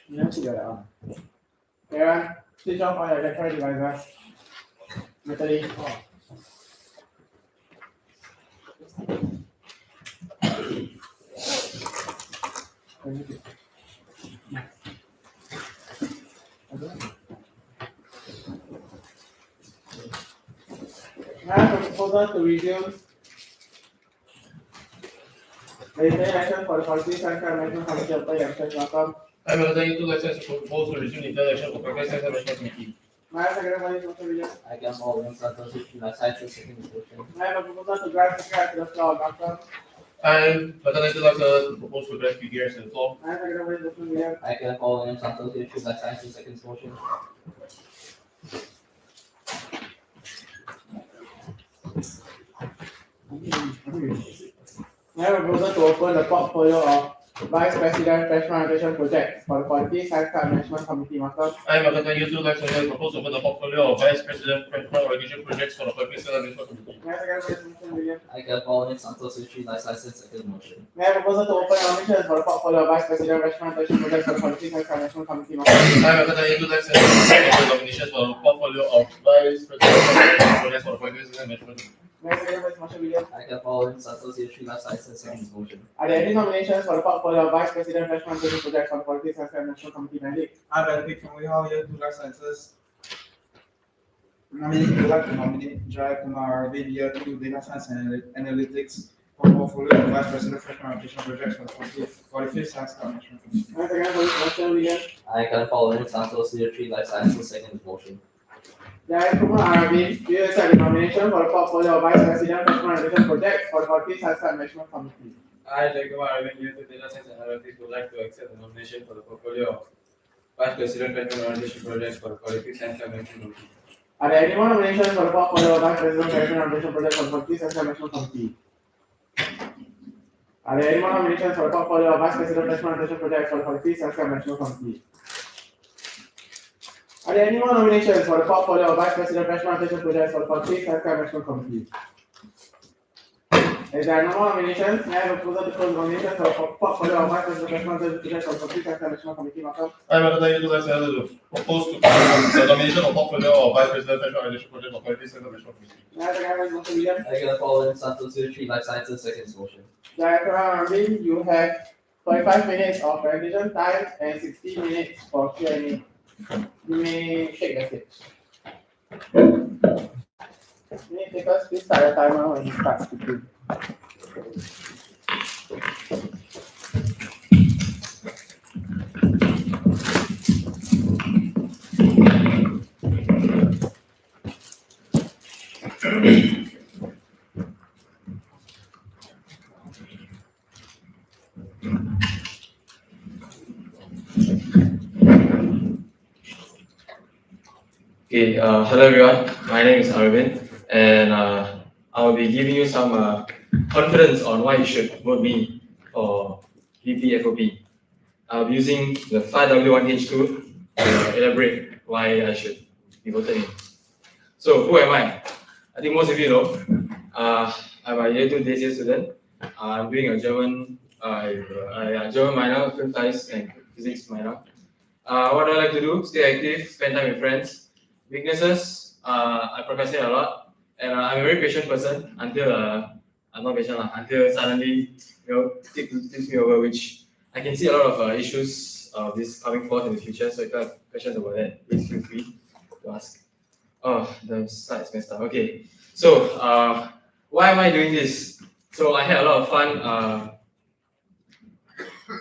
Yeah, together. Aaron, switch off all your electronic devices. Natalie, off. Now, proposal to resume the election for the policy center management committee of the election. Welcome. I will tell you two lessons proposed to resume the election for Progress Center Management Committee. Madam Secretary, Mr. William. I can follow in Santos issue by citing second motion. I have a proposal to grant secretary to the floor. Welcome. I will tell you two lessons proposed to address figures and floor. Madam Secretary, Mr. William. I can follow in Santos issue by citing second motion. I have a proposal to open the portfolio of Vice President Freshman Orientation Project for the Quality Science Management Committee. Welcome. I will tell you two lessons proposed to open the portfolio of Vice President Freshman Orientation Projects for the Progress Center Management Committee. Madam Secretary, Mr. William. I can follow in Santos issue by citing second motion. I have a proposal to open nominations for the portfolio of Vice President Freshman Orientation Project for the Quality Science Management Committee. Welcome. I will tell you two lessons open nominations for the portfolio of Vice President Freshman Projects for the Progress Center Management Committee. Madam Secretary, Mr. William. I can follow in Santos issue by citing second motion. Are there any nominations for the portfolio of Vice President Freshman Orientation Project for the Quality Science Management Committee? Mandy. I benefit from we have here two life sciences. Nominate would like to nominate Jai Kumar Arvind year 2 data science and analytics for portfolio of Vice President Freshman Orientation Projects for the 45th Science Management Committee. Madam Secretary, Mr. William. I can follow in Santos issue by citing second motion. Jai Kumar Arvind, you accept the nomination for the portfolio of Vice President Freshman Orientation Project for the Quality Science Management Committee. I, Jacob Arvind, year 2 data science and analytics, would like to accept the nomination for the portfolio of Vice President Freshman Orientation Projects for the Quality Science Management Committee. Are there any more nominations for the portfolio of Vice President Freshman Orientation Project for the Quality Science Management Committee? Are there any more nominations for the portfolio of Vice President Freshman Orientation Project for the Quality Science Management Committee? Are there any more nominations for the portfolio of Vice President Freshman Orientation Project for the Quality Science Management Committee? If there are no more nominations, may I have a proposal to close nominations for the portfolio of Vice President Freshman Orientation Project for the Quality Science Management Committee? Welcome. I will tell you two lessons proposed to the nomination of portfolio of Vice President Freshman Orientation Project for Quality Center Management Committee. May I have a Mr. William? I can follow in Santos issue by citing second motion. Director Arvind, you have 45 minutes of presentation time and 60 minutes for Q&A. You may take the stage. May take us, please start the timer when you start speaking. Okay, hello everyone. My name is Arvind, and I'll be giving you some confidence on why you should vote me for VP FOP. I'll be using the 5W1H2 to elaborate why I should be voted in. So, who am I? I think most of you know. I'm a year 2 DCS student. I'm doing a German minor, film science and physics minor. What do I like to do? Stay active, spend time with friends. Weaknesses, I procrastinate a lot, and I'm a very patient person until I'm not patient until suddenly tips me over, which I can see a lot of issues of this coming forth in the future. So if you have questions about that, please feel free to ask. Oh, the slide is messed up. Okay, so why am I doing this? So I had a lot of fun.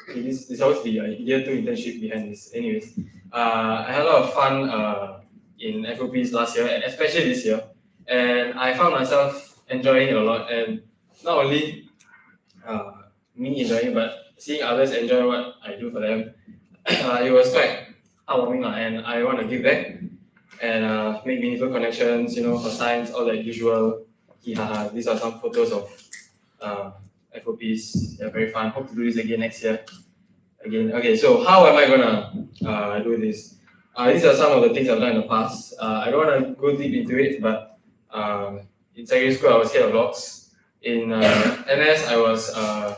This supposed to be a year 2 internship behind this. Anyways, I had a lot of fun in FOPs last year, and especially this year. And I found myself enjoying it a lot. And not only me enjoying it, but seeing others enjoy what I do for them. It was quite heartwarming, and I want to give back and make meaningful connections, for science, all that usual. These are some photos of FOPs. They're very fun. Hope to do this again next year. Okay, so how am I gonna do this? These are some of the things I've done in the past. I don't want to go deep into it, but in secondary school I was scared of locks. In NS I was a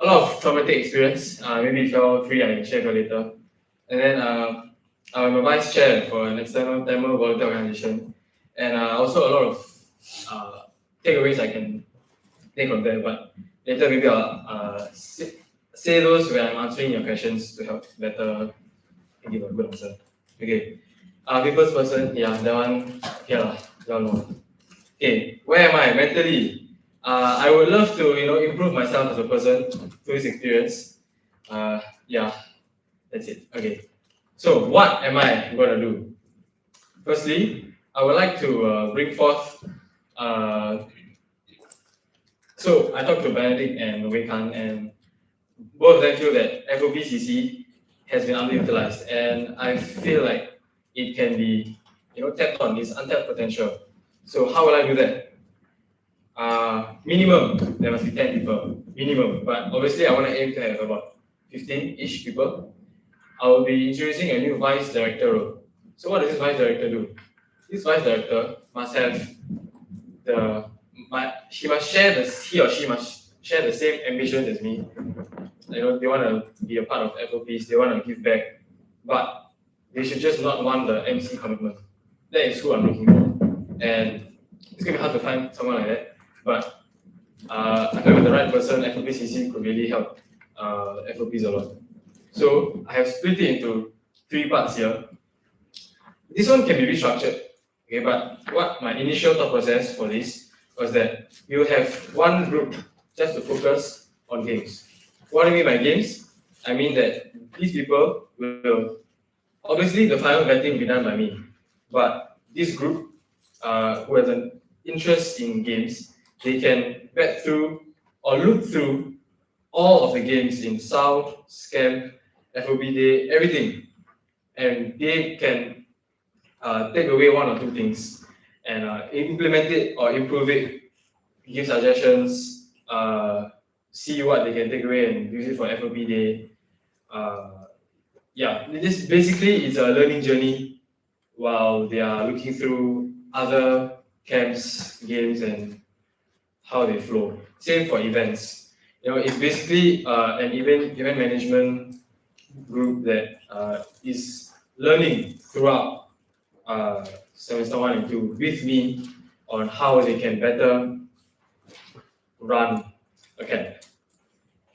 lot of traumatic experience. Maybe if you're free, I can share later. And then I'm a vice chair for an external Tamil volunteer organization, and also a lot of takeaways I can take from there. But later maybe I'll say those when I'm answering your questions to help better give a good answer. Okay. People's person, yeah, that one, yeah, y'all know. Okay, where am I mentally? I would love to, improve myself as a person through this experience. Yeah, that's it. Okay. So what am I gonna do? Firstly, I would like to bring forth. So I talked to Benedict and Weikan, and both of them feel that FOPCC has been underutilized, and I feel like it can be, tapped on. Its untapped potential. So how will I do that? Minimum there must be 10 people, minimum. But obviously, I want to aim to have about 15-ish people. I will be introducing a new vice director role. So what does this vice director do? This vice director must have he or she must share the same ambitions as me. They want to be a part of FOPs, they want to give back, but they should just not want the MC commitment. That is who I'm looking for. And it's going to be hard to find someone like that, but I feel with the right person, FOPCC could really help FOPs a lot. So I have split it into 3 parts here. This one can be restructured, okay, but what my initial thought process for this was that we will have one group just to focus on games. What do I mean by games? I mean that these people will, obviously the final vetting will be done by me, but this group who has an interest in games, they can vet through or look through all of the games in Sound, Scam, FOB Day, everything, and they can take away 1 or 2 things and implement it or improve it, give suggestions, see what they can take away and use it for FOP Day. Yeah, this basically is a learning journey while they are looking through other camps, games, and how they flow. Same for events. It's basically an event management group that is learning throughout semester 1 and 2 with me on how they can better run a camp.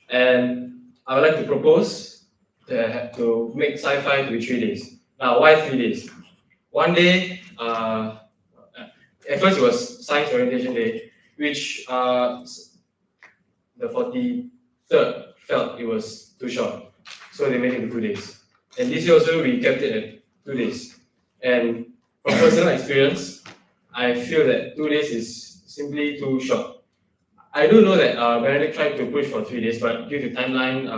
And I would like to propose to make sci-fi to be 3 days. Now, why 3 days? One day, at first it was Science Orientation Day, which the 43rd felt it was too short. So they made it 2 days. And this year also we kept it at 2 days. And from personal experience, I feel that 2 days is simply too short. I do know that Benedict tried to push for 3 days, but due to timeline,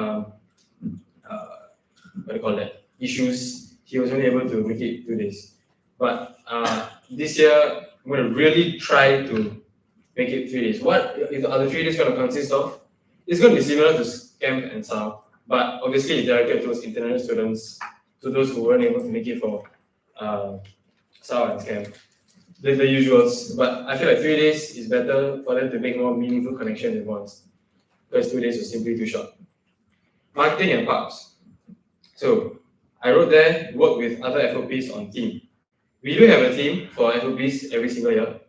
issues, he was only able to make it 2 days. But this year, I'm going to really try to make it 3 days. What are the 3 days going to consist of? It's going to be similar to Camp and SAL, but obviously it's directed towards international students, to those who weren't able to make it for SAL and Camp. The usuals, but I feel like 3 days is better for them to make more meaningful connections at once, because 2 days is simply too short. Marketing and pubs. So I wrote there, work with other FOPs on team. We do have a team for FOPs every single year.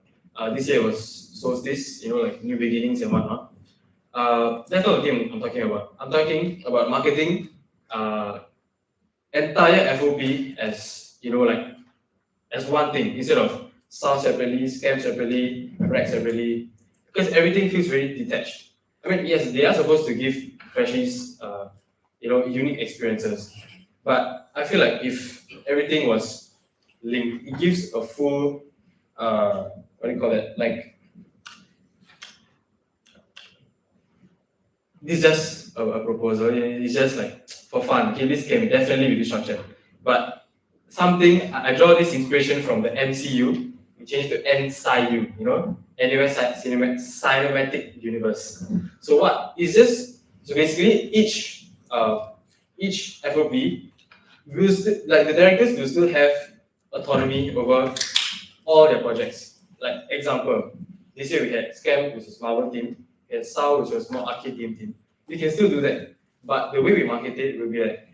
This year was Solstice, like new beginnings and whatnot. That's not the team I'm talking about. I'm talking about marketing entire FOP as as one thing instead of SAL separately, Scam separately, Rack separately, because everything feels very detached. I mean, yes, they are supposed to give freshies, unique experiences, but I feel like if everything was linked, it gives a full, this is just a proposal. It's just like for fun. Okay, this can definitely be restructured, but something I draw this inspiration from the MCU. We change to NSCIU, NUS Cinematic Universe. So what is this? So basically, each FOP will the directors will still have autonomy over all their projects. Like example, this year we had Scam, which is Marvel team, and SAL, which was more arcade game team. We can still do that, but the way we market it will be like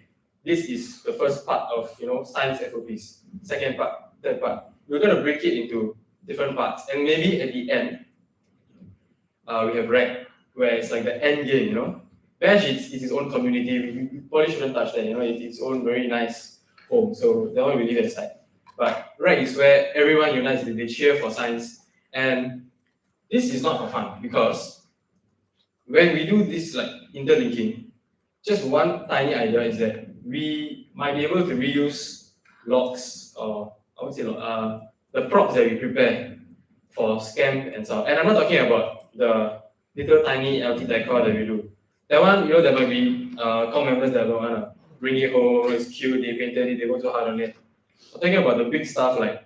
this is the first part of science FOPs. Second part, third part. We're going to break it into different parts, and maybe at the end, we have rec, where it's like the end game. Bench is its own community. We probably shouldn't touch that. It's its own very nice home. So that one we leave aside. But rec is where everyone unites. They cheer for science, and this is not for fun because when we do this like interlinking, just one tiny idea is that we might be able to reuse logs, or I would say the props that we prepare for scam and so on. And I'm not talking about the little tiny LT decor that we do. That one, there might be com members that don't wanna bring it home, it's cute, they painted it, they worked so hard on it. I'm talking about the big stuff like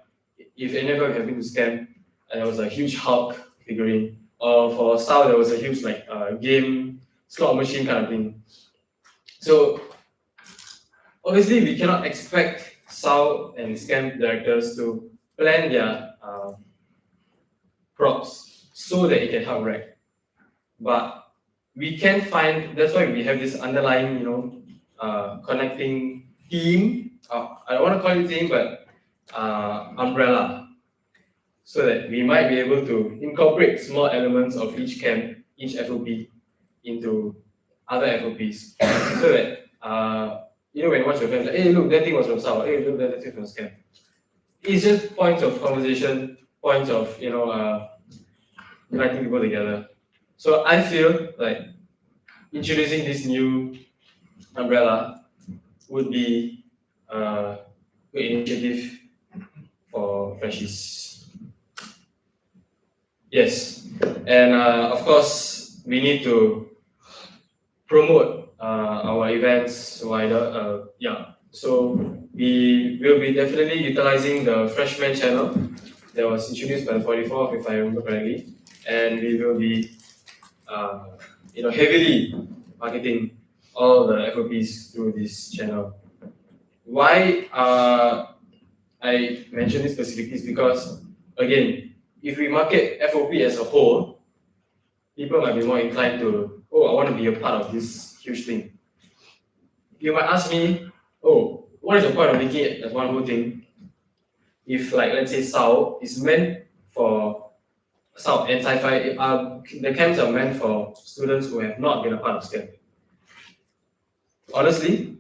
if any of you have been to scam and there was a huge Hulk figurine, or for style there was a huge like game slot machine kind of thing. So obviously we cannot expect SAO and scam directors to plan their props so that it can help rec. But we can find, that's why we have this underlying, connecting theme. I don't want to call it theme, but umbrella. So that we might be able to incorporate small elements of each camp, each FOP into other FOPs. So that, when you watch your friends, like, hey, look, that thing was from SAO, hey, look, that thing was from scam. It's just points of conversation, points of, uniting people together. So I feel like introducing this new umbrella would be a good initiative for freshies. Yes, and of course we need to promote our events wider. So we will be definitely utilizing the freshman channel that was introduced by the 44th, if I remember correctly, and we will be heavily marketing all the FOPs through this channel. Why I mention this specifically is because, again, if we market FOP as a whole, people might be more inclined to, I want to be a part of this huge thing. You might ask me, what is the point of making it as one whole thing? If, like, let's say SAO is meant for SAO and sci-fi, the camps are meant for students who have not been a part of STEM. Honestly,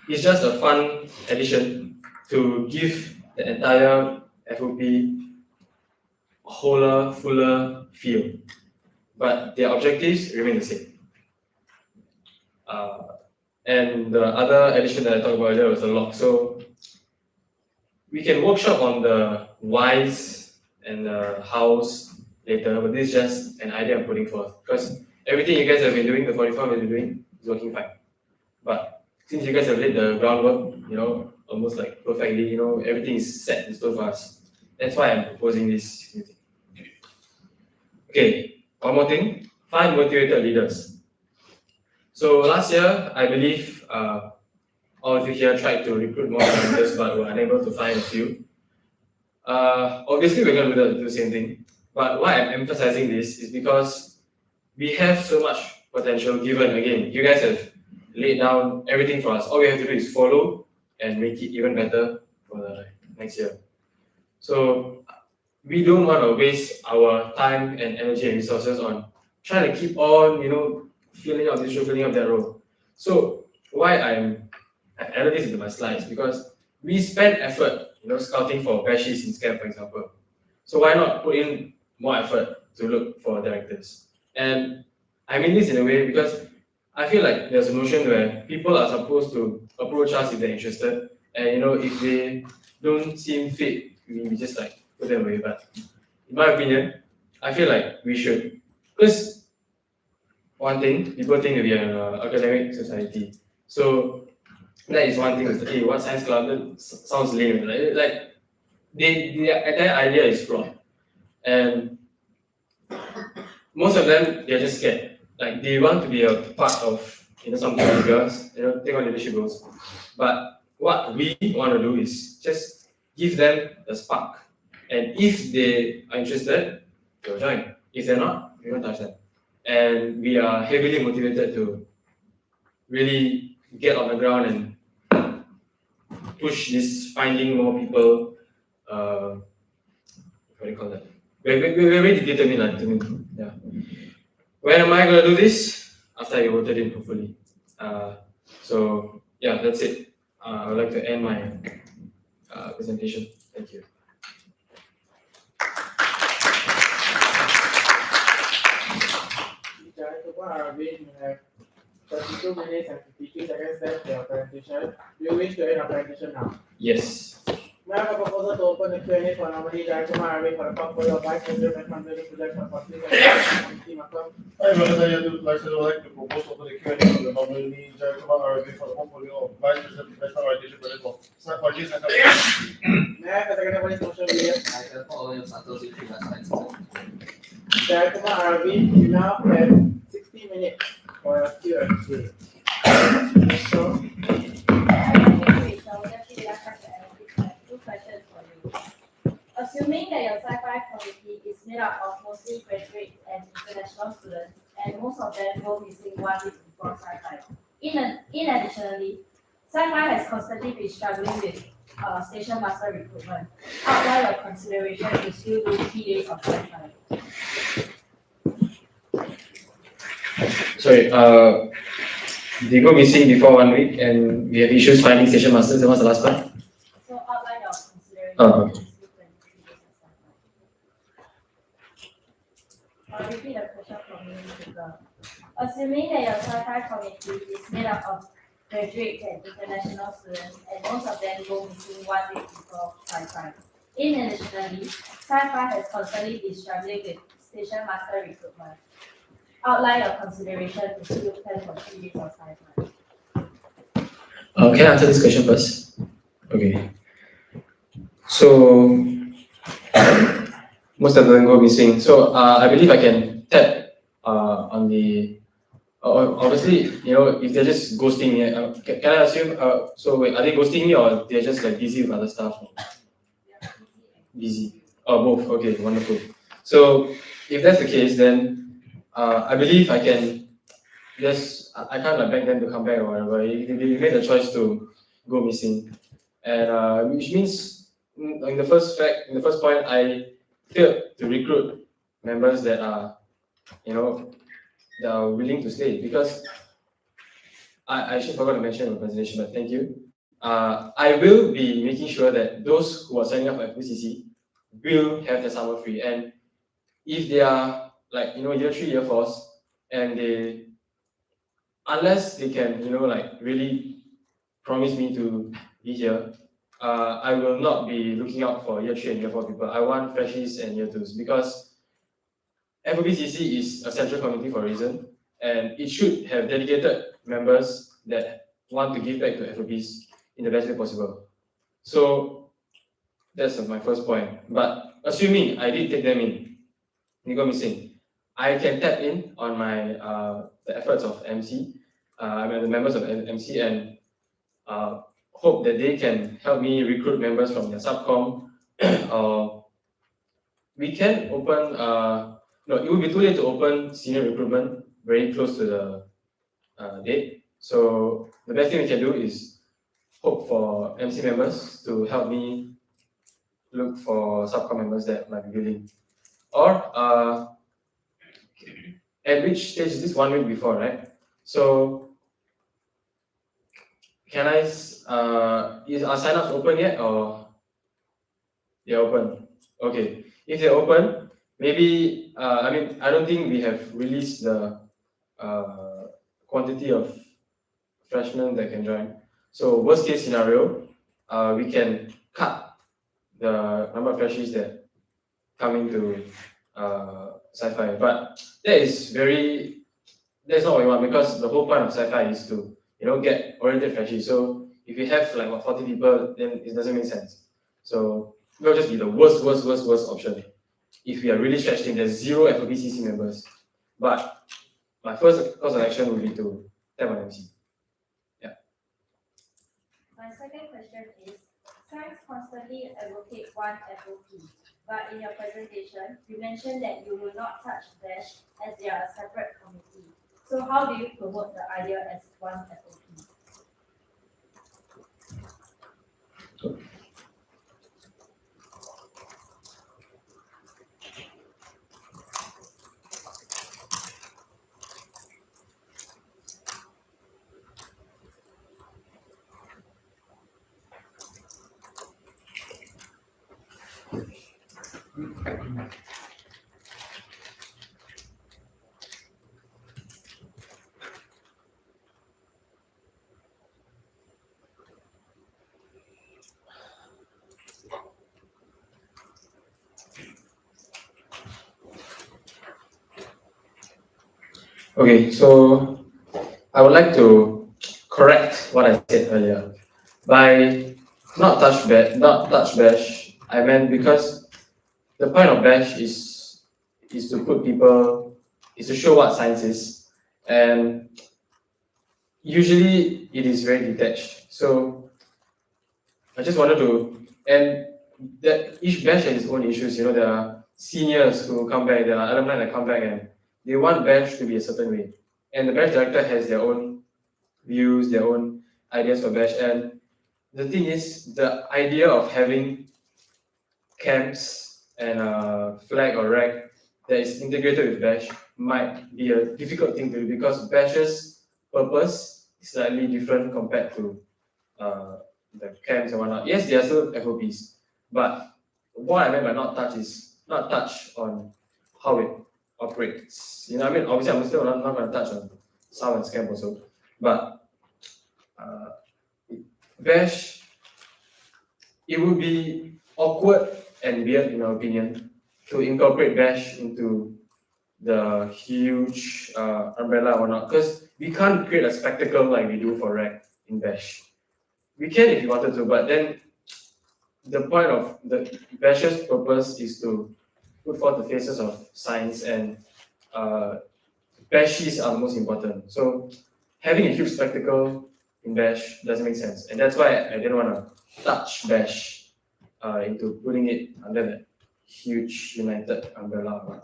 it's just a fun addition to give the entire FOP a wholer, fuller feel. But their objectives remain the same. And the other addition that I talked about earlier was the log. So we can workshop on the whys and the hows later, but this is just an idea I'm putting forth. Because everything you guys have been doing, the 45 have been doing, is working fine. But since you guys have laid the groundwork, almost like perfectly, everything is set in stone for us. That's why I'm proposing this new thing. Okay, one more thing. 5 motivated leaders. So last year, I believe all of you here tried to recruit more volunteers, but were unable to find a few. Obviously, we're going to do the same thing. But why I'm emphasizing this is because we have so much potential given, again, you guys have laid down everything for us. All we have to do is follow and make it even better for the next year. So we don't want to waste our time and energy and resources on trying to keep on, filling up this role, filling up that role. So why I added this into my slides, because we spend effort, scouting for bashies in SCAP, for example. So why not put in more effort to look for directors? And I mean this in a way because I feel like there's a notion where people are supposed to approach us if they're interested, and if they don't seem fit, we just like put them away. But in my opinion, I feel like we should, because one thing, people think that we are an academic society. So that is one thing. Is hey, what science club? That sounds lame. Like the entire idea is flawed, and most of them they're just scared. Like they want to be a part of something bigger, take on leadership roles. But what we want to do is just give them the spark, and if they are interested, they'll join. If they're not, we won't touch them. And we are heavily motivated to really get on the ground and push this finding more people. What do you call that? We're very determined. Yeah. When am I gonna do this? After I voted in, hopefully. So yeah, that's it. I would like to end my presentation. Thank you. Arvin, you have 32 minutes and 53 seconds left for your presentation. Do you wish to end your presentation now? Yes. May I have a proposal to open the Q&A for nominee Jayakumar Arvin for the portfolio of Vice President and Funded Project for 40 seconds. I would like to propose to open the Q&A for the nominee Jayakumar Arvin for the portfolio of Vice President National Orientation Project for G Center. May I have a second for this motion, William? I can follow your Santos Tree Life Sciences. Jayakumar Arvin, you now have 60 minutes for your Q&A. So, Two questions for you. Assuming that your sci-fi committee is made up of mostly graduates and international students, and most of them go missing 1 week before sci-fi. Additionally, sci-fi has constantly been struggling with station master recruitment. Outline your consideration to still do 3 days of sci-fi. Sorry. They go missing before 1 week, and we have issues finding station masters. What's the last part? So outline your consideration Oh. to still do 3 days of sci-fi. I'll repeat the question from you. Assuming that your sci-fi committee is made up of graduates and international students, and most of them go missing 1 week before sci-fi. Additionally, sci-fi has constantly been struggling with station master recruitment. Outline your consideration to still plan for 3 days of sci-fi. Can I answer this question first? Okay. So most of them go missing. So I believe I can tap on the. Obviously, if they're just ghosting me, can I assume? So wait, are they ghosting me or they're just like busy with other stuff? Busy. Oh, both. Okay, wonderful. So if that's the case, then I believe I can just I can't like beg them to come back or whatever. They made the choice to go missing, and which means in the first point, I failed to recruit members that are that are willing to stay, because I actually forgot to mention in the presentation, but thank you. I will be making sure that those who are signing up for FPCC will have their summer free, and if they are like year 3, year 4s, and they unless they can really promise me to be here, I will not be looking out for year 3 and year 4 people. I want freshies and year 2s, because FOBCC is a central committee for a reason, and it should have dedicated members that want to give back to FOBs in the best way possible. So that's my first point. But assuming I did take them in, they go missing, I can tap in on my the efforts of MC, the members of MC, and hope that they can help me recruit members from their subcom. We can open. No, it would be too late to open senior recruitment very close to the date. So the best thing we can do is hope for MC members to help me look for subcom members that might be willing. Or at which stage is this 1 week before, right? So can I? Is our signups open yet, or they're open? Okay, if they're open, maybe I don't think we have released the quantity of freshmen that can join. So worst case scenario, we can cut the number of freshies that come into sci-fi. But that's not what we want, because the whole point of sci-fi is to get oriented freshies. So if you have like 40 people, then it doesn't make sense. So it will just be the worst option. If we are really stretched in, there's 0 FOBCC members. But my first course of action would be to tap on MC. My second question is, science constantly advocate one FOP, but in your presentation, you mentioned that you will not touch DASH as they are a separate committee. So how do you promote the idea as one FOP? Okay, so I would like to correct what I said earlier. By not touch bash, I meant because the point of bash is to put people is to show what science is, and usually it is very detached. So I just wanted to, and that each batch has its own issues. You know, there are seniors who come back, there are alumni that come back, and they want batch to be a certain way. And the batch director has their own views, their own ideas for batch. And the thing is, the idea of having camps and a flag or rag that is integrated with bash might be a difficult thing to do because bash's purpose is slightly different compared to the camps and whatnot. Yes, they are still FOPs, but what I meant by not touch is not touch on how it operates. You know, I mean, obviously, I'm still not going to touch on sound and scam also, but uh, bash, it would be awkward and weird, in my opinion, to incorporate bash into the huge umbrella or not, because we can't create a spectacle like we do for rag in bash. We can if you wanted to, but then the point of the bash's purpose is to put forth the faces of science, and bashies are the most important. So having a huge spectacle in bash doesn't make sense, and that's why I didn't want to touch bash into putting it under that huge united umbrella.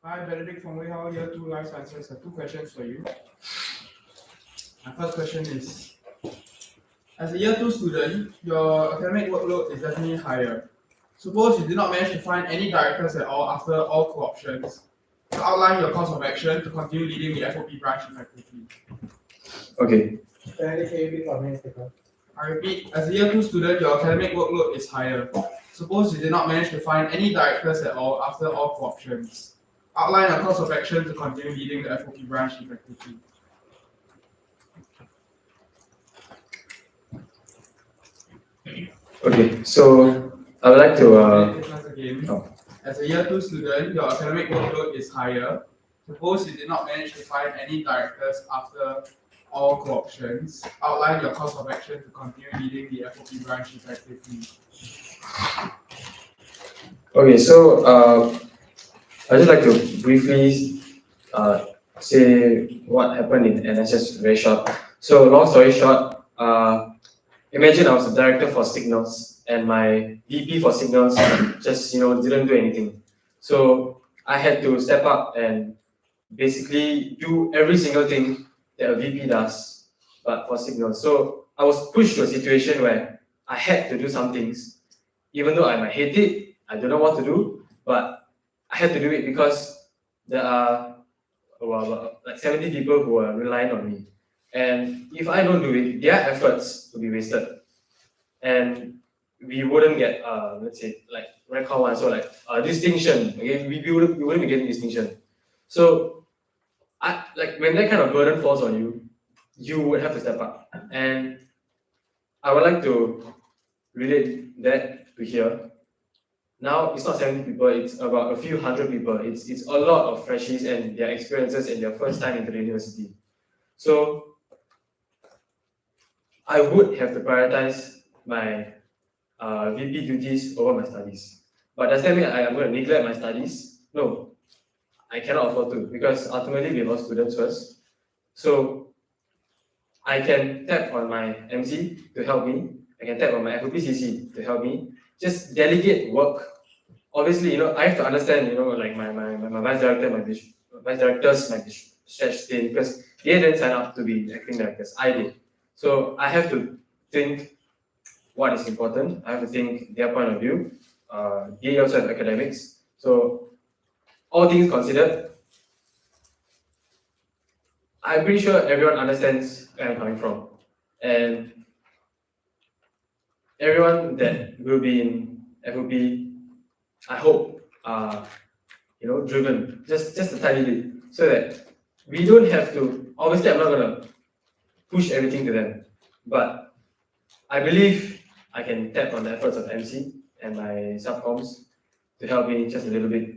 Hi, Benedict from Weihao, Year 2 Life Sciences. I have two questions for you. My first question is, as a Year 2 student, your academic workload is definitely higher. Suppose you did not manage to find any directors at all after all co-options. Outline your course of action to continue leading the FOP branch effectively. Okay. I repeat, as a Year 2 student, your academic workload is higher. Suppose you did not manage to find any directors at all after all co-options. Outline a course of action to continue leading the FOP branch effectively. Okay, so I would like to. Once again, Oh. as a Year 2 student, your academic workload is higher. Suppose you did not manage to find any directors after all co-options. Outline your course of action to continue leading the FOP branch effectively. Okay, so I'd just like to briefly say what happened in NSS very short. So long story short, imagine I was the director for signals and my VP for signals just didn't do anything. So I had to step up and basically do every single thing that a VP does, but for signals. So I was pushed to a situation where I had to do some things, even though I might hate it, I don't know what to do, but I had to do it because there are like 70 people who are relying on me. And if I don't do it, their efforts will be wasted. And we wouldn't get, let's say, like record one, so like distinction. Okay, we wouldn't be getting distinction. So, like when that kind of burden falls on you, you would have to step up. And I would like to relate that to here. Now it's not 70 people, it's about a few hundred people. It's a lot of freshies and their experiences and their first time into the university. So I would have to prioritize my VP duties over my studies. But does that mean I am going to neglect my studies? No, I cannot afford to, because ultimately we have our students first. So I can tap on my MC to help me. I can tap on my FOPCC to help me. Just delegate work. Obviously, I have to understand, like my vice director, vice directors might be stretched thin because they didn't sign up to be acting directors. I did. So I have to think what is important. I have to think their point of view. They also have academics. So all things considered, I'm pretty sure everyone understands where I'm coming from. And everyone that will be in FOP, I hope, are driven just a tiny bit, so that we don't have to. Obviously, I'm not gonna push everything to them, but I believe I can tap on the efforts of MC and my subcoms to help me just a little bit,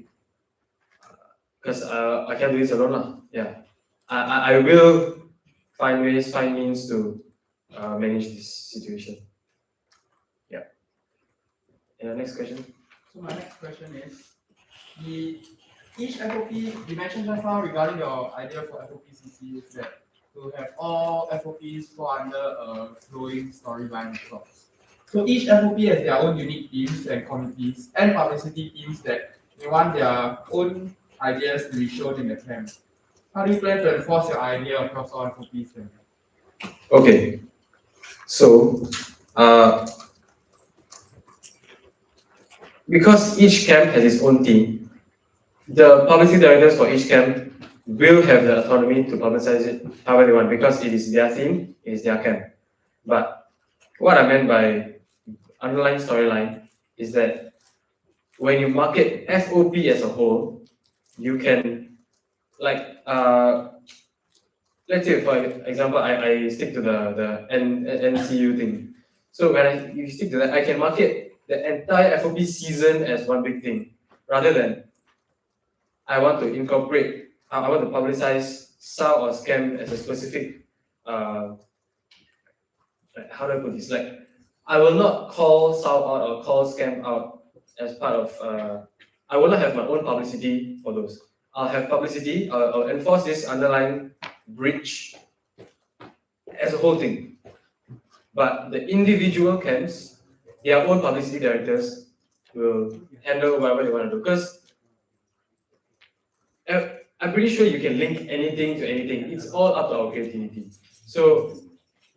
because I can't do this alone lah. Yeah, I will find ways, find means to manage this situation. Yeah. And the next question. So my next question is, each FOP, you mentioned just now regarding your idea for FOPCC is that to have all FOPs fall under a flowing storyline of sorts. So each FOP has their own unique themes and committees and publicity teams that they want their own ideas to be shown in the camp. How do you plan to enforce your idea across all FOPs then? Okay. So, because each camp has its own theme, the publicity directors for each camp will have the autonomy to publicize it however they want because it is their theme, it is their camp. But what I meant by underlying storyline is that when you market FOP as a whole, you can, like, let's say for example, I stick to the NCU thing. So when you stick to that, I can market the entire FOP season as one big thing, rather than I want to incorporate, I want to publicize SAO or scam as a specific, like, how do I put this? Like, I will not call SAO out or call scam out as part of, I will not have my own publicity for those. I'll have publicity, I'll enforce this underlying breach as a whole thing. But the individual camps, their own publicity directors will handle whatever they want to do. Because I'm pretty sure you can link anything to anything. It's all up to our creativity. So,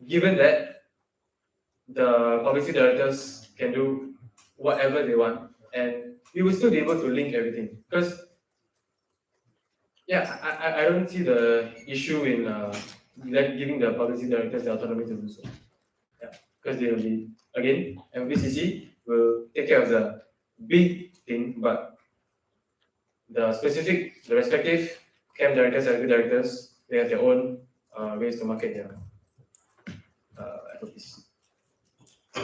given that, the publicity directors can do whatever they want, and we will still be able to link everything. Because, yeah, I don't see the issue in giving the publicity directors the autonomy to do so. Yeah, because they will be, again, MPCC will take care of the big thing, but the respective camp directors and directors, they have their own ways to market their FOPs. I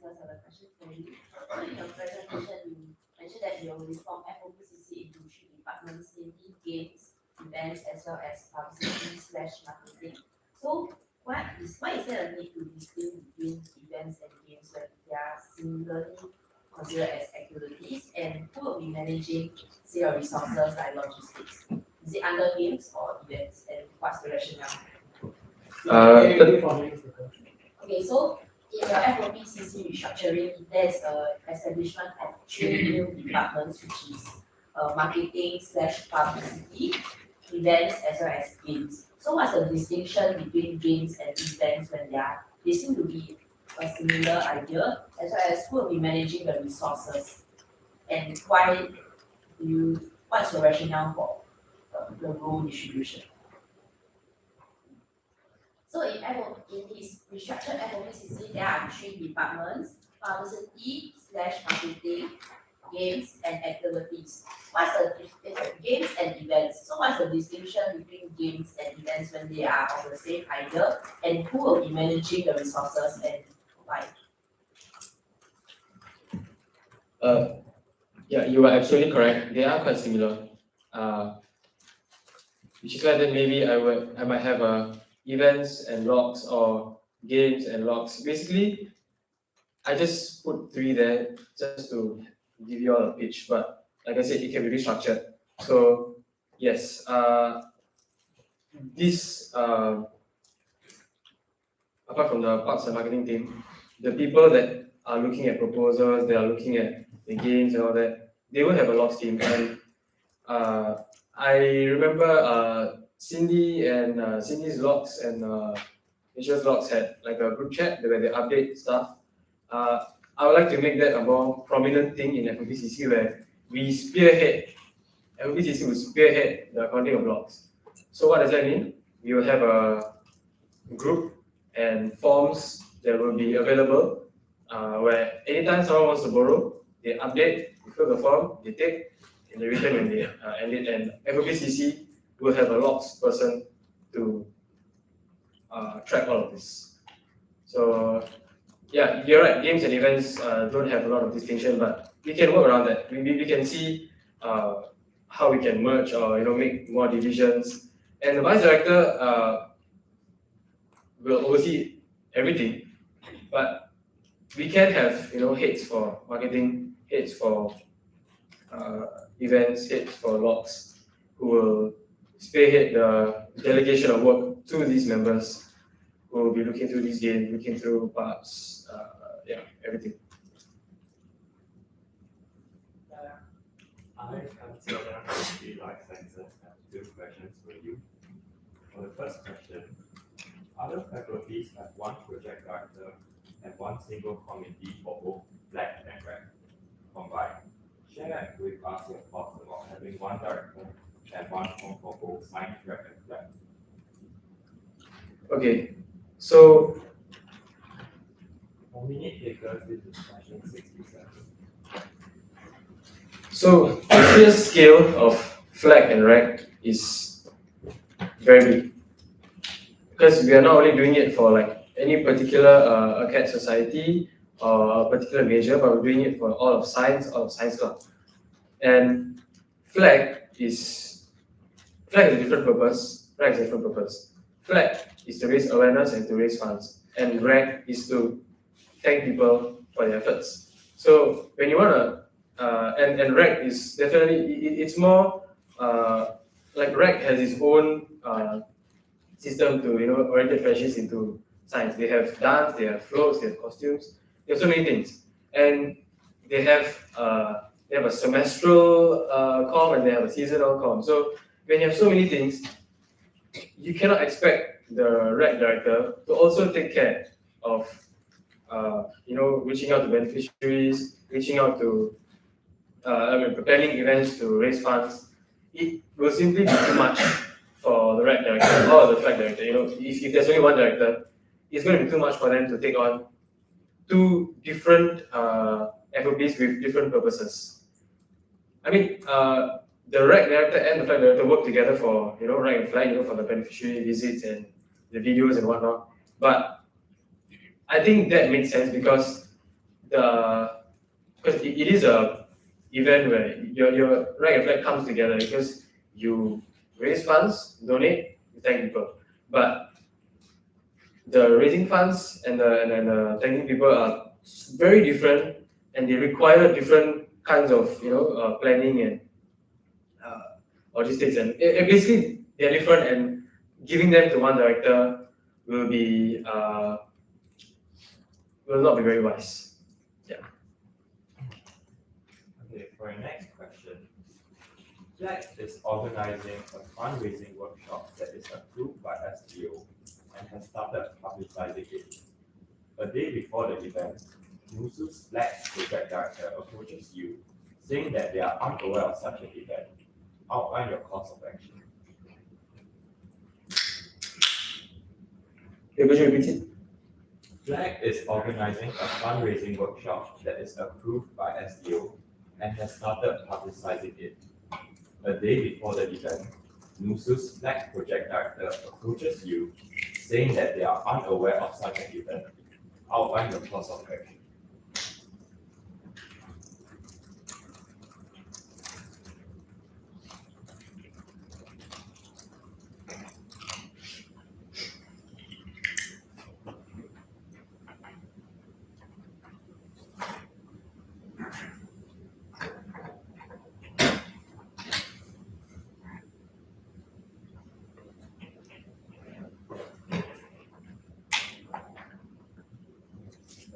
have a question for you. So in your presentation, you mentioned that you will reform FOPCC into 3 departments, namely games, events, as well as publicity/marketing. So why is there a need to distinguish between events and games when they are similarly considered as activities, and who will be managing, say, your resources like logistics? Is it under games or events, and what's the rationale? Okay, so in your FOPCC restructuring, there's a establishment of 3 new departments, which is marketing/publicity, events, as well as games. So what's the distinction between games and events when they seem to be a similar idea, as well as who will be managing the resources, and what's your rationale for the role distribution? So in his restructured FOPCC, there are 3 departments: publicity/marketing, games, and activities. What's the games and events? So what's the distinction between games and events when they are of the same idea, and who will be managing the resources and why? Yeah, you are absolutely correct. They are quite similar. Which is why then maybe I might have events and logs or games and logs. Basically, I just put 3 there just to give you all a pitch. But like I said, it can be restructured. So yes, this apart from the parts and marketing team, the people that are looking at proposals, they are looking at the games and all that, they will have a logs team. And I remember Cindy and Cindy's logs and Asia's logs had like a group chat where they update stuff. I would like to make that a more prominent thing in FOPCC where we spearhead, FOPCC will spearhead the accounting of logs. So what does that mean? We will have a group and forms that will be available where anytime someone wants to borrow, they update, they fill the form, they take, and they return when they end it. And FOPCC will have a logs person to track all of this. So yeah, you're right. Games and events don't have a lot of distinction, but we can work around that. We can see how we can merge or make more divisions. And the vice director will oversee everything, but we can have heads for marketing, heads for events, heads for logs, who will spearhead the delegation of work to these members who will be looking through these games, looking through parts, everything. I consider the life sciences have 2 questions for you. For the first question, other faculties have 1 project director and 1 single committee for both black and red combined. Share with us your thoughts about having 1 director and 1 form for both science, red and black. Okay, so For minute takers, this is question 67. So the sheer scale of flag and rag is very big, because we are not only doing it for like any particular ACAD society or a particular major, but we're doing it for all of science club. And flag is a different purpose. Rag is a different purpose. Flag is to raise awareness and to raise funds, and rag is to thank people for their efforts. So when you wanna and rag is definitely it's more like rag has its own system to orientate freshies into science. They have dance, they have floats, they have costumes, they have so many things, and they have a semestral com and they have a seasonal com. So when you have so many things, you cannot expect the rag director to also take care of reaching out to beneficiaries, reaching out to planning events to raise funds. It will simply be too much for the rag director or the flag director. If there's only 1 director, it's going to be too much for them to take on 2 different FOPs with different purposes. I mean, the rag director and the flag director work together for rag and flag, for the beneficiary visits and the videos and whatnot. But I think that makes sense because it is a event where your rag and flag comes together because you raise funds, donate, you thank people. But the raising funds and the thanking people are very different, and they require different kinds of planning and logistics, and basically they're different, and giving them to 1 director will not be very wise. Okay, for your next question, Black is organizing a fundraising workshop that is approved by STO and has started publicizing it. A day before the event, NUS's Black project director approaches you, saying that they are unaware of such an event. Outline your course of action. Could you repeat it? Black is organizing a fundraising workshop that is approved by STO and has started publicizing it. A day before the event, NUS's Black project director approaches you, saying that they are unaware of such an event. Outline your course of action.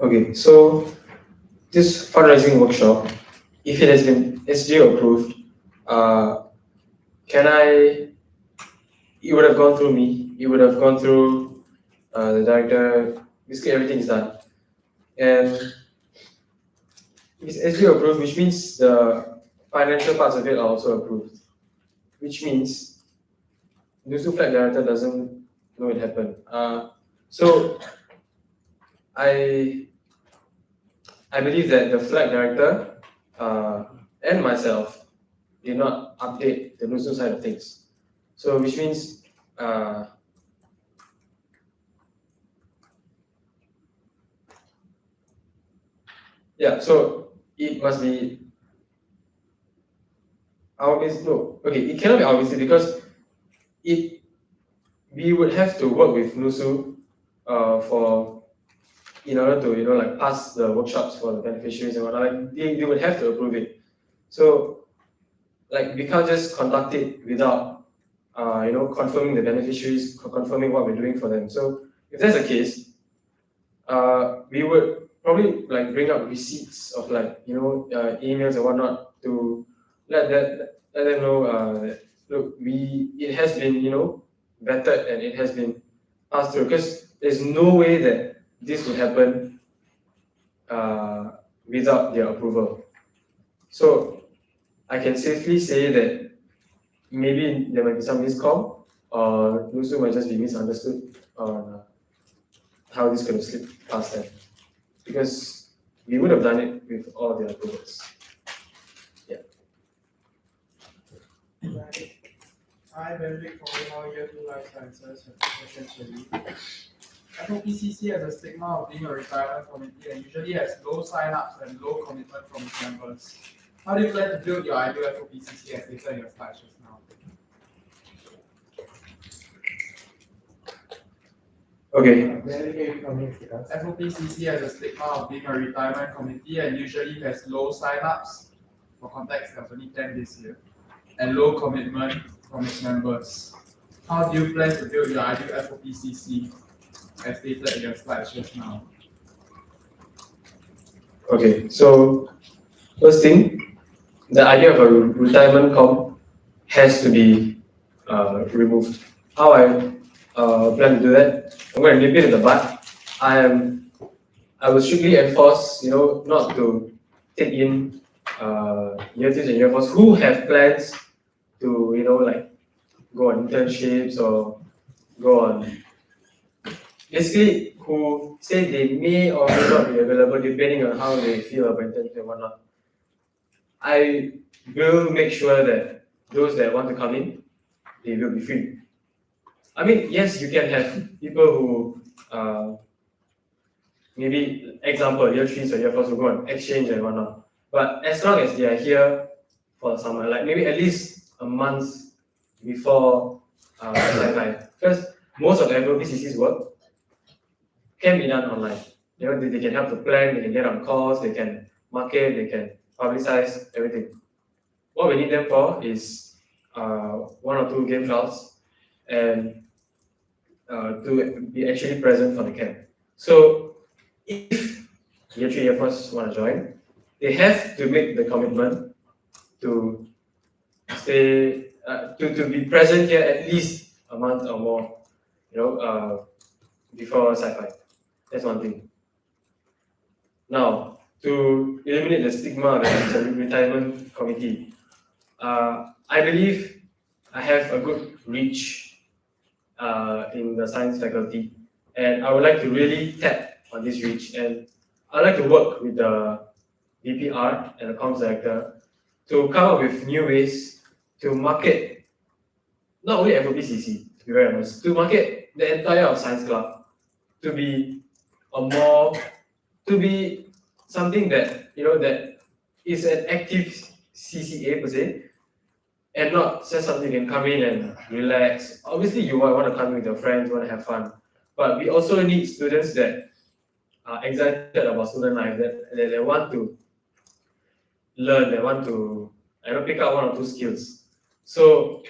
Okay, so this fundraising workshop, if it has been SGO approved, it would have gone through me, it would have gone through the director, basically everything is done. And it's SGO approved, which means the financial parts of it are also approved, which means the NUSU flag director doesn't know it happened. So I believe that the flag director and myself did not update the NUSU side of things. So which means Yeah, so it must be obvious. No, okay, it cannot be obviously because it we would have to work with NUSU for in order to like pass the workshops for the beneficiaries and whatnot. Like they would have to approve it. So like we can't just conduct it without confirming the beneficiaries, confirming what we're doing for them. So if that's the case, we would probably like bring up receipts of like emails and whatnot to let them know that, look, it has been vetted and it has been passed through, because there's no way that this would happen without their approval. So I can safely say that maybe there might be some miscom, or Nusu might just be misunderstood on how this could have slipped past them, because we would have done it with all the approvals. Hi, Benedict from How Year 2 Life Sciences. Have two questions for you. FOPCC has a stigma of being a retirement committee and usually has low sign-ups and low commitment from its members. How do you plan to build your ideal FOPCC as stated in your slides just now? Okay. FOPCC has a stigma of being a retirement committee and usually has low sign-ups. For context, there's only 10 this year. And low commitment from its members. How do you plan to build your ideal FOPCC as stated in your slides just now? Okay, so first thing, the idea of a retirement comp has to be removed. How I plan to do that? I'm going to nip it in the bud. I will strictly enforce, not to take in year twos and year fours who have plans to, like go on internships or go on, basically who say they may or may not be available depending on how they feel about internship and whatnot. I will make sure that those that want to come in, they will be free. I mean, yes, you can have people who maybe example year threes or year fours who go on exchange and whatnot. But as long as they are here for the summer, like maybe at least a month before sci-fi, because most of the FOPCC's work can be done online. They can help to plan, they can get on calls, they can market, they can publicize everything. What we need them for is 1 or 2 game trials and to be actually present for the camp. So if year 3, year 4 want to join, they have to make the commitment to stay, to be present here at least a month or more, before sci-fi. That's one thing. Now, to eliminate the stigma that it's a retirement committee, I believe I have a good reach in the science faculty, and I would like to really tap on this reach, and I'd like to work with the VPR and the comms director to come up with new ways to market not only FOPCC, to be very honest, to market the entire of science club to be to be something that that is an active CCA per se, and not just something you can come in and relax. Obviously, you want to come in with your friends, want to have fun, but we also need students that are excited about student life, that they want to learn, they want to pick up 1 or 2 skills. So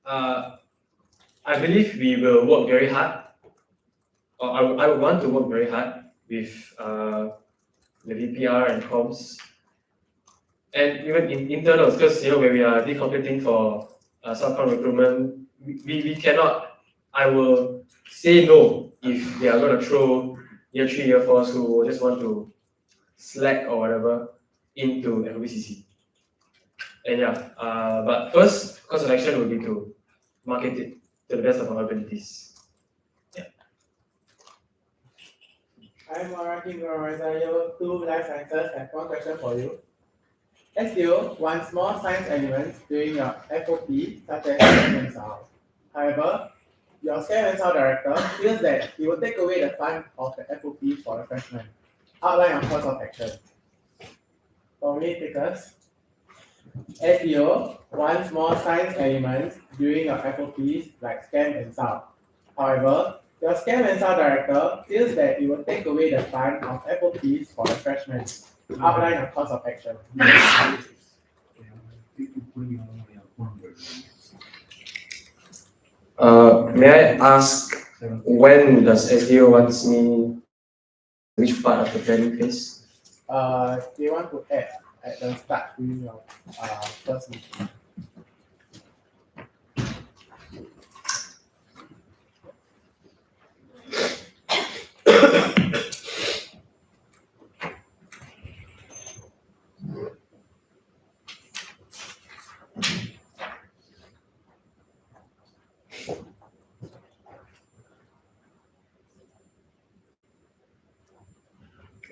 I believe we will work very hard, or I would want to work very hard with the VPR and comms, and even in internals, because when we are decompeting for subcon recruitment, we cannot. I will say no if they are going to throw year 3, year 4s who just want to slack or whatever into FOPCC. And but first course of action would be to market it to the best of our abilities. I'm Martin from Year 2 Life Sciences. I have one question for you. Let's do one small science element during your FOP, such as scan and sound. However, your scan and sound director feels that he will take away the fun of the FOP for the freshmen. Outline your course of action. for me takers. SEO wants more science elements during your FOPs like SCAM and SAL. However, your SCAM and SAL director feels that it will take away the time of FOPs for the freshmen. Outline a course of action. May I ask when does SDO wants me which part of the planning phase? They want to add at the start during your first meeting.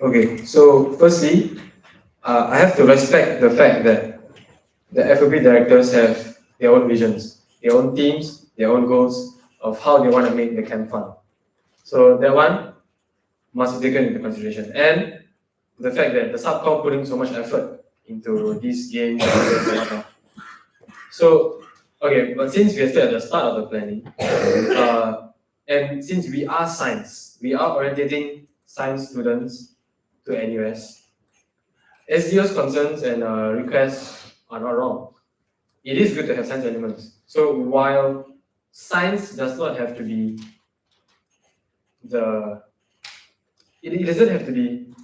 Okay, so firstly, I have to respect the fact that the FOP directors have their own visions, their own teams, their own goals of how they want to make the camp fun. So that one must be taken into consideration. And the fact that the subcom putting so much effort into these games and whatnot. So, okay, but since we are still at the start of the planning, and since we are science, we are orientating science students to NUS, SDO's concerns and requests are not wrong. It is good to have science elements. So while science does not have to be it doesn't have to be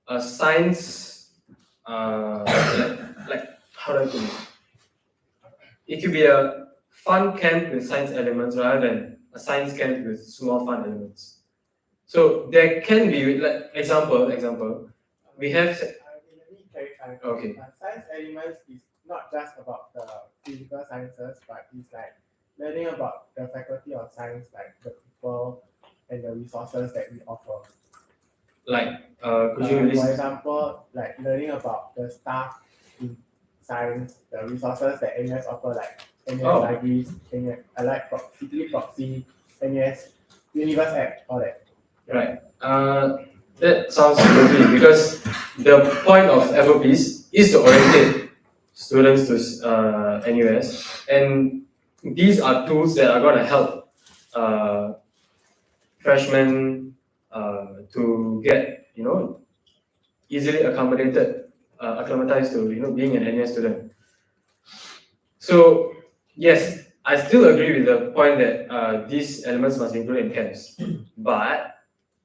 a science, like how do I put it? It could be a fun camp with science elements rather than a science camp with small fun elements. So there can be, like example, we have. Let me clarify. Okay. Science elements is not just about the physical sciences, but it's like learning about the faculty of science, like the people and the resources that we offer. Like, could you list? For example, like learning about the staff in science, the resources that NUS offer, like NUS libraries, NUS Allied City Proxy, NUS Universe app, all that. Right. That sounds lovely because the point of FOPs is to orientate students to NUS, and these are tools that are going to help freshmen to get easily acclimatized to being an NUS student. So yes, I still agree with the point that these elements must be included in camps, but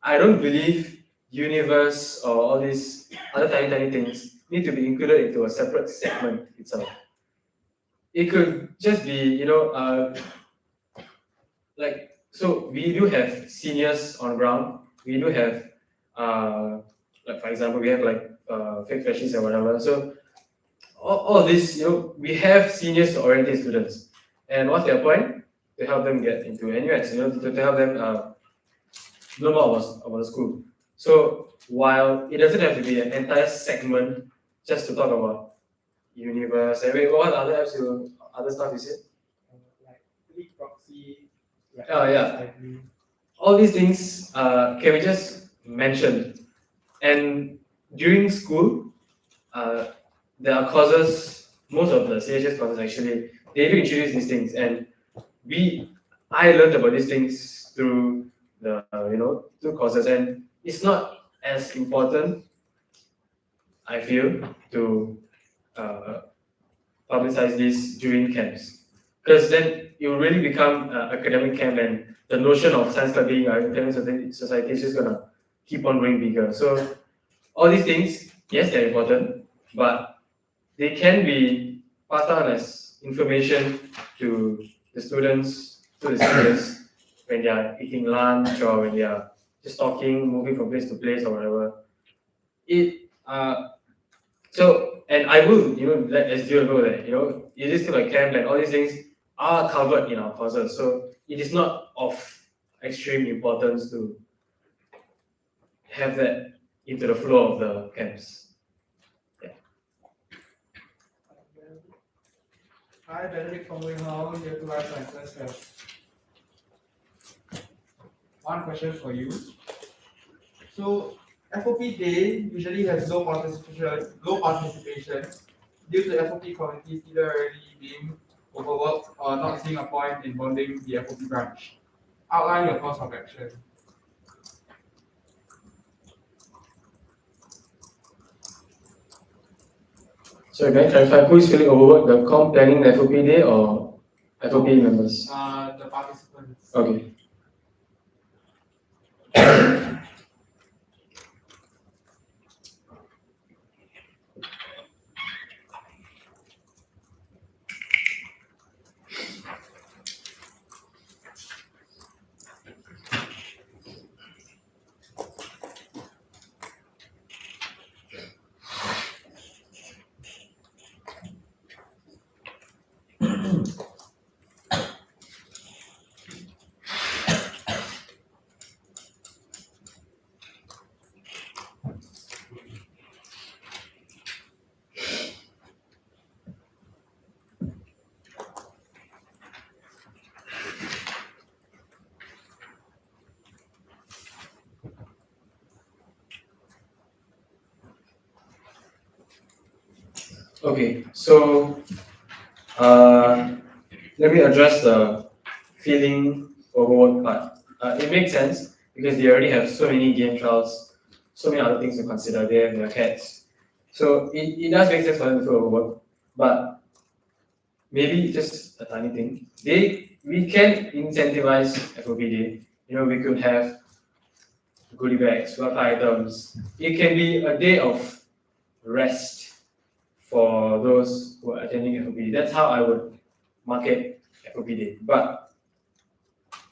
I don't believe universe or all these other tiny things need to be included into a separate segment itself. It could just be, like, so we do have seniors on ground. We do have, like for example, we have like fake freshies or whatever. So all this, we have seniors to orientate students. And what's their point? To help them get into NUS, to help them know more about the school. So while it doesn't have to be an entire segment just to talk about universe, and wait, what other apps other stuff you said? Like League Proxy. Like Oh yeah. All these things can we just mention? And during school, there are courses, most of the CHS courses actually, they do introduce these things, and I learned about these things through the through courses, and it's not as important, I feel, to publicize this during camps, because then it will really become academic camp, and the notion of science club being an academic society is just gonna keep on growing bigger. So all these things, yes, they're important, but they can be passed on as information to the students, to the seniors, when they are eating lunch or when they are just talking, moving from place to place or whatever. And I will, let SDO know that, it is still a camp and all these things are covered in our courses. So it is not of extreme importance to have that into the flow of the camps. Hi, Benedict from How Year 2 Life Sciences have one question for you. So, FOP day usually has low participation due to FOP committees either already being overworked or not seeing a point in bonding the FOP branch. Outline your course of action. So can I clarify who is feeling overworked, the comp planning the FOP day or FOP members? The participants. Okay. Okay, so let me address the feeling overworked part. It makes sense because they already have so many game trials, so many other things to consider. They have their cats. So it does make sense for them to feel overworked, but maybe just a tiny thing. We can incentivize FOP day. We could have goodie bags, welfare items. It can be a day of rest for those who are attending FOP. That's how I would market FOP day. But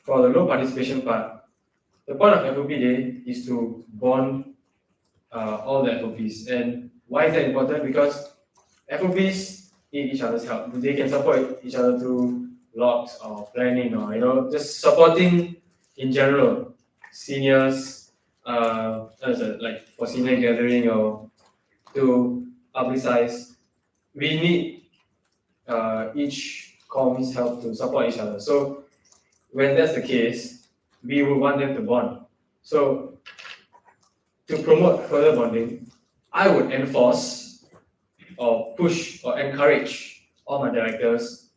for the low participation part, the point of FOP day is to bond all the FOPs. And why is that important? Because FOPs need each other's help. They can support each other through logs or planning or just supporting in general seniors, like for senior gathering or to publicize. We need each comms help to support each other. So when that's the case, we would want them to bond. So to promote further bonding, I would enforce or push or encourage all my directors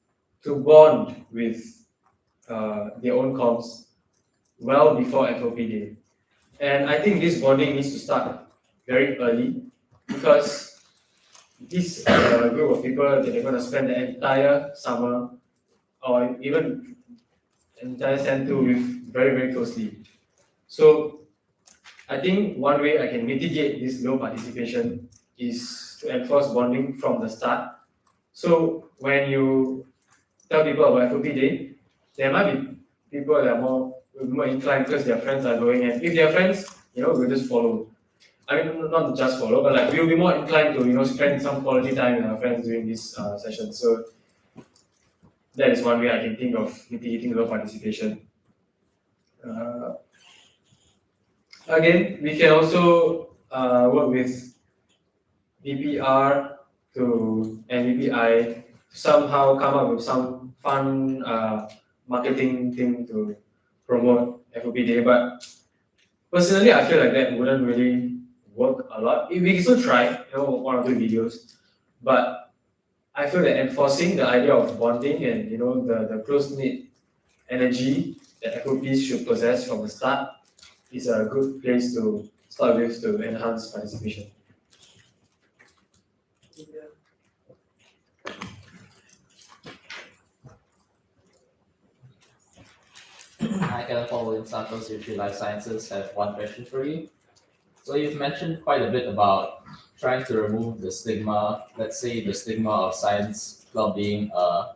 to bond with their own comms well before FOP day. And I think this bonding needs to start very early because this group of people that they're going to spend the entire summer or even entire sem2 with very, very closely. So I think one way I can mitigate this low participation is to enforce bonding from the start. So when you tell people about FOP day, there might be people that are more inclined because their friends are going, and if they're friends, we'll just follow. I mean, not just follow, but we'll be more inclined to spend some quality time with our friends during this session. So that is one way I can think of mitigating low participation. Again, we can also work with VPR and VPI to somehow come up with some fun marketing thing to promote FOP day. But personally, I feel like that wouldn't really work a lot. We can still try, one or two videos, but I feel that enforcing the idea of bonding and the close-knit energy that FOPs should possess from the start is a good place to start with to enhance participation. I can follow in Santos History Life Sciences. Have one question for you. So you've mentioned quite a bit about trying to remove the stigma, let's say the stigma of science club being a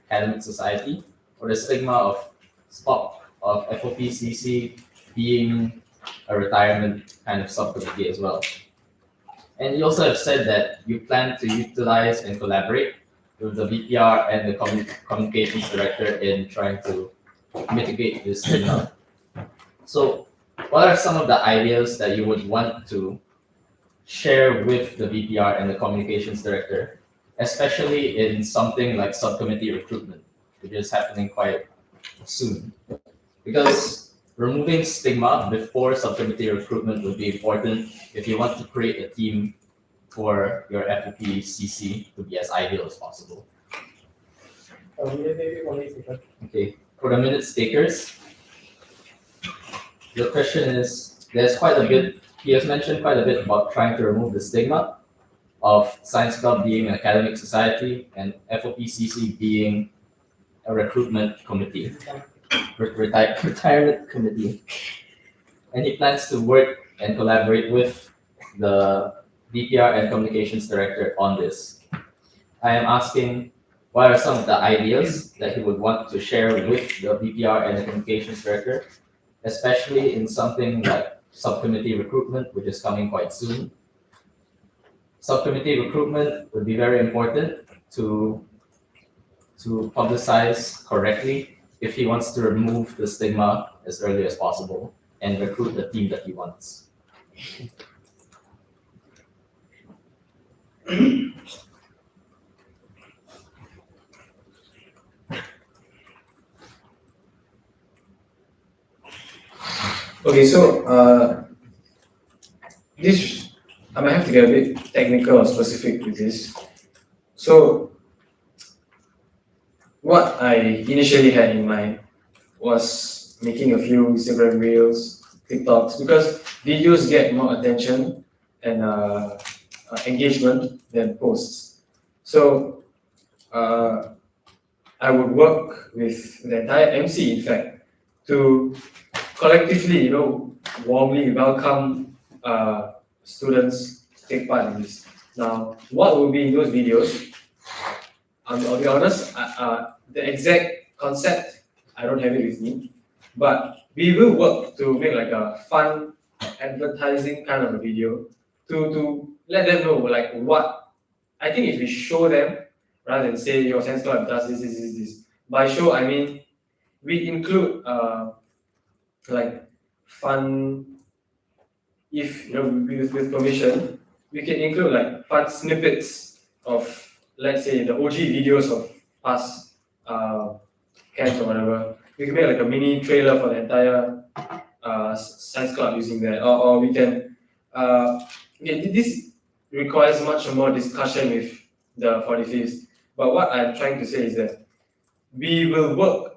academic society, or the stigma of FOPCC being a retirement kind of subcommittee as well. And you also have said that you plan to utilize and collaborate with the VPR and the communications director in trying to mitigate this stigma. So what are some of the ideas that you would want to share with the VPR and the communications director, especially in something like subcommittee recruitment, which is happening quite soon? Because removing stigma before subcommittee recruitment would be important if you want to create a team for your FOP-CC to be as ideal as possible. Okay, for the minutes takers, the question is, he has mentioned quite a bit about trying to remove the stigma of Science Club being an academic society and FOP-CC being a recruitment committee, retirement committee. And he plans to work and collaborate with the DPR and communications director on this. I am asking, what are some of the ideas that he would want to share with the DPR and the communications director, especially in something like subcommittee recruitment, which is coming quite soon. Subcommittee recruitment would be very important to publicize correctly if he wants to remove the stigma as early as possible and recruit the team that he wants. Okay, so this I might have to get a bit technical or specific with this. So what I initially had in mind was making a few Instagram reels, TikToks, because videos get more attention and engagement than posts. So I would work with the entire MC, in fact, to collectively, warmly welcome students to take part in this. Now, what will be in those videos? I'll be honest, the exact concept, I don't have it with me, but we will work to make like a fun advertising kind of a video to let them know like what, I think if we show them, rather than say your Science Club does this. By show, I mean, we include like fun, if with permission, we can include like fun snippets of, let's say, the OG videos of past camps or whatever. We can make like a mini trailer for the entire Science Club using that, or we can. This requires much more discussion with the 45th. But what I'm trying to say is that we will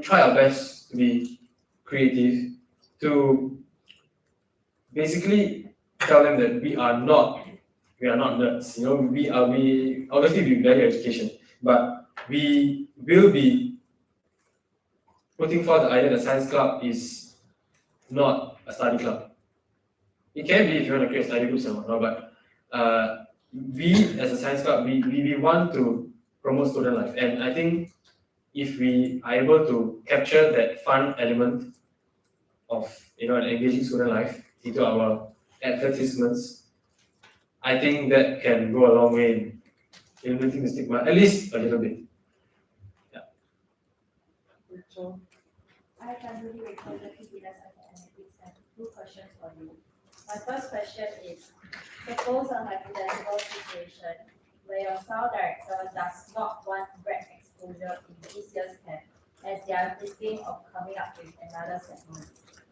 try our best to be creative, to basically tell them that we are not nerds. We obviously we value education, but we will be putting forth the idea that Science Club is not a study club. It can be if you want to create study groups and whatnot, but we as a Science Club, we want to promote student life, and I think if we are able to capture that fun element of an engaging student life into our advertisements, I think that can go a long way in eliminating the stigma, at least a little bit. I can really recall the PPS academics and 2 questions for you. My first question is, suppose a hypothetical situation where your style director does not want grad exposure in this year's camp, as they are thinking of coming up with another segment.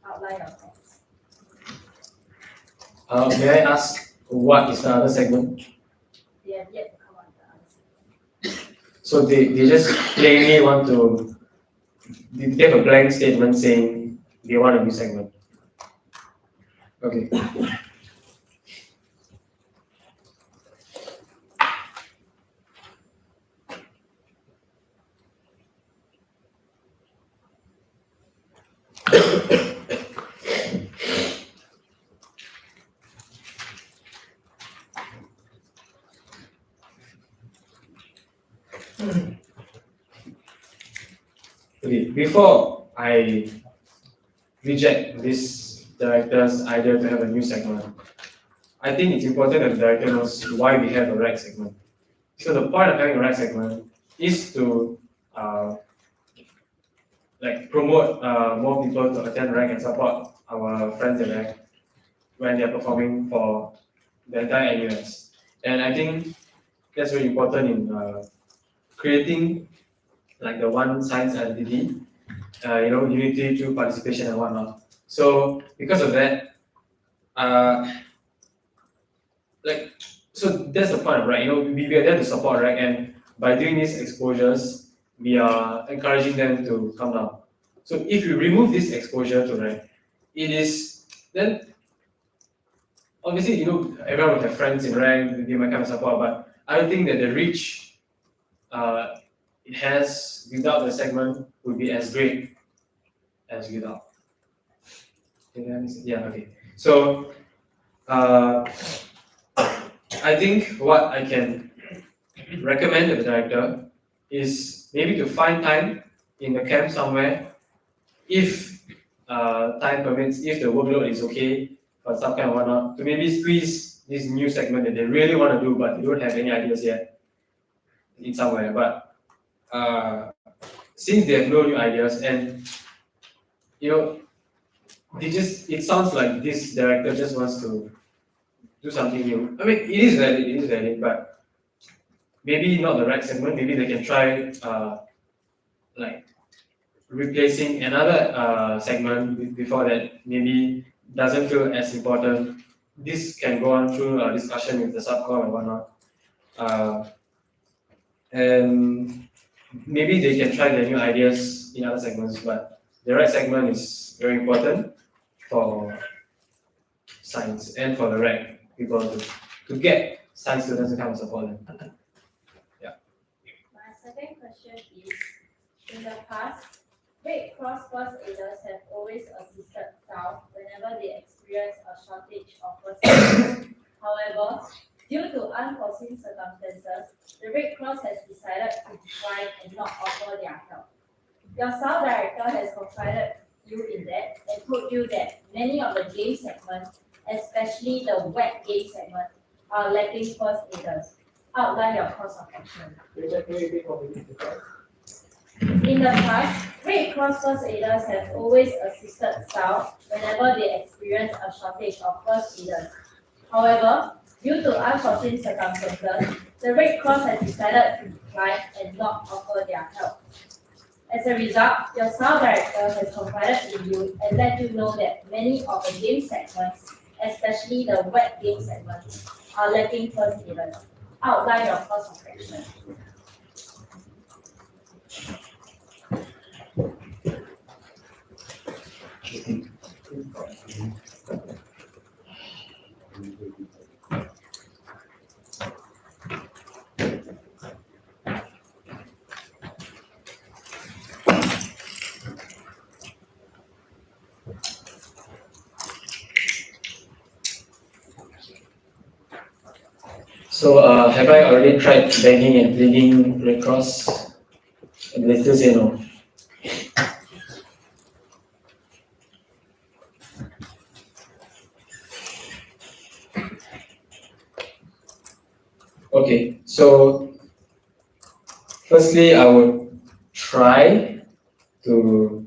Outline your plans. May I ask what is the other segment? They have yet to come up with the answer. So they just plainly want to, they have a blank statement saying they want a new segment. Okay. Okay, before I reject this director's idea to have a new segment, I think it's important that the director knows why we have a rec segment. So the point of having a rec segment is to promote more people to attend rec and support our friends in rec when they're performing for the entire NUS. And I think that's very important in creating like the one science identity unity through participation and whatnot. So because of that, so that's the point, right? We are there to support, right? And by doing these exposures, we are encouraging them to come down. So if you remove this exposure to rank, it is then obviously everyone would have friends in rank, they might come and support, but I don't think that the reach it has without the segment would be as great as without. Yeah, okay. So I think what I can recommend to the director is maybe to find time in the camp somewhere, if time permits, if the workload is okay for some kind of whatnot, to maybe squeeze this new segment that they really want to do but they don't have any ideas yet in somewhere. But since they have no new ideas and it sounds like this director just wants to do something new. I mean, it is valid, but maybe not the right segment. Maybe they can try like replacing another segment before that maybe doesn't feel as important. This can go on through a discussion with the subcom and whatnot. And maybe they can try their new ideas in other segments, but the right segment is very important for science and for the right people to get science students to come and support them. My second question is, in the past, Red Cross first aiders have always assisted staff whenever they experience a shortage of first aid. However, due to unforeseen circumstances, the Red Cross has decided to decline and not offer their help. Your SAL director has confided you in that and told you that many of the game segments, especially the wet game segment, are lacking first aiders. Outline your course of action. In the past, Red Cross first aiders have always assisted staff whenever they experience a shortage of first aiders. However, due to unforeseen circumstances, the Red Cross has decided to decline and not offer their help. As a result, your SAL director has confided in you and let you know that many of the game segments, especially the wet game segments, are lacking first aiders. Outline your course of action. So have I already tried begging and pleading Red Cross? And they still say no. Okay, so firstly, I would try to.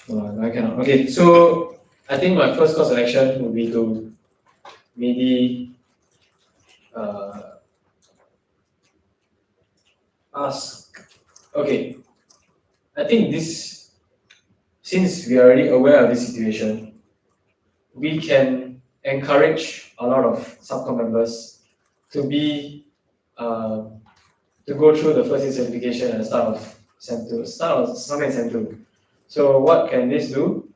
I cannot. Okay, so I think my first course of action would be to maybe ask. Okay, I think this, since we are already aware of this situation, we can encourage a lot of subcom members to be to go through the first year certification at the start of SEM 2, start of summer SEM 2. So what can this do?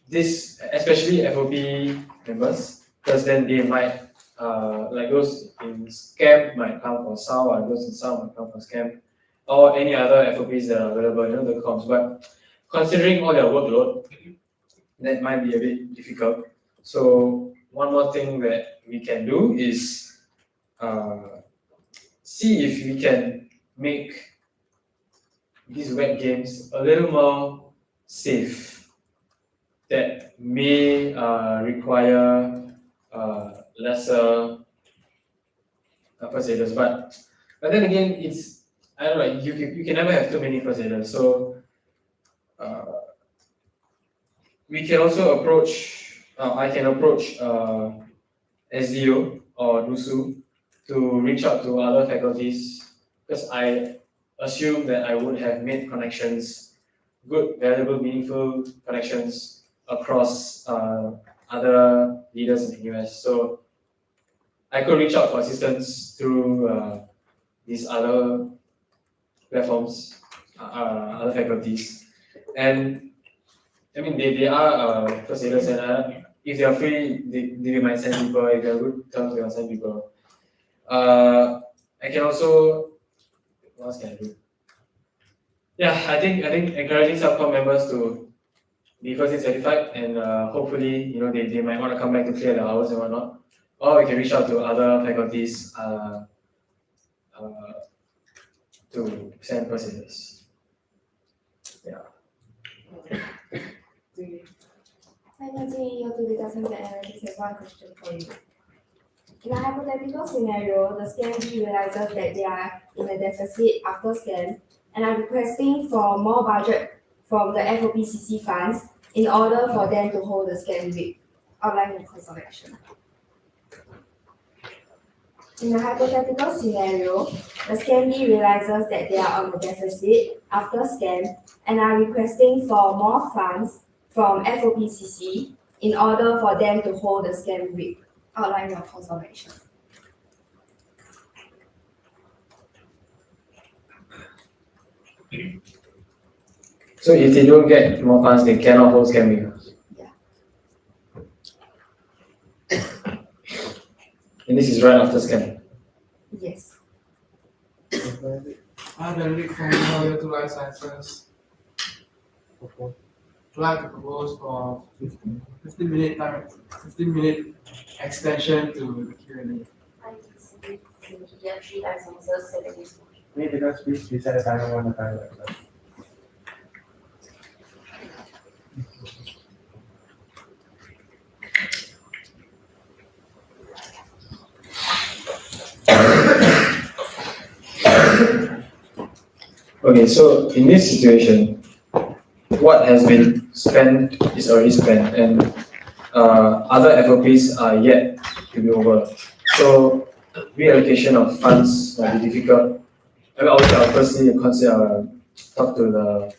This, especially FOP members, because then they might, like those in SCAM might come for SAL, and those in SAL might come for SCAM, or any other FOPs that are available, the comms. But considering all their workload, that might be a bit difficult. So one more thing that we can do is see if we can make these web games a little more safe. That may require lesser first aiders, but then again, it's, I don't know, you can never have too many first aiders. So we can also approach. I can approach SDO or NUSU to reach out to other faculties, because assume that I would have made connections, good, valuable, meaningful connections across other leaders in the NUS. So I could reach out for assistance through these other platforms, other faculties. And I mean, they are first aiders, and if they are free, they might send people. If they are good terms, they will send people. I can also, what else can I do? Yeah, I think encouraging subcom members to be first aid certified, and hopefully, they might want to come back to clear the hours and whatnot. Or we can reach out to other faculties to send first aiders. Hi, Najee, your two data science and analytics have one question for you. In a hypothetical scenario, the scammer realizes that they are in a deficit after scam and are requesting for more budget from the FOPCC funds in order for them to hold the scam rate. Outline the course of action. In a hypothetical scenario, the scammer realizes that they are on a deficit after scam and are requesting for more funds from FOPCC in order for them to hold the scam rate. Outline your course of action. So if they don't get more funds, they cannot hold scamming. Yeah. And this is right after scam. Yes. I Benedict from how year 2 life sciences. I'd like to propose for 15-minute extension to the Q&A. I see year 3 life sciences secondary school. Maybe because we set a timer on the timer. Okay, so in this situation, what has been spent is already spent, and other FOPs are yet to be over. So reallocation of funds might be difficult. I mean, obviously, I'll firstly talk to the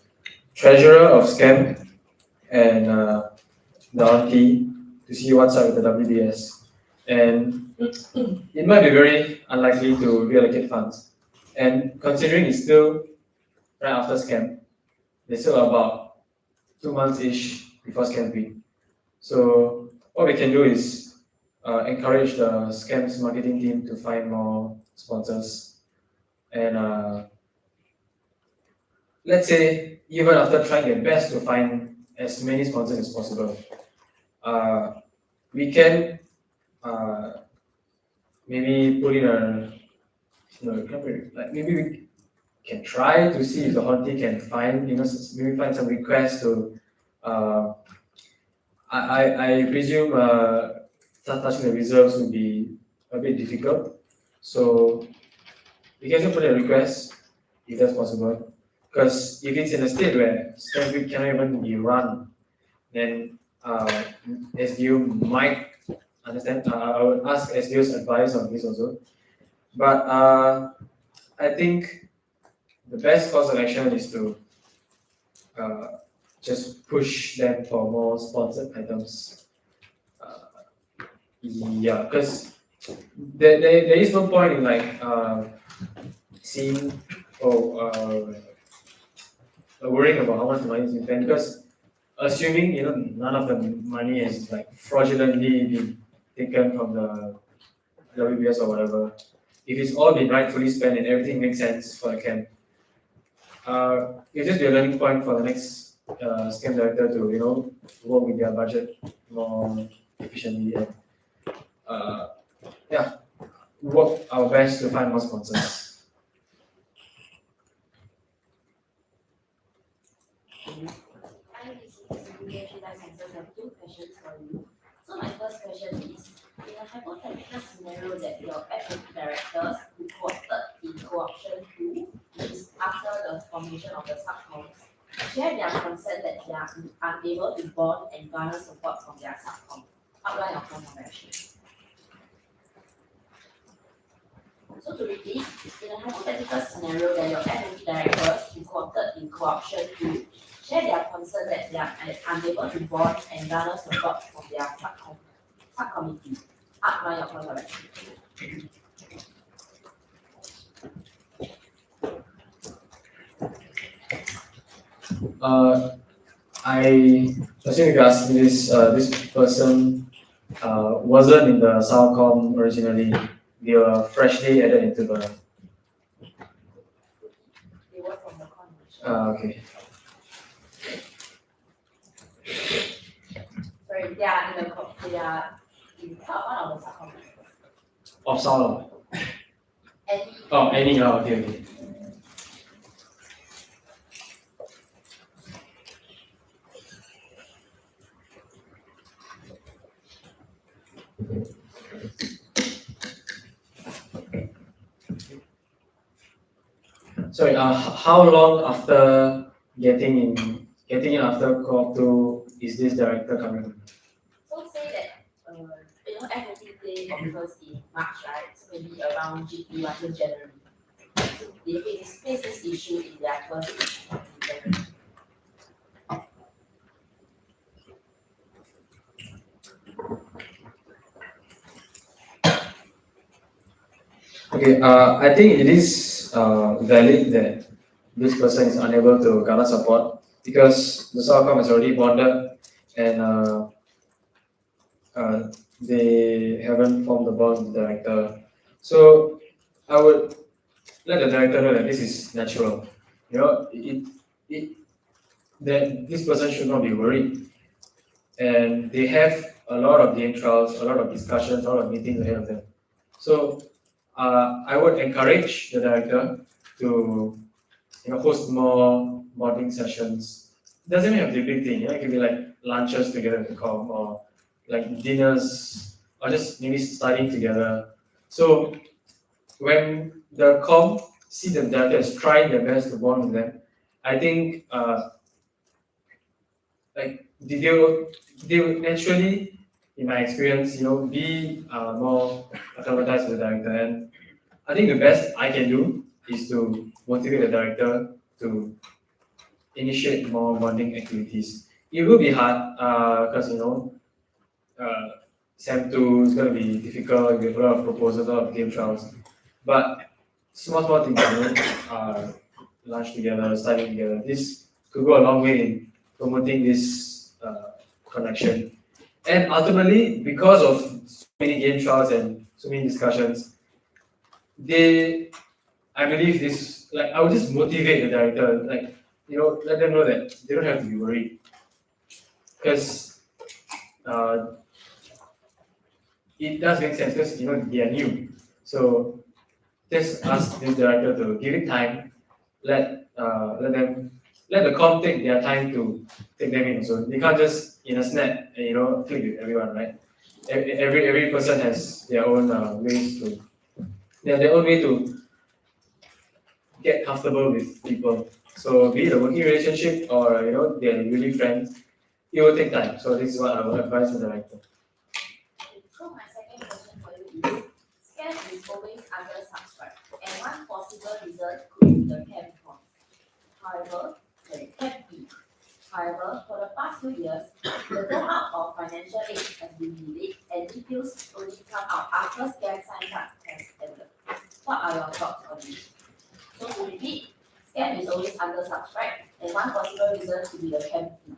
treasurer of SCAM and the RT to see what's up with the WBS. And it might be very unlikely to reallocate funds. And considering it's still right after scam, there's still about 2 months-ish before scam peak. So what we can do is encourage the scams marketing team to find more sponsors. And let's say even after trying their best to find as many sponsors as possible, we can maybe put in a, maybe we can try to see if the Honti can find, maybe find some requests to, I presume touching the reserves would be a bit difficult. So we can still put a request if that's possible. Because if it's in a state where scam week cannot even be run, then SDU might understand. I would ask SDU's advice on this also. But I think the best course of action is to just push them for more sponsored items. Yeah, because there is no point in seeing worrying about how much money is spent, because assuming none of the money is fraudulently been taken from the WBS or whatever, if it's all been rightfully spent and everything makes sense for the camp, it'll just be a learning point for the next scam director to work with their budget more efficiently and work our best to find more sponsors. I have 2 questions for you. So my first question is, in a hypothetical scenario that your FOP directors who co-opted in co-option 2, which is after the formation of the subcoms, share their concern that they are unable to bond and garner support from their subcom. Outline your course of action. So to repeat, in a hypothetical scenario that your FOP for option 2, share their concern that they are unable to bond and garner support from their subcommittee. Outline your course of action. I assume if you ask me this, this person wasn't in the Salcom originally. They were freshly added into the. They work from the convention. Okay. Sorry, they are in part one of the subcommittee. Of Salcom. Any Oh, any. Oh, okay, okay. Sorry. How long after getting in after co-op 2 is this director coming? So say that FOP play occurs in March, right? So maybe around GP until January. So they face this issue in their first January. Okay, I think it is valid that this person is unable to garner support because the Salcom has already bonded and they haven't formed the bond with the director. So I would let the director know that this is natural. You know, that this person should not be worried. And they have a lot of game trials, a lot of discussions, a lot of meetings ahead of them. So I would encourage the director to host more bonding sessions. Doesn't have to be a big thing. It can be like lunches together with the com or like dinners or just maybe studying together. So when the com see the director is trying their best to bond with them, I think like they will naturally, in my experience, be more acclimatized with the director. And I think the best I can do is to motivate the director to initiate more bonding activities. It will be hard because uh, Sem 2 is going to be difficult. We have a lot of proposals, a lot of game trials. But small things, lunch together, studying together. This could go a long way in promoting this connection. And ultimately, because of so many game trials and so many discussions, I believe this, like, I would just motivate the director, like, let them know that they don't have to be worried. Because it does make sense because, they are new. So just ask this director to give it time, let the com take their time to take them in. So they can't just in a snap and click with everyone, right? Every person has their own ways to their own way to get comfortable with people. So be it a working relationship or they're really friends, it will take time. So this is what I would advise the director. So my second question for you is, SCAN is always undersubscribed, and one possible reason could be the camp cost. However, camp fee. However, for the past few years, the rollout of financial aid has been delayed, and details only come out after SCAN signs up has ended. What are your thoughts on this? So to repeat, SCAN is always undersubscribed, and one possible reason could be the camp fee.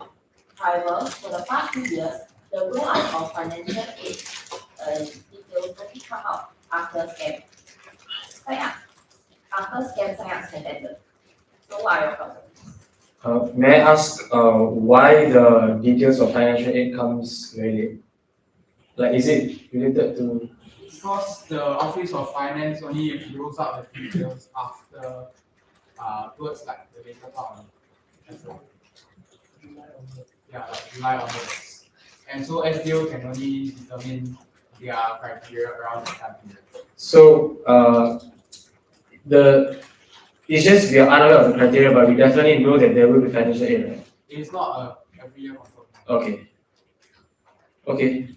However, for the past few years, the rollout of financial aid details only come out after SCAN sign-ups have ended. So what are your thoughts on this? May I ask why the details of financial aid comes very late? Like, is it related to? Because the Office of Finance only rolls out the details after towards like the later part of April. Yeah, like July onwards. And so SDO can only determine their criteria around that time period. So it's just we are unaware of the criteria, but we definitely know that there will be financial aid, right? It's not every year confirmed. Okay. Okay.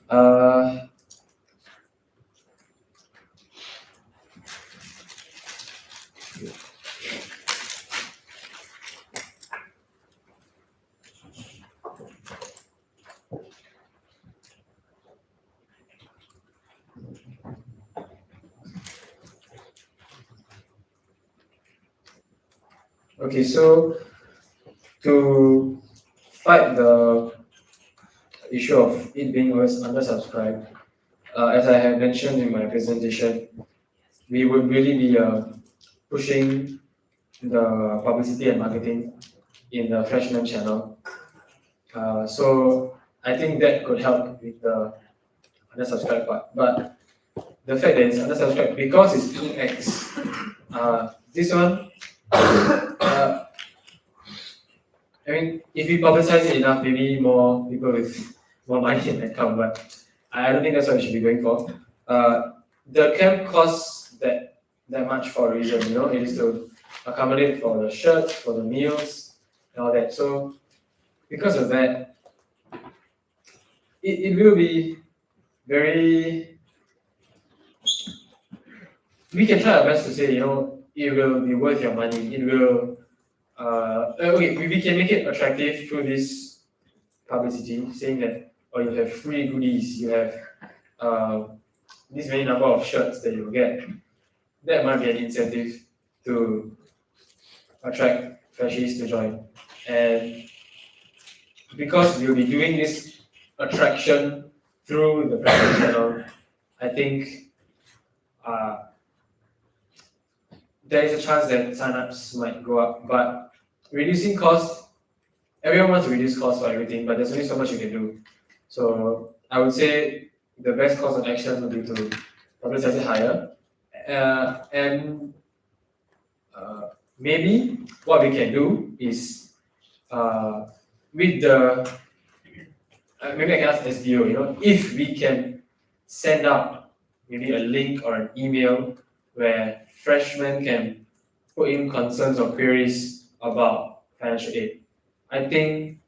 Okay, so to fight the issue of it being always undersubscribed, as I have mentioned in my presentation, we would really be pushing the publicity and marketing in the freshman channel. So I think that could help with the undersubscribed part. But the fact that it's undersubscribed because it's 2x, this one, I mean, if we publicize it enough, maybe more people with more money in account, but I don't think that's what we should be going for. The camp costs that much for a reason, you know, it is to accommodate for the shirts, for the meals, and all that. So because of that, it will be very, we can try our best to say, you know, it will be worth your money. It will, okay, we can make it attractive through this publicity, saying that, oh, you have free goodies, you have this many number of shirts that you'll get. That might be an incentive to attract freshies to join. And because we'll be doing this attraction through the freshman channel, I think there is a chance that signups might go up. But reducing cost, everyone wants to reduce cost for everything, but there's only so much you can do. So I would say the best course of action would be to publicize it higher. And maybe what we can do is with the maybe I can ask SDO, you know, if we can send out maybe a link or an email where freshmen can put in concerns or queries about financial aid. I think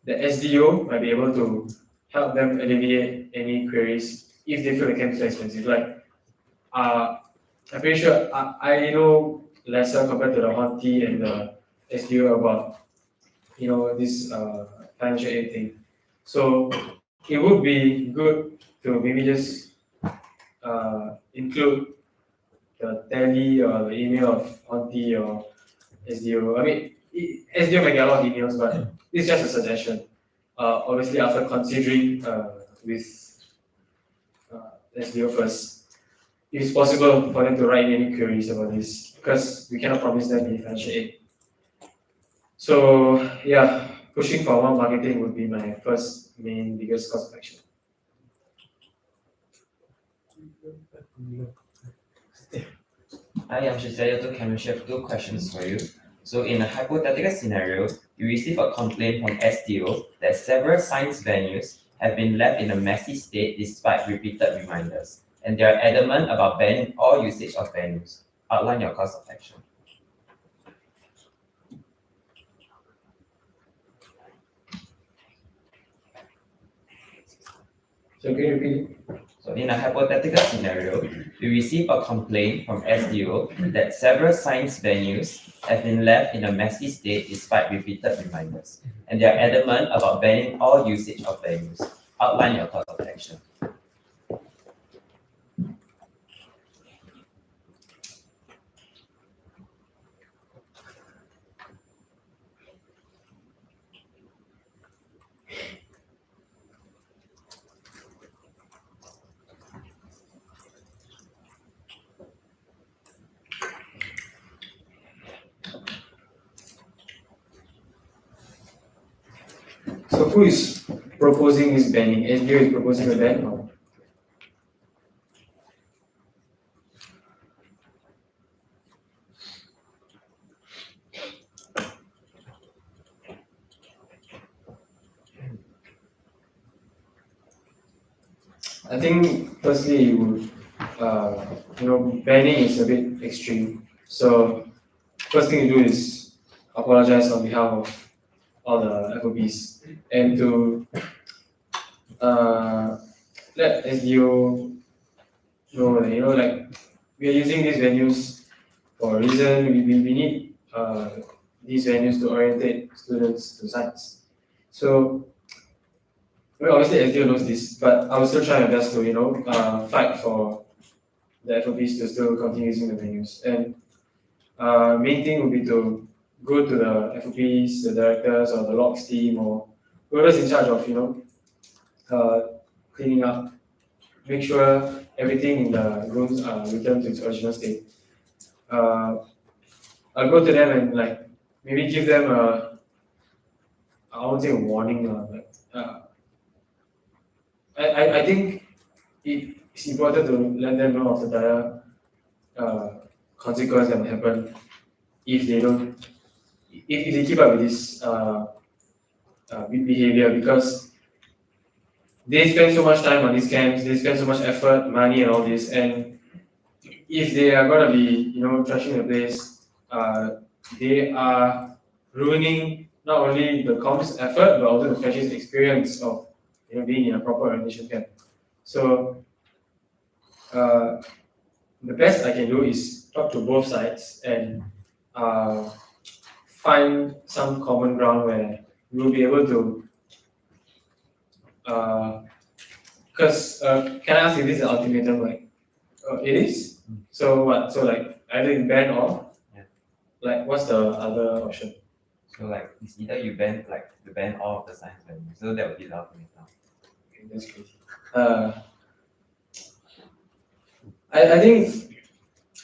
the SDO might be able to help them alleviate any queries if they feel the camp is too expensive. Like, I'm pretty sure I know lesser compared to the Honti and the SDO about, you know, this financial aid thing. So it would be good to maybe just include the tally or the email of Honti or SDO. I mean, SDO might get a lot of emails, but it's just a suggestion. Obviously, after considering with SDO first, if it's possible for them to write any queries about this, because we cannot promise them any financial aid. So yeah, pushing for more marketing would be my first main biggest course of action. Hi, I'm Shizayato Chemistry. I have two questions for you. So, in a hypothetical scenario, you receive a complaint from SDO that several science venues have been left in a messy state despite repeated reminders, and they are adamant about banning all usage of venues. Outline your course of action. So can you repeat? So, in a hypothetical scenario, we receive a complaint from SDO that several science venues have been left in a messy state despite repeated reminders, and they are adamant about banning all usage of venues. Outline your course of action. So who is proposing this banning? SDO is proposing a ban or? I think firstly you would, you know, banning is a bit extreme. So first thing you do is apologize on behalf of all the FOBs and to let SDO know that, you know, like we are using these venues for a reason. We need these venues to orientate students to science. So well, obviously SDO knows this, but I will still try my best to, you know, fight for the FOPs to still continue using the venues. And main thing would be to go to the FOPs, the directors, or the logs team, or whoever's in charge of cleaning up, make sure everything in the rooms are returned to its original state. I'll go to them and like maybe give them I won't say a warning, I think it's important to let them know of the dire consequence that will happen if they don't, if they keep up with this behavior, because they spend so much time on these camps, they spend so much effort, money, and all this, and if they are gonna be, trashing the place, they are ruining not only the comms effort but also the freshers' experience of being in a proper orientation camp. So the best I can do is talk to both sides and find some common ground where we will be able to. Because can I ask if this is an ultimatum? Like, it is. So what? So like either you ban or Yeah. like what's the other option? So like it's either you ban all of the science venues, so that would be the ultimatum. Okay, that's crazy. I think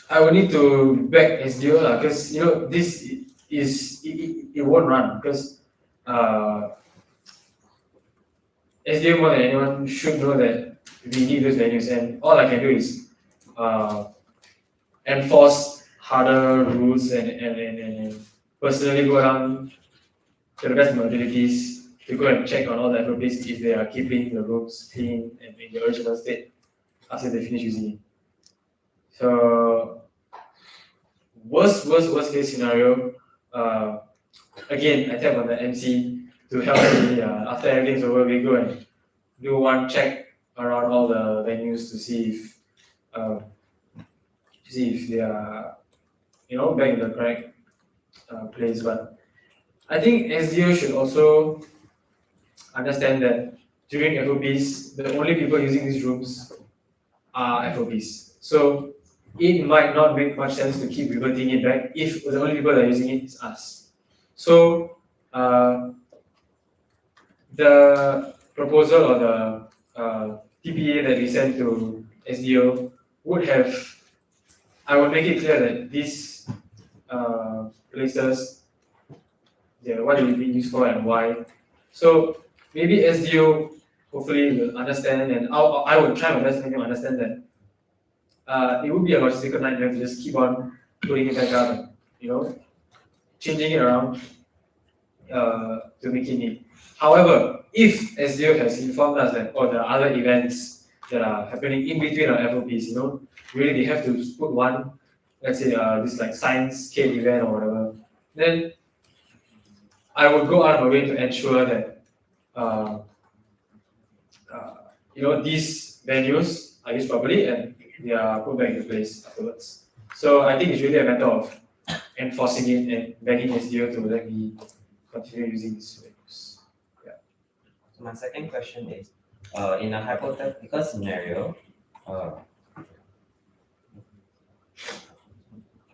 I will need to back SDO because this is it won't run because SDO more than anyone should know that we need those venues, and all I can do is enforce harder rules and personally go down to the best of my abilities to go and check on all the FOPs if they are keeping the rooms clean and in the original state after they finish using it. So worst case scenario, again I tap on the MC to help me after everything's over we go and do one check around all the venues to see if they are back in the correct place. But I think SDO should also understand that during FOPs the only people using these rooms are FOPs. So it might not make much sense to keep reverting it back if the only people that are using it is us. So the proposal or the TPA that we sent to SDO would have, I would make it clear that these places, what they will be used for and why. So maybe SDO hopefully will understand, and I would try my best to make them understand that it would be a logistical nightmare to just keep on putting it back up and changing it around to make it neat. However, if SDO has informed us that the other events that are happening in between our FOPs, really they have to put one, let's say this like science kid event or whatever, then I would go out of my way to ensure that these venues are used properly and they are put back in place afterwards. So I think it's really a matter of enforcing it and begging SDO to let me continue using these venues. So my second question is, in a hypothetical scenario,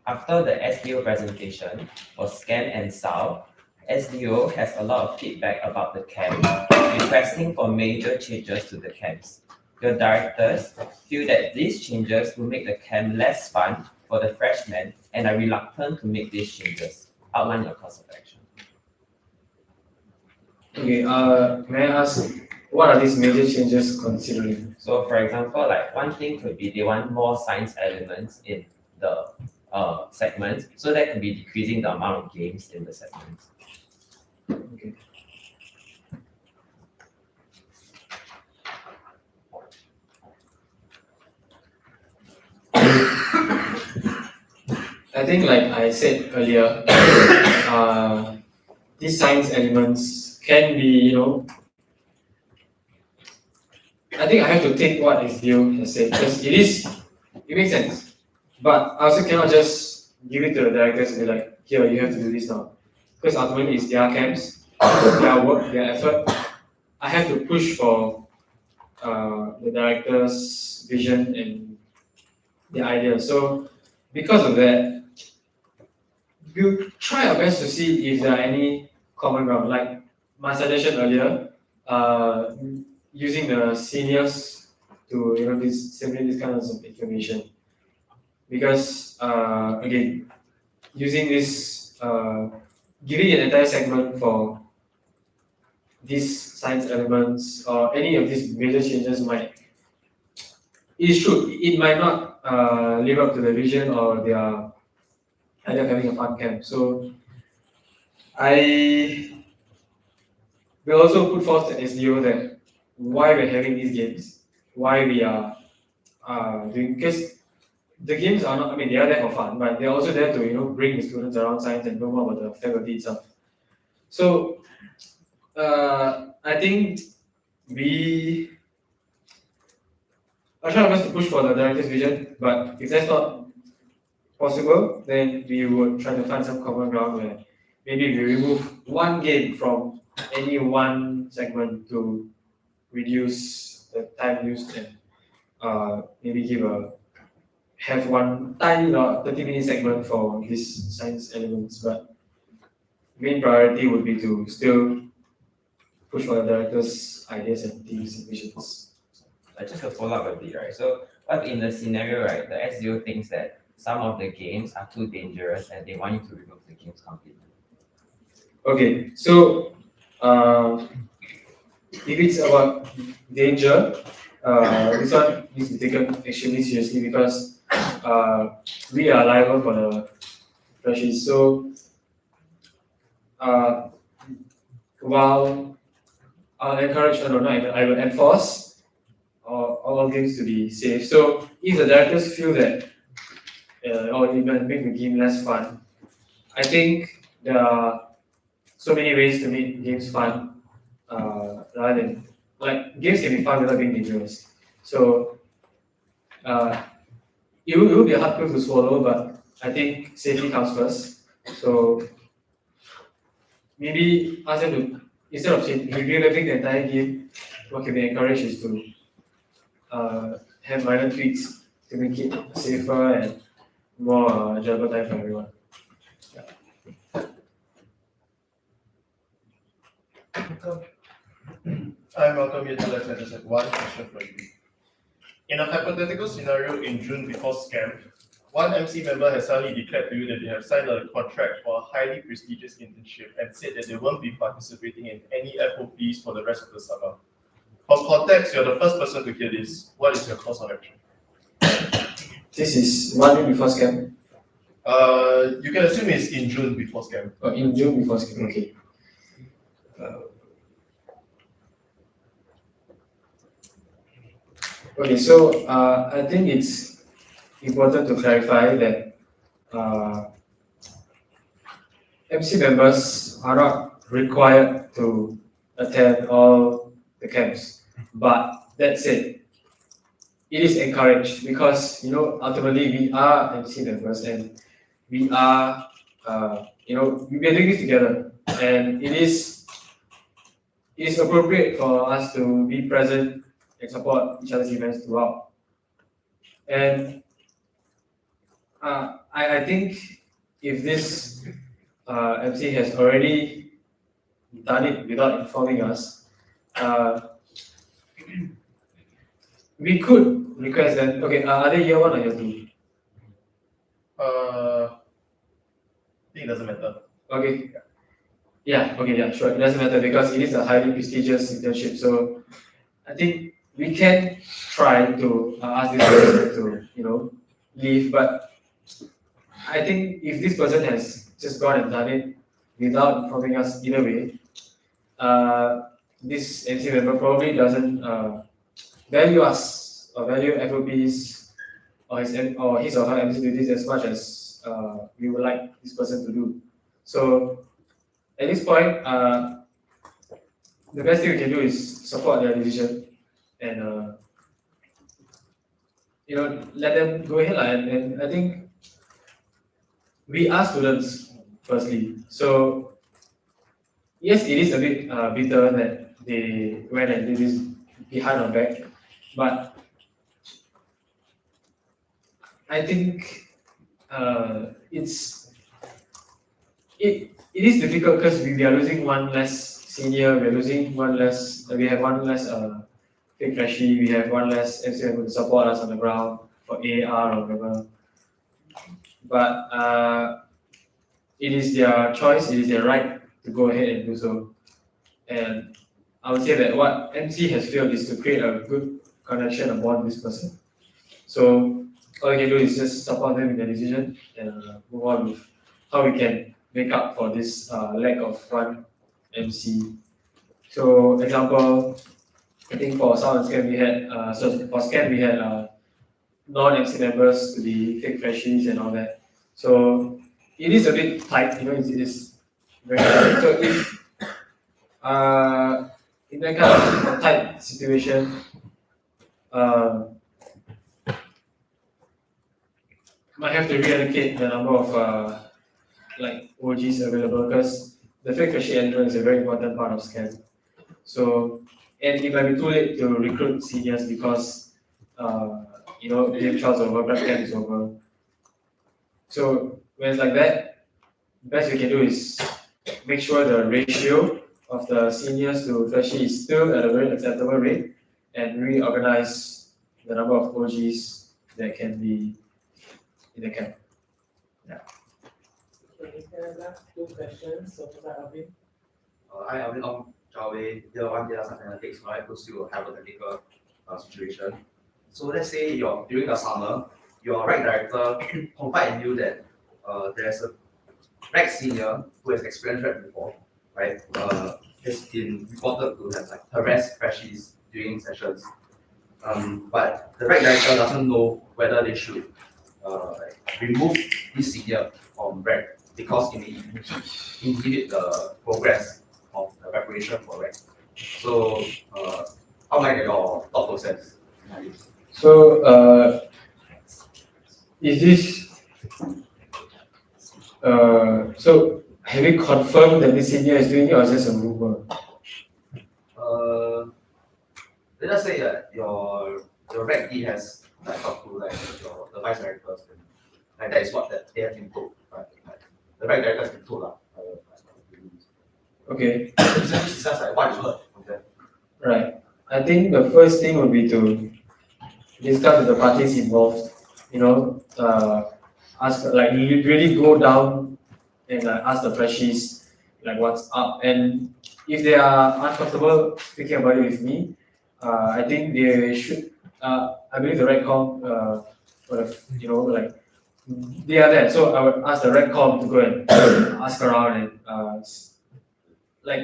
after the SDO presentation for Scan and SAL, SDO has a lot of feedback about the camp, requesting for major changes to the camps. The directors feel that these changes will make the camp less fun for the freshmen and are reluctant to make these changes. Outline your course of action. Okay, may I ask, what are these major changes considering? So for example, like one thing could be they want more science elements in the segments, so that could be decreasing the amount of games in the segments. Okay. I think like I said earlier, these science elements can be, I think I have to take what SDO has said because it makes sense. But I also cannot just give it to the directors and be like, here, you have to do this now. Because ultimately it's their camps, their work, their effort. I have to push for the director's vision and the idea. So because of that, we'll try try our best to see if there are any common ground. Like my suggestion earlier, using the seniors to disseminate this kind of information, because again, using this giving an entire segment for these science elements or any of these major changes it might not live up to the vision or their idea of having a fun camp. So I will also put forth to SDO that why we're having these games, why we are doing, because the games are not, I mean, they are there for fun, but they're also there to, bring the students around science and know more about the faculty itself. So I think we are trying our best to push for the director's vision, but if that's not possible, then we would try to find some common ground where maybe we remove one game from any one segment to reduce the time used and maybe have one tiny 30-minute segment for these science elements. But main priority would be to still push for the director's ideas and themes and visions. Just to follow up a bit, right? So, what in the scenario, right, the SDO thinks that some of the games are too dangerous and they want you to remove the games completely. Okay, so if it's about danger, this one needs to be taken extremely seriously because we are liable for the flashes. So while I'll encourage, no, not even, I will enforce all games to be safe. So if the directors feel that or even make the game less fun, I think there are so many ways to make games fun rather than games can be fun without being dangerous. So it will be a hard pill to swallow, but I think safety comes first. So maybe ask them to, instead of reviewing the entire game, what can be encouraged is to have minor tweaks to make it safer and more enjoyable time for everyone. I'm Malcolm here to let us have one question for you. In a hypothetical scenario in June before scam, one MC member has suddenly declared to you that they have signed a contract for a highly prestigious internship and said that they won't be participating in any FOPs for the rest of the summer. For context, you're the first person to hear this. What is your course of action? This is 1 week before scam. You can assume it's in June before scam. In June before scam, okay. Okay, so I think it's important to clarify that MC members are not required to attend all the camps, but that said, it is encouraged because ultimately we are MC members and we are we are doing this together, and it is appropriate for us to be present and support each other's events throughout. And I think if this MC has already done it without informing us, we could request that. Okay, are they year 1 or year 2? I think it doesn't matter. Okay. Yeah, okay, yeah, sure. It doesn't matter because it is a highly prestigious internship. So I think we can try to ask this person to, leave. But I think if this person has just gone and done it without informing us either way, this MC member probably doesn't value us or value FOPs or his or her MC duties as much as we would like this person to do. So at this point, the best thing we can do is support their decision and let them go ahead. And I think we are students firstly. So yes, it is a bit bitter that they went and did this behind our back, but I think it is difficult because we are losing one less senior, we are losing one less, we have one less fake freshie, we have one less MC member to support us on the ground for AR or whatever. But it is their choice, it is their right to go ahead and do so. And I would say that what MC has failed is to create a good connection among this person. So all we can do is just support them in their decision and move on with how we can make up for this lack of one MC. So example, I think for sound and scan we had so for scan we had non-MC members to be fake freshies and all that. So it is a bit tight, it is very tight. So if in that kind of tight situation, might have to reallocate the number of like OGs available because the fake freshie element is a very important part of scan. So and it might be too late to recruit seniors because game trials over, prep camp is over. So when it's like that, best we can do is make sure the ratio of the seniors to freshie is still at a very acceptable rate and reorganize the number of OGs that can be in the camp. Okay, last two questions. So, Alvin. I am on Java year one data science analytics, right? Puts you a hypothetical situation. So let's say during the summer, your rec director confide in you that there's a rec senior who has experienced rec before, right? Has been reported to have like harassed freshies during sessions. But the rec director doesn't know whether they should remove this senior from rec because it may inhibit the progress of the preparation for rec. So how might your thought process? So is this so have you confirmed that this senior is doing it or is this a rumor? Let us say that your rec D has talked to the vice directors, and that is what they have been told. Right? The rec director has been told. Okay. This is just like what you heard from them. Right. I think the first thing would be to discuss with the parties involved. Ask like you really go down and ask the freshies like what's up, and if they are uncomfortable speaking about it with me, I think they should. I believe the Redcom, they are there. So I would ask the Redcom to go and ask around and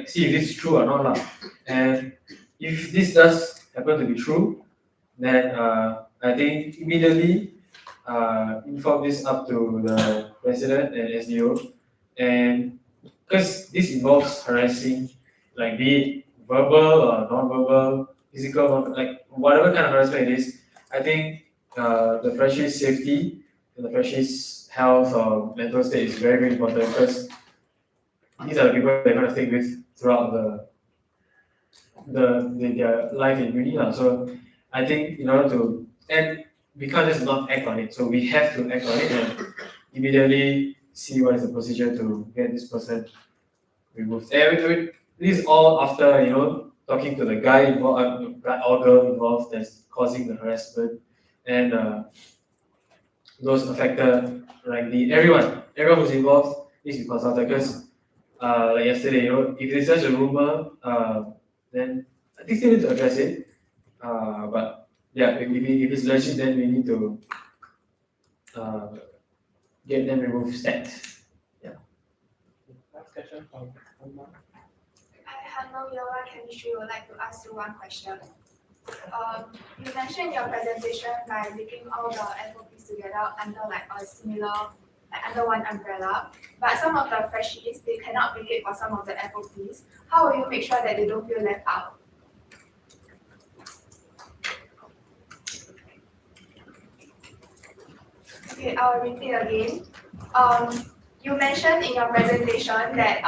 see if this is true or not lah. And if this does happen to be true, then I think immediately inform this up to the president and SDO, and because this involves harassing, like be it verbal or non-verbal, physical, like whatever kind of harassment it is, I think the freshie's safety and the freshie's health or mental state is very, very important because these are the people they're going to stick with throughout their life in uni. So I think in order to, and we can't just not act on it. So we have to act on it and immediately see what is the procedure to get this person removed. And this is all after talking to the guy involved, guy or girl involved that's causing the harassment, and those affected, like everyone who's involved needs to be consulted because like yesterday, if it's just a rumor, then I think still need to address it. But yeah, if it's legit, then we need to get them removed stat. Last question from Omar. Hello, year one chemistry. Would like to ask you one question. You mentioned in your presentation by linking all the FOPs together under a similar, under one umbrella. But some of the freshies, they cannot make it for some of the FOPs. How will you make sure that they don't feel left out? Okay, I'll repeat again. You mentioned in your presentation that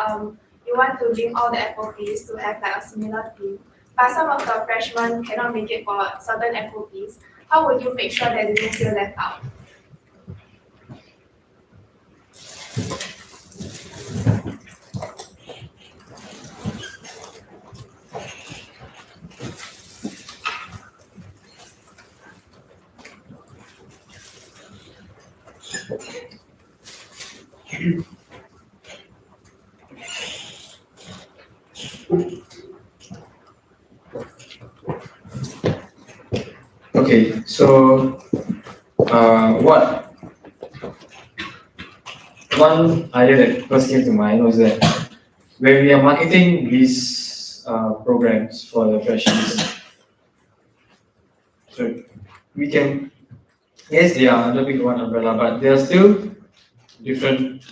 you want to link all the FOPs to have a similar theme, but some of the freshmen cannot make it for certain FOPs. How would you make sure that they don't feel left out? Okay, so what one idea that first came to mind was that when we are marketing these programs for the freshies, so we can, yes, they are under big one umbrella, but they are still different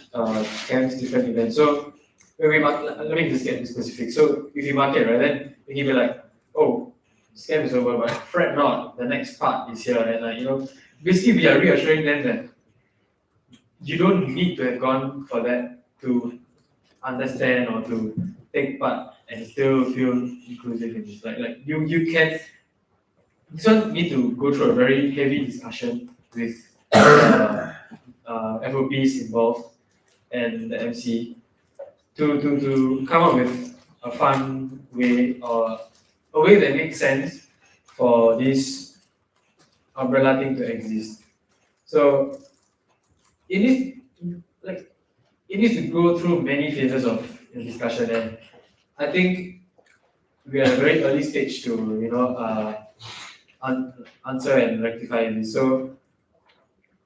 camps, different events. So when we market, let me just get specific. So if you market, right, then you can be like, oh, scam is over, but fret not, the next part is here, and basically we are reassuring them that you don't need to have gone for that to understand or to take part and still feel inclusive in this. Like you can, you don't need to go through a very heavy discussion with FOPs involved and the MC to come up with a fun way or a way that makes sense for this umbrella thing to exist. So it needs like it needs to go through many phases of discussion, and I think we are at a very early stage to answer and rectify this. So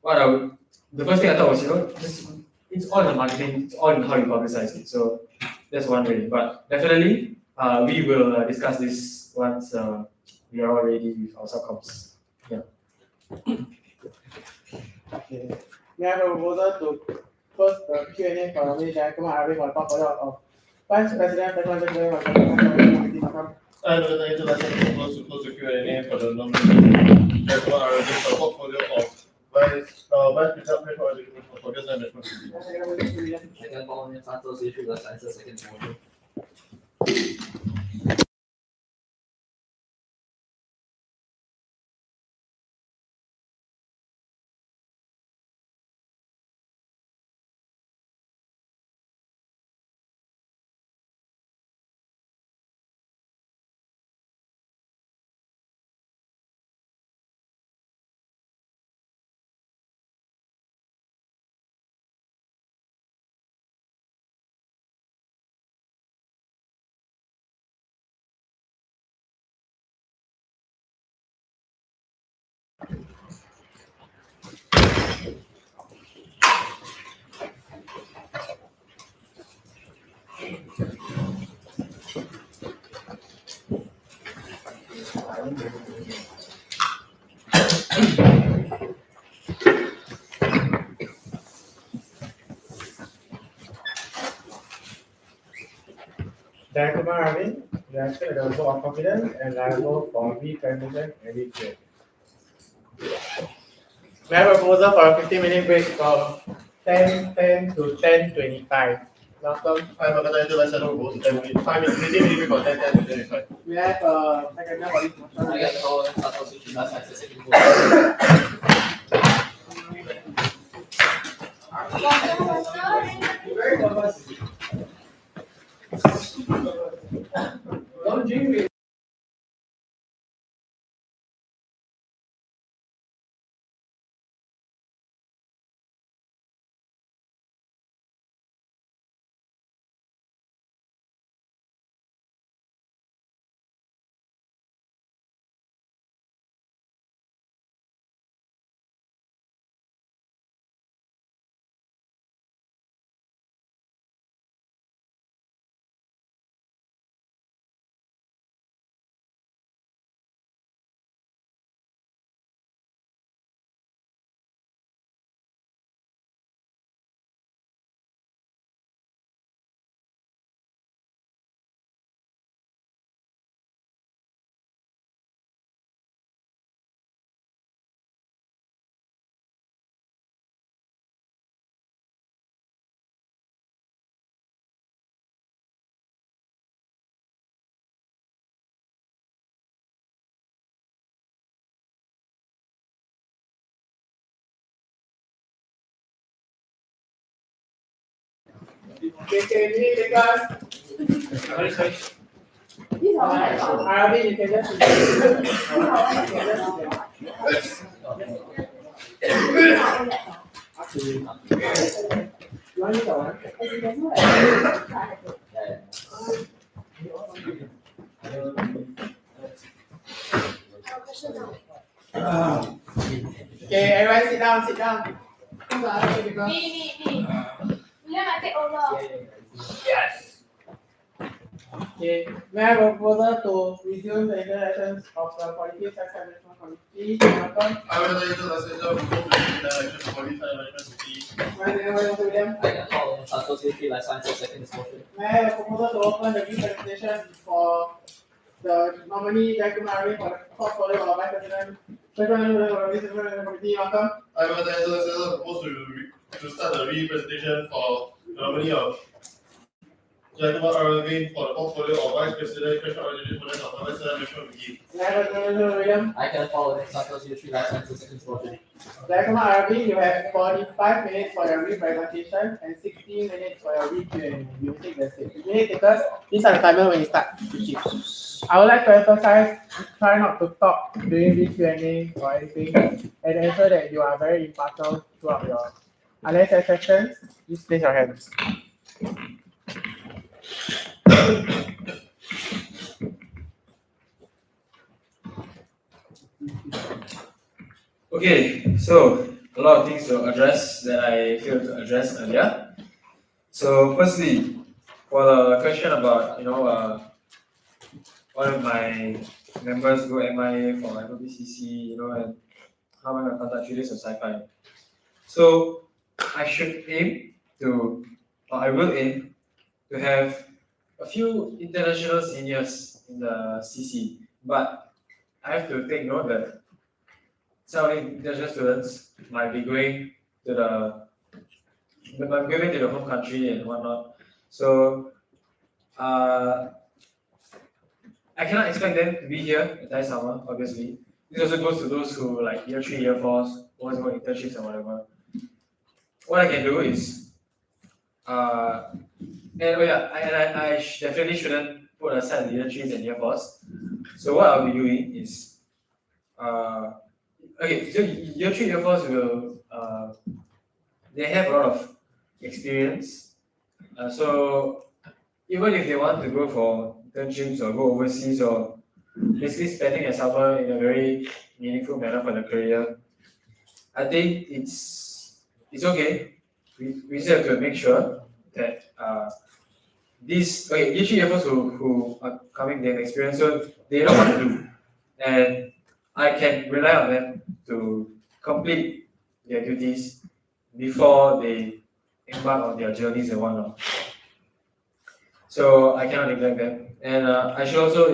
what I would, the first thing I thought was just it's all in the marketing, it's all in how you publicize it. So that's one way. But definitely we will discuss this once we are all ready with our subcoms. Yeah. Okay. May I have a proposal to close the Q&A for which I come out for the portfolio of Vice President, Secretary of the Committee. I have an intellectual proposal to close the Q&A for the nominee. Therefore, I will for the portfolio of Vice President for Education Portfolios and Management. Second Paul, Santos issue the answer second motion. Director Arvind, you have said the vote of confidence and liable for re-presentation and re-chair. May I have a proposal for a 15-minute break from 10:10 to 10:25. Welcome. I have an intellectual proposal to 10 minutes, 5 minutes, 15 minutes for 10 to 25. May I have a second for this motion? Second Paul, Santos issue the answer second motion. Don't drink with KKV, guys. Arvind, you can just to you. You want to use that one? As in, there's no like, I have to. Question now. Okay, everybody sit down, sit down. Who's the other people? Me. William, I take over. Yes. Okay, may I have a proposal to resume the interactions of the Quality Tax Management Committee? Malcolm? I will later propose to resume the election of Quality Tax Management Committee. William? I can call on Santos UT Life Sciences second motion. May I have a proposal to open the representation for the nominee document for the portfolio of Vice President? Committee, Malcolm? I will later propose to start the representation for the nominee of Jacob Arvin for the portfolio of Vice President, Special Organization for the Vice President Committee. May I have a proposal, William? I can follow on Santos UT Life Sciences second motion. Jacob Arvin, you have 45 minutes for your representation and 16 minutes for your Q&A. You take the stage. Minute takers, these are the timer when you start speaking. I would like to emphasize, try not to talk during this Q&A or anything, and ensure that you are very impartial throughout your. Unless there are questions, please place your hands. Okay, so a lot of things to address that I failed to address earlier. So firstly, for the question about one of my members go MIA for FOBCC, and how am I going to conduct 3 days of sci-fi? So I should aim to, or I will aim to have a few international seniors in the CC, but I have to take note that some of the international students might be going to the home country and whatnot. So I cannot expect them to be here entire summer, obviously. This also goes to those who like year 3, year 4s, always go internships and whatever. What I can do is, I definitely shouldn't put aside the year 3s and year 4s. So what I'll be doing is, okay, so year 3, year 4s will, they have a lot of experience. So even if they want to go for internships or go overseas or basically spending a summer in a very meaningful manner for their career, I think it's okay. We just have to make sure that these year 3, year 4s who are coming, they have experience, so they know what to do. And I can rely on them to complete their duties before they embark on their journeys and whatnot. So I cannot neglect them. And I should also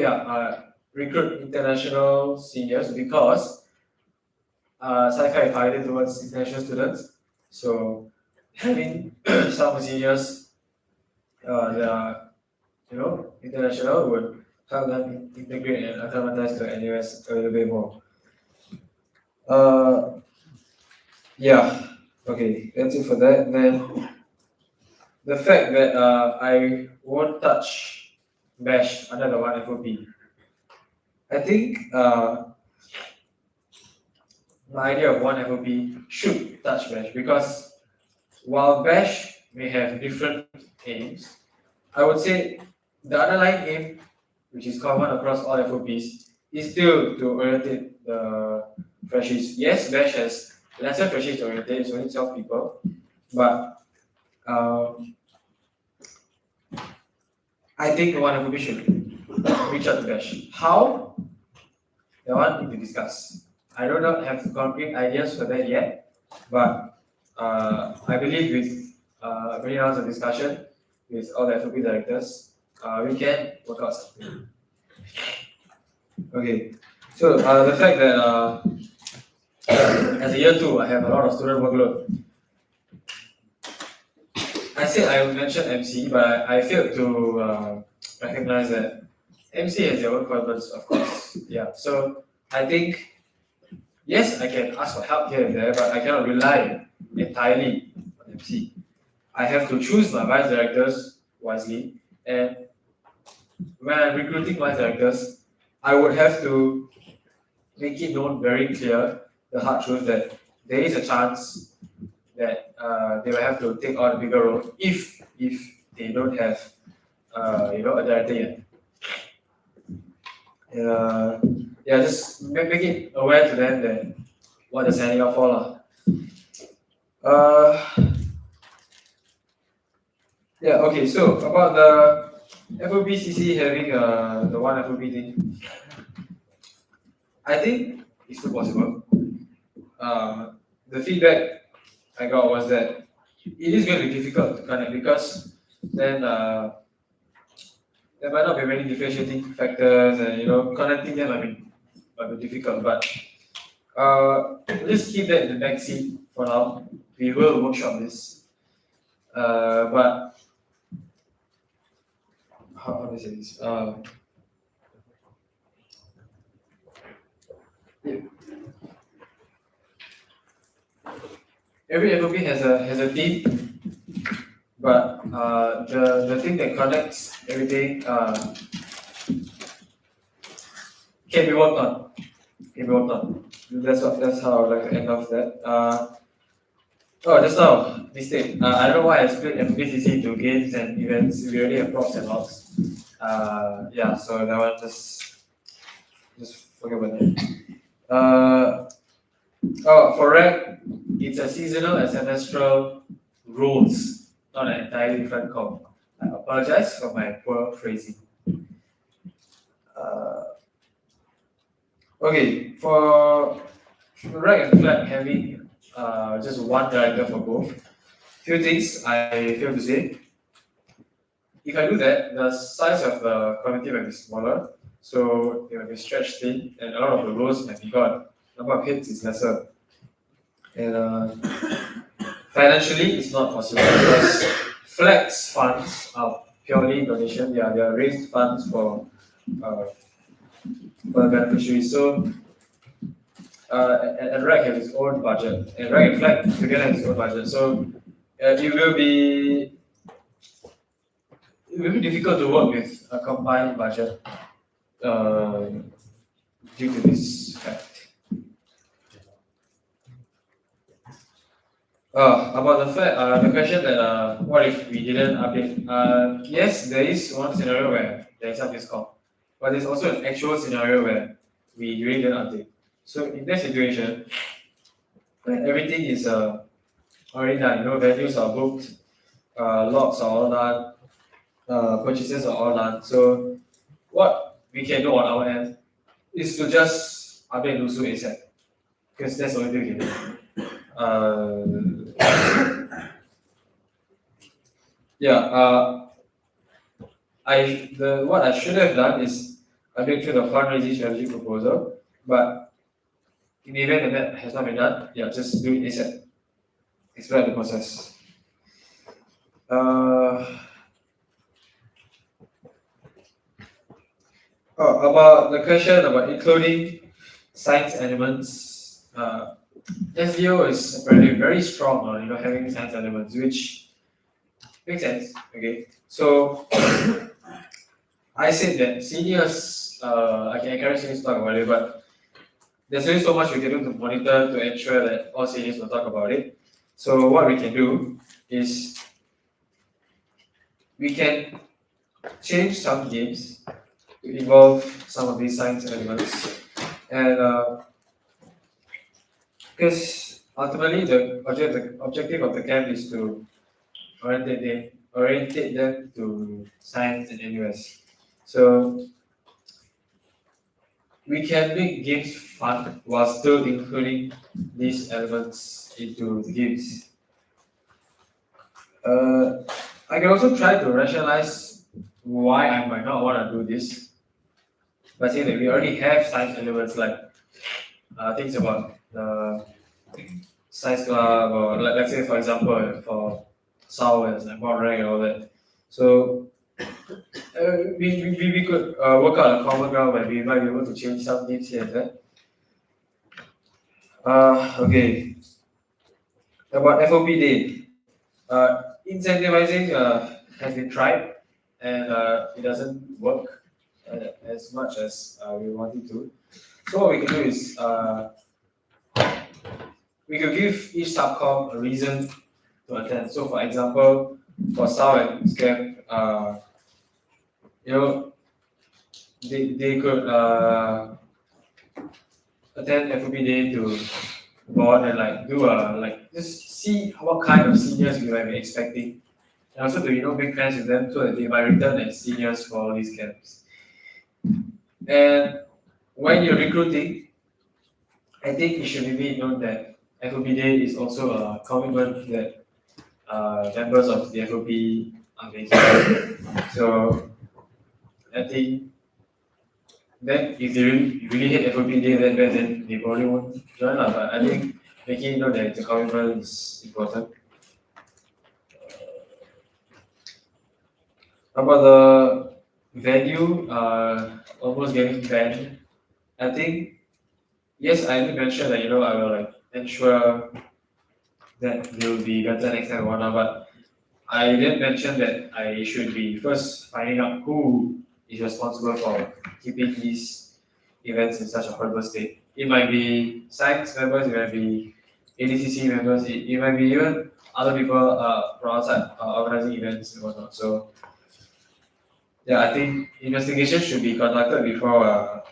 recruit international seniors because sci-fi is targeted towards international students. So having some seniors that are international would help them integrate and acclimatize to NUS a little bit more. Okay, that's it for that. Then the fact that I won't touch Bash under the one FOP. I think my idea of one FOP should touch Bash because while Bash may have different aims, I would say the underlying aim, which is common across all FOPs, is still to orientate the freshies. Yes, Bash has lesser freshies to orientate, it's only 12 people, but I think the one FOP should reach out to Bash. How? The one need to discuss. I do not have concrete ideas for that yet, but I believe with many rounds of discussion with all the FOP directors, we can work out something. Okay, so the fact that as a year 2, I have a lot of student workload. I said I would mention MC, but I failed to recognize that MC has their own purpose, of course. Yeah, so I think, yes, I can ask for help here and there, but I cannot rely entirely on MC. I have to choose my vice directors wisely, and when I'm recruiting vice directors, I would have to make it known very clear, the hard truth that there is a chance that they will have to take on a bigger role if they don't have a director yet. Yeah, just make it aware to them that what they're signing up for lah. Yeah, okay, so about the FOBCC having the one FOB thing, I think it's still possible. The feedback I got was that it is going to be difficult to connect because then there might not be many differentiating factors and connecting them might be difficult, but just keep that in the back seat for now. We will workshop this. But how do I say this? Every FOP has a theme, but the thing that connects everything can be worked on. That's how I would like to end off that. Just now, mistake. I don't know why I split FBCC into games and events. We already have props and logs. Yeah, so that one just forget about that. For rank, it's a seasonal and semestral rules, not an entirely different comp. I apologize for my poor phrasing. Okay, for rank and flag having just one director for both. Few things I fail to say. If I do that, the size of the committee might be smaller, so it might be stretched thin, and a lot of the roles might be gone. Number of hits is lesser. And financially, it's not possible because flex funds are purely donation. They are raised funds for the beneficiaries. So and RAC has its own budget, and RAC and flag together has its own budget. So it will be difficult to work with a combined budget due to this fact. About the question that what if we didn't update? Yes, there is one scenario where there is updates call, but there's also an actual scenario where we really didn't update. So in that situation, everything is already done. Values are booked, lots are all done, purchases are all done. So what we can do on our end is to just update Lusu ASAP, because that's the only thing we can do. What I should have done is update through the fundraising strategy proposal, but in the event that has not been done, just do it ASAP. Expedite the process. About the question about including science elements, SDO is apparently very strong on having science elements, which makes sense. Okay, so I said that seniors, I can encourage seniors to talk about it, but there's only so much we can do to monitor to ensure that all seniors will talk about it. So what we can do is we can change some games to involve some of these science elements, and because ultimately the objective of the camp is to orientate them to science and NUS. So we can make games fun while still including these elements into the games. I can also try to rationalize why I might not want to do this by saying that we already have science elements like things about the science club, or let's say for example for SAO and like board rank and all that. So we could work out a common ground where we might be able to change some names here and there. Okay. About FOP day, incentivizing has been tried, and it doesn't work as much as we want it to. So what we can do is we could give each subcom a reason to attend. So for example, for SAO and SCAM, you know, they could attend FOP day to board and like do a like just see what kind of seniors we might be expecting. And also to make friends with them so that they might return as seniors for all these camps. And when you're recruiting, I think it should maybe note that FOP day is also a commitment that members of the FOP are making. So I think then if they really hate FOP day that bad, then they probably won't join. But I think making it know that the commitment is important. About the venue almost getting banned, I think yes, I did mention that I will like ensure that there will be better next time and whatnot, but I did mention that I should be first finding out who is responsible for keeping these events in such a horrible state. It might be science members, it might be ADCC members, it might be even other people from outside organizing events and whatnot. So yeah, I think investigation should be conducted before I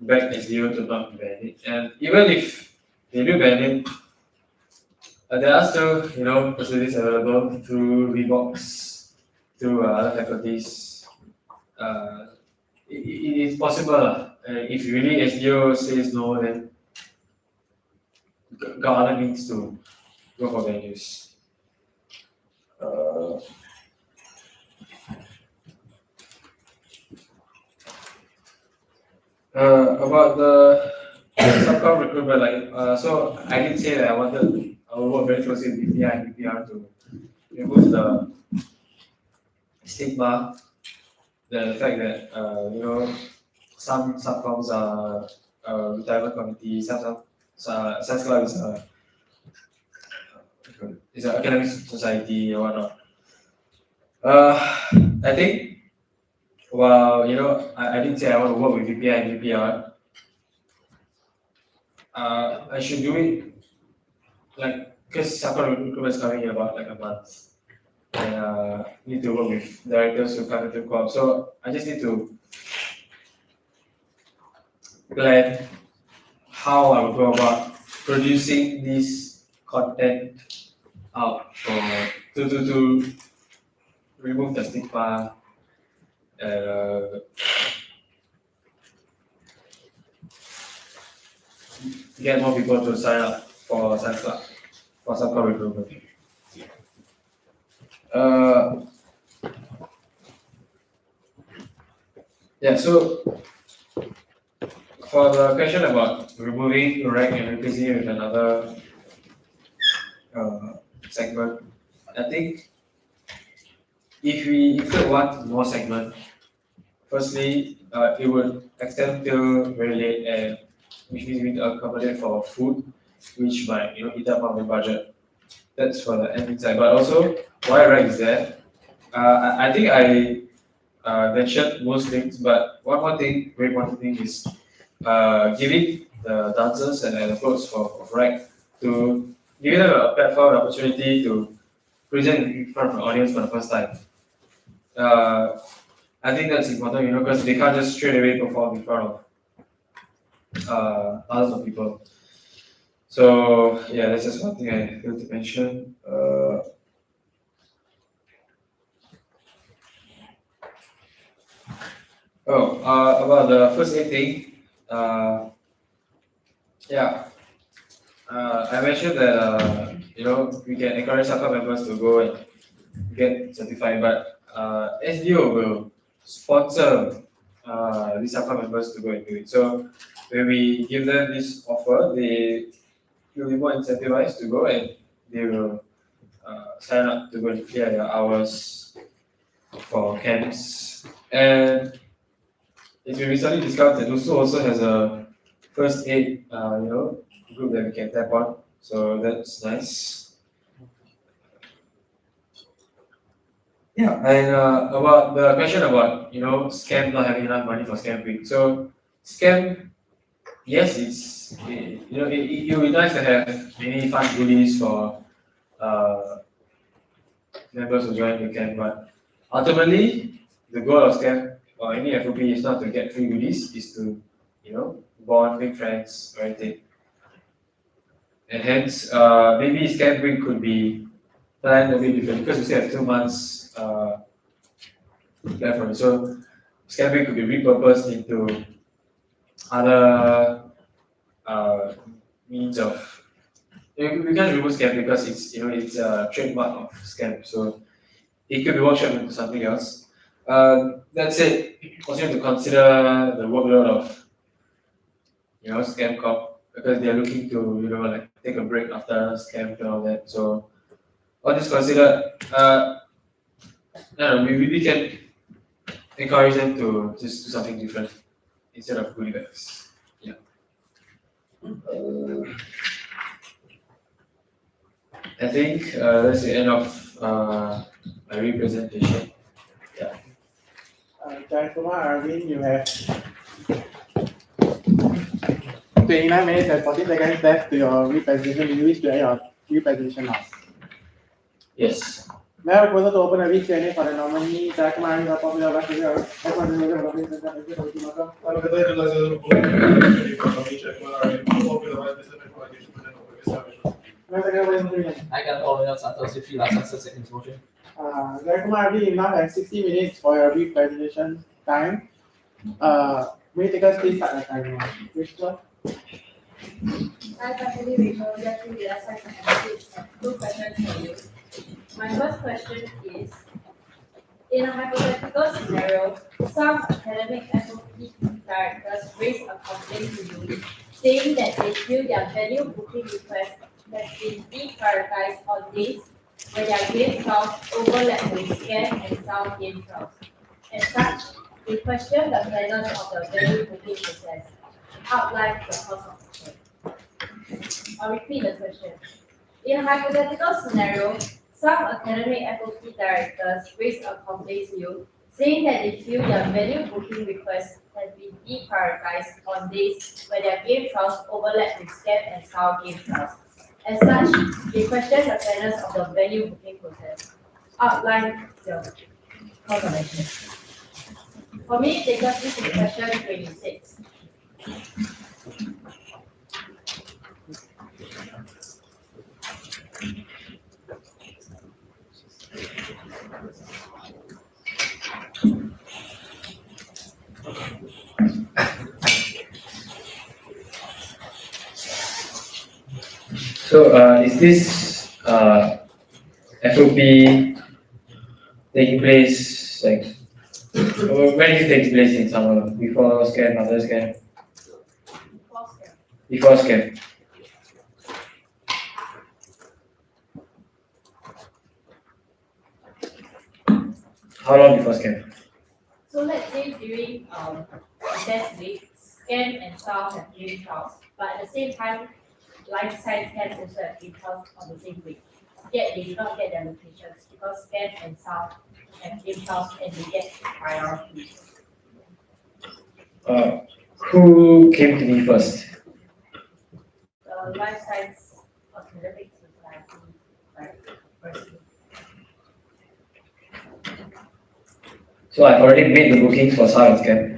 beg SDO to not ban it. And even if they do ban it, there are still, facilities available through Reeboks, through other faculties. It is possible. If really SDO says no, then got other means to go for venues. About the subcom recruitment, so I did say that I will work very closely with BPI and BPR to remove the stigma, the fact that some subcoms are retirement committee, some science club is an academic society or whatnot. I think I didn't say I want to work with VPI and VPR. I should do it because subcom recruitment is coming in about like a month. And need to work with directors who come into co-op. So I just need to plan how I would go about producing this content out to remove the stigma and get more people to sign up for science club, for subcom recruitment. Yeah, so for the question about removing rank and replacing it with another segment, I think if we include one more segment, firstly, it would extend till very late, and which means we need to accommodate for food, which might eat up on the budget. That's for the admin side. But also, why rank is there? I think I mentioned most things, but one more thing, very important thing is giving the dancers and the floats of rank to give them a platform, an opportunity to present in front of an audience for the first time. I think that's important, because they can't just straight away perform in front of thousands of people. So yeah, that's just one thing I feel to mention. About the first aid thing, yeah, I mentioned that we can encourage subcom members to go and get certified, but SDO will sponsor these subcom members to go and do it. So when we give them this offer, they will be more incentivized to go, and they will sign up to go and clear their hours for camps. And it's been recently discovered that NUS also has a first aid group that we can tap on. So that's nice. Yeah, and about the question about scam not having enough money for scam week. So scam yes, it would be nice to have maybe fun goodies for members who join the camp, but ultimately the goal of camp or any FOP is not to get free goodies, is to bond, make friends, or anything. And hence, maybe camp week could be planned a bit different because we still have 2 months left from it. So camp week could be repurposed into other means of. We can't remove scam because it's a trademark of scam. So it could be workshop into something else. That said, also have to consider the workload of scam cop because they are looking to like take a break after scam and all that. So all this considered, I don't know, we can encourage them to just do something different instead of goodie bags. Yeah. I think that's the end of my representation. Jayakumar, Arvind, you have 29 minutes and 40 seconds left to your representation. Do you wish to end your representation now? Yes. May I propose to open a Q&A for the nominee, Jayakumar, you are popular about to your Kalau kita adalah satu program di kami cakap popular business information dan I can follow up Santos if you last answer second motion. Jayakumar, you now have 60 minutes for your representation time. May you take us please start the timer. Rachel? Hi, Dr. Rachel. Just to data science and analytics, I have 2 questions for you. My first question is, in a hypothetical scenario, some academic FOP directors raise a complaint to you saying that they feel their venue booking request has been deprioritized on days where their game trials overlap with scan and sound game trials. As such, they question the fairness of the venue booking process. Outline the cause of action. I'll repeat the question. In a hypothetical scenario, some academic FOP directors raise a complaint to you, saying that they feel their venue booking request has been deprioritized on days where their game trials overlap with SCAP and SAL game trials. As such, they question the fairness of the venue booking process. Outline the cause of action. For me, take us to question 26. So is this FOP taking place like when is it taking place in summer? Before scan, after scan? Before scan. How long before scan? So let's say during test week, SCAN and SAL have game trials, but at the same time, life science can also have game trials on the same week. Yet they do not get their locations because SCAN and SAL have game trials and they get priority. Who came to me first? The life science academic society, right? First. So I've already made the bookings for SAR and scan.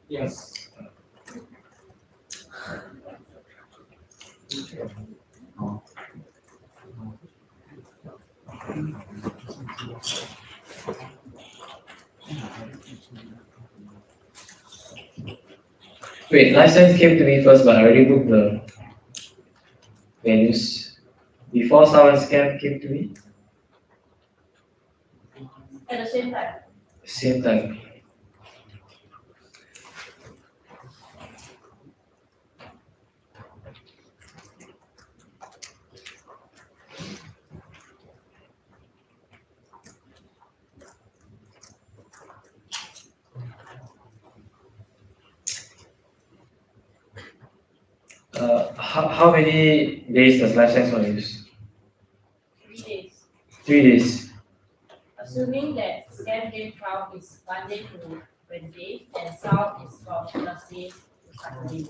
Yes. Wait, life science came to me first, but I already booked the venues before SAR and scan came to me. At the same time. Same time. how many days does life science want to use? 3 days. 3 days. Assuming that scam game trial is Monday to Wednesday and South is from Thursday to Saturday.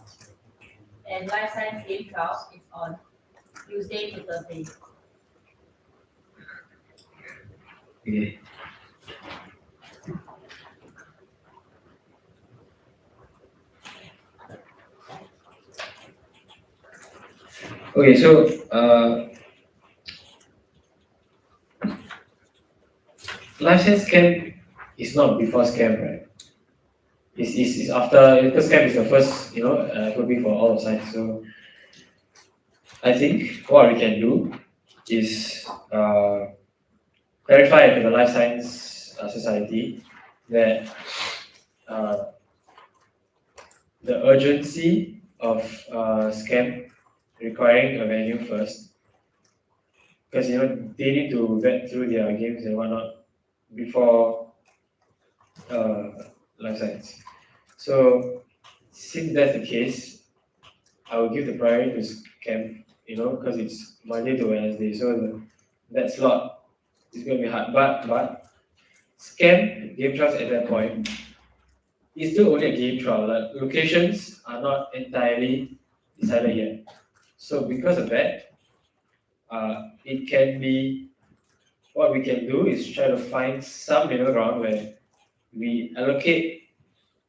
And life science game trial is on Tuesday to Thursday. Okay. Okay, so life science camp is not before scam, right? It's after, because scam is the first, FOP for all of science. So I think what we can do is clarify to the life science society that the urgency of scam requiring a venue first, because they need to vet through their games and whatnot before life science. So since that's the case, I will give the priority to scam, because it's Monday to Wednesday, so that slot is going to be hard. But scam game trials at that point is still only a game trial. Like locations are not entirely decided yet. So because of that, it can be, what we can do is try to find some middle ground where we allocate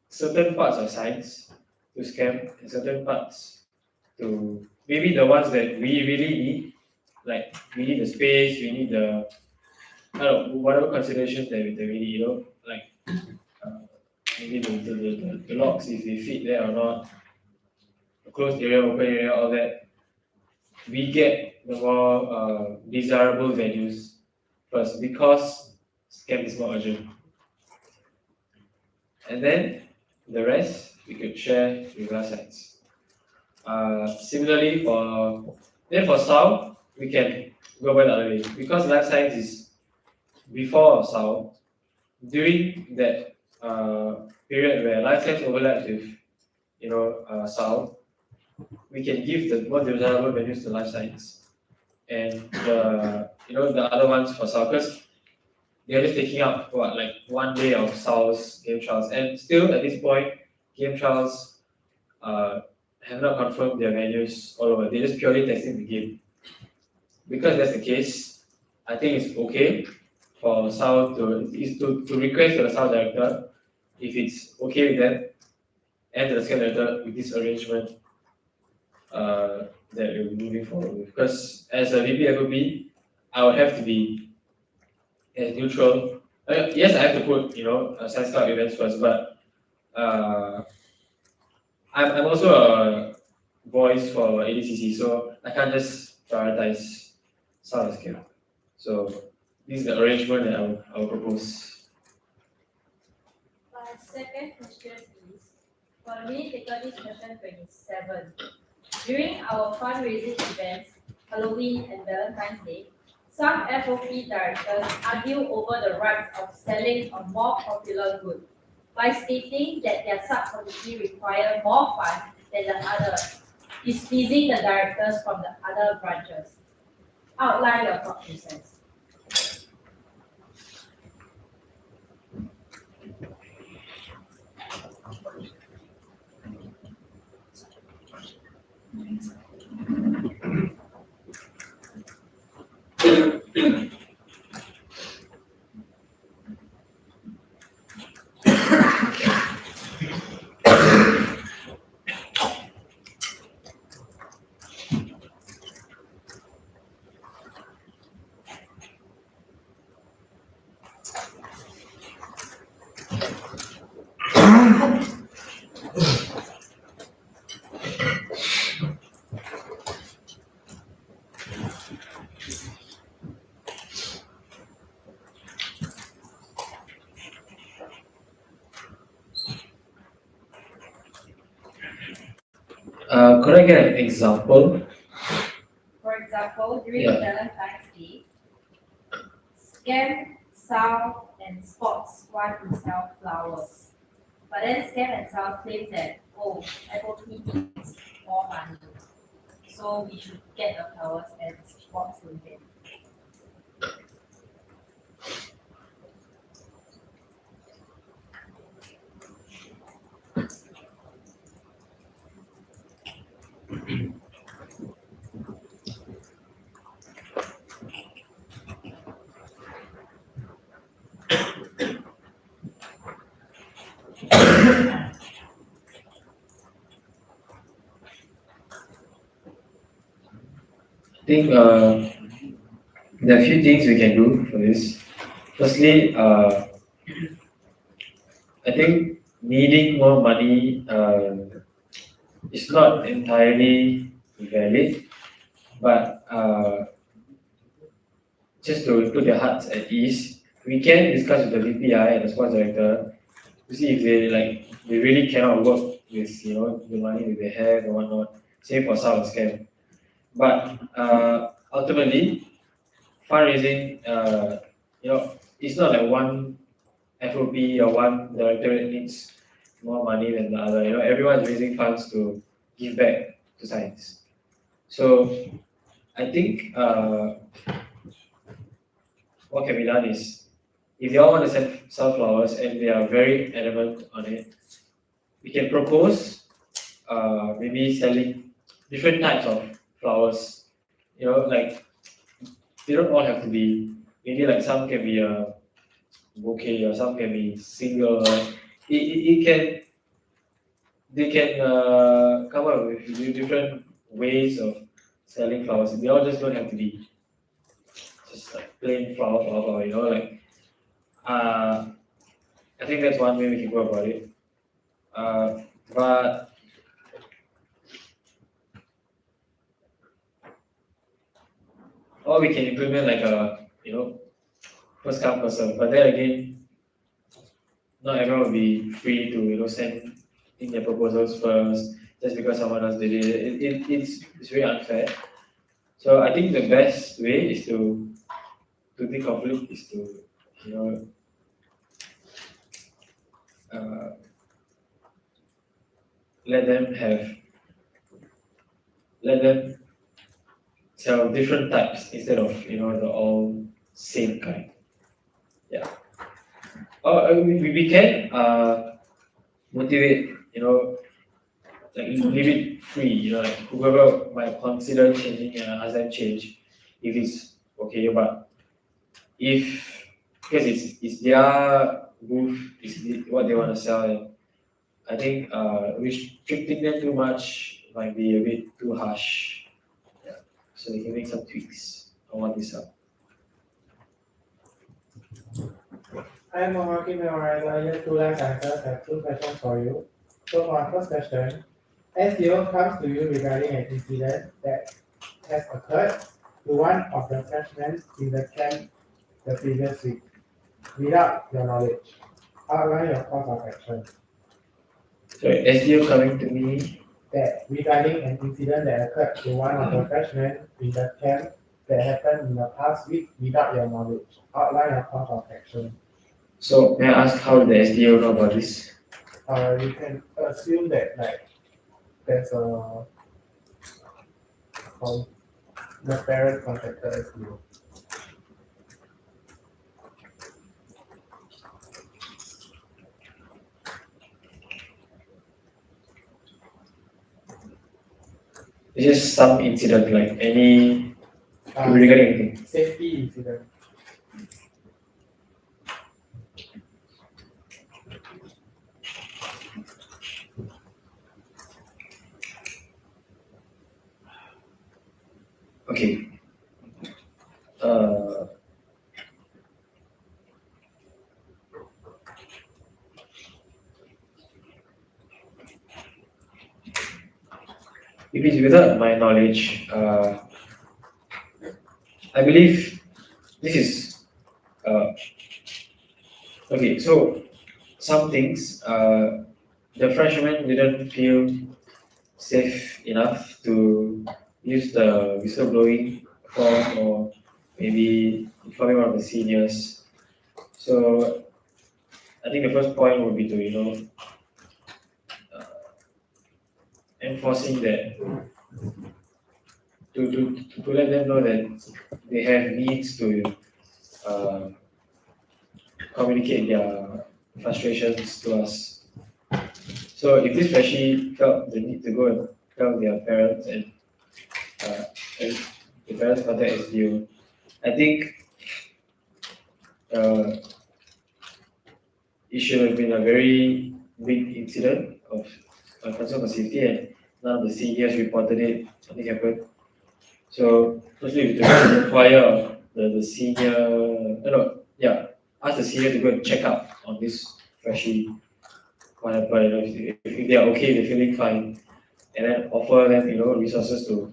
certain parts of science to scam and certain parts to maybe the ones that we really need, like we need the space, we need the, I don't know, whatever considerations that we need, like maybe the locks, if they fit there or not, the closed area, open area, all that. We get the more desirable values first because scam is more urgent. And then the rest we could share with our sites. Similarly for SAO, we can go by the other way. Because life science is before SAO, during that period where life science overlaps with SAO, we can give the more desirable values to life science. And the other ones for SAO, because they're just taking up like 1 day of SAO's game trials. And still at this point, game trials have not confirmed their values all over. They're just purely testing the game. Because that's the case, I think it's okay for SAO to request to the SAO director if it's okay with them and the SCAM director with this arrangement that we're moving forward with. Because as a VP FOP, I would have to be as neutral. Yes, I have to put science club events first, but I'm also a voice for ADCC, so I can't just prioritize SAO and SCAM. So this is the arrangement that I will propose. My second question is, for me, taken this question 27. During our fundraising events, Halloween and Valentine's Day, some FOP directors argue over the rights of selling a more popular good by stating that their subcommittee require more funds than the others, displeasing the directors from the other branches. Outline your thought process. Could I get an example? For example, during Yeah. Valentine's Day, Scam, Sal, and Sports want to sell flowers. But then Scam and Sal claim that, FOP needs more money. so we should get the flowers and support them. I think there are a few things we can do for this. Firstly, I think needing more money is not entirely valid, but just to put their hearts at ease, we can discuss with the VPI and the sports director to see if they really cannot work with the money that they have and whatnot, same for some scam. But ultimately, fundraising, it's not like one FOP or one directorate needs more money than the other. Everyone's raising funds to give back to science. So I think what can be done is, if they all want to sell flowers and they are very adamant on it, we can propose maybe selling different types of flowers. Like they don't all have to be, maybe like some can be a bouquet or some can be single. It can, they can come up with different ways of selling flowers. They all just don't have to be just like plain flower. I think that's one way we can go about it. But or we can implement like a first come first serve. But then again, not everyone will be free to send in their proposals first just because someone else did it. It's very unfair. So I think the best way is to deconflict is to uh, let them sell different types instead of the all same kind. Yeah. Or we can motivate, like leave it free, like whoever might consider changing ask them change if it's okay. But if, because it's their booth, what they want to sell, and I think restricting them too much might be a bit too harsh. Yeah. So they can make some tweaks on what they sell. I am Mohammed Memorizer. Here, two live answers. I have two questions for you. So, for our first question, SDO comes to you regarding an incident that has occurred to one of the freshmen in the camp the previous week without your knowledge. Outline your course of action. So SDO coming to me. That regarding an incident that occurred to one of the freshmen in the camp that happened in the past week without your knowledge. Outline your course of action. So may I ask how the SDO know about this? You can assume that there's a the parent contacted SDO. It's just some incident, like any regarding anything. Safety incident. Okay. If it's without my knowledge, I believe this is okay. So some things the freshmen didn't feel safe enough to use the whistleblowing form or maybe informing one of the seniors. So I think the first point would be to enforcing that to let them know that they have needs to communicate their frustrations to us. So if this freshie felt the need to go and tell their parents and the parents contact SDO, I think it should have been a very big incident of concern for safety, and none of the seniors reported it, something happened. So firstly we have to inquire the senior, ask the senior to go and check up on this freshie, what happened, if they are okay, they're feeling fine, and then offer them, resources to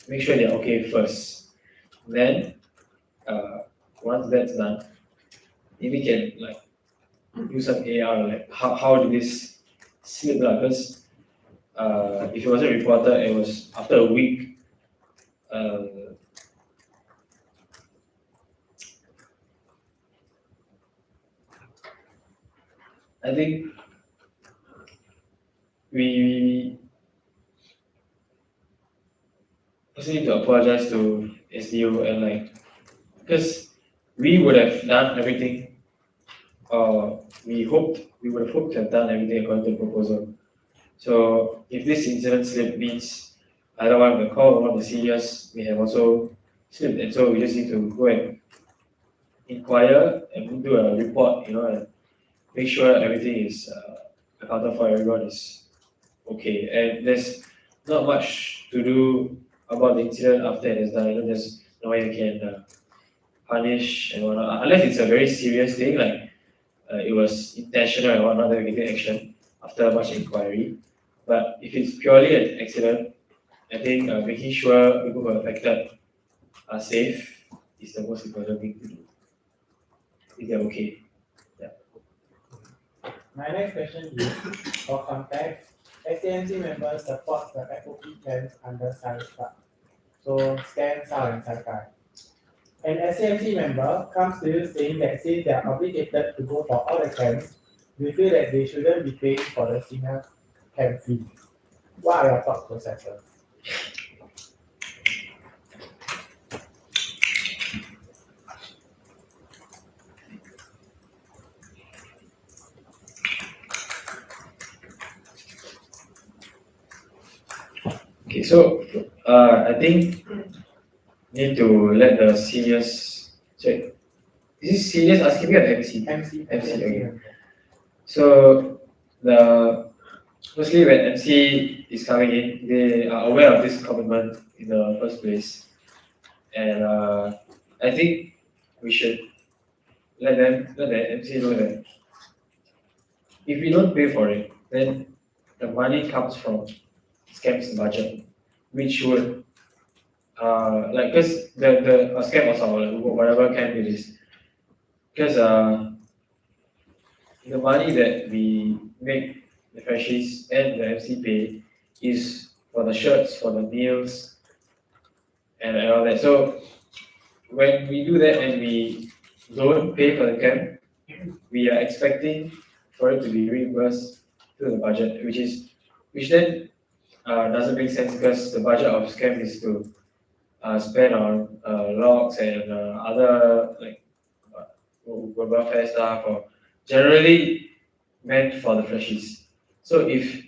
make sure they're okay first. Then, once that's done, maybe can like do some AR, like how did this slip, because if it wasn't reported, it was after a week. I think we also need to apologize to SDO, and because we would have done everything, we would have hoped to have done everything according to the proposal. So if this incident slip means either one of the call or one of the seniors may have also slipped, and so we just need to go and inquire and do a report, and make sure everything is accounted for, everyone is okay. And there's not much to do about the incident after it is done. There's no way you can punish and whatnot, unless it's a very serious thing, like it was intentional and whatnot, then we can take action after much inquiry. But if it's purely an accident, I think making sure people who are affected are safe is the most important thing to do. If they're okay. My next question is, for context, SAMC members support the FOP plans under Science Club. So SCAN, SAL, and Sci-Fi. An SAMC member comes to you saying that since they are obligated to go for all the camps, we feel that they shouldn't be paying for the senior camp fee. What are your thought processes? Okay, so I think need to let the seniors. Sorry, is this seniors asking me or the MC? MC, okay. So mostly when MC is coming in, they are aware of this commitment in the first place, and I think we should let the MC know that if we don't pay for it, then the money comes from SCAM's budget, which would because the scam or something, whatever camp it is, because the money that we make the freshies and the MC pay is for the shirts, for the meals, and all that. So when we do that and we don't pay for the camp, we are expecting for it to be reimbursed to the budget, which then doesn't make sense, because the budget of scam is to spend on logs and other welfare stuff, or generally meant for the freshies. So if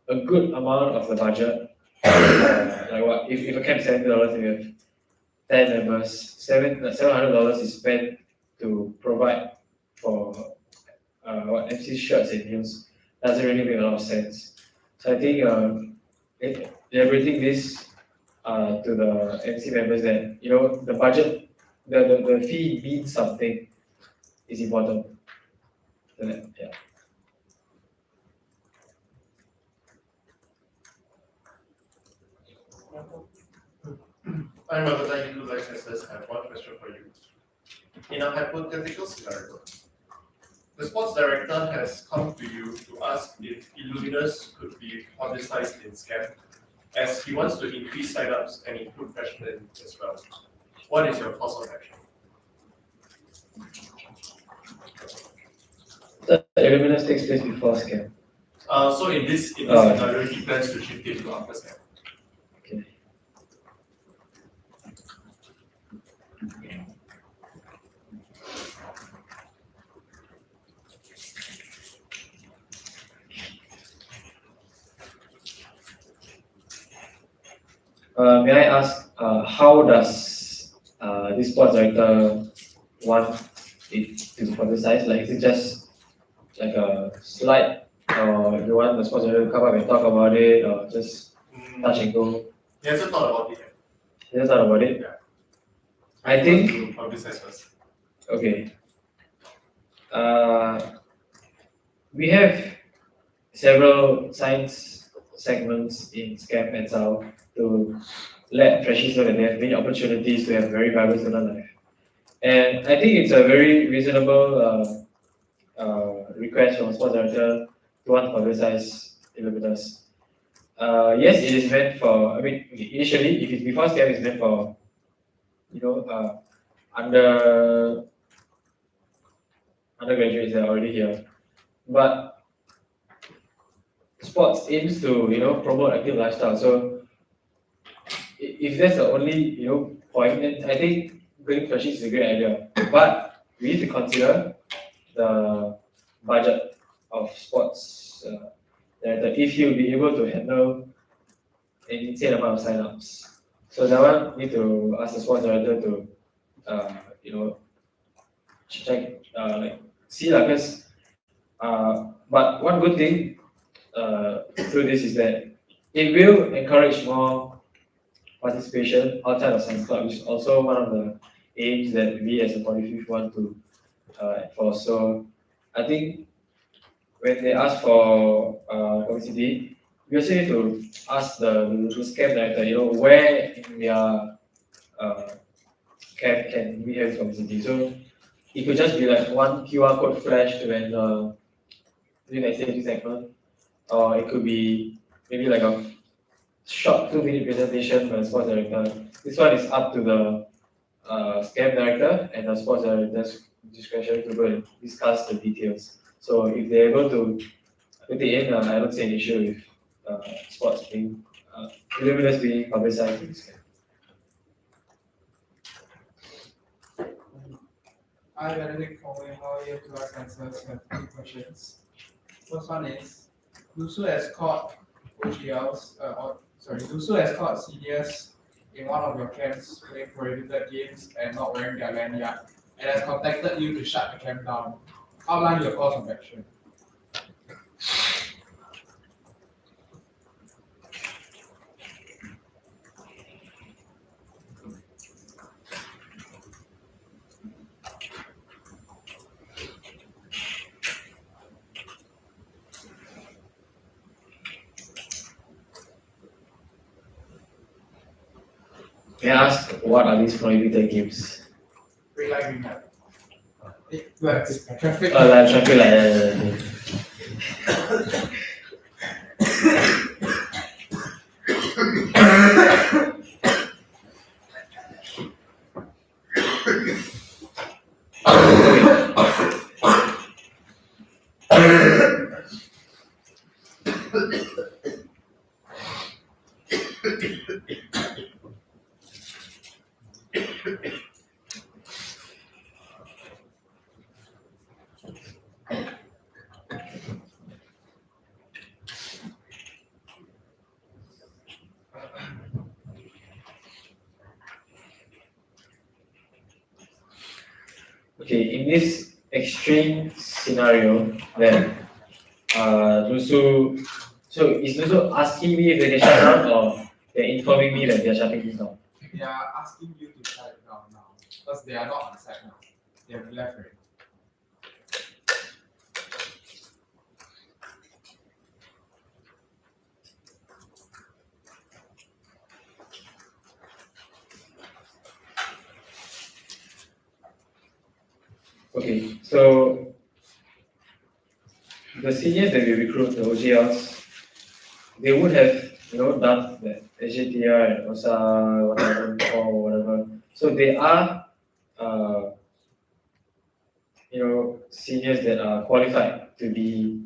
a good amount of the budget, if a camp is $70 and we have 10 members, $700 is spent to provide for MC shirts and meals, doesn't really make a lot of sense. So I think elaborating this to the MC members that the budget, the fee means something is important. So yeah. I remember that you licenses have one question for you. In a hypothetical scenario, the sports director has come to you to ask if Illuminus could be publicized in SCAM, as he wants to increase signups and include freshmen as well. What is your course of action? The Illuminus takes place before SCAM. So in this scenario, he plans to shift it to after SCAM. Okay. May I ask, how does this sports director want it to publicize? Like, is it just like a slide, or you want the sports director to come up and talk about it, or just touch and go? He hasn't thought about it yet. You just thought about it? Yeah. I think, To publicize first. okay. We have several science segments in SCAP and SAL to let freshies know that they have many opportunities to have very vibrant student life. And I think it's a very reasonable request from a sports director to want to publicize it with us. Yes, it is meant for, I mean, initially, if it's before SCAP, it's meant for, undergraduates that are already here. But sports aims to, promote active lifestyle. So if that's the only, point, then I think bringing freshies is a great idea. But we need to consider the budget of sports that if you'll be able to handle an insane amount of signups. So that one need to ask the sports director to, check, see lah, because, but one good thing through this is that it will encourage more participation outside of science club, which is also one of the aims that we as a 45th want to enforce. So I think when they ask for publicity, we also need to ask the SCAP director, where in their camp can we have publicity. So it could just be like one QR code flashed when during the activity segment, or it could be maybe like a short 2-minute presentation by the sports director. This one is up to the SCAP director and the sports director's discretion to go and discuss the details. So if they're able to put it in, I don't see an issue with sports being illuminous being publicized in SCAP. Hi, Benedict from how year 2 life sciences have 2 questions. First one is, Lusu has caught OGLs, Lusu has caught seniors in one of your camps playing prohibited games and not wearing their lanyard, and has contacted you to shut the camp down. Outline your course of action. May I ask, what are these prohibited games? Red light, green light. Traffic. Like traffic light. Okay, in this extreme scenario, then Lusu, so is Lusu asking me if they can shut down, or they're informing me that they're shutting this down? They are asking you to shut it down now because they are not on site now. They have left already. Okay, so the seniors that we recruit, the OGLs, they would have, done the HJTR and OSA, whatever, or whatever. So they are, seniors that are qualified to be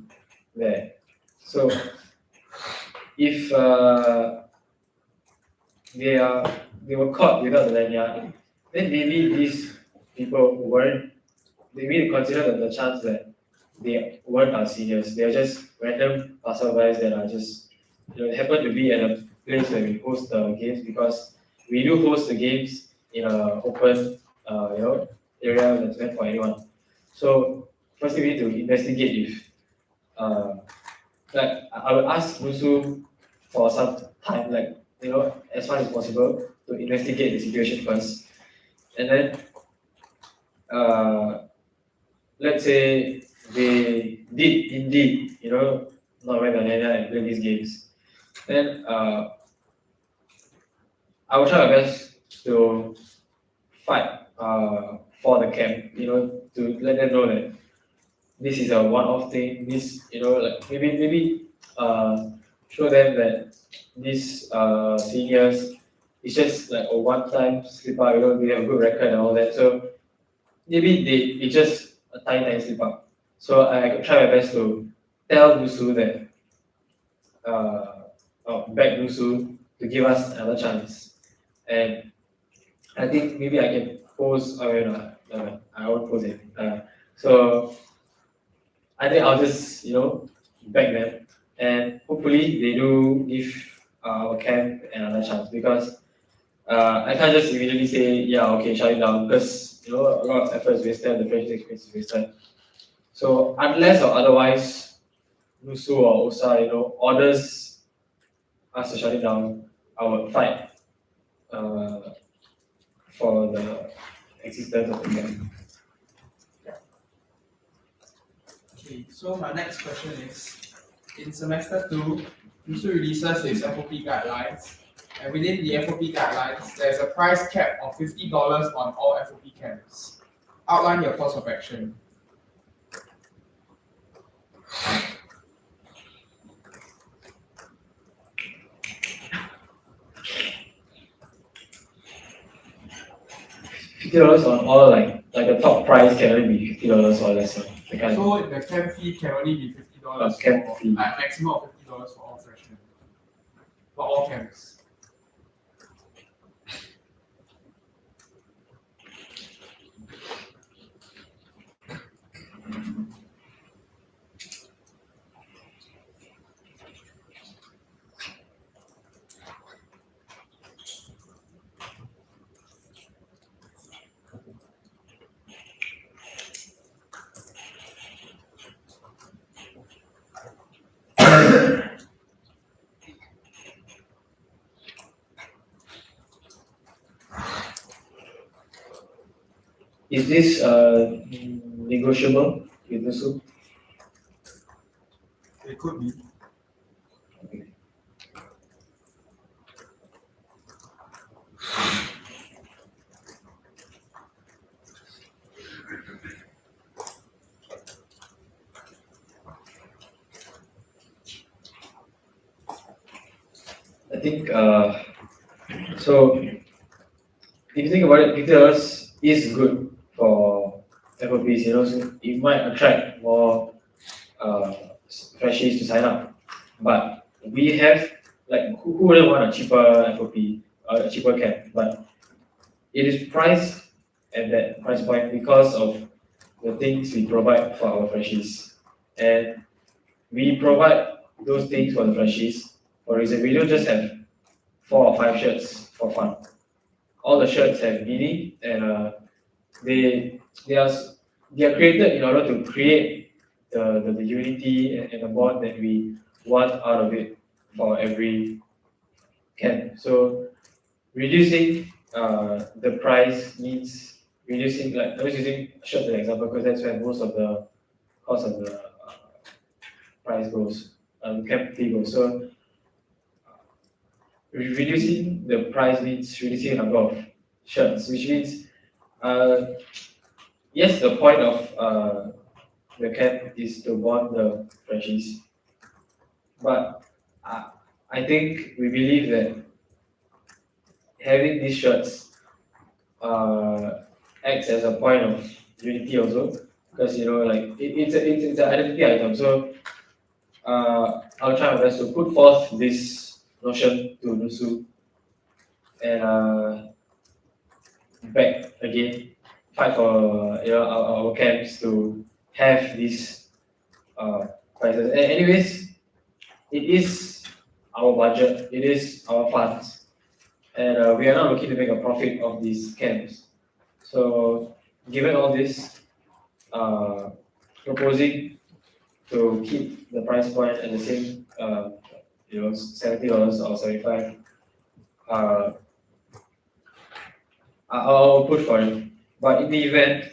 there. So if they were caught without the lanyard, then maybe these people weren't. They really consider the chance that they weren't our seniors. They are just random passerbys that are just happen to be at a place where we host the games, because we do host the games in an open, area that's meant for anyone. So firstly, we need to investigate if, like I will ask Musu for some time, like as far as possible, to investigate the situation first, and then let's say they did indeed, not write banana and play these games, then I will try my best to fight for the camp, to let them know that this is a one-off thing. This, like maybe show them that these seniors, it's just like a one-time slip up. We have a good record and all that. So maybe it's just a tiny slip up. So I could try my best to tell Nusu that, beg Nusu to give us another chance. And I think maybe I can post, I won't post it. So I think I'll just, beg them, and hopefully they do give our camp another chance, because I can't just immediately say, yeah, okay, shut it down, because, a lot of effort is wasted, the friendship experience is wasted. So unless or otherwise, Nusu or OSA, orders us to shut it down, I would fight for the existence of the camp. Okay, so my next question is, in semester 2, USU releases its FOP guidelines, and within the FOP guidelines, there's a price cap of $50 on all FOP camps. Outline your course of action. $50 on all, like the top price can only be $50 or lesser. So the camp fee can only be $50 camp for, fee. maximum of $50 for all freshmen, for all camps. Is this negotiable with Nusu? It could be. I think so. If you think about it, $50 is good for FOPs. So it might attract more freshies to sign up. But we have, like, who wouldn't want a cheaper FOP, a cheaper camp? But it is priced at that price point because of the things we provide for our freshies, and we provide those things for the freshies. For example, we don't just have 4 or 5 shirts for fun. All the shirts have meaning, and they are created in order to create the unity and the bond that we want out of it for every camp. So reducing the price means reducing, like I was using shirts as an example because that's where most of the cost of the price goes, camp fee goes. So reducing the price means reducing the number of shirts, which means, yes, the point of the camp is to bond the freshies, but I think we believe that having these shirts acts as a point of unity also, because it's an identity item. So I'll try my best to put forth this notion to Nusu, and back again, fight for our camps to have these prices. And anyways, it is our budget, it is our funds, and we are not looking to make a profit of these camps. So, given all this, proposing to keep the price point at the same, $70 or 75, I'll push for it. But in the event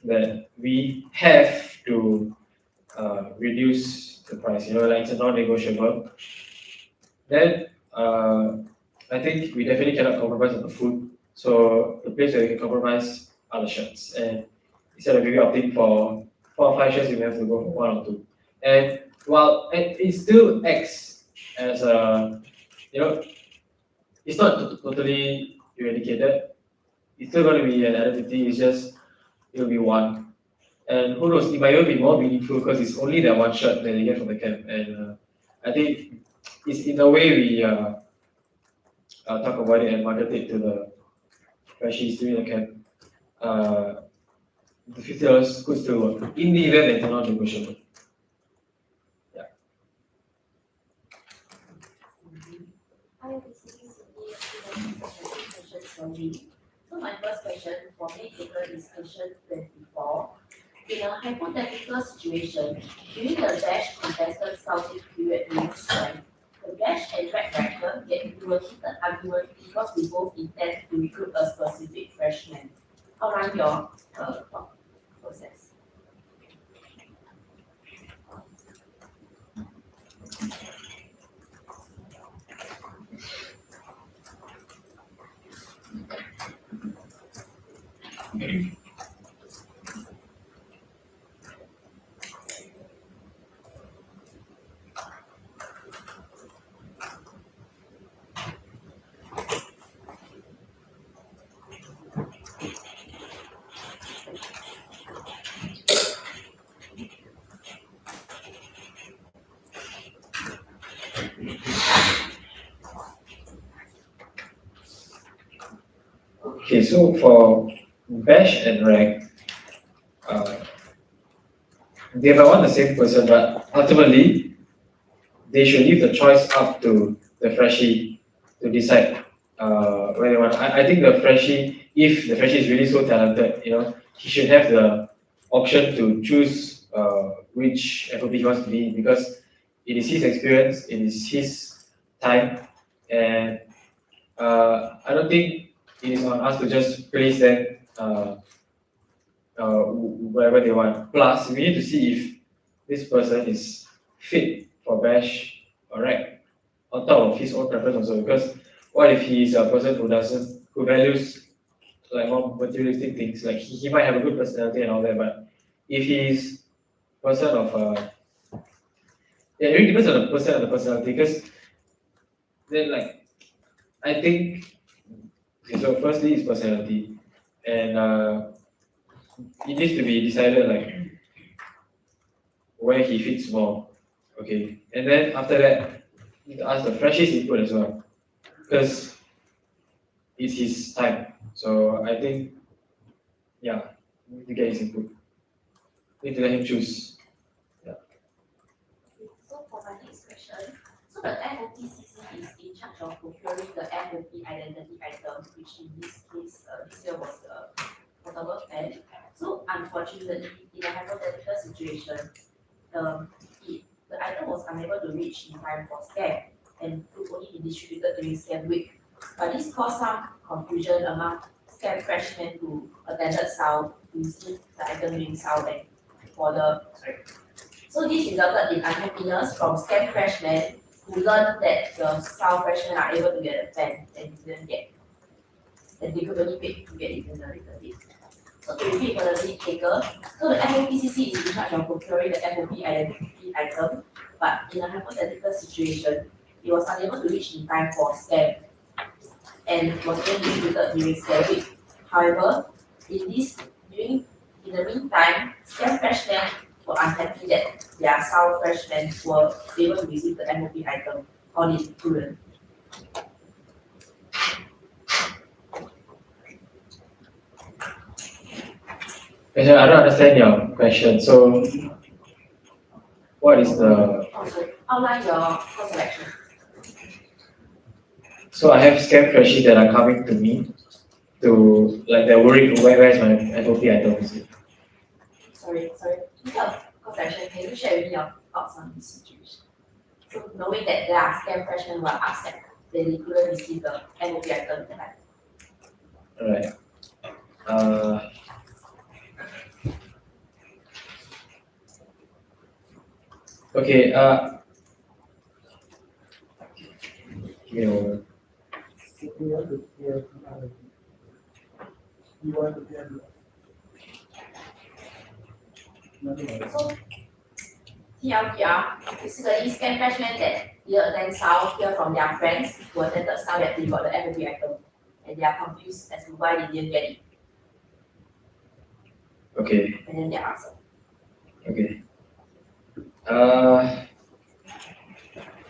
that we have to reduce the price, like it's a non-negotiable, then I think we definitely cannot compromise on the food. So the place where we can compromise are the shirts. And instead of maybe opting for 4 or 5 shirts, we may have to go for 1 or 2. And while it still acts as a, it's not totally eradicated, it's still going to be an identity, it's just, it'll be one. And who knows, it might even be more meaningful because it's only that one shirt that they get from the camp. And I think it's in a way we talk about it and market it to the freshies during the camp. The $50 could still work in the event that it's not negotiable. So my first question for me is question 24. In a hypothetical situation, during the dash contestant scouting period during strike, the dash and track director get into a heated argument because we both intend to recruit a specific freshman. Outline your thought process. Okay, so for bash and rank, they might want the same person, but ultimately they should leave the choice up to the freshie to decide where they want. I think the freshie, if the freshie is really so talented, he should have the option to choose which FOP he wants to be in because it is his experience, it is his time, and I don't think it is on us to just place them wherever they want. Plus, we need to see if this person is fit for bash or rank on top of his own preference also. Because what if he is a person who values like more materialistic things? Like he might have a good personality and all that, but if he's person of it really depends on the person and the personality. Because then I think okay, so firstly is personality, and it needs to be decided where he fits more. Okay, and then after that, you need to ask the freshie's input as well, because it's his time. So I think, yeah, we need to get his input. We need to let him choose. So for my next question, so the FOPCC is in charge of procuring the FOP identity item, which in this case, this year was the portable pen. So unfortunately, in a hypothetical situation, the item was unable to reach in time for scan and could only be distributed during scan week. But this caused some confusion among scan freshmen who attended SAL to receive the item during SAL and for the so this resulted in unhappiness from SCAM freshmen who learned that the SAL freshmen are able to get a pen and didn't get. And they could only pay to get it in a little bit. So to repeat for the lead taker, so the FOPCC is in charge of procuring the FOP identity item, but in a hypothetical situation, it was unable to reach in time for SCAM and was then distributed during SCAM week. However, in the meantime, SCAM freshmen were unhappy that their SAL freshmen were able to receive the MOP item on it couldn't. I don't understand your question. So, what is the Also, outline your course of action. So I have scam freshies that are coming to me to like they're worried where's my FOP item is it? Sorry, question, can you share with me your thoughts on this situation? So knowing that there are scam freshmen who are upset that they couldn't receive the MOP item in time. Alright. Okay, give me a moment. So TLDR, basically scam freshmen that either attend South hear from their friends who attended South that they got the MOP item and they are confused as to why they didn't get it Okay, and then they are upset. okay.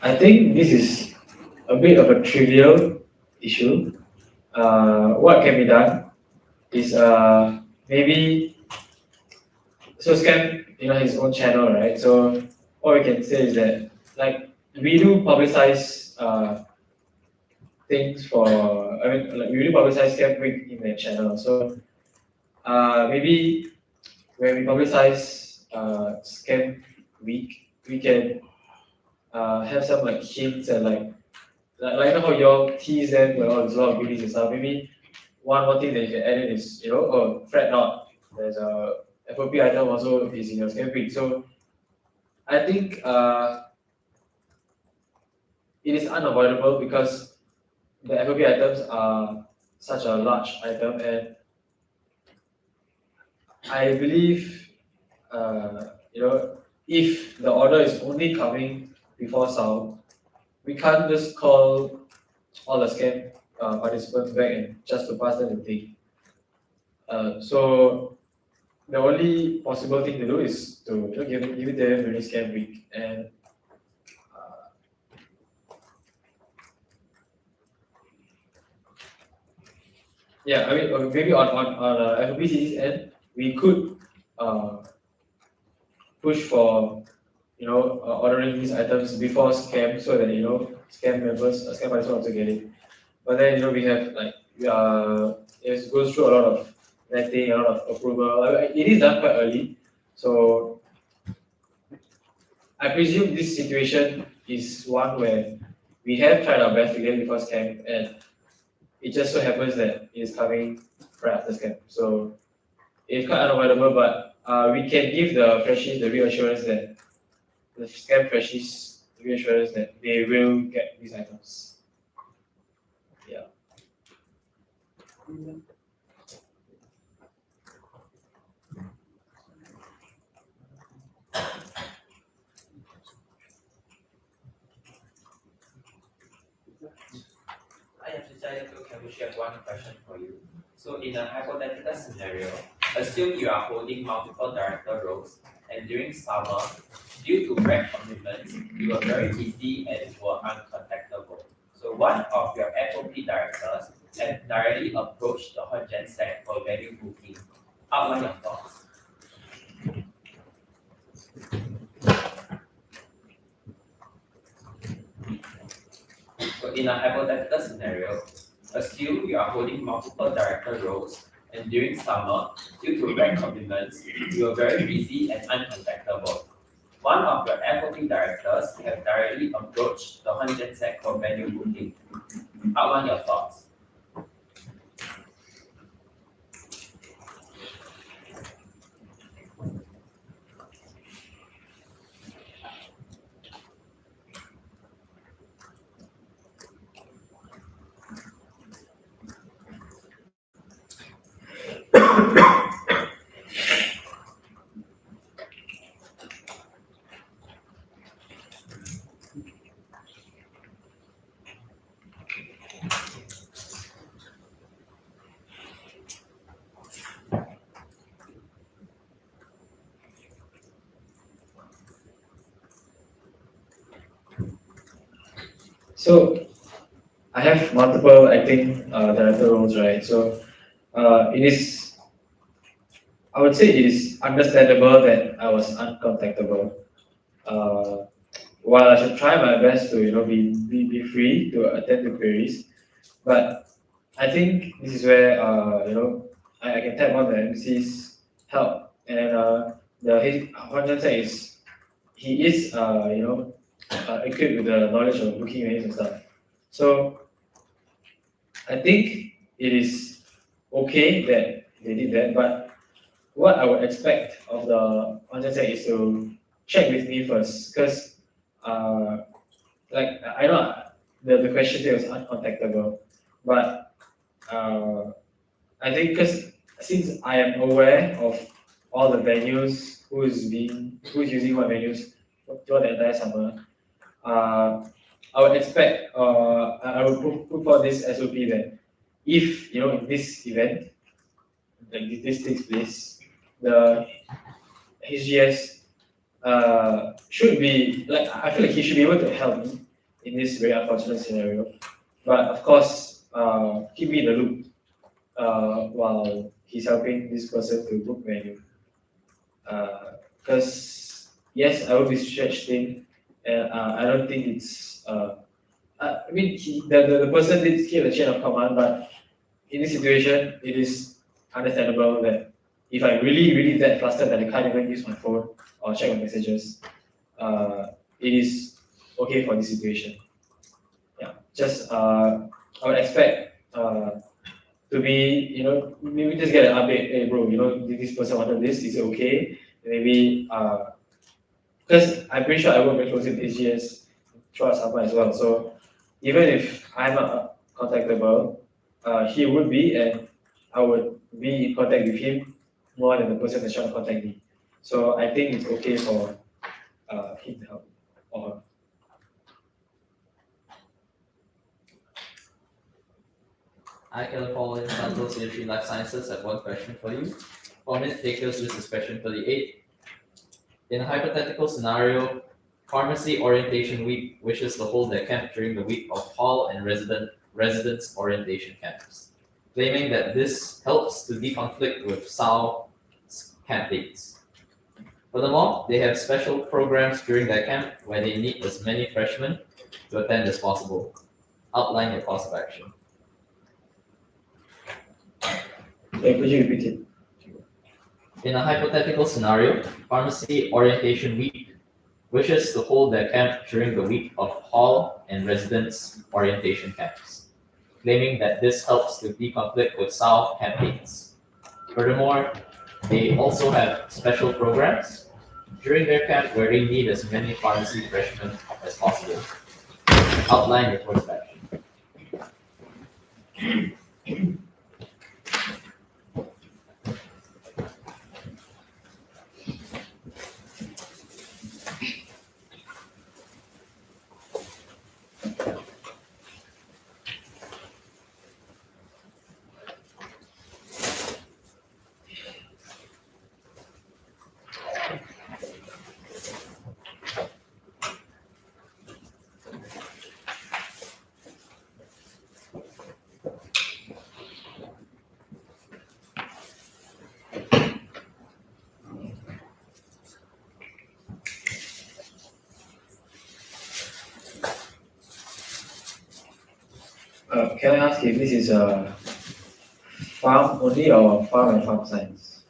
I think this is a bit of a trivial issue. What can be done is maybe so scam his own channel, right? So what we can say is that like we do publicize things for like we do publicize scam week in the channel. So maybe when we publicize scam week, we can have some like hints and like you know how you all tease them with all there's a lot of goodies and stuff. Maybe one thing that you can add in is fret not. There's a FOP item also is in your scam week. So I think it is unavoidable because the FOP items are such a large item, and I believe if the order is only coming before sound, we can't just call all the scam participants back and just to pass them the thing. So the only possible thing to do is to give it to them during scam week, and yeah, I mean maybe on FBC's end we could push for ordering these items before scam so that scam members scam participants also get it. But then we have like it goes through a lot of vetting, a lot of approval. It is done quite early, so I presume this situation is one where we have tried our best to get it before scam, and it just so happens that it is coming right after scam. So it's quite unavoidable, but we can give the freshies the reassurance that the scam freshies reassurance that they will get these items. Yeah. I have decided to can we share one question for you. So in a hypothetical scenario, assume you are holding multiple director roles and during summer, due to work commitments, you are very busy and were uncontactable. So one of your FOP directors had directly approached the Hot Gen Sec for venue booking. Outline your thoughts. So in a hypothetical scenario, assume you are holding multiple director roles and during summer, due to work commitments, you are very busy and uncontactable. One of your FOP directors have directly approached the Hunjin Sec for venue booking. Outline your thoughts. So I have multiple acting director roles, right? So it is, I would say it is understandable that I was uncontactable. While I should try my best to be free to attend to queries, But I think this is where I can tap on the MC's help, and the Huan Chen is he is equipped with the knowledge of booking venues and stuff. So I think it is okay that they did that, but what I would expect of the Huan Chen is to check with me first, because like I know the question there was uncontactable, but I think because since I am aware of all the venues who's using what venues throughout the entire summer, I would expect I would put for this SOP that if in this event like this takes place, the HGS should be like I feel like he should be able to help me in this very unfortunate scenario. But of course, keep me in the loop while he's helping this person to book venue. Because yes, I will be stretched thin, and I don't think it's. I mean, the person did scale the chain of command, but in this situation, it is understandable that if I'm really that flustered that I can't even use my phone or check my messages, it is okay for this situation. Yeah, just I would expect to be maybe just get an update. Hey, bro, this person wanted this. Is it okay? Maybe because I'm pretty sure I work very closely with HGS throughout summer as well. So even if I'm not contactable, he would be, and I would be in contact with him more than the person that's trying to contact me. So I think it's okay for him to help or her. I can follow in Santos Year 3 Life Sciences. I have one question for you. 4-minute takers, this is question 38. In a hypothetical scenario, Pharmacy Orientation Week wishes to hold their camp during the week of hall and residence orientation camps, claiming that this helps to deconflict with SAO's camp dates. Furthermore, they have special programs during their camp where they need as many freshmen to attend as possible. Outline your course of action. Could you repeat it? In a hypothetical scenario, Pharmacy Orientation Week wishes to hold their camp during the week of hall and residence orientation camps, claiming that this helps to deconflict with SAO camp dates. Furthermore, they also have special programs during their camp where they need as many pharmacy freshmen as possible. Outline your course of action. Can I ask if this is a farm only or farm and farm science?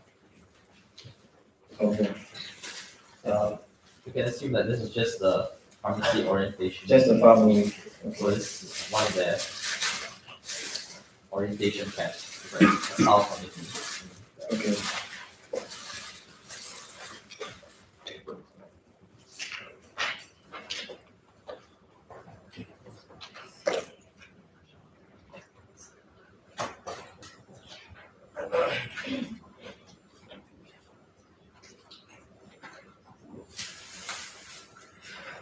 Okay, You can assume that this is just the pharmacy orientation. just the farm only. So this is one of the orientation camps, right? SAO committee. Okay.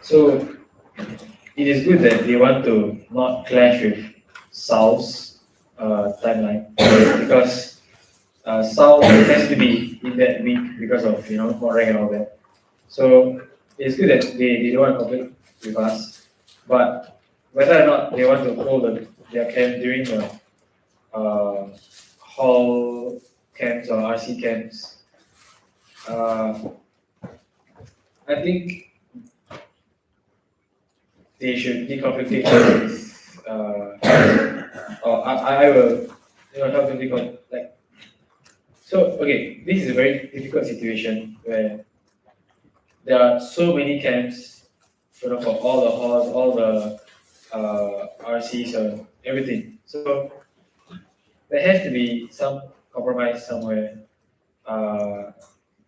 So it is good that they want to not clash with Saul's timeline because Saul has to be in that week because of not rank and all that. So it's good that they don't want to conflict with us, but whether or not they want to hold their camp during the hall camps or RC camps, I think they should deconflict it with or I will help them because so okay, this is a very difficult situation where there are so many camps, for all the halls, all the RCs, everything. So there has to be some compromise somewhere,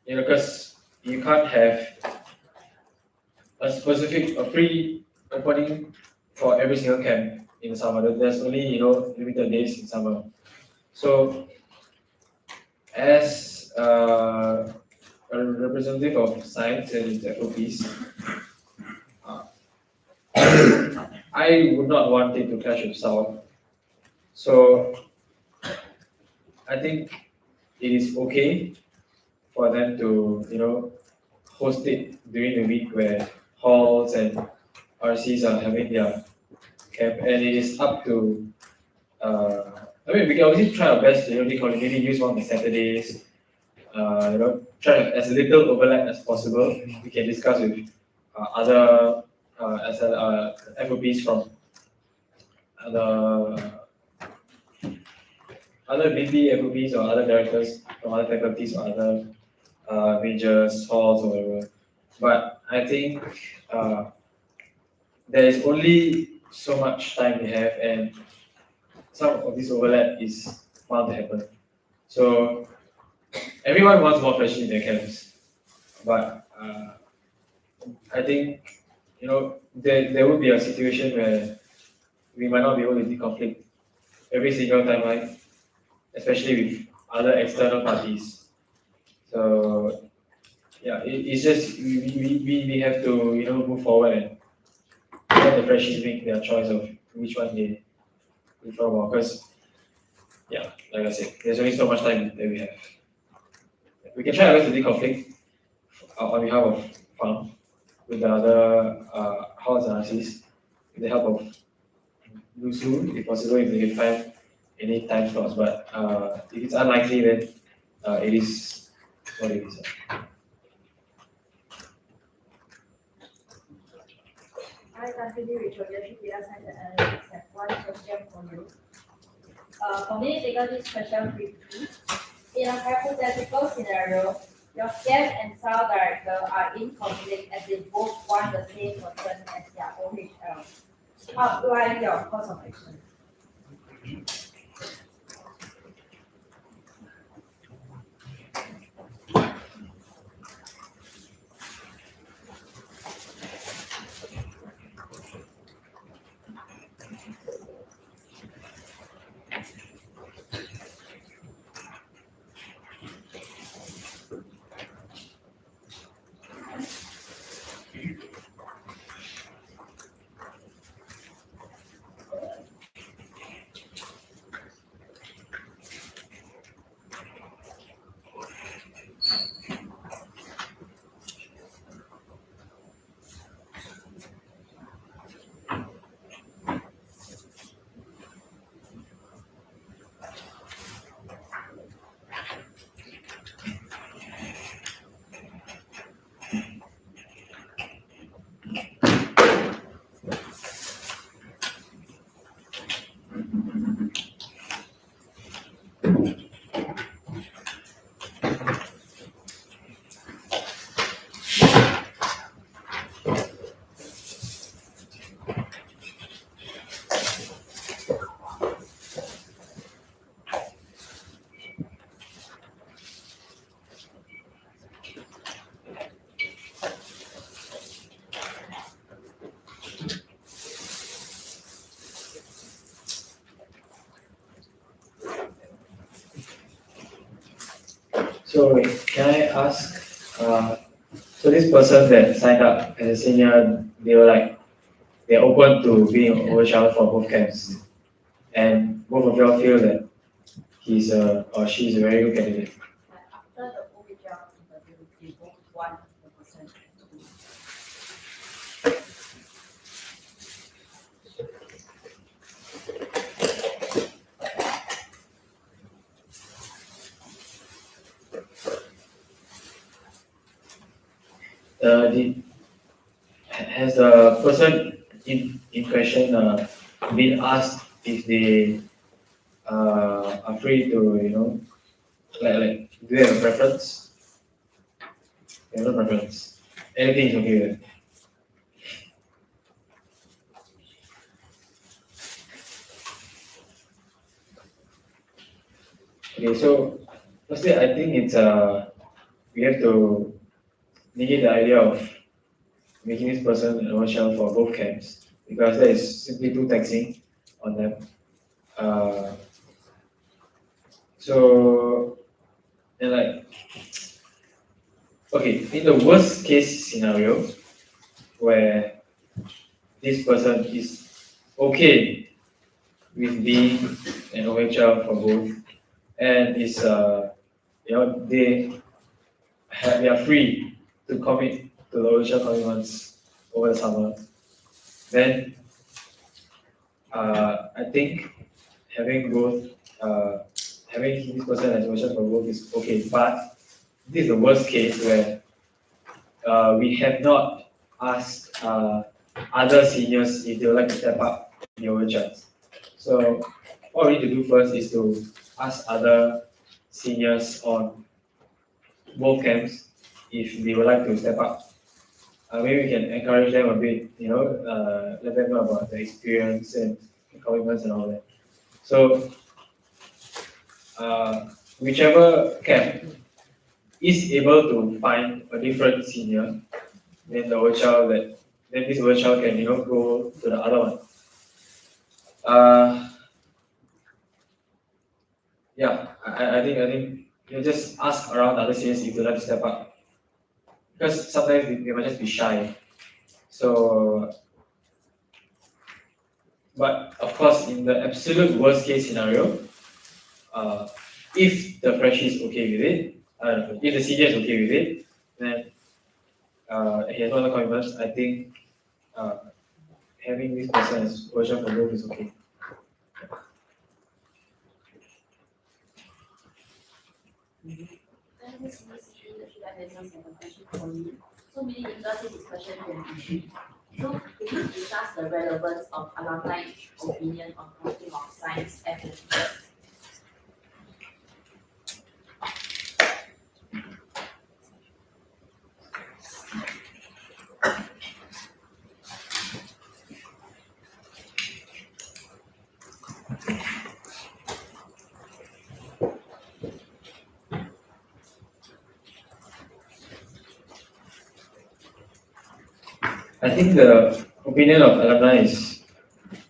because you can't have a free opening for every single camp in summer. There's only limited days in summer. So as a representative of science and its FOPs, I would not want it to clash with South. So I think it is okay for them to host it during the week where halls and RCs are having their camp, and it is up to. I mean, we can obviously try our best to maybe use one of the Saturdays. Try as little overlap as possible. We can discuss with other FOPs from other VP FOPs or other directors from other faculties or other majors, halls, or whatever. But I think there is only so much time we have, and some of this overlap is bound to happen. So everyone wants more freshies in their camps, but I think there would be a situation where we might not be able to deconflict every single timeline, especially with other external parties. So yeah, it's just we have to move forward and let the freshies make their choice of which one they prefer more. Because yeah, like I said, there's only so much time that we have. We can try our best to deconflict on behalf of FARM with the other halls and RCs with the help of Lusu, if possible, if they can find any time slots. But if it's unlikely, then it is what it is. I continue with geography, data science, and analytics. Have one question for you. For me, taken this question briefly. In a hypothetical scenario, your SCAM and SAL director are in conflict as they both want the same person as their OHL. Outline your course of action. So can I ask, so this person that signed up as a senior, they're open to being overshadowed for both camps, and both of y'all feel that he's or she's a very good candidate. After the OHL interview, they both want the person to Has the person in question been asked if they are free to, like do they have a preference? They have no preference. Anything is okay with them. Okay, so firstly, I think it's we have to negate the idea of making this person an OHL for both camps because that is simply too taxing on them. Uh, so and like okay, in the worst case scenario where this person is okay with being an OHL for both and is they are free to commit to the OHL commitments over the summer, then I think having both having this person as OHL for both is okay, but this is the worst case where we have not asked other seniors if they would like to step up in the OHLs. So what we need to do first is to ask other seniors on both camps if they would like to step up. Maybe we can encourage them a bit, let them know about the experience and commitments and all that. So whichever camp is able to find a different senior, then this OHL can go to the other one. Yeah, I think just ask around other seniors if they like to step up because sometimes they might just be shy. So, but of course, in the absolute worst case scenario, if the freshie is okay with it, if the senior is okay with it, then he has no other commitments. I think having this person as version for both is okay. Then this university leadership advisors have a question for you. So many university discussion can be issued. So we can discuss the relevance of alumni opinion on conflict of science and ethics. I think the opinion of alumni is,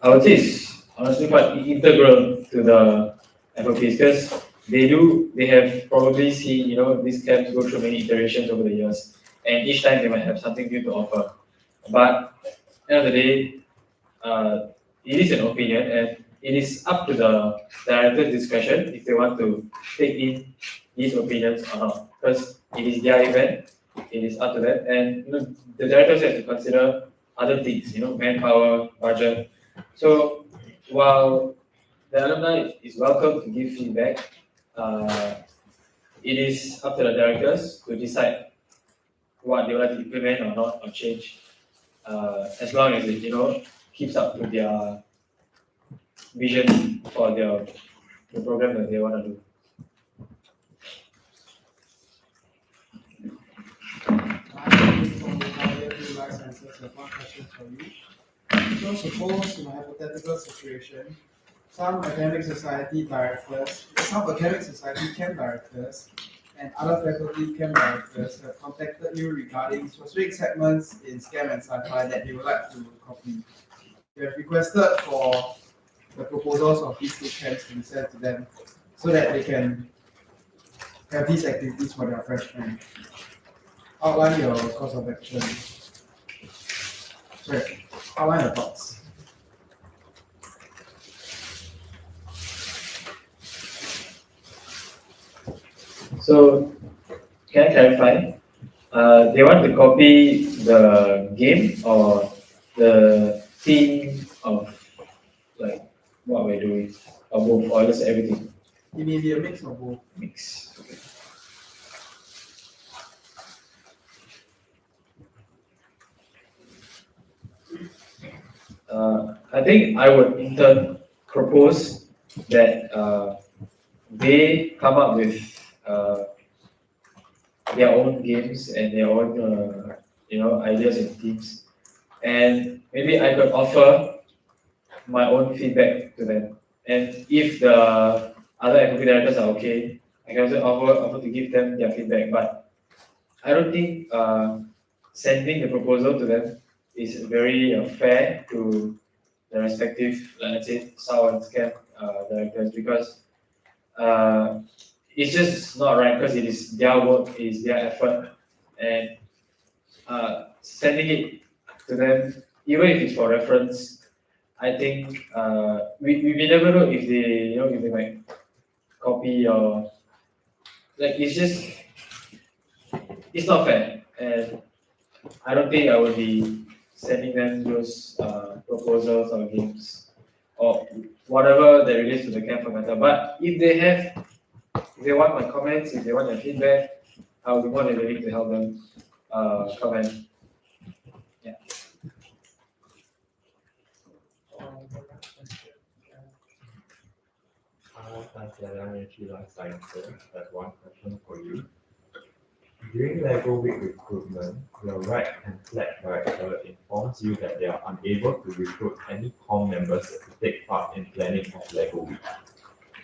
I would say, is honestly quite integral to the FOPs because they have probably seen, these camps go through many iterations over the years, and each time they might have something new to offer. But at the end of the day, it is an opinion, and it is up to the director's discretion if they want to take in these opinions or not. Because it is their event, it is up to them, and the directors have to consider other things, manpower, budget. So while the alumni is welcome to give feedback, it is up to the directors to decide what they would like to implement or not or change, as long as it keeps up to their vision for the program that they want to do. From the year 2 life sciences, I have one question for you. So suppose in a hypothetical situation, some academic society camp directors, and other faculty camp directors have contacted you regarding specific segments in SCAM and Sci-Fi that they would like to copy. You have requested for the proposals of these two camps to be sent to them so that they can have these activities for their freshmen. Outline your course of action. Sorry, outline your thoughts. So, can I clarify? They want to copy the game or the theme of like what we're doing, or both, or just everything It may be a mix of both. mix. Okay. I think I would in turn propose that they come up with their own games and their own ideas and themes, and maybe I could offer my own feedback to them. And if the other FOP directors are okay, I can also offer to give them their feedback. But I don't think sending the proposal to them is very fair to the respective, let's say, SAO and SCAM directors, because uh, it's just not right, because it is their work, it is their effort, and sending it to them, even if it's for reference, I think we never know if they might copy, or like it's not fair, and I don't think I will be sending them those proposals or games or whatever that relates to the camp matter. But if they want my comments, if they want their feedback, I will be more than willing to help them comment. Life Sciences, that's one question for you. During LEGO Week recruitment, your right and flag director informs you that they are unable to recruit any COM members to take part in planning of LEGO Week,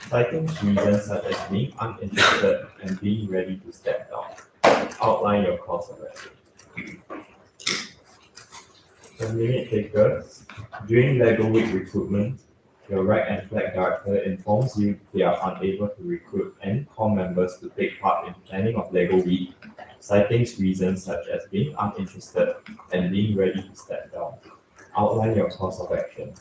citing reasons such as being uninterested and being ready to step down. Outline your course of action. The minute takers, during LEGO Week recruitment, your right and flag director informs you they are unable to recruit any COM members to take part in planning of LEGO Week, citing reasons such as being uninterested and being ready to step down. Outline your course of action.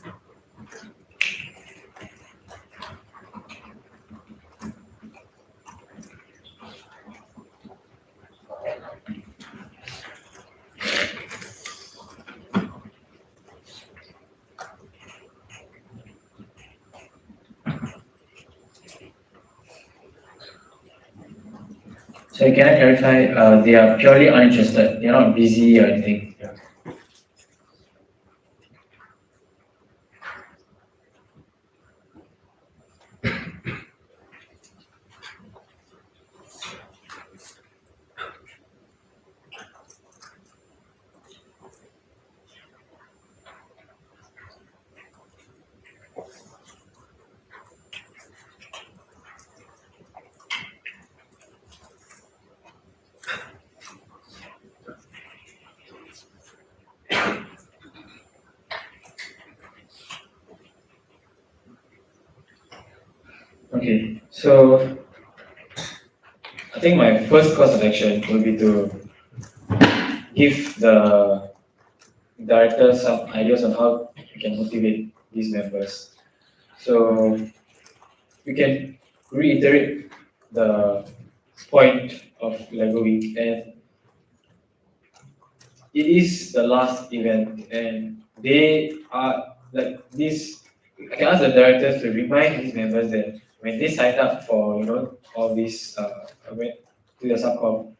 So can I clarify? They are purely uninterested. They are not busy or anything. Okay, so I think my first course of action will be to give the director some ideas on how we can motivate these members. So we can reiterate the point of LEGO Week, and it is the last event, and they are like this. I can ask the directors to remind these members that when they signed up for all these to the subcom,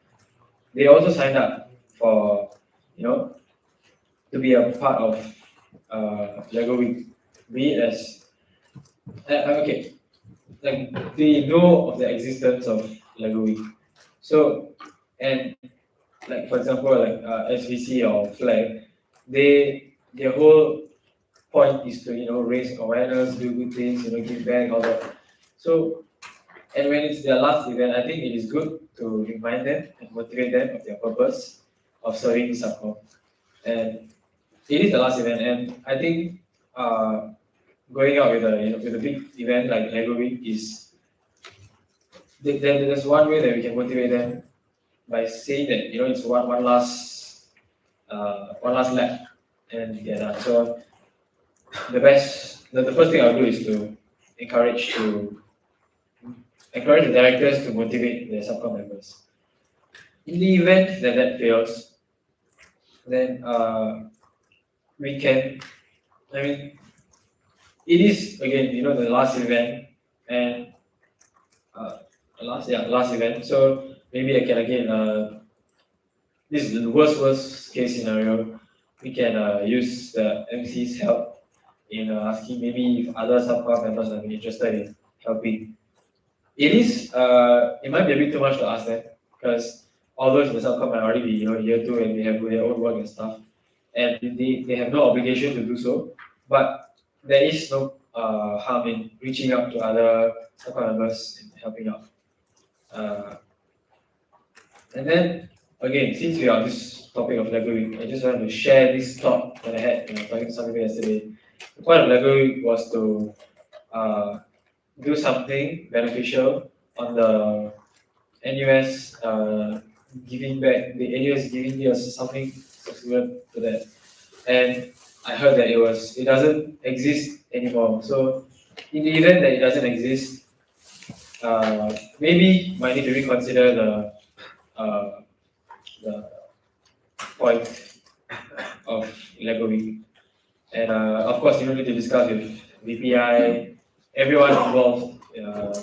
they also signed up for to be a part of LEGO Week, be it as okay, like they know of the existence of LEGO Week. So, and like for example, like SVC or Flag, their whole point is to raise awareness, do good things, give back, all that. So, and when it's their last event, I think it is good to remind them and motivate them of their purpose of serving the subcom. And it is the last event, and I think going out with a big event like LEGO Week is there's one way that we can motivate them by saying that it's one last lap and they're done. So the first thing I'll do is to encourage the directors to motivate their subcom members. In the event that that fails, then we can. I mean, it is again the last event, and last event. So maybe I can again this is the worst case scenario. we can use the MC's help in asking maybe if other subclass members are interested in helping. It might be a bit too much to ask them because all those in the subclass might already be year 2 and they have their own work and stuff, and they have no obligation to do so. But there is no harm in reaching out to other subclass members and helping out. And then again, since we are on this topic of Lego Week, I just wanted to share this thought that I had when I was talking to somebody yesterday. The point of Lego Week was to do something beneficial on the NUS giving back, the NUS giving us something similar to that. And I heard that it doesn't exist anymore. So in the event that it doesn't exist, maybe might need to reconsider the point of Lego Week. And of course, you need to discuss with VPI, everyone involved,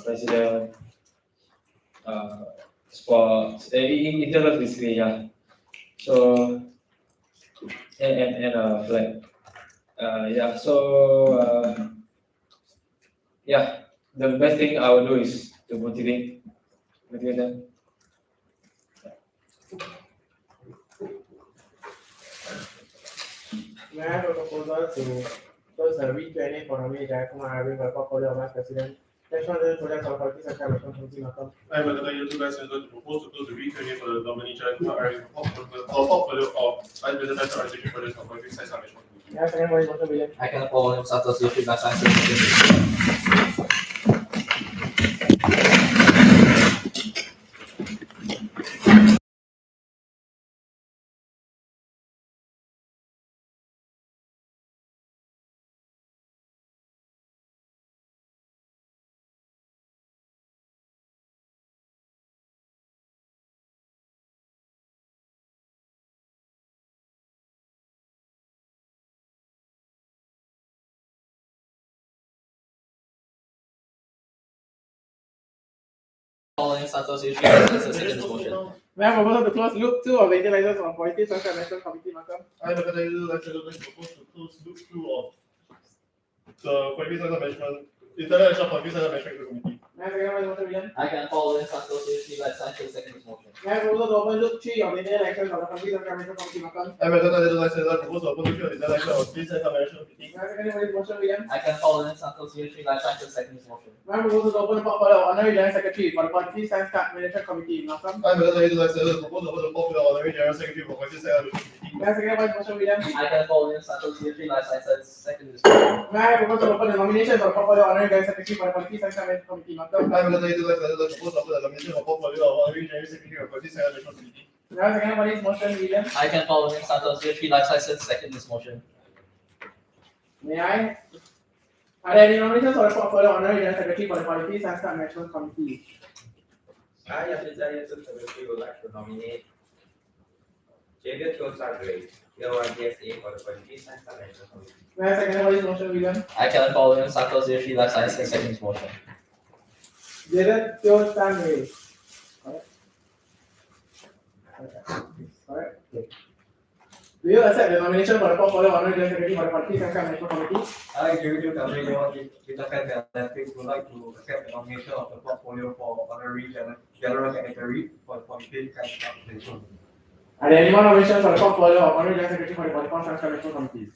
president, sports, internal basically, yeah. So, and flag. Yeah, so, yeah, the best thing I would do is to motivate them. May I have a proposal to close the retraining for nominee Jayakumar having a portfolio of Vice President? National Project of Quality Center Management Committee, Malcolm. I will tell you two guys to propose to close the retraining for the nominee portfolio of Vice President for Education Project of Quality Science Management Committee. May I second by motion, William? I can follow him, Santos Yoshi, Life Sciences. Following Santos Yoshi, Life Sciences, second motion. May I have a proposal to close loop 2 of utilizers of Quality Center Management Committee, Malcolm? I will tell you guys to propose to close loop 2 of the Quality Center Management, International Quality Center Management Committee. May I second by motion, William? I can follow in Santos Yoshi, Life Sciences, second motion. May I have a proposal to open loop 3 of the elections of the Quality Center Management Committee, Malcolm? I will tell you guys to propose to opposition of the election of Quality Center Management Committee. May I second by motion, William? I can follow in Santos Yoshi, Life Sciences, second motion. May I have a proposal to open the portfolio of Honorary General Secretary for the Quality Science Card Management Committee, Malcolm? I will tell you guys to propose to open the portfolio of Honorary General Secretary for Quality Center Management Committee. May I second by motion, William? I can follow in Santos Yoshi, Life Sciences, second motion. May I have a proposal to open the nominations of portfolio of Honorary General Secretary for the Quality Science Card Management Committee, Malcolm? I will tell you guys to propose to open the nomination of portfolio of Honorary General Secretary for Quality Center Management Committee. May I second by this motion, William? I can follow in Santos Yoshi, Life Sciences, second motion. May I? Are there any nominations for the portfolio of Honorary General Secretary for the Quality Science Card Management Committee? I, as the Executive Secretary, would like to nominate Javier Chosagre, Year 1 DSA for the Quality Science Management Committee. May I second by this motion, William? I can follow in Santos Yoshi, Life Sciences, second motion. Jaden Teo Tan Wei. Correct. Okay. Do you accept the nomination for the portfolio of Honorary General Secretary for the Quality Science Card Management Committee? I, Javier Chosagre, Defense and Athletics, would like to accept the nomination of the portfolio for Honorary General Secretary for the Quality Science Management. Are there any more nominations for the portfolio of Honorary General Secretary for the Quality Science Card Management Committee?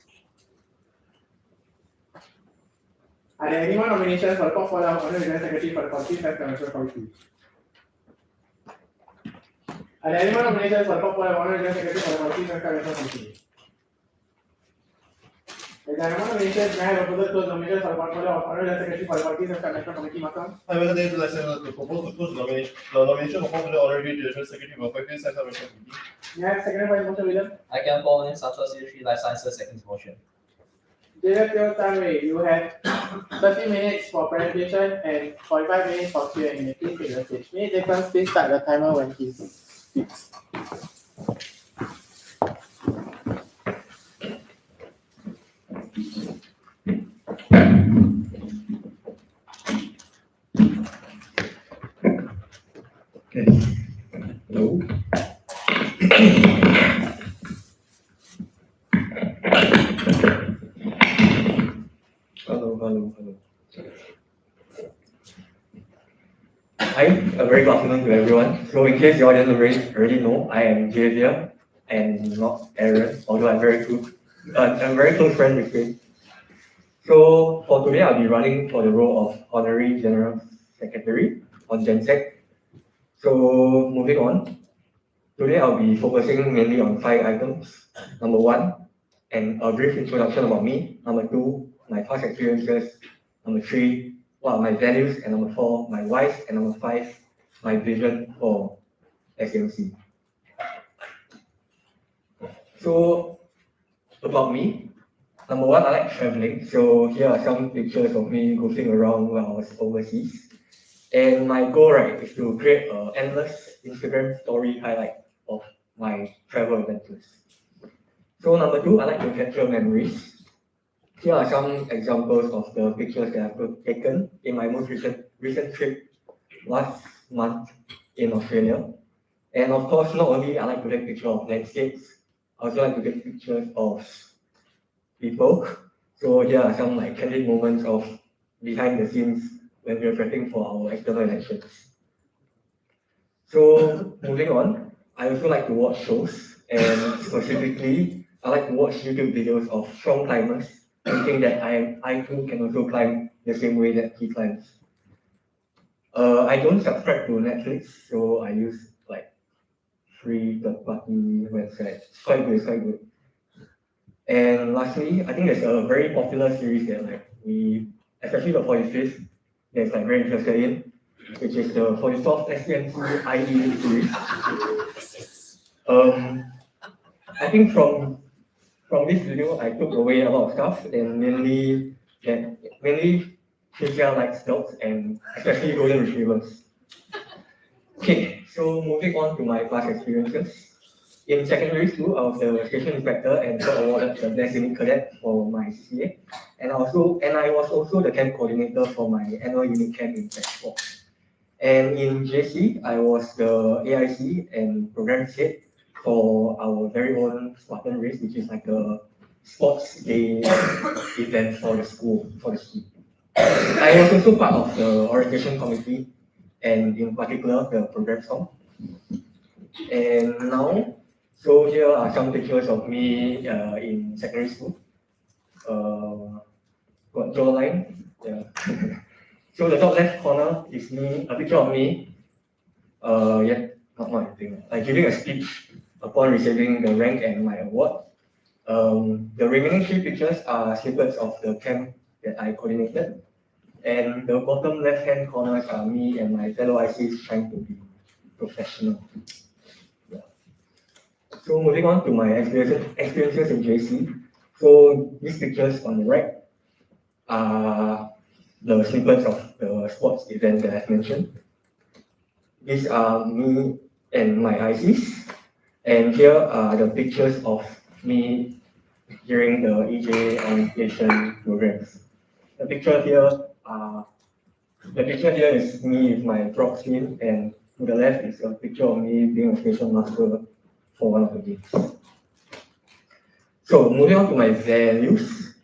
Are there any more nominations for the portfolio of Honorary General Secretary for the Quality Science Card Management Committee? Are there any more nominations for the portfolio of Honorary General Secretary for the Quality Science Card Management Committee? If there are no nominations, may I have a proposal to close nominations for the portfolio of Honorary General Secretary for the Quality Science Card Management Committee, Malcolm? I will tell you guys to propose to close the nomination of portfolio of Honorary General Secretary for Quality Science Management Committee. May I have seconded by motion, William? I can follow in Santos Yoshi, Life Sciences, second motion. Jaden Teo Tan Wei, you have 30 minutes for presentation and 45 minutes for Q&A. Please take the stage. May Declan please start the timer when he speaks. Hello. a very good afternoon to everyone. So in case you all didn't already know, I am Javier and not Aaron, although I'm very close friend with him. So for today, I'll be running for the role of Honorary General Secretary on GenSec. So moving on, today I'll be focusing mainly on 5 items. Number 1, a brief introduction about me. Number 2, my past experiences. Number 3, what are my values. And number 4, my whys. And number 5, my vision for SMC. So about me, number 1, I like traveling. So here are some pictures of me goofing around when I was overseas. And my goal, right, is to create an endless Instagram story highlight of my travel adventures. So number 2, I like to capture memories. Here are some examples of the pictures that I've taken in my most recent trip last month in Australia. And of course, not only I like to take pictures of landscapes, I also like to take pictures of people. So here are some like candid moments of behind the scenes when we are prepping for our external elections. So moving on, I also like to watch shows, and specifically, I like to watch YouTube videos of strong climbers, thinking that I too can also climb the same way that he climbs. I don't subscribe to Netflix, so I use like free third-party websites. It's quite good. And lastly, I think there's a very popular series that like especially the 45th, that's like very interested in, which is the 44th SCMC IE series. I think from this video, I took away a lot of stuff, and mainly Asia likes dogs and especially golden retrievers. Okay, so moving on to my past experiences. In secondary school, I was the station inspector and got awarded the best unit cadet for my CCA. And I was also the camp coordinator for my annual unit camp in Tech 4. And in JC, I was the AIC and program head for our very own Spartan race, which is like a sports day event for the school. I was also part of the orientation committee, and in particular the program song. And now, so here are some pictures of me in secondary school. Got jawline. Yeah. So the top left corner is me, a picture of me. Not anything. Like giving a speech upon receiving the rank and my award. The remaining 3 pictures are snippets of the camp that I coordinated. And the bottom left-hand corners are me and my fellow ICs trying to be professional. Yeah. So moving on to my experiences in JC. So these pictures on the right are the snippets of the sports event that I've mentioned. These are me and my ICs. And here are the pictures of me during the EJ orientation programs. The picture here is me with my prop team, and to the left is a picture of me being a station master for one of the games. So moving on to my values.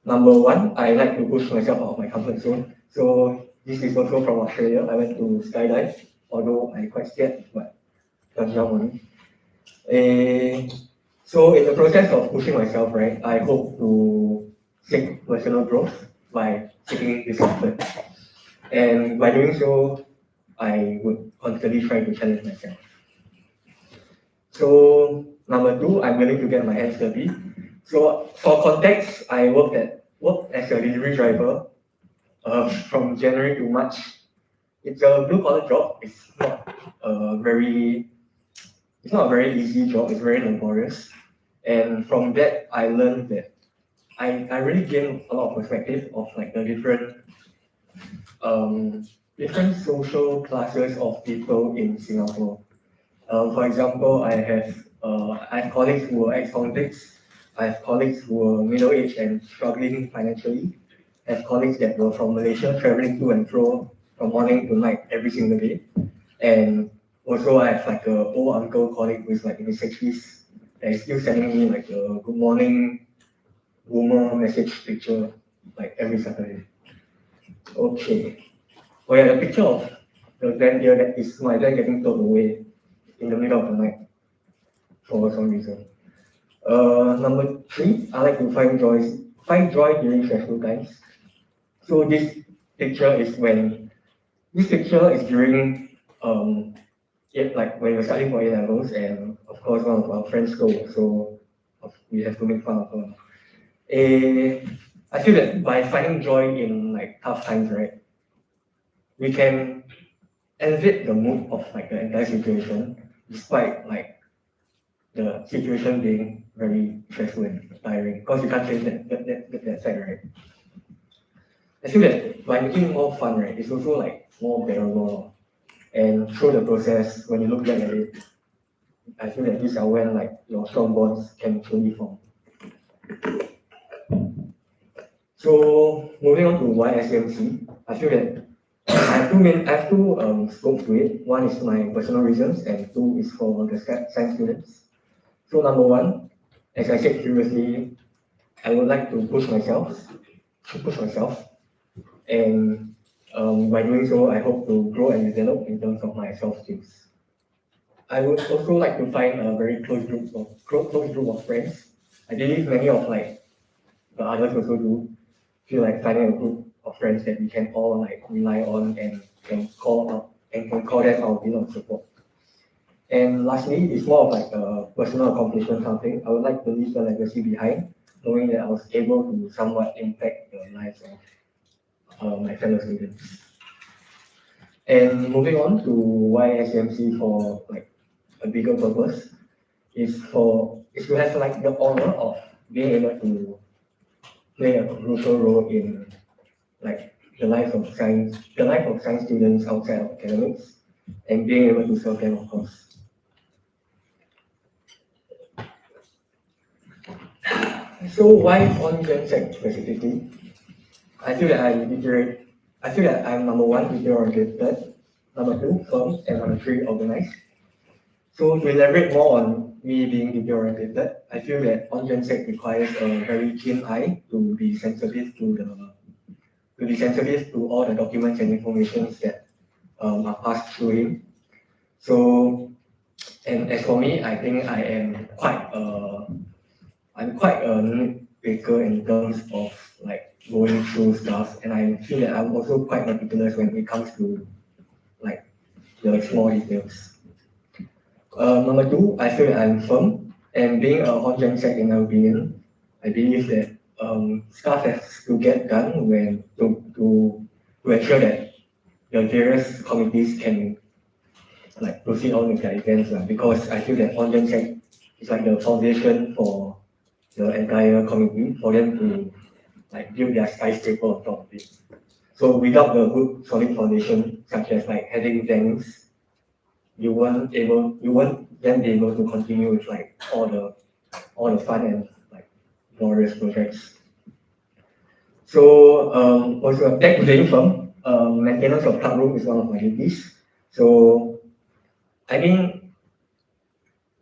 Number 1, I like to push myself out of my comfort zone. So this is also from Australia. I went to skydive, although I quite scared, but I'll jump on it. So in the process of pushing myself, right, I hope to seek personal growth by seeking discomfort. And by doing so, I would constantly try to challenge myself. So number 2, I'm willing to get my hands dirty. So for context, I worked as a delivery driver from January to March. It's a blue-collar job. It's not a very easy job. It's very laborious. And from that, I learned that I really gained a lot of perspective of like the different social classes of people in Singapore. For example, I have colleagues who are ex-convicts. I have colleagues who are middle-aged and struggling financially. I have colleagues that were from Malaysia traveling to and fro from morning to night every single day. And also I have like an old uncle colleague who is like in his 60s that is still sending me like a good morning boomer message picture like every Saturday. Okay. Oh yeah, the picture of the van here that is my van getting towed away in the middle of the night for some reason. Number three, I like to find joy during stressful times. So this picture is during like when we're studying for A levels, and of course one of our friends go, so we have to make fun of her. I feel that by finding joy in like tough times, right, we can elevate the mood of like the entire situation, despite like the situation being very stressful and tiring, because you can't change that fact, right? I feel that by making it more fun, right, it's also like more bearable. And through the process, when you look back at it, I feel that these are when like your strong bonds can truly form. So moving on to why SMC, I feel that I have two scopes to it. One is my personal reasons, and two is for the science students. So number one, as I said previously, I would like to push myself, and by doing so, I hope to grow and develop in terms of my self skills. I would also like to find a very close group of friends. I believe many of like the others also do feel like finding a group of friends that we can all like rely on and can call them our pillar of support. And lastly, it's more of like a personal accomplishment something. I would like to leave a legacy behind, knowing that I was able to somewhat impact the lives of my fellow students. And moving on to why SMC for like a bigger purpose is to have like the honor of being able to play a crucial role in like the life of science students outside of academics, and being able to serve them, of course. So why on GenSec specifically? I feel that I'm number one, detail-oriented, number two, firm, and number three, organized. So to elaborate more on me being detail-oriented, I feel that on GenSec requires a very keen eye to be sensitive to all the documents and information that are passed through him. So, and as for me, I think I'm quite a nitpicker in terms of like going through stuff, and I feel that I'm also quite meticulous when it comes to like the small details. Number two, I feel that I'm firm, and being a hot gen sec in my opinion, I believe that stuff has to get done when to ensure that the various committees can like proceed on with their events, because I feel that hot gen sec is like the foundation for the entire community for them to like build their skyscraper on top of it. So without the good solid foundation, such as like having tanks, you won't then be able to continue with like all the fun and like glorious projects. So also back to the info, maintenance of club room is one of my duties. So I mean,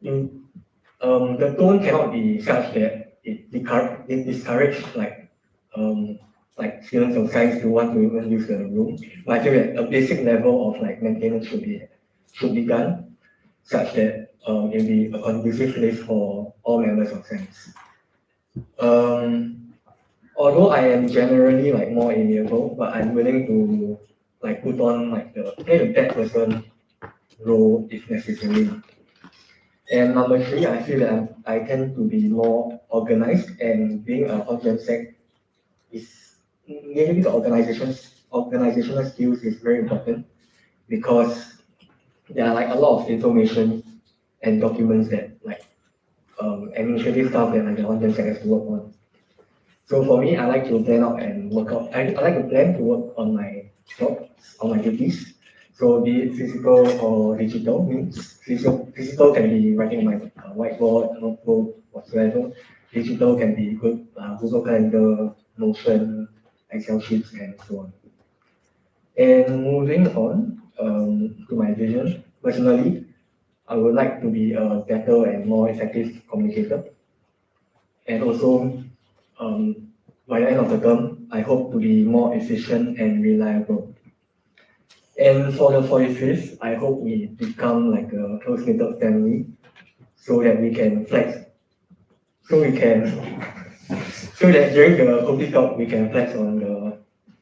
the tone cannot be such that it discourage like students of science to want to even use the room. But I feel that a basic level of like maintenance should be done such that it'll be a conducive place for all members of science. Although I am generally like more amiable, but I'm willing to like put on like play the bad person role if necessary. And number three, I feel that I tend to be more organized, and being a hot gen sec is maybe the organizational skills is very important, because there are like a lot of information and documents that like administrative stuff that like the hot gen sec has to work on. So for me, I like to plan out and work out. I like to plan to work on my jobs, on my duties. So be it physical or digital, means physical can be writing on my whiteboard, notebook, whatsoever. Digital can be Google Calendar, Notion, Excel sheets, and so on. And moving on to my vision, personally, I would like to be a better and more effective communicator. And also, by the end of the term, I hope to be more efficient and reliable. And for the 45th, I hope we become like a close-knit family so that we can flex, so we can, so that during the coffee talk, we can flex on the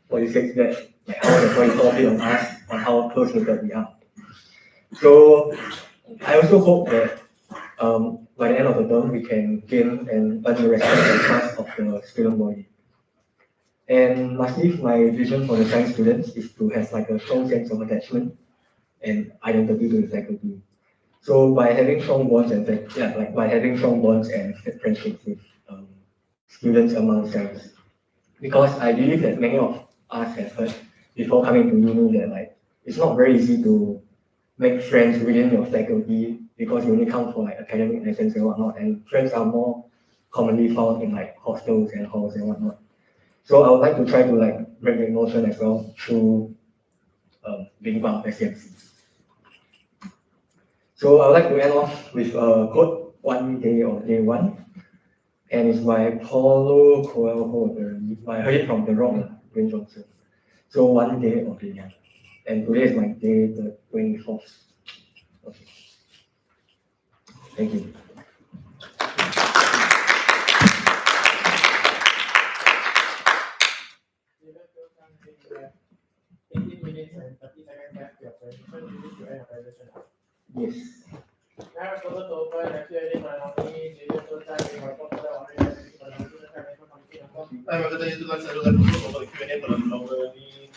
46 that like how the 44 feel on us, on how close-knit we are. So I also hope that by the end of the term, we can gain and earn the respect and trust of the student body. And lastly, my vision for the science students is to have like a strong sense of attachment and identity to the faculty. So by having strong bonds and by having strong bonds and friendships with students among themselves, because I believe that many of us have heard before coming to uni that like it's not very easy to make friends within your faculty because you only come for like academic lessons and whatnot, and friends are more commonly found in like hostels and halls and whatnot. So I would like to try to like break the notion as well through being part of SCMC. So I would like to end off with a quote, One Day of Day One, and it's by Paulo Coelho. I heard it from the Rock, Dwayne Johnson. So one day of day one, and today is my day, the 24th. Okay. Thank you. Even though something you have 18 minutes and 30 seconds left to your presentation, you need to end your presentation. Yes. Now it's over to open the Q&A for the nominee, Xavier Sultan, being report for the honorary deputy for the Student Management Committee member. I'm representing students and would like to over the Q&A for the nominee.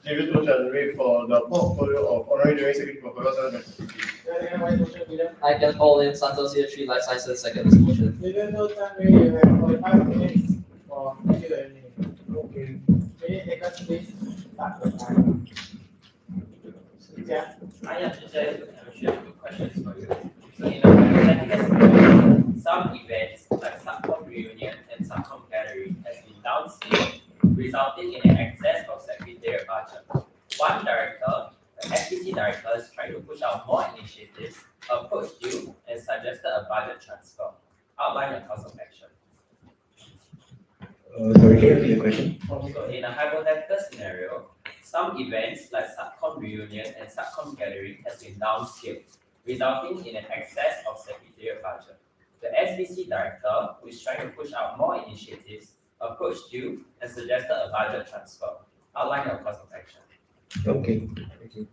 David Sultan for the portfolio of honorary doing secretary for Professor. I can call in Santos Year 3 Life Sciences second this motion. Xavier Sultan, you have 45 minutes for Q&A. Okay. May you take us please start the time. Yeah. I am just share two questions for you. So in a hypothetical scenario, some events like subcom reunion and subcom gathering has been downscaled, resulting in an excess of secretariat budget. One director, the SPC director, is trying to push out more initiatives, approached you, and suggested a budget transfer. Outline your course of action. Sorry, can you repeat the question? So in a hypothetical scenario, some events like subcom reunion and subcom gathering has been downscaled, resulting in an excess of secretariat budget. The SBC director, who is trying to push out more initiatives, approached you and suggested a budget transfer. Outline your course of action. Okay. Thank you.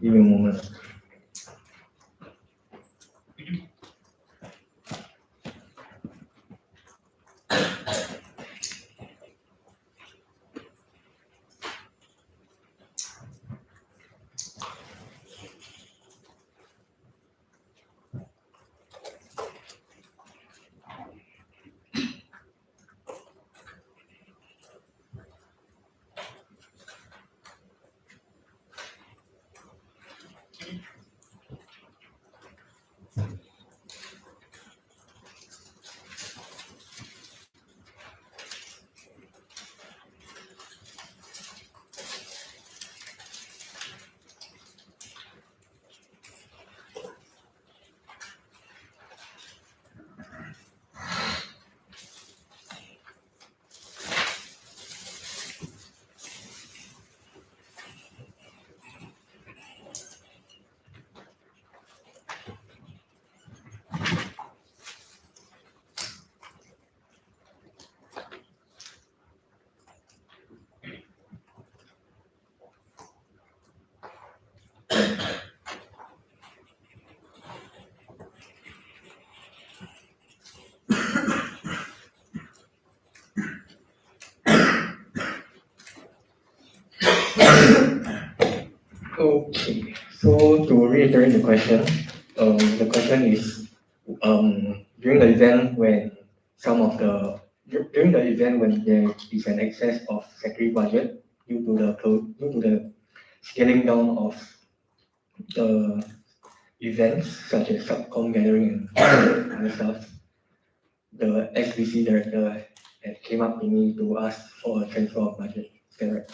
Give me a moment. Okay, so to reiterate the question is during the event when during the event when there is an excess of secretary budget due to the scaling down of the events such as subcom gathering and other stuff, the SBC director had came up to me to ask for a transfer of budget. Is that right?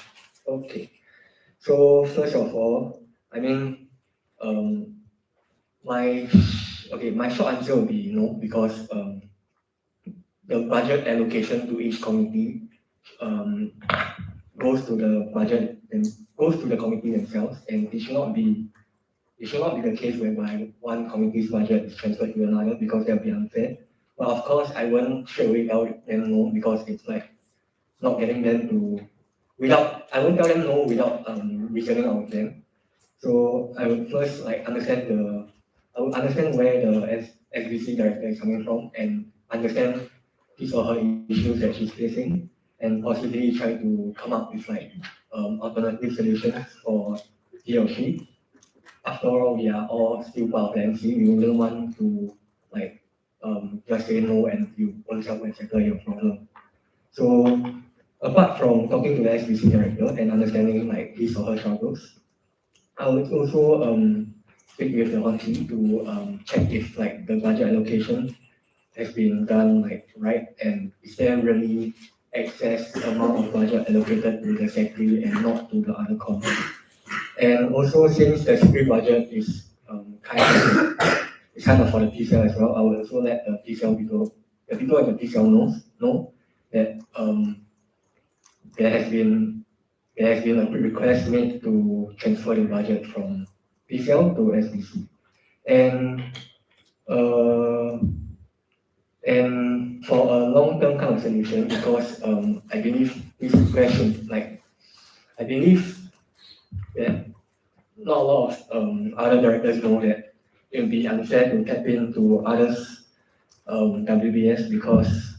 Okay. So first of all, I mean, my my short answer will be no because the budget allocation to each committee um, goes to the budget and goes to the committee themselves, and it should not be the case whereby one committee's budget is transferred to another because that would be unfair. But of course, I won't straight away tell them no because it's like not getting them to I won't tell them no without reasoning out with them. So I would first I would understand where the SBC director is coming from and understand his or her issues that she's facing and possibly try to come up with like alternative solutions for he or she. After all, we are all still part of the MC. We wouldn't want to like just say no and you own self and settle your problem. So apart from talking to the SBC director and understanding like his or her struggles, I would also speak with the hot team to check if like the budget allocation has been done like right and is there really excess amount of budget allocated to the secretary and not to the other committee. And also since the secretary budget is kind of for the PCL as well, I will also let the people at the PCL know that there has been a request made to transfer the budget from PCL to SBC. And uh, and for a long-term kind of solution, because I believe this question, like I believe that not a lot of other directors know that it would be unfair to tap into others WBS because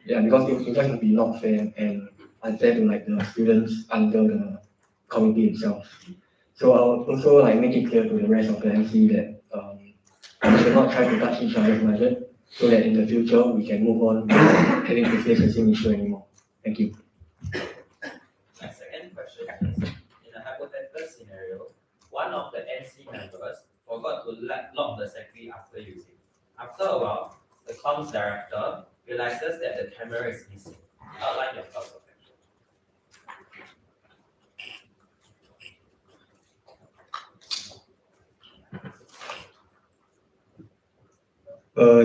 because it just would be not fair and unfair to like the students under the committee itself. So I'll also like make it clear to the rest of the MC that we should not try to touch each other's budget so that in the future we can move on without having to face the same issue anymore. Thank you. My second question is, in a hypothetical scenario, one of the NC members forgot to lock the secretary after using. After a while, the comms director realizes that the camera is missing. Outline your thoughts of action.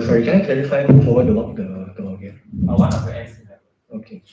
Sorry, can I clarify who forgot to lock the door again? One of the NC members. Okay.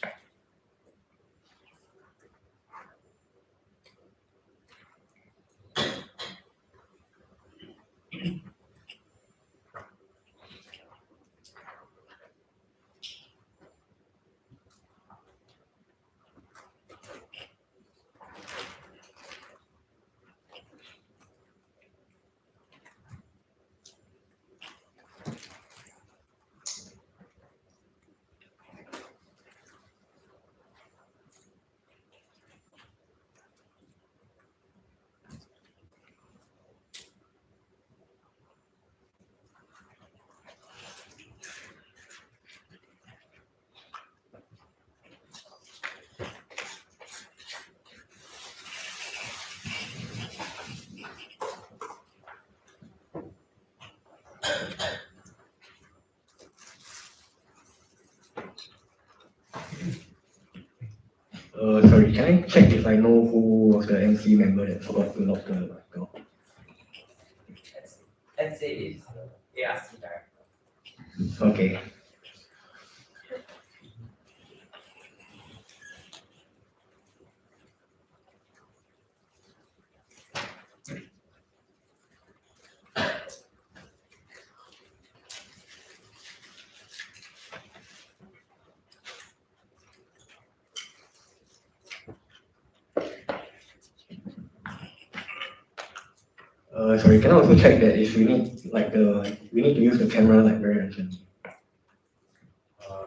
Sorry, can I check if I know who was the MC member that forgot to lock the door? NC is ARC director. Okay. Sorry, can I also check that if we need to use the camera like very urgently?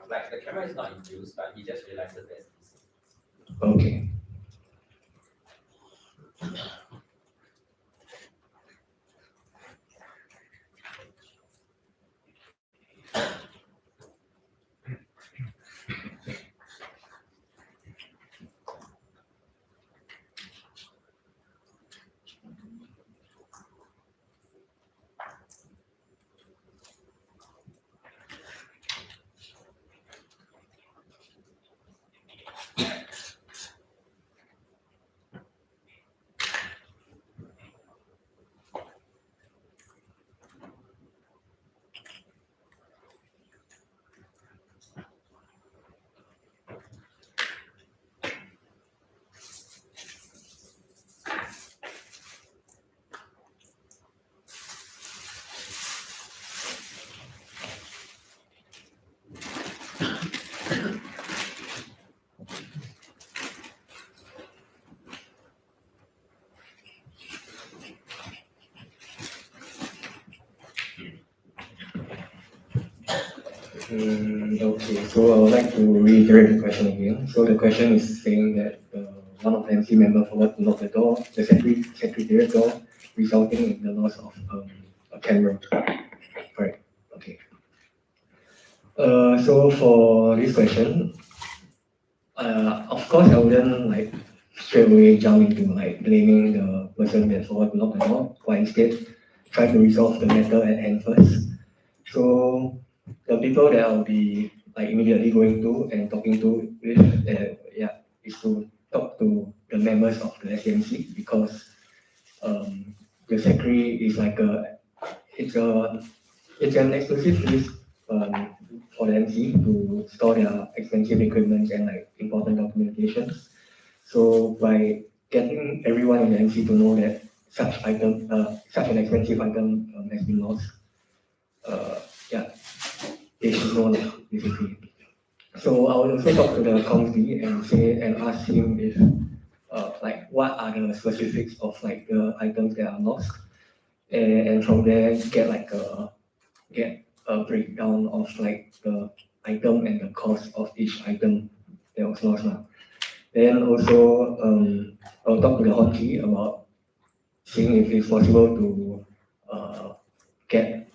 Like the camera is not in use, but he just realizes that it's missing. Okay. Okay, so I would like to reiterate the question again. So the question is saying that one of the MC members forgot to lock the door, the secretariat door, resulting in the loss of a camera. Correct. Okay. So for this question, of course I wouldn't like straight away jump into like blaming the person that forgot to lock the door, but instead try to resolve the matter at hand first. So the people that I'll be like immediately going to and talking to with, is to talk to the members of the SMC because the secretary is like it's a it's an exclusive list for the MC to store their expensive equipment and like important documentations. So by getting everyone in the MC to know that such an expensive item has been lost, uh, yeah, they should know that basically. So I will also talk to the committee and ask him if like what are the specifics of like the items that are lost, and from there get a breakdown of like the item and the cost of each item that was lost now. Then also I'll talk to the hotkey about seeing if it's possible to get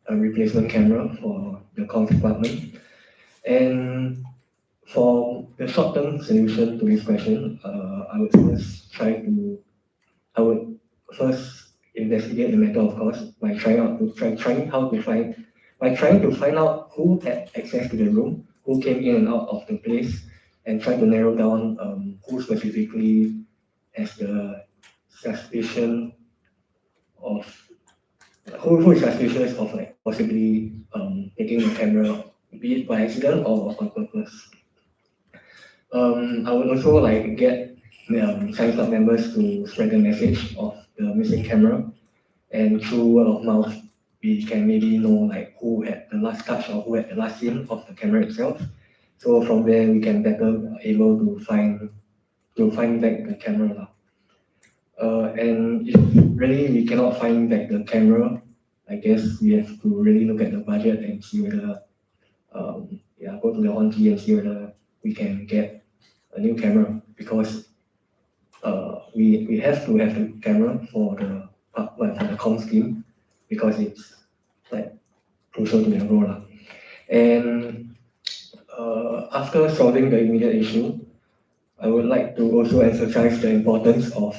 a replacement camera for the comms department. And for the short-term solution to this question, I would first investigate the matter, of course, by trying to find out who had access to the room, who came in and out of the place, and try to narrow down who specifically has the suspicion of who is suspicious of like possibly taking the camera, be it by accident or on purpose. I would also like get science club members to spread the message of the missing camera, and through word of mouth, we can maybe know like who had the last touch or who had the last scene of the camera itself. So from there, we can better able to find back the camera now. And if really we cannot find back the camera, I guess we have to really look at the budget and see whether go to the on-key and see whether we can get a new camera because we have to have the camera for the comms team because it's like crucial to the role. And after solving the immediate issue, I would like to also emphasize the importance of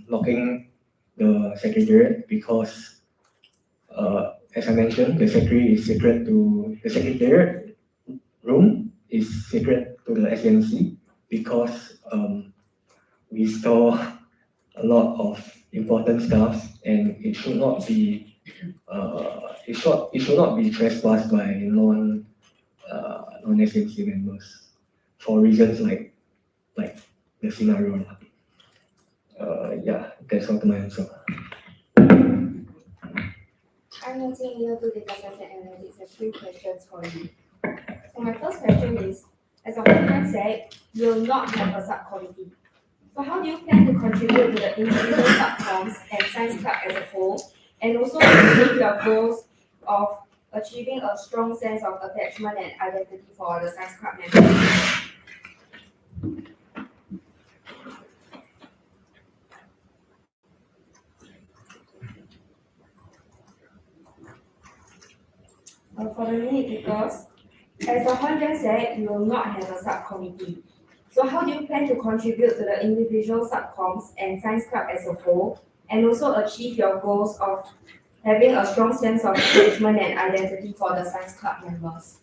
locking the secretariat because, as I mentioned, the secretariat room is secret to the SMC because we store a lot of important stuff and it should not be trespassed by non SMC members for reasons like the scenario. That's all to my answer. I'm using year 2 data science and analytics. I have 3 questions for you. So my first question is, as a Hong said, you will not have a subcommittee. So how do you plan to contribute to the individual subcoms and science club as a whole, and also achieve your goals of achieving a strong sense of attachment and identity for the science club members? For the minute takers, as the Honjan said, you will not have a subcommittee. So how do you plan to contribute to the individual subcoms and science club as a whole, and also achieve your goals of having a strong sense of engagement and identity for the science club members?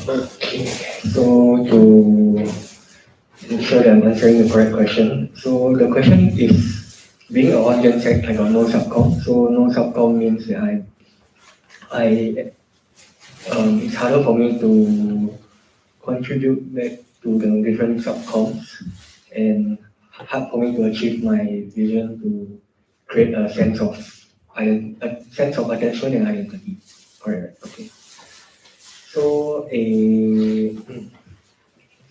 Okay, so to ensure that I'm answering the correct question, so the question is, being a on-gen sec, I got no subcom. So no subcom means that it's harder for me to contribute back to the different subcoms and hard for me to achieve my vision to create a sense of attachment and identity. Correct. Okay. So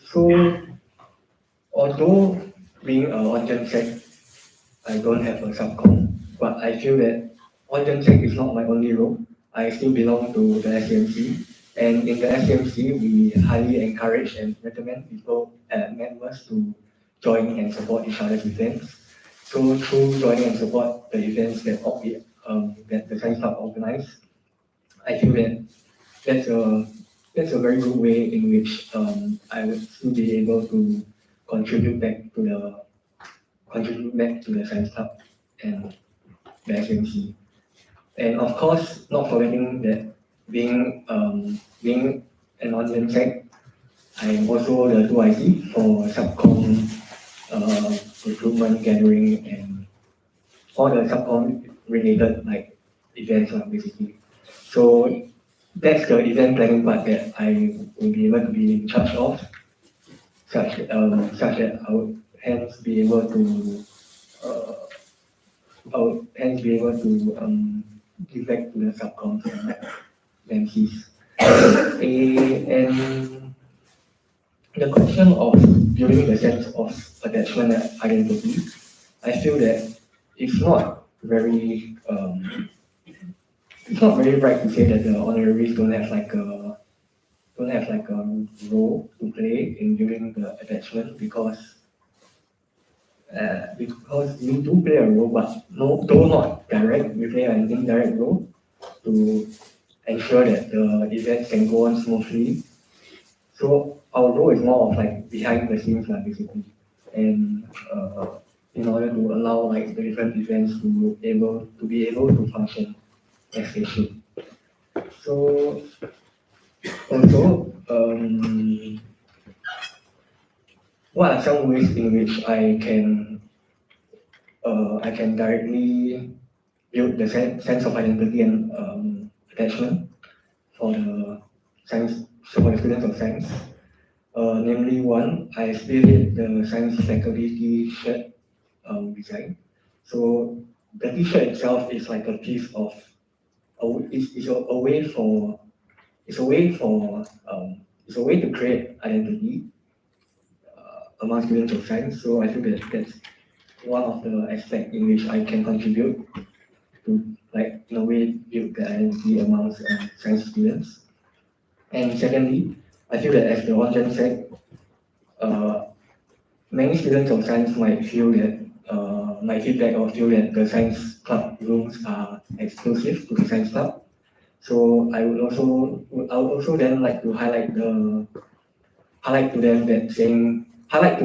so although being a on-gen sec, I don't have a subcom, but I feel that on-gen sec is not my only role. I still belong to the SCMC, and in the SCMC, we highly encourage and recommend people, members to join and support each other's events. So through joining and support the events that the Science Club organize, I feel that that's a very good way in which I would still be able to contribute back to the Science Club and the SMC. And of course, not forgetting that being an online sec, I am also the 2IC for subcom recruitment, gathering, and all the subcom related like events basically. So that's the event planning part that I will be able to be in charge of, such that I would hence be able to uh, give back to the subcons and MCs. And the question of building the sense of attachment and identity, I feel that it's not very right to say that the honoraries don't have like a role to play in building the attachment because we do play a role, but though not direct, we play an indirect role to ensure that the events can go on smoothly. So our role is more of like behind the scenes, basically, and in order to allow like the different events to be able to function as they should. So also, what are some ways in which I can directly build the sense of identity and attachment for the students of science? Namely, one, I spearhead the science faculty T-shirt design. So the T-shirt itself is like a piece of it's a way for it's a way for it's a way to create identity among students of science. So I feel that that's one of the aspects in which I can contribute to, like, in a way, build the identity amongst science students. And secondly, I feel that as the one said, many students of science might feel that might feedback or feel that the science club rooms are exclusive to the science club. So I would also then like to highlight to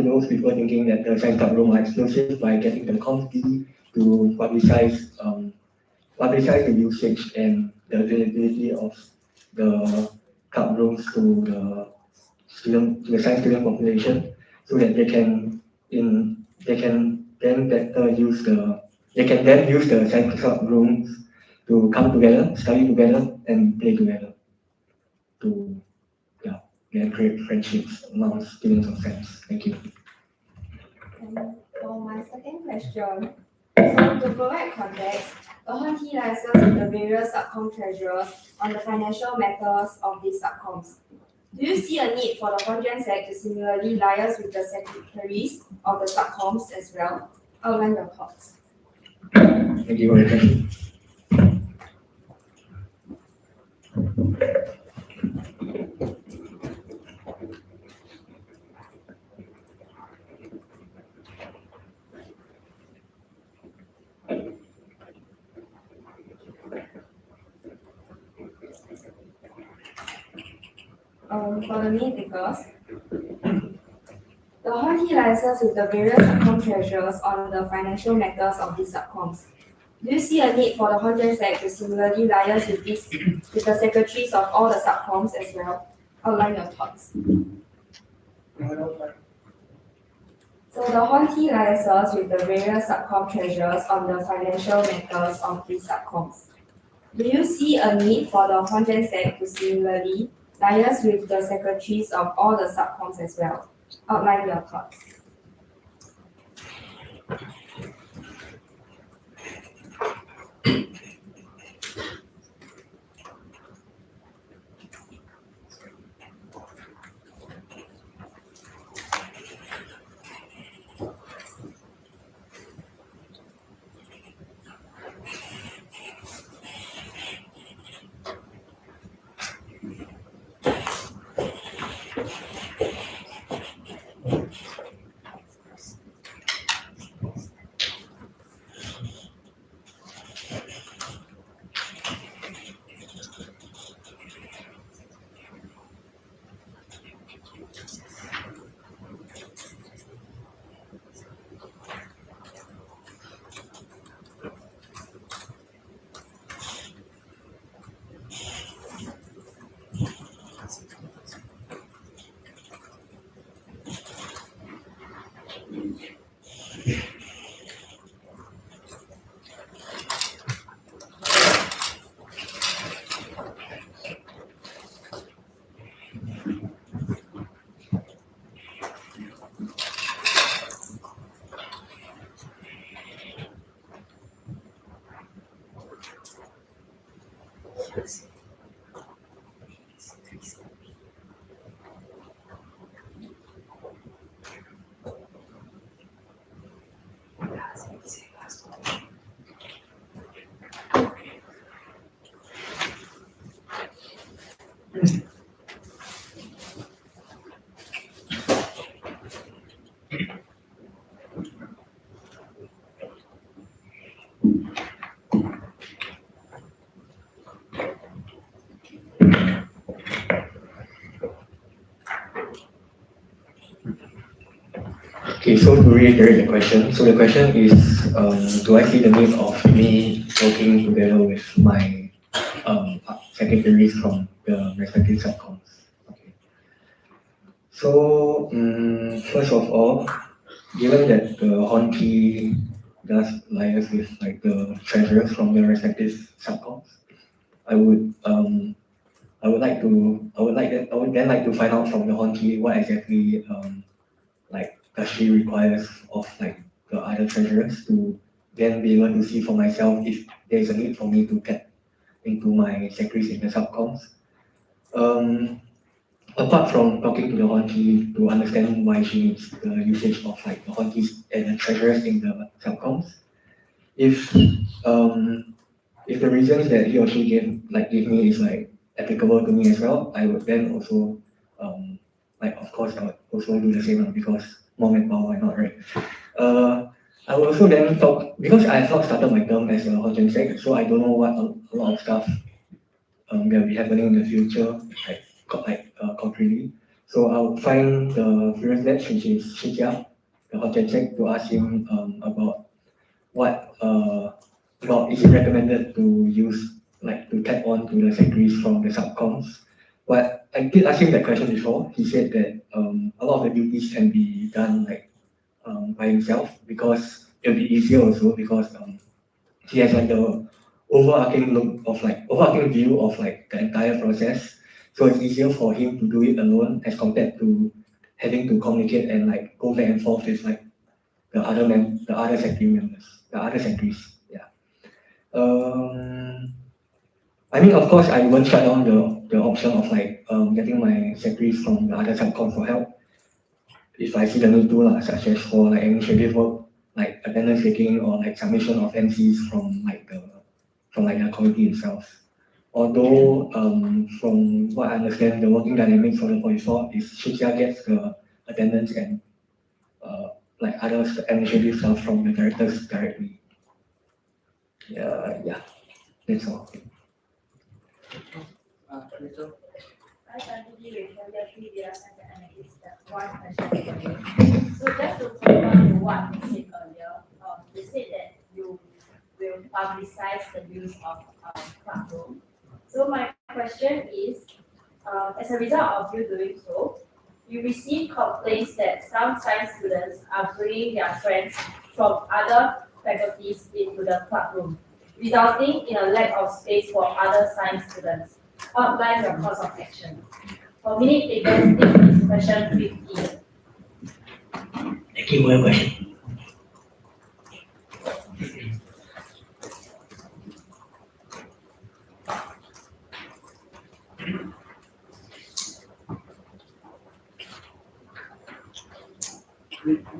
those people thinking that the science club room are exclusive by getting the committee to publicize the usage and the availability of the club rooms to the science student population, so that they can then use the science club rooms to come together, study together, and play together to create friendships among students of science. Thank you. And for my second question, so to provide context, Ahern T license with the various subcom treasurers on the financial matters of these subcoms. Do you see a need for the Congen Sec to similarly liaise with the secretaries of the subcoms as well? Outline your thoughts. Thank you for your question. For the main takers, the Ahern T liaise with the various subcom treasurers on the financial matters of these subcoms. Do you see a need for the Congen Sec to similarly liaise with the secretaries of all the subcoms as well? Outline your thoughts. I don't like. So the Honti liaises with the various subcom treasurers on the financial matters of these subcoms. Do you see a need for the Hongen to similarly liaise with the secretaries of all the subcoms as well? Outline your thoughts. Okay, so to reiterate the question, so the question is, do I see the need of me working together with my secretaries from the respective subcoms? Okay. So, first of all, given that the Honki does liaise with like the treasurers from the respective subcoms, I would I would then like to find out from the Honki what exactly like she requires of like the other treasurers to then be able to see for myself if there is a need for me to get into my secretaries in the subcoms. Um, Apart from talking to the Honki to understand why she needs the usage of like the Honkis and the treasurers in the subcoms, if um, if the reasons that he or she give me is like applicable to me as well, I would then also like of course I would also do the same because more manpower, why not, right? I will also then talk because I have not started my term as a Hodgkin Sec, so I don't know what a lot of stuff will be happening in the future, concretely. So I'll find the previous batch, which is Shikia, the Hodgkin Sec, to ask him about what well is it recommended to use like to tap on to the secretaries from the subcoms. But I did ask him that question before. He said that a lot of the duties can be done like by himself because it'll be easier also because he has like the overarching view of like the entire process. So it's easier for him to do it alone as compared to having to communicate and like go back and forth with like the other secretary members, the other secretaries. Yeah. I mean, of course, I won't shut down the option of like getting my secretaries from the other subcom for help if I see the need to, such as for like administrative work, like attendance taking or like submission of NCs from the committee itself. Although from what I understand, the working dynamics for the 44 is Shikia gets the attendance and like other administrative stuff from the directors directly. Yeah, that's all. Rachel. I continue with your previous analysis, that one question for you. So just to follow on to what you said earlier, you said that you will publicize the use of Cloud. So my question is, As a result of you doing so, you receive complaints that some science students are bringing their friends from other faculties into the club room, resulting in a lack of space for other science students. Outline your course of action. For minute takers, this is question 15. Thank you for your question.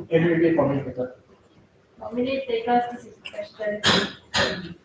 Can you repeat for me, Peter? For minute takers, this is question 15.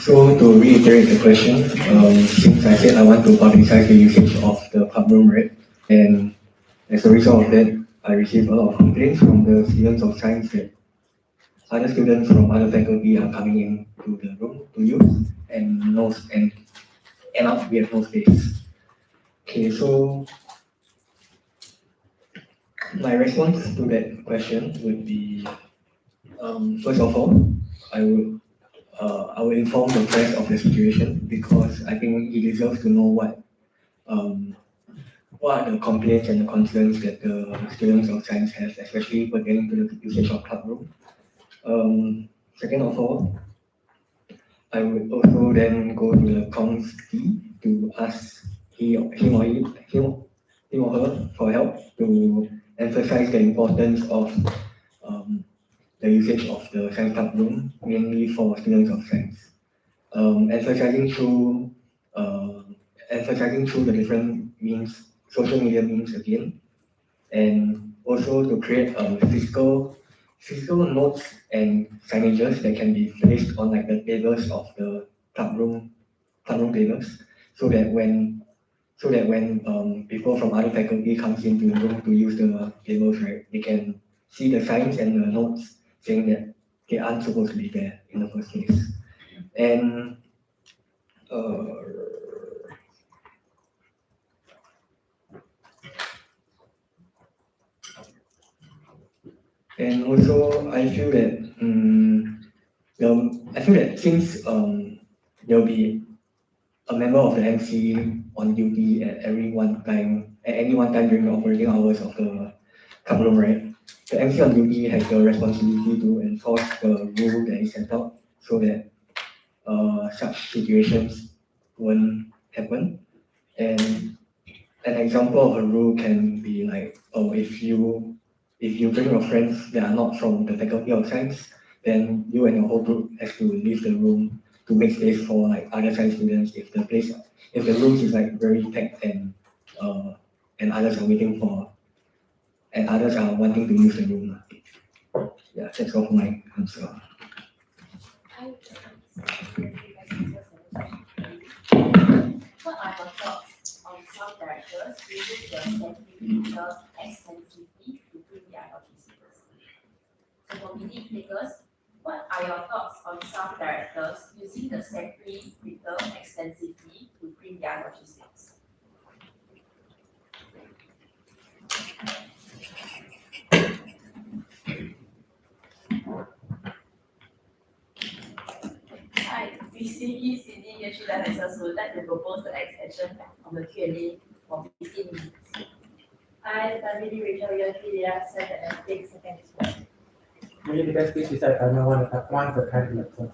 So to reiterate the question, since I said I want to publicize the usage of the pub room, right? And as a result of that, I received a lot of complaints from the students of science that other students from other faculty are coming in to the room to use and end up we have no space. Okay, so my response to that question would be, first of all, I will inform the press of the situation because I think he deserves to know what are the complaints and the concerns that the students of science have, especially pertaining to the usage of club room. Second of all, I would also then go to the comms team to ask him or her for help to emphasize the importance of the usage of the science club room, mainly for students of science. um, emphasizing through emphasizing through the different means, social media means again, and also to create physical notes and signages that can be placed on like the tables of the club room tables, so that when people from other faculty comes into the room to use the tables, right, they can see the signs and the notes saying that they aren't supposed to be there in the first place. And uh, and also I feel that since there'll be a member of the MC on duty at any one time during the operating hours of the club room, right? The MC on duty has the responsibility to enforce the rule that is set out so that such situations won't happen. And an example of a rule can be like, oh, if if you bring your friends that are not from the Faculty of Science, then you and your whole group has to leave the room to make space for like other science students if the room is like very packed and others are waiting for and others are wanting to use the room. Yeah, that's all for my answer. What are your thoughts on some directors using the centimeter extensively to print their logistics? So for minute takers, what are your thoughts on some directors using the centimeter extensively to print their logistics? Hi, VCE CD Year 3 directors would like to propose the extension of the Q&A for 15 minutes. Hi, WD Rachel Year 3 Data Science and Analytics Secondary School. Maybe the best place is that I know one of the kind lecture.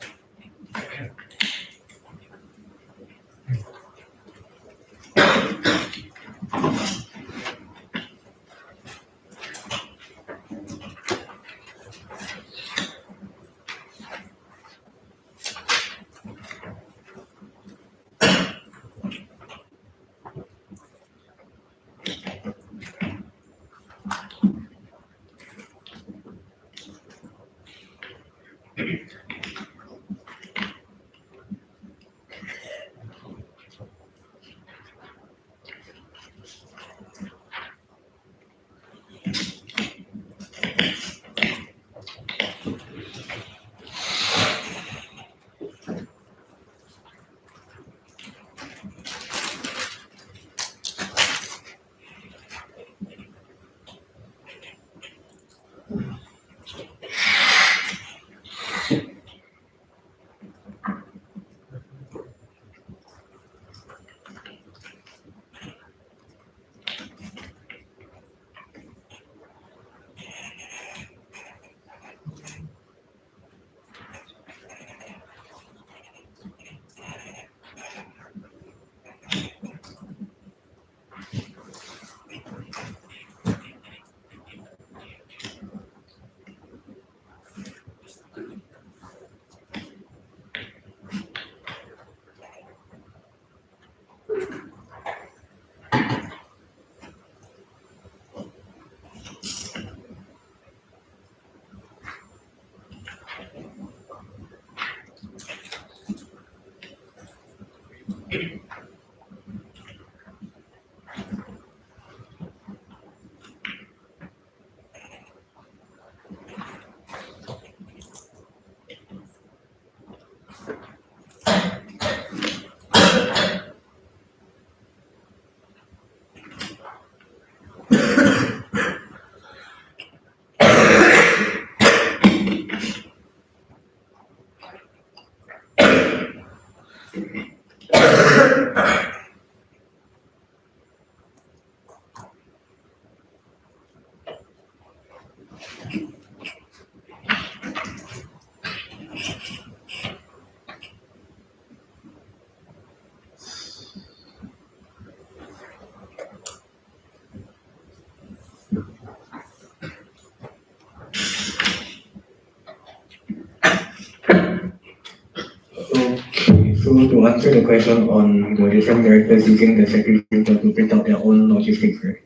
Okay, so to answer the question on the different directors using the secretary printer to print out their own logistics, right?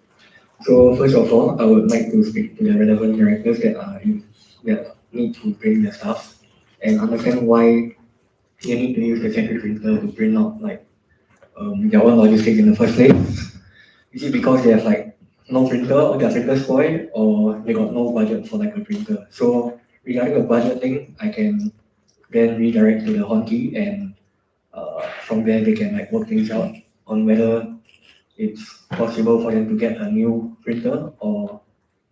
So first of all, I would like to speak to the relevant directors that need to print their stuff and understand why they need to use the secretary printer to print out like their own logistics in the first place. Is it because they have like no printer or their printer spoiled or they got no budget for like a printer? So regarding the budget thing, I can then redirect to the Honki and from there they can like work things out on whether it's possible for them to get a new printer or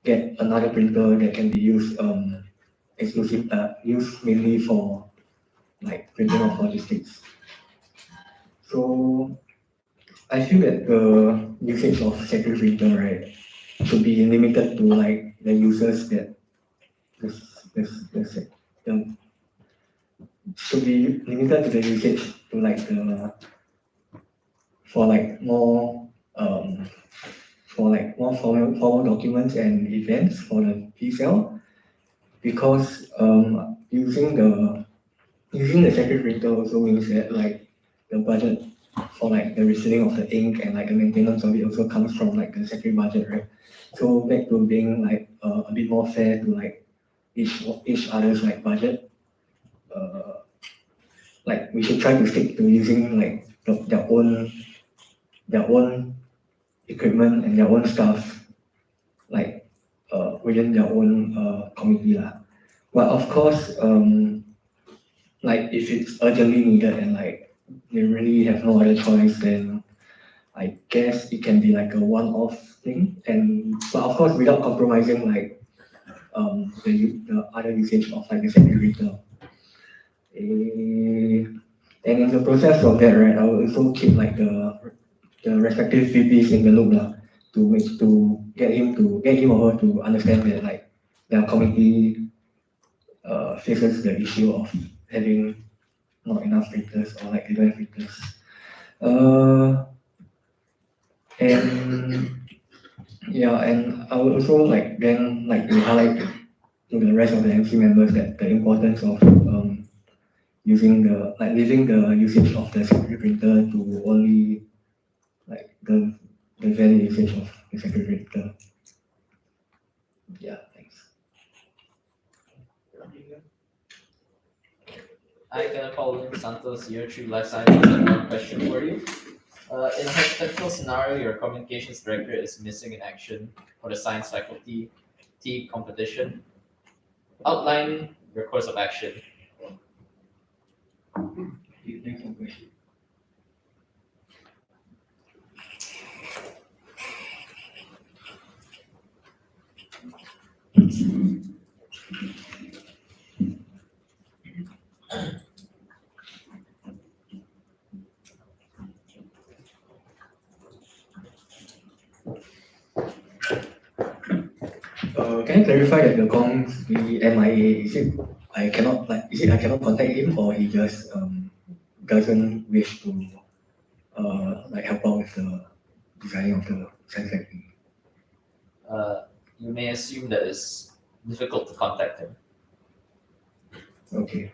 get another printer that can be used mainly for like printing of logistics. So I feel that the usage of secretary printer, right, should be limited to like the users that the should be limited to the usage to like the for like more for like more formal documents and events for the PCL, because using the second printer also means that like the budget for like the refilling of the ink and like the maintenance of it also comes from like the secondary budget, right? So back to being like a bit more fair to like each other's like budget. Like we should try to stick to using like their own equipment and their own stuff, like within their own committee lah. But of course, like if it's urgently needed and like they really have no other choice, then I guess it can be like a one-off thing. And but of course, without compromising like the other usage of like the secondary retail. And in the process of that, right, I will also keep like the respective VPs in the loop lah, to get him or her to understand that like their committee faces the issue of having not enough printers or like they don't have printers. And yeah, and I would also like then like to highlight to the rest of the MC members that the importance of leaving the usage of the secondary printer to only like the valid usage of the secondary printer. Yeah, thanks. Hi, Kenneth Pauline Santos, Year 3 Life Sciences, and one question for you. In a hypothetical scenario, your communications director is missing in action for the science faculty tea competition. Outline your course of action. Thanks for the question. Can I clarify that the comms the MIA, is it I cannot contact him, or he just doesn't wish to like help out with the designing of the science factory? You may assume that it's difficult to contact him. Okay.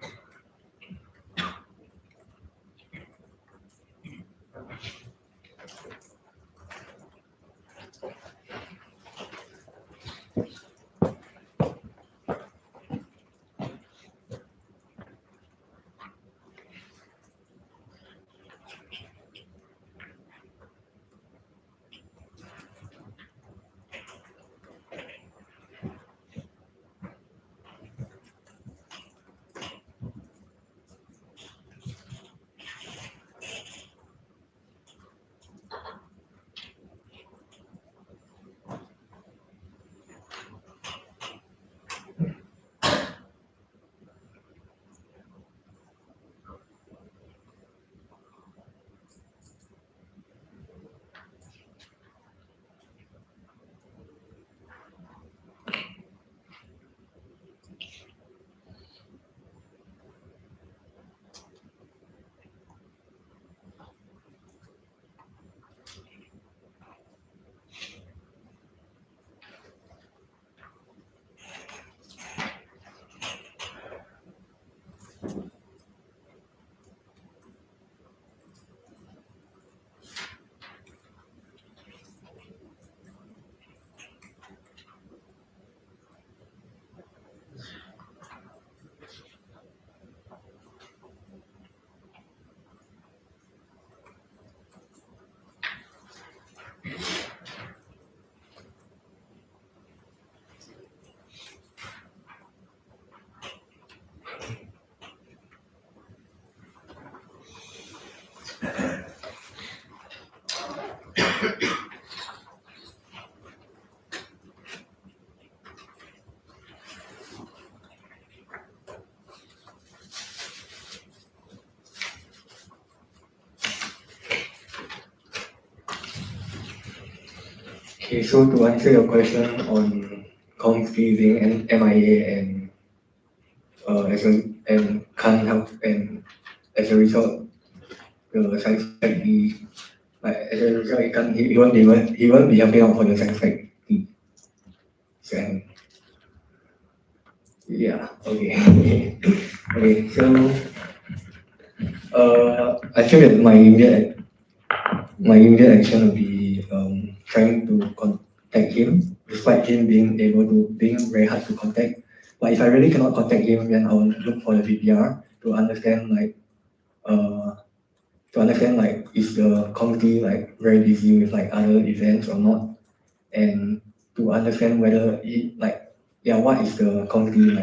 Okay, so to answer your question on comms being and MIA and can't help, and as a result, the science faculty as a result, he won't be helping out for the science fact. So, yeah, okay. Okay, so I feel that my immediate action would be trying to contact him, despite him being very hard to contact. But if I really cannot contact him, then I will look for the VPR to understand is the committee like very busy with like other events or not, and to understand whether what is the committee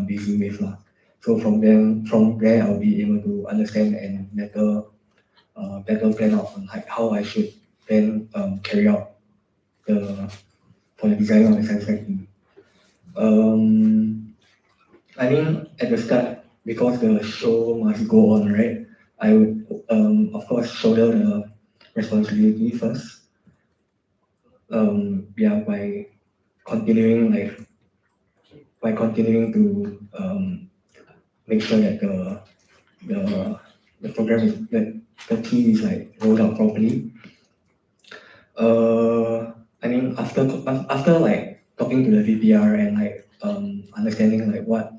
busy with lah. So from there I'll be able to understand and better plan out on like how I should then carry out the for the design of the science factory. I mean at the start, because the show must go on, right? I would of course shoulder the responsibility first. By continuing to make sure that the program is that the team is like rolled out properly. I mean after like talking to the VPR and like understanding like what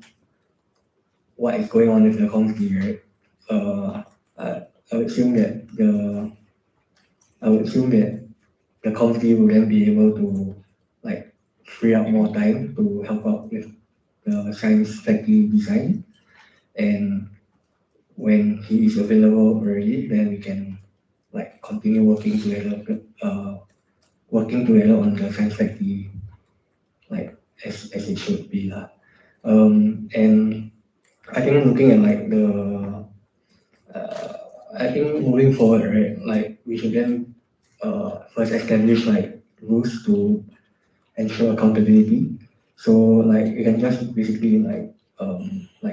is going on with the committee, right? I would assume that the committee will then be able to like free up more time to help out with the science factory design, and when he is available already, then we can like continue working together on the science factory like as it should be lah. And I think looking at like I think moving forward, right, like we should then first establish like rules to ensure accountability. So like you can just basically like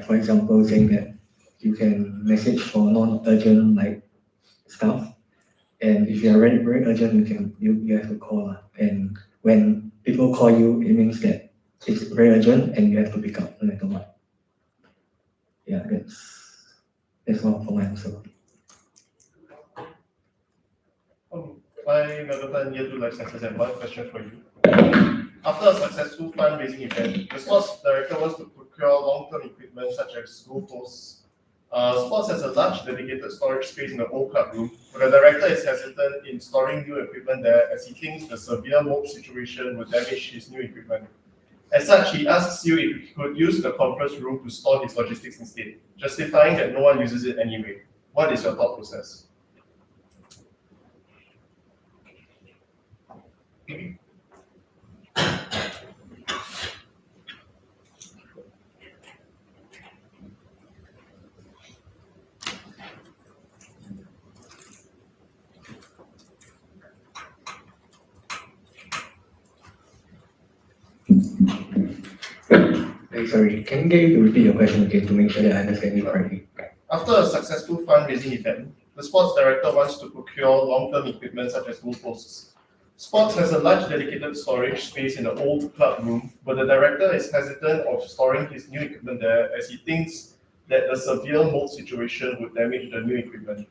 for example saying that you can message for non-urgent like stuff, and if you are very urgent, you have to call lah. And when people call you, it means that it's very urgent and you have to pick up no matter what. Yeah, that's all for my answer. Hi, Melvin, year 2 life sciences, and one question for you. After a successful fundraising event, the sports director wants to procure long-term equipment such as goalposts. Sports has a large dedicated storage space in the old club room, but the director is hesitant in storing new equipment there as he thinks the severe mold situation would damage his new equipment. As such, he asks you if he could use the conference room to store his logistics instead, justifying that no one uses it anyway. What is your thought process? Sorry, can you get you to repeat your question again to make sure that I understand you correctly? After a successful fundraising event, the sports director wants to procure long-term equipment such as goalposts. Sports has a large dedicated storage space in the old club room, but the director is hesitant of storing his new equipment there as he thinks that the severe mold situation would damage the new equipment.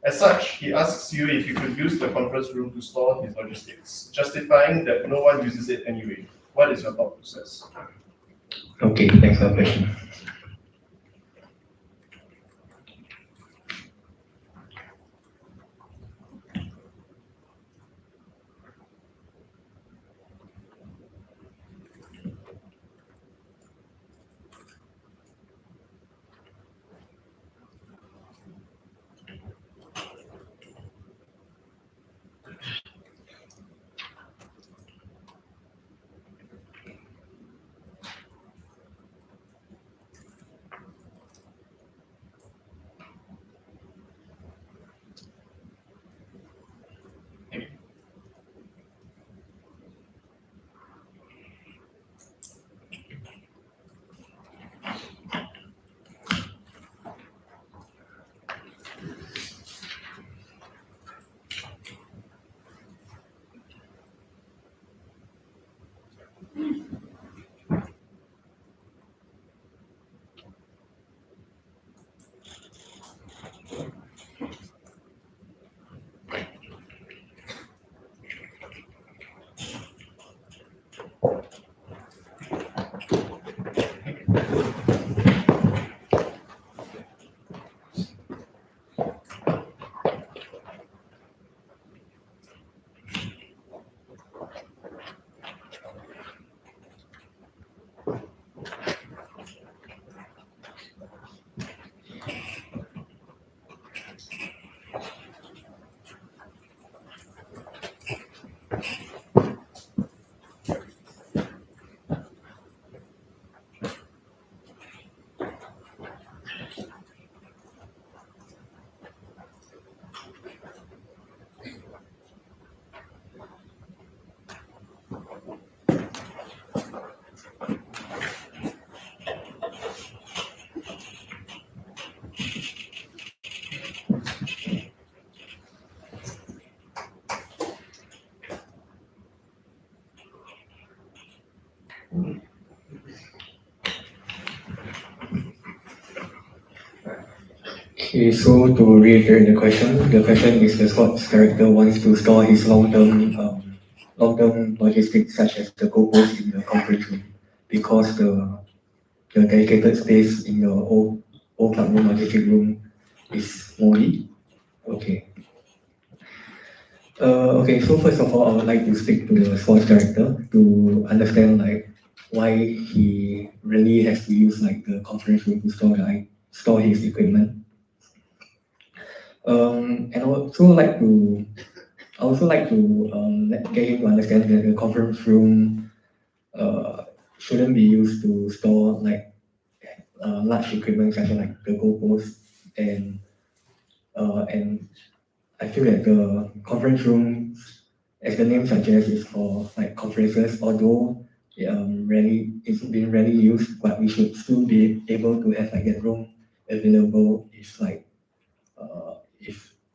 As such, he asks you if you could use the conference room to store his logistics, justifying that no one uses it anyway. What is your thought process? Okay, thanks for the question. Okay, so to reiterate the question is the sports director wants to store his long-term logistics such as the goalpost in the conference room because the dedicated space in the old club room logistic room is moldy. Okay. Okay, so first of all, I would like to speak to the sports director to understand like why he really has to use like the conference room to store his equipment. And I also like to get him to understand that the conference room shouldn't be used to store like large equipment such as like the goalpost and I feel that the conference room, as the name suggests, is for like conferences. Although it's been rarely used, but we should still be able to have like that room available if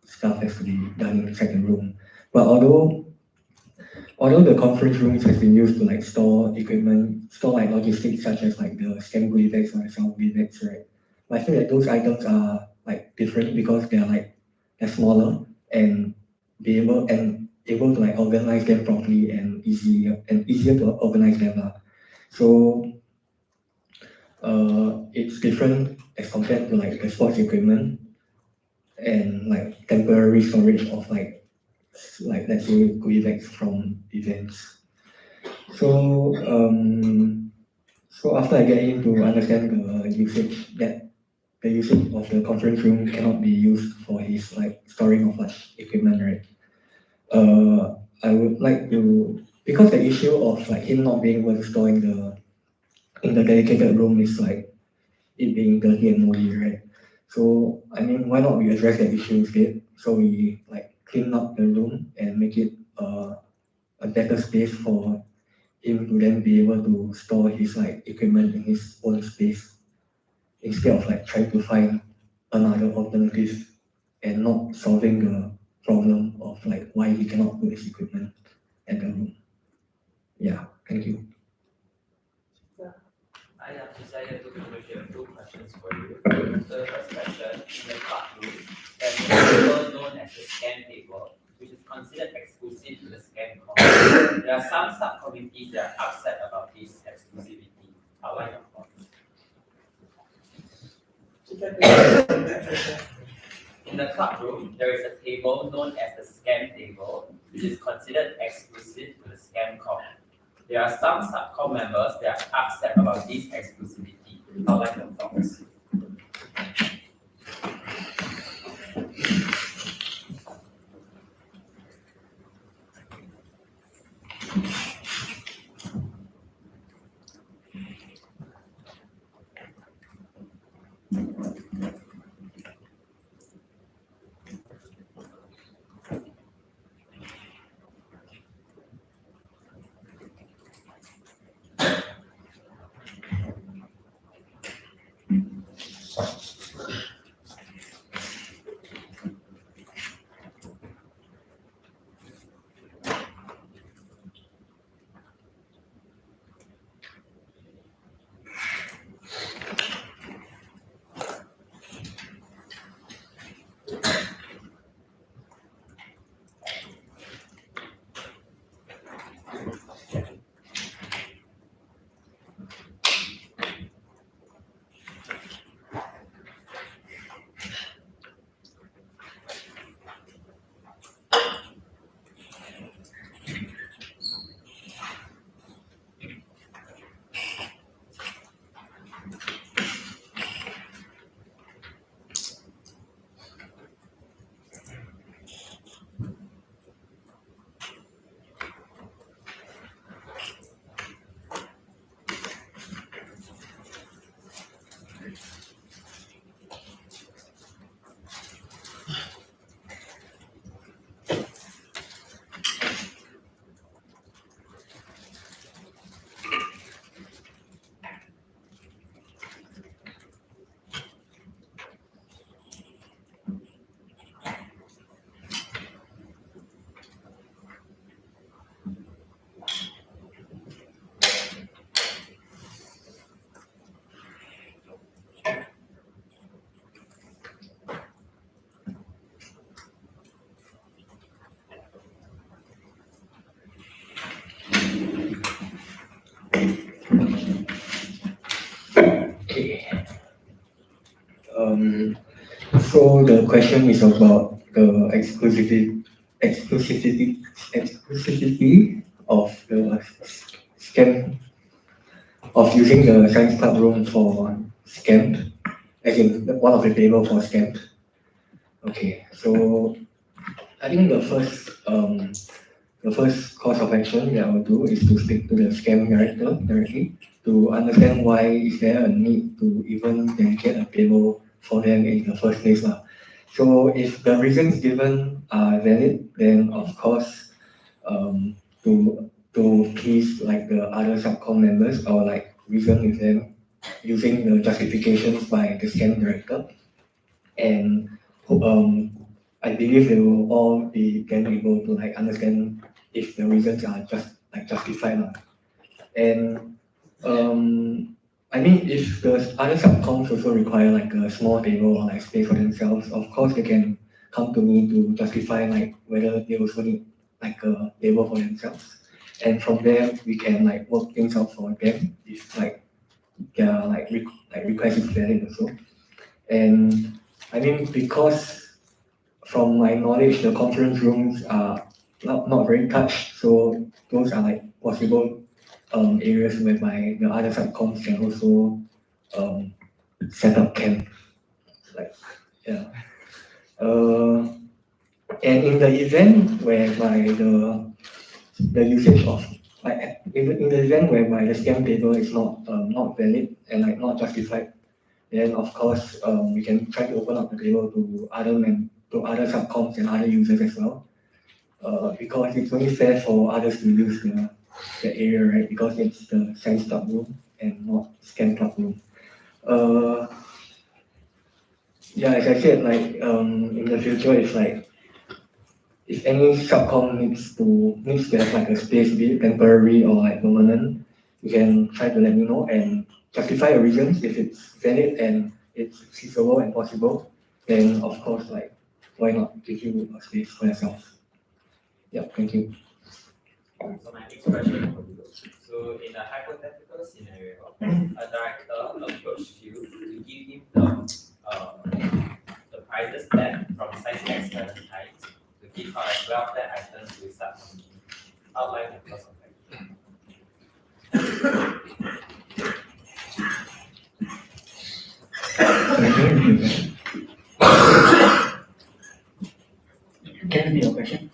stuff has to be done in the second room. But although the conference rooms has been used to like store equipment, store like logistics such as like the scan goodie bags or the sound goodie bags, right? But I feel that those items are like different because they're smaller and able to like organize them properly and easier to organize them. So it's different as compared to like the sports equipment and like temporary storage of like let's say goodie bags from events. So so after I get him to understand the usage of the conference room cannot be used for his like storing of such equipment, right? I would like to because the issue of like him not being able to store in the dedicated room is like it being dirty and moldy, right? So I mean, why not we address that issue instead? So we like clean up the room and make it a better space for him to then be able to store his like equipment in his own space instead of like trying to find another alternative and not solving the problem of like why he cannot put his equipment at the room. Yeah, thank you. I have decided to communicate two questions for you. So the first question, in the club room, there's a table known as the scan table, which is considered exclusive to the scan committee. There are some subcommittees that are upset about this exclusivity. Outline your thoughts. In the club room, there is a table known as the scan table, which is considered exclusive to the scan com. There are some subcom members that are upset about this exclusivity. Outline your thoughts. So the question is about the exclusivity of the scam of using the science club room for scam, as in one of the table for scam. Okay, so I think the first course of action that I will do is to speak to the scam director directly to understand why is there a need to even dedicate a table for them in the first place. So if the reasons given are valid, then of course to please like the other subcom members or like reason with them using the justifications by the scam director and I believe they will all be then able to like understand if the reasons are just like justified. And I mean if the other subcoms also require like a small table or like space for themselves, of course they can come to me to justify like whether they also need like a table for themselves. And from there we can like work things out for them if like their like request is valid also. And I mean because from my knowledge, the conference rooms are not very touched, so those are like possible areas whereby the other subcoms can also um, set up camp. Like, yeah. And in the event whereby the usage of like in the event whereby the scam table is not valid and like not justified, then of course we can try to open up the table to other subcoms and other users as well. Because it's only fair for others to use the area, right? Because it's the science club room and not scan club room. Yeah, as I said, like in the future, it's like if any subcom needs to have like a space, be it temporary or like permanent, you can try to let me know and justify your reasons if it's valid and it's feasible and possible. Then of course, like why not give you a space for yourself? Yeah, thank you. So my next question will be, so in a hypothetical scenario, a director approached you to give him the prizes left from size X Valentine's to give out as welfare items to his subcommittee. Outline the course of action. Can you repeat your question?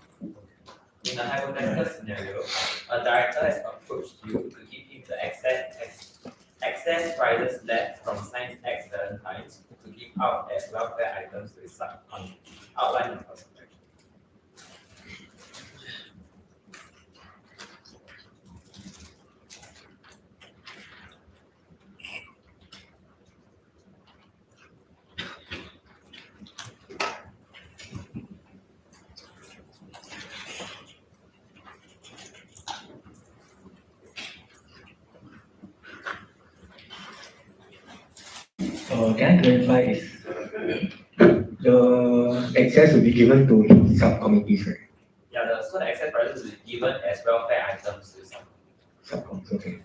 In a hypothetical scenario, a director has approached you to give him the excess prizes left from Science X Valentine's to give out as welfare items to his subcommittee. Outline the course of action. Can I clarify if the access will be given to subcommittees, right? Yeah, so the excess prizes will be given as welfare items to his Subcoms, okay.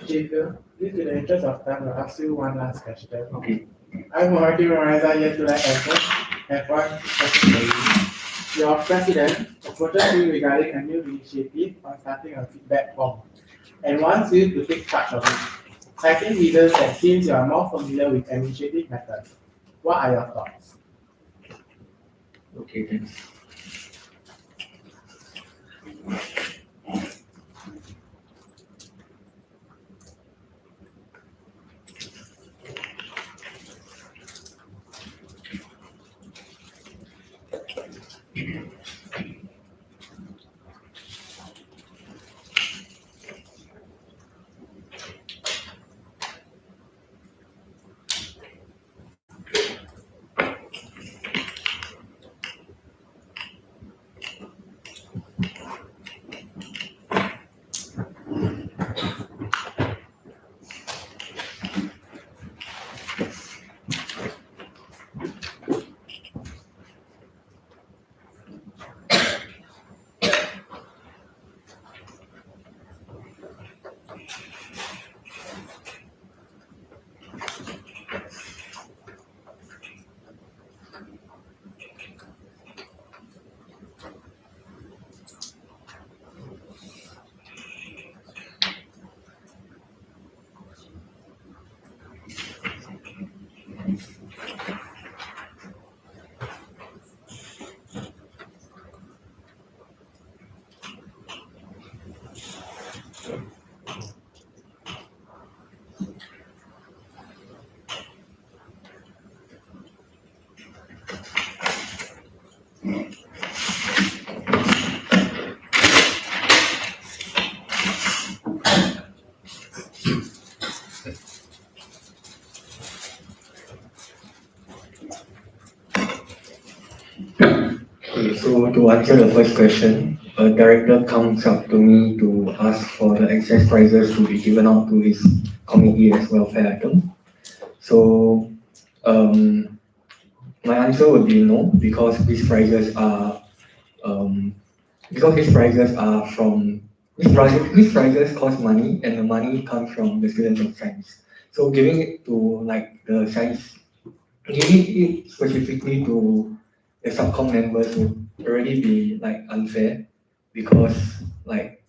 Javier, due to the interest of time, I'll ask you one last question. Okay. I'm Morty Memorizer here to like answer. Have one question for you. Your president approaches you regarding a new initiative on starting a feedback form and wants you to take charge of it. Citing reasons that since you are more familiar with administrative methods, what are your thoughts? Okay, thanks. Okay, so to answer the first question, a director comes up to me to ask for the excess prizes to be given out to his committee as welfare item. So, my answer would be no, because these prizes are from these prizes cost money, and the money comes from the students of science. So giving it to like the science, giving it specifically to the subcom members would already be like unfair, because like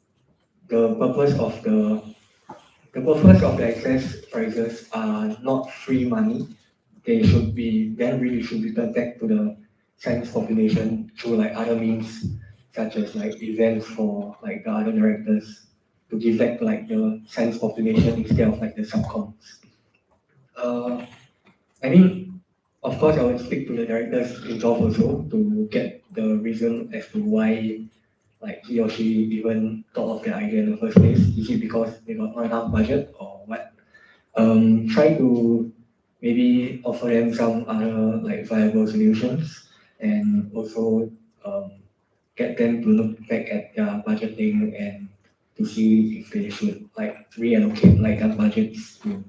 the purpose of the excess prizes are not free money. They should be then really should be turned back to the science population through like other means, such as like events for like the other directors, to give back to like the science population instead of like the subcoms. I mean, of course, I would speak to the directors involved also to get the reason as to why like he or she even thought of the idea in the first place. Is it because they got not enough budget or what? Try to maybe offer them some other like viable solutions, and also get them to look back at their budgeting and to see if they should like reallocate like their budgets to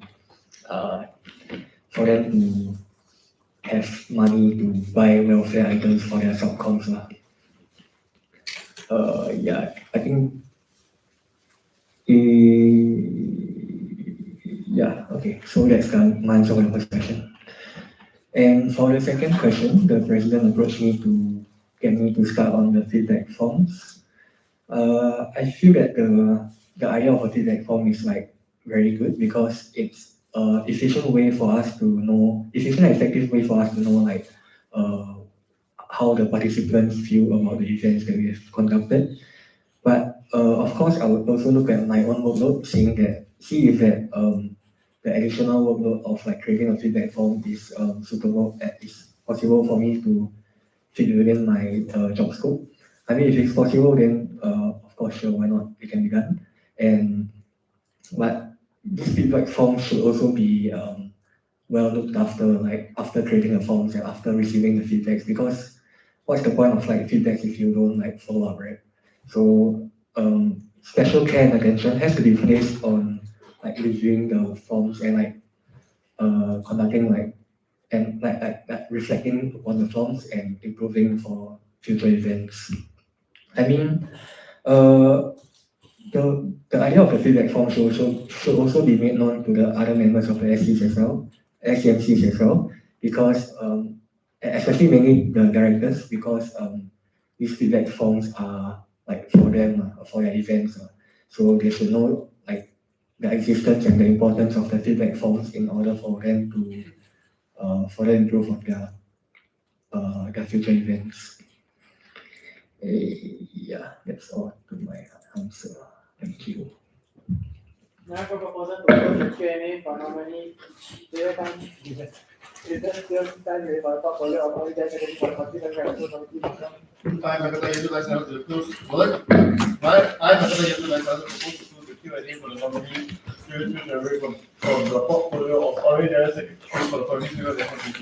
uh, for them to have money to buy welfare items for their subcoms lah. Yeah, I think. Yeah, okay. So that's my answer for the first question. And for the second question, the president approached me to get me to start on the feedback forms. I feel that the idea of a feedback form is like very good, because it's efficient and effective way for us to know like how the participants feel about the events that we have conducted. But of course, I would also look at my own workload, see if the additional workload of like creating a feedback form is suitable, is possible for me to fit within my job scope. I mean, if it's possible, then of course, sure, why not? It can be done. But this feedback form should also be well looked after, like after creating the forms and after receiving the feedbacks, because what's the point of like feedbacks if you don't like follow up, right? So special care and attention has to be placed on like reviewing the forms and like conducting like reflecting on the forms and improving for future events. I mean, the idea of the feedback form should also be made known to the other members of the SCs as well, SCMCs as well, because especially mainly the directors, because these feedback forms are like for them for their events, so they should know like the existence and the importance of the feedback forms in order for them to further improve on their future events. Yeah, that's all to my answer. Thank you. Now I have a proposal to close the Q&A for normally 0 time. Still time with our portfolio of all that for 40 I, Makata Yatulasan, to close, what? I, Makata Yatulasan, propose to close the Q&A for the nominee, due to the rate from the portfolio of Orange General Secretary for the public figure of FMPT.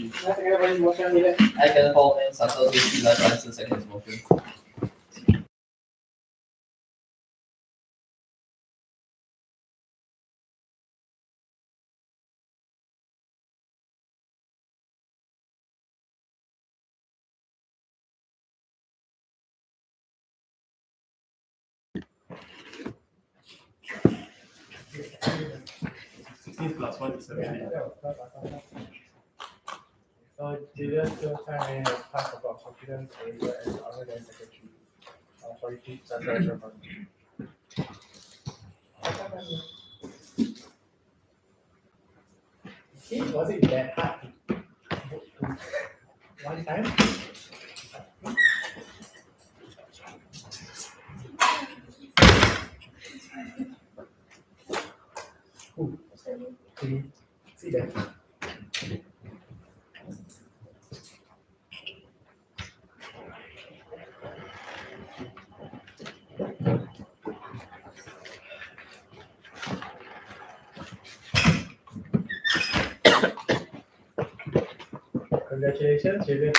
Motion leader. I can call in Santos History Life Sciences second motion. Plus 1 is 17. So Julius still trying to pass about confidence and other than secretary. For you keep that direction for See, was it that hard to one time? See that? Congratulations, Julius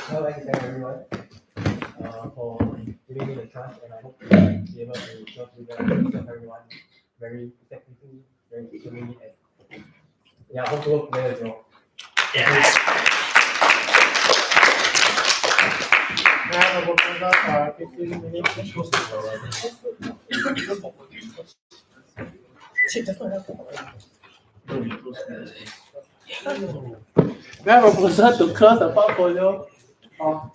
I'd like to thank everyone for giving me the trust, and I hope to be able to serve you guys, serve everyone very effectively, very efficiently, and yeah, I hope to work together as well. Now I have a proposal for 15 minutes. Shit, that's not enough. We have a proposal to close the portfolio of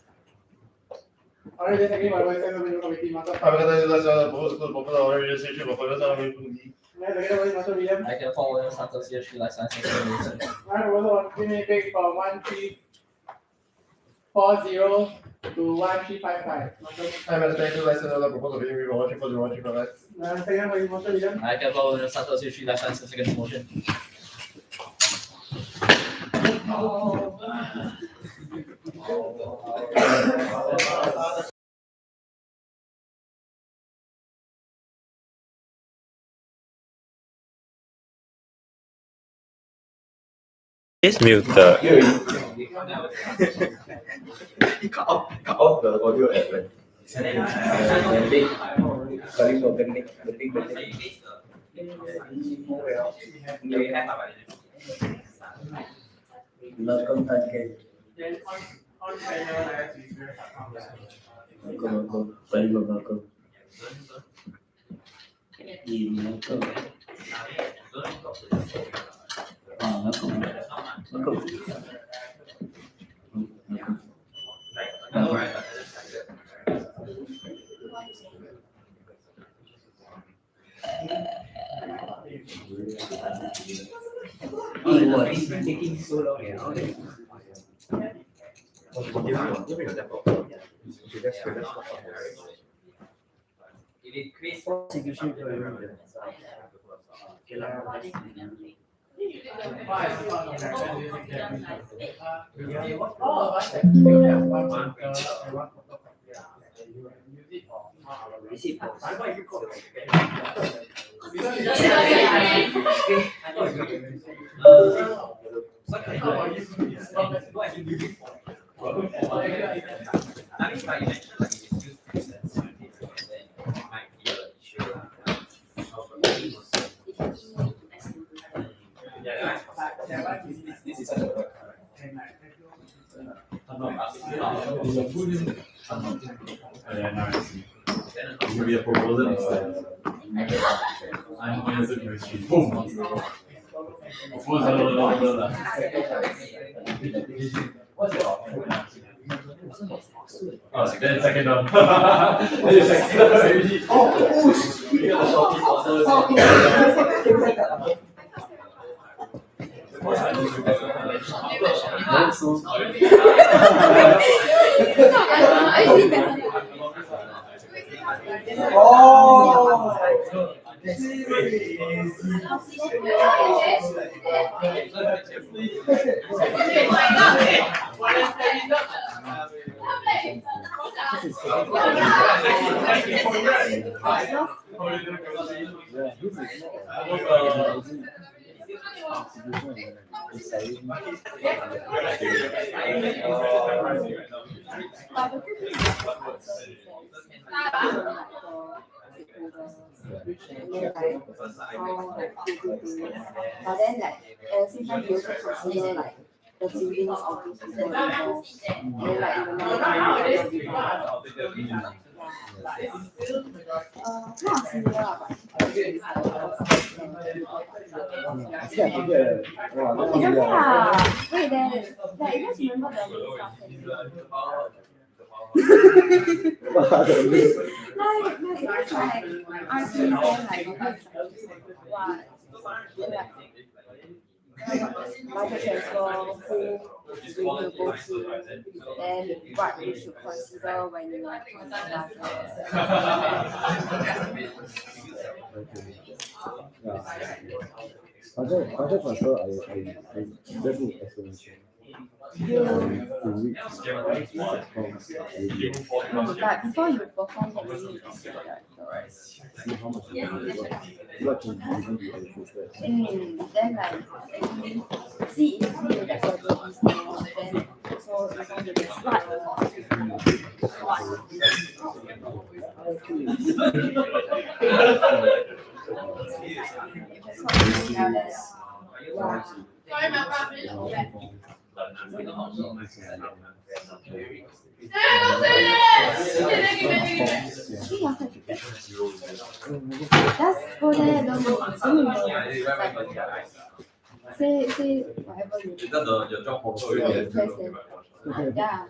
Orange Executive Advisor Management Committee, Master. I, Makata Yatulasan, propose to close the Portfolio of Orange Secretary for public figure I can call in Santos History Life Sciences second motion. I have a proposal on Q&A page for 1340 to 1355. I, Makata Yatulasan, propose to be for 1340 to 1355. Second by motion leader. I can call in Santos History Life Sciences second motion. Is muted. Cut off the audio at when. Sorry for the thing. Welcome again. Then on panel, as usual. Welcome. Sorry for welcome. It's been taking so long. If it creates execution for everyone. Give me a proposal next time. I'm honest with chemistry. Boom. Proposal. What's your oh, then second one. Then you second already. Oh, you got the shorty But then like at the same time you also consider like the feelings of those people involved. And then like even though not similar but wait then like you guys remember the main stuff budget transfer, who we will go to, then what you should consider when you are budget transfer, I just need explanation. But before you perform the music, See how much what can even be allocated. Then like see if you like your babies more, then so it's on the best just go there, don't say whatever you need. Press them. Yeah.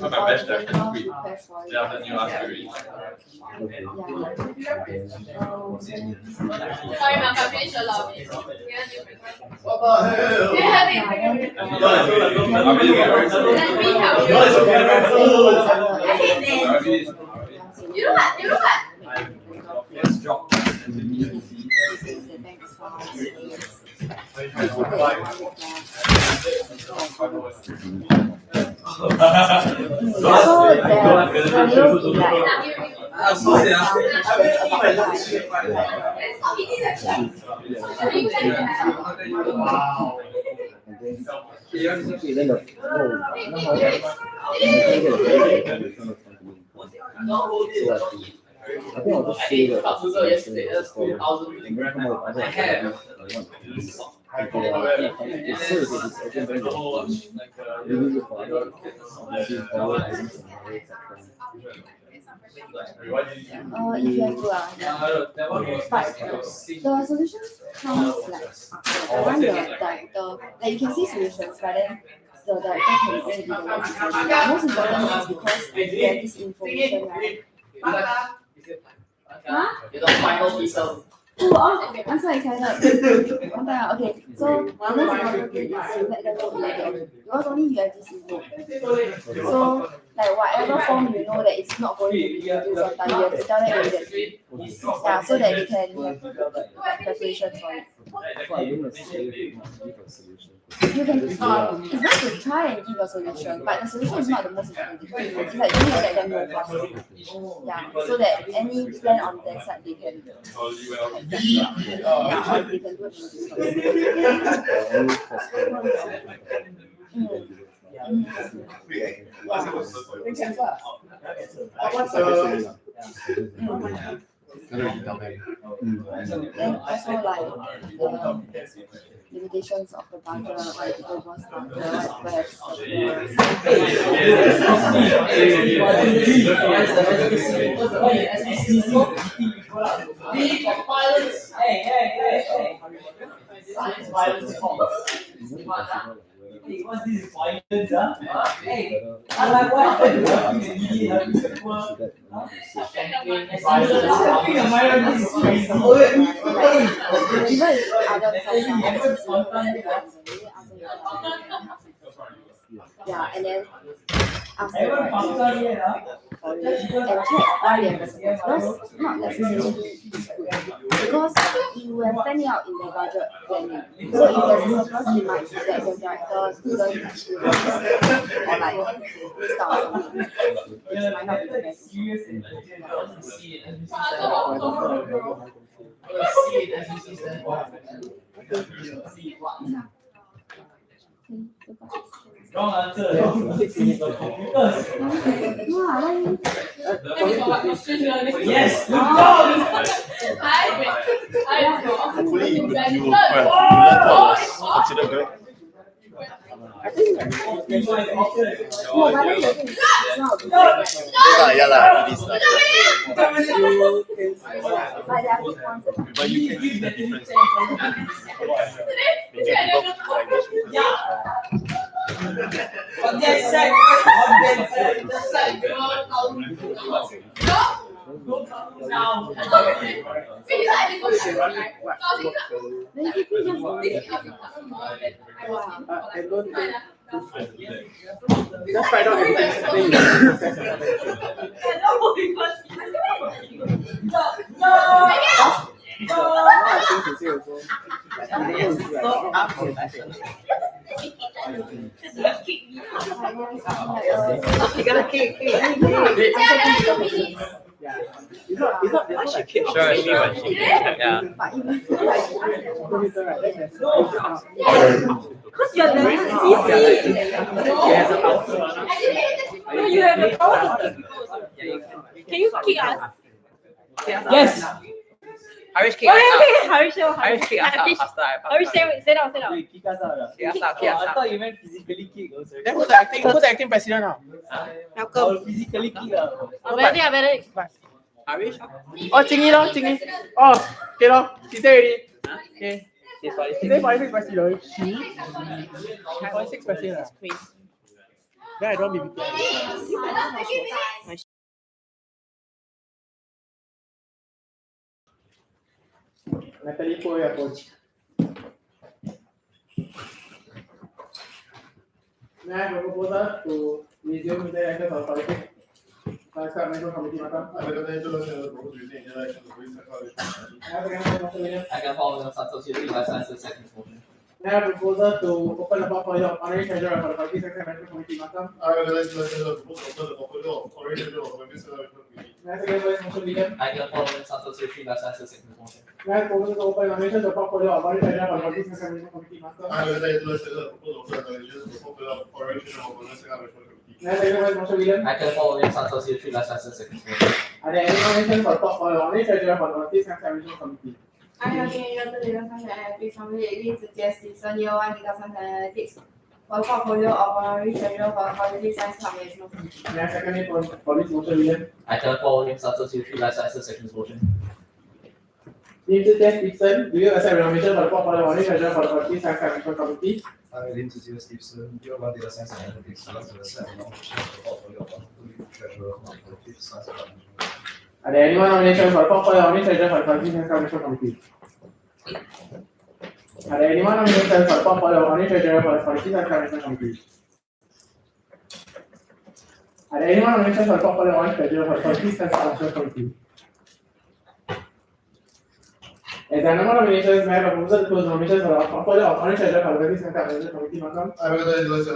My best then after you ask me. Sorry, ma'am, I finished your lobby. What the hell? You know what? Let's drop. I think I'll just say that yesterday. That's 2,000 and then come up with other ideas I want to do. Really look for other opportunities, power items and If you have to but the solutions comes like when the director, like you can see solutions, but then the director can only be the one deciding. Most important is because we have this information, right? Huh? It's a final piece of. Oh, I'm so excited. Okay, so the most important thing is you let them know immediately because only you have this info. So like whatever form you know that it's not going to be used on time, you have to tell them immediately. Yeah, so that they can have preparations for it. You can it's not to try and give a solution, but the solution is not the most important thing. It's like you need to let them know first. Yeah, so that any plan on their side they can they can do it. And also like the limitations of the budget, like the overall budget, What's this violence, huh? Hey, I like what happened. yeah, and then after that, and check all the investments first, not necessarily is good. Because you have planned out in the budget planning. So if there's a surplus, it might be that the director didn't actually or like missed out something. Which might not be the best. Wrong answer. 6 minutes. Yes, good job. Hopefully you learn what was considered good. Yeah, it is. But you can see the difference. Just write down everything. Yeah. Because you're the you have a problem. Can you kick us? Yes. Harish kick us out. Harish, Harish kick us out faster. Harish, sit down. Kick us out. I thought you meant physically kick also. Then who's the acting president now? I'll physically kick out. Very. Harish? Oh, Jingyi. Oh, okay lor. She say already. Okay. She say 46 president. She 46 president. Then I don't be Natalie, pull your coach. May I have a proposal to resume the elections of politics? National Committee, madam. I can follow the associated by sciences second motion. May I have a proposal to open the portfolio of honorary treasurer for the Politics and National Committee, madam. I the portfolio of foreign treasurer of the Committee. May I second voice motion begin? I can follow the associated by sciences second motion. May I have a proposal to open nomination to the portfolio of honorary treasurer for the Politics and National Committee, madam. I the portfolio of foreign treasurer of the Committee. May I second voice motion begin? I can follow the associated by sciences second motion. Are there any nominations for portfolio of honorary treasurer for the Politics and National Committee? I have been able to data science analytics from the agree to just Dixon year 1 data science analytics for the portfolio of honorary treasurer for the Politics Science Commission. May I second it for this motion begin? I can follow the associated by sciences second motion. Need to test Dixon, do you accept nomination for the portfolio of honorary treasurer for the Politics and National Committee? I need to see Stevenson, year 1 data science analytics, to accept nomination for the portfolio of treasurer for the science management. Are there any more nominations for portfolio of honorary treasurer for the Politics and National Committee? Are there any more nominations for portfolio of honorary treasurer for the Politics and National Committee? Are there any more nominations for portfolio of honorary treasurer for the Politics and National Committee? As there are no more nominations, may I have a proposal to close nominations for the portfolio of honorary treasurer for the Politics and National Committee, madam? I propose to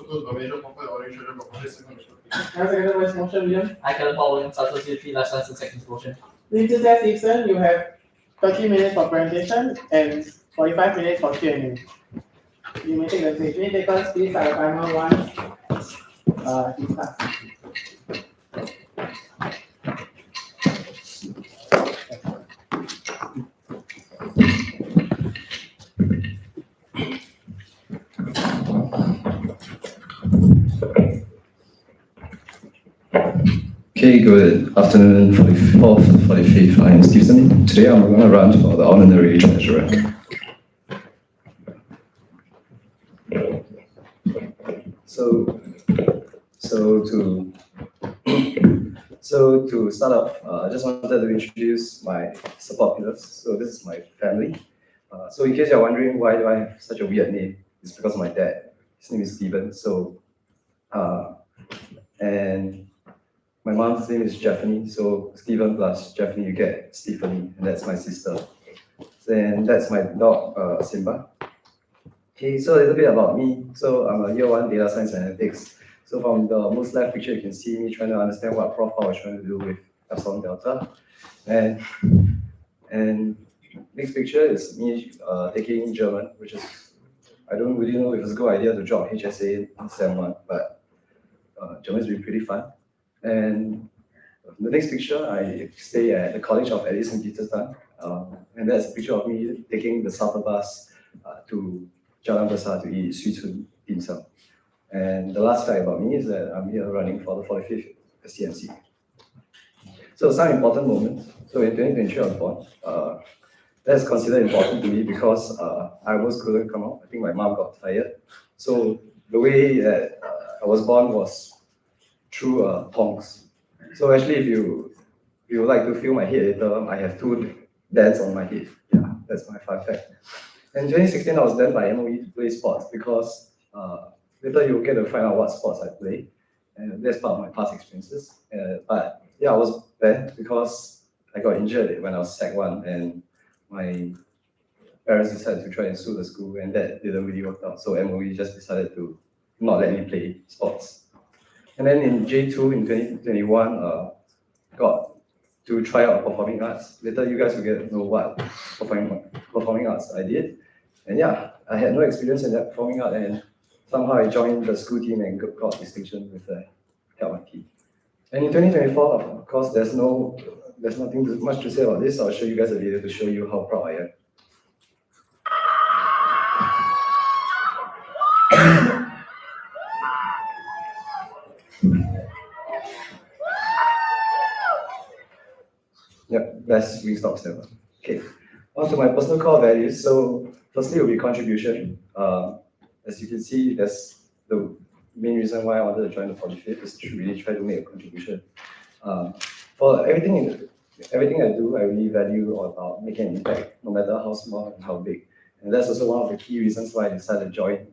close nomination portfolio of honorary treasurer for the Politics and National Committee. May I second voice motion, William? I can follow the associated by sciences second motion. Need to test Dixon, you have 30 minutes for presentation and 45 minutes for Q&A. You may take the stage. May take us please at a timer once he starts. Okay, good afternoon, 44th, 45th. I am Stephen. Today I'm going to run for the honorary treasurer. So, so to so to start off, I just wanted to introduce my support pillars. So this is my family. So in case you're wondering why do I have such a weird name, it's because of my dad. His name is Stephen. So, and my mom's name is Stephanie, so Stephen plus Stephanie, you get Stephanie, and that's my sister. And that's my dog, Simba. Okay, so a little bit about me. So I'm a year one data science analytics. So from the most left picture, you can see me trying to understand what profile I was trying to do with Epsilon Delta. And next picture is me taking German, which is, I don't really know if it's a good idea to drop HSA in SEM 1, but German's been pretty fun. And the next picture, I stay at the College of Alice and Peterson, and that's a picture of me taking the supper bus to Jalan Besar to eat Sui Chun dim sum. And the last fact about me is that I'm here running for the 45th CMC. So some important moments. So in 2023, I was born. That's considered important to me because I almost couldn't come out. I think my mom got tired. So the way that I was born was through tongs. So actually, if you would like to feel my head later, I have two dents on my head. Yeah, that's my fun fact. In 2016, I was done by MOE to play sports because later you'll get to find out what sports I play, and that's part of my past experiences. But yeah, I was banned because I got injured when I was Sec 1, and my parents decided to try and sue the school, and that didn't really work out. So MOE just decided to not let me play sports. And then in J2 in 2021, got to try out performing arts. Later, you guys will get to know what performing arts I did. And yeah, I had no experience in that performing art, and somehow I joined the school team and got distinction with the help my team. And in 2024, of course, there's nothing much to say about this. I'll show you guys a video to show you how proud I am. Yep, best Wingstop ever. Okay, on to my personal core values. So firstly will be contribution. As you can see, that's the main reason why I wanted to join the 45th is to really try to make a contribution. For everything I do, I really value about making an impact, no matter how small and how big. And that's also one of the key reasons why I decided to join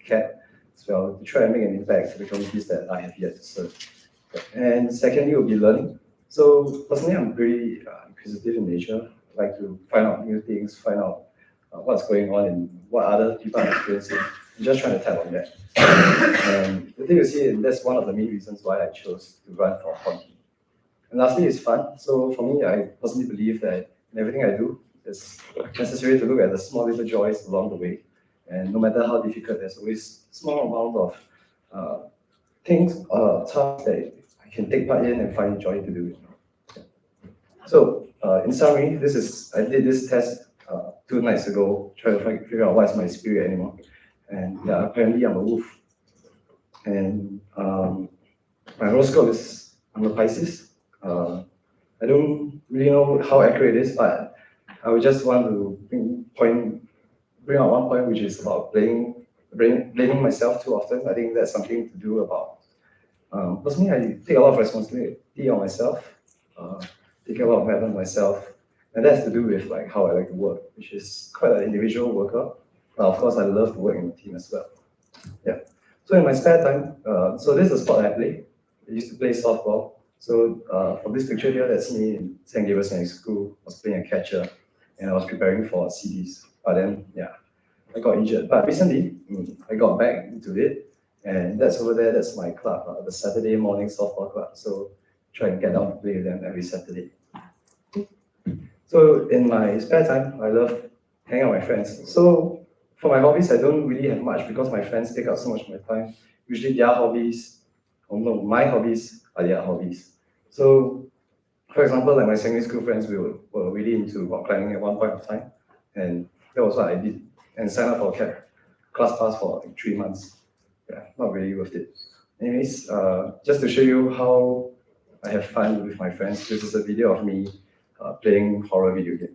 CAP as well, to try and make an impact to the communities that I have yet to serve. And secondly will be learning. So personally, I'm pretty inquisitive in nature. I like to find out new things, find out what's going on and what other people are experiencing. I'm just trying to tap on that. And the thing you see, that's one of the main reasons why I chose to run for Conti. And lastly, it's fun. So for me, I personally believe that in everything I do, it's necessary to look at the small little joys along the way. And no matter how difficult, there's always a small amount of things, tasks that I can take part in and find joy to do it. So in summary, I did this test 2 nights ago, trying to figure out what's my spirit animal. And yeah, apparently I'm a wolf. And my horoscope is I'm a Pisces. I don't really know how accurate it is, but I would just want to bring out one point, which is about blaming myself too often. I think that's something to do about. Personally, I take a lot of responsibility on myself, take a lot of effort on myself, and that's to do with like how I like to work, which is quite an individual worker. But of course, I love to work in a team as well. Yeah. So in my spare time, so this is a sport I play. I used to play softball. So from this picture here, that's me in St. Gabriel's Secondary School. I was playing a catcher, and I was preparing for CDs. But then, yeah, I got injured. But recently, I got back into it, and that's over there. That's my club, the Saturday morning softball club. So try and get down to play with them every Saturday. So in my spare time, I love hanging out with my friends. So for my hobbies, I don't really have much because my friends take up so much of my time. Usually their hobbies, or no, my hobbies are their hobbies. So for example, like my secondary school friends, we were really into rock climbing at one point of time. And that was what I did. And signed up for a class pass for like 3 months. Yeah, not really worth it. Anyways, just to show you how I have fun with my friends. This is a video of me playing horror video game.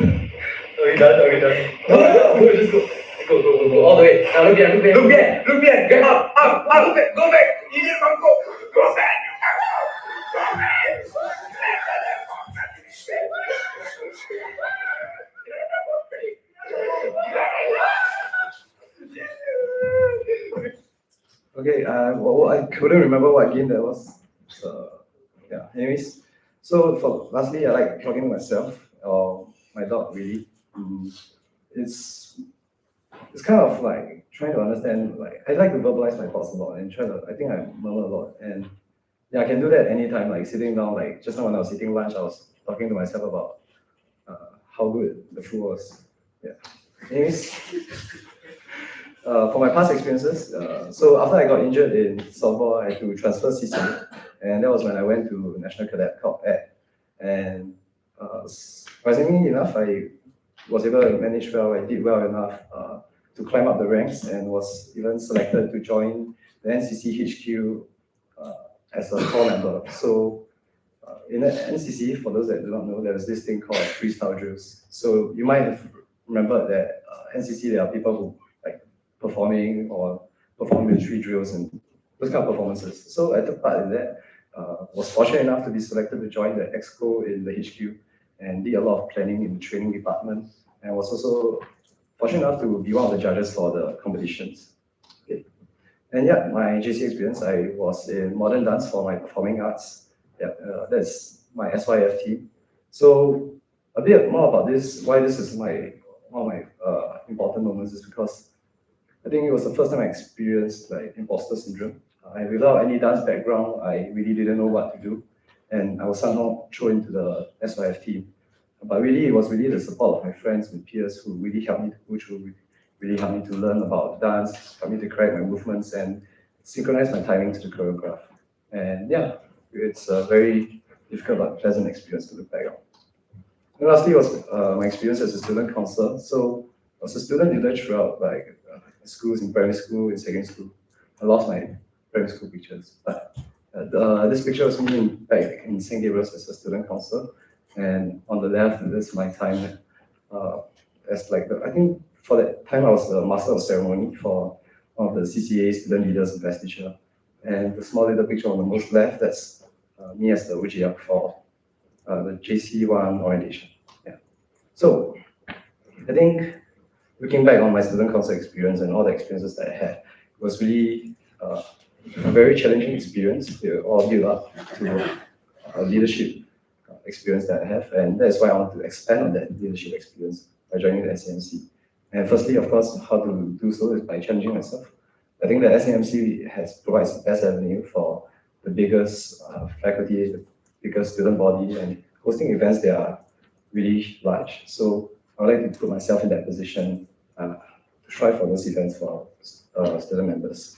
Are we done? Are we done? No, let's go. Go, all the way. Now look here, get up, go back. You need to go back. Go back. Okay, well, I couldn't remember what game that was. So, yeah, anyways. So, lastly, I like talking to myself or my dog, really. It's kind of like trying to understand, like, I like to verbalize my thoughts a lot and I think I murmur a lot. And yeah, I can do that anytime, like sitting down, like just now when I was eating lunch, I was talking to myself about how good the food was. Yeah. Anyways, for my past experiences, so after I got injured in softball, I had to transfer CC, and that was when I went to National Cadet Corps Ed. And surprisingly enough, I was able to manage well. I did well enough to climb up the ranks and was even selected to join the NCC HQ as a core member. So in the NCC, for those that do not know, there is this thing called freestyle drills. So you might have remembered that NCC, there are people who like performing or perform military drills and those kind of performances. So I took part in that. Was fortunate enough to be selected to join the exco in the HQ and did a lot of planning in the training department. And was also fortunate enough to be one of the judges for the competitions. Okay. And yeah, my JC experience, I was in modern dance for my performing arts. Yeah, that's my SYF team. So a bit more about this, why this is one of my important moments is because I think it was the first time I experienced like imposter syndrome. Without any dance background, I really didn't know what to do. And I was somehow thrown into the SYF team. But really, it was really the support of my friends and peers who really helped me to go through, really helped me to learn about dance, helped me to correct my movements and synchronize my timing to the choreograph. And yeah, it's a very difficult but pleasant experience to look back on. And lastly was my experience as a student counselor. So I was a student leader throughout like schools, in primary school, in secondary school. I lost my primary school pictures, but this picture was me back in St. Gabriel's as a student counselor. And on the left, this is my time as like I think for that time I was the master of ceremony for one of the CCA student leaders investiture. And the small little picture on the most left, that's me as the OGL for the JC1 orientation. Yeah. So I think looking back on my student council experience and all the experiences that I had, it was really a very challenging experience. They all built up to a leadership experience that I have, and that's why I want to expand on that leadership experience by joining the SAMC. And firstly, of course, how to do so is by challenging myself. I think the SAMC provides the best avenue for the biggest faculty, the biggest student body, and hosting events that are really large. So I would like to put myself in that position to strive for those events for student members.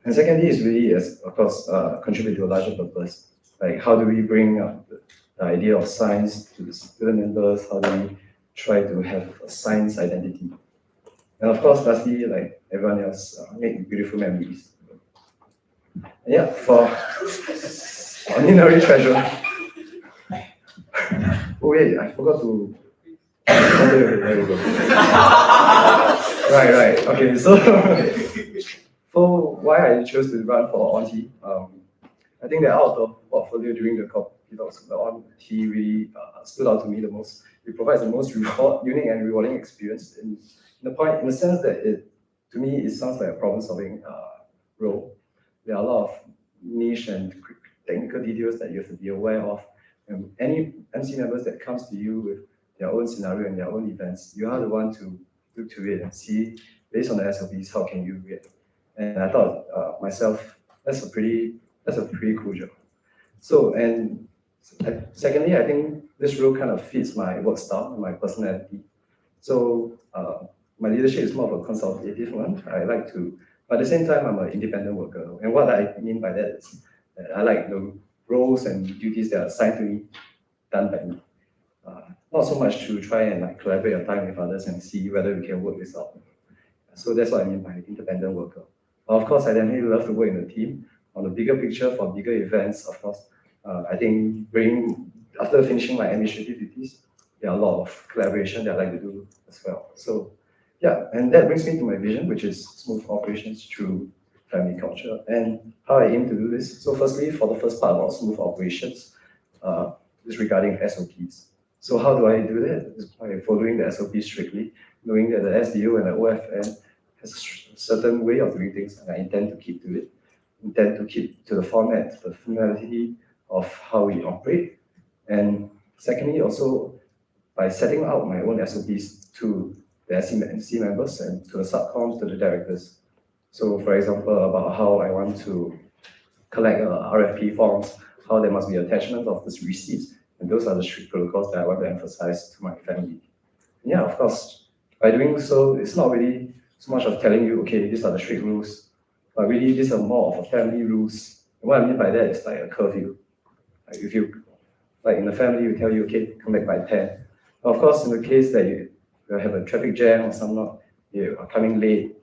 And secondly is really, of course, contribute to a larger purpose. Like how do we bring the idea of science to the student members? How do we try to have a science identity? And of course, lastly, like everyone else, make beautiful memories. And yeah, for ordinary treasure. Oh wait, I forgot to. There we go. Right. Okay, so for why I chose to run for ONT, I think that out of the portfolio during the ONT really stood out to me the most. It provides the most unique and rewarding experience in the sense that to me, it sounds like a problem-solving role. There are a lot of niche and technical details that you have to be aware of. And any MC members that comes to you with their own scenario and their own events, you are the one to look to it and see, based on the SOPs, how can you react. And I thought myself, that's a pretty cool job. So, and secondly, I think this role kind of fits my work style and my personality. So my leadership is more of a consultative one. I like to, but at the same time, I'm an independent worker. And what I mean by that is that I like the roles and duties that are assigned to me, done by me. Not so much to try and like collaborate your time with others and see whether we can work this out. So that's what I mean by independent worker. But of course, I definitely love to work in a team. on the bigger picture for bigger events, of course, I think after finishing my administrative duties, there are a lot of collaboration that I like to do as well. So yeah, and that brings me to my vision, which is smooth operations through family culture. And how I aim to do this. So firstly, for the first part about smooth operations, is regarding SOPs. So how do I do that? It's by following the SOPs strictly, knowing that the SDO and the OFN has a certain way of doing things, and I intend to keep to it. Intend to keep to the format, the familiarity of how we operate. And secondly, also by setting out my own SOPs to the SC members and to the subcoms, to the directors. So for example, about how I want to collect RFP forms, how there must be attachment of this receipts, and those are the strict protocols that I want to emphasize to my family. And yeah, of course, by doing so, it's not really so much of telling you, okay, these are the strict rules, but really these are more of a family rules. And what I mean by that is like a curfew. Like if you, like in the family, we tell you, okay, come back by 10. Of course, in the case that you have a traffic jam or something, you are coming late,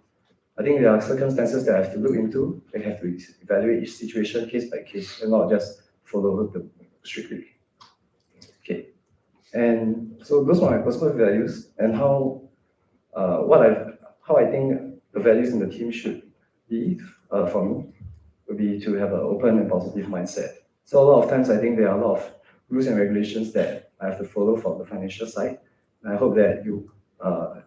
I think there are circumstances that I have to look into. I have to evaluate each situation case by case and not just follow the strictly. Okay. And so those are my personal values and how I think the values in the team should be for me would be to have an open and positive mindset. So a lot of times I think there are a lot of rules and regulations that I have to follow from the financial side. And I hope that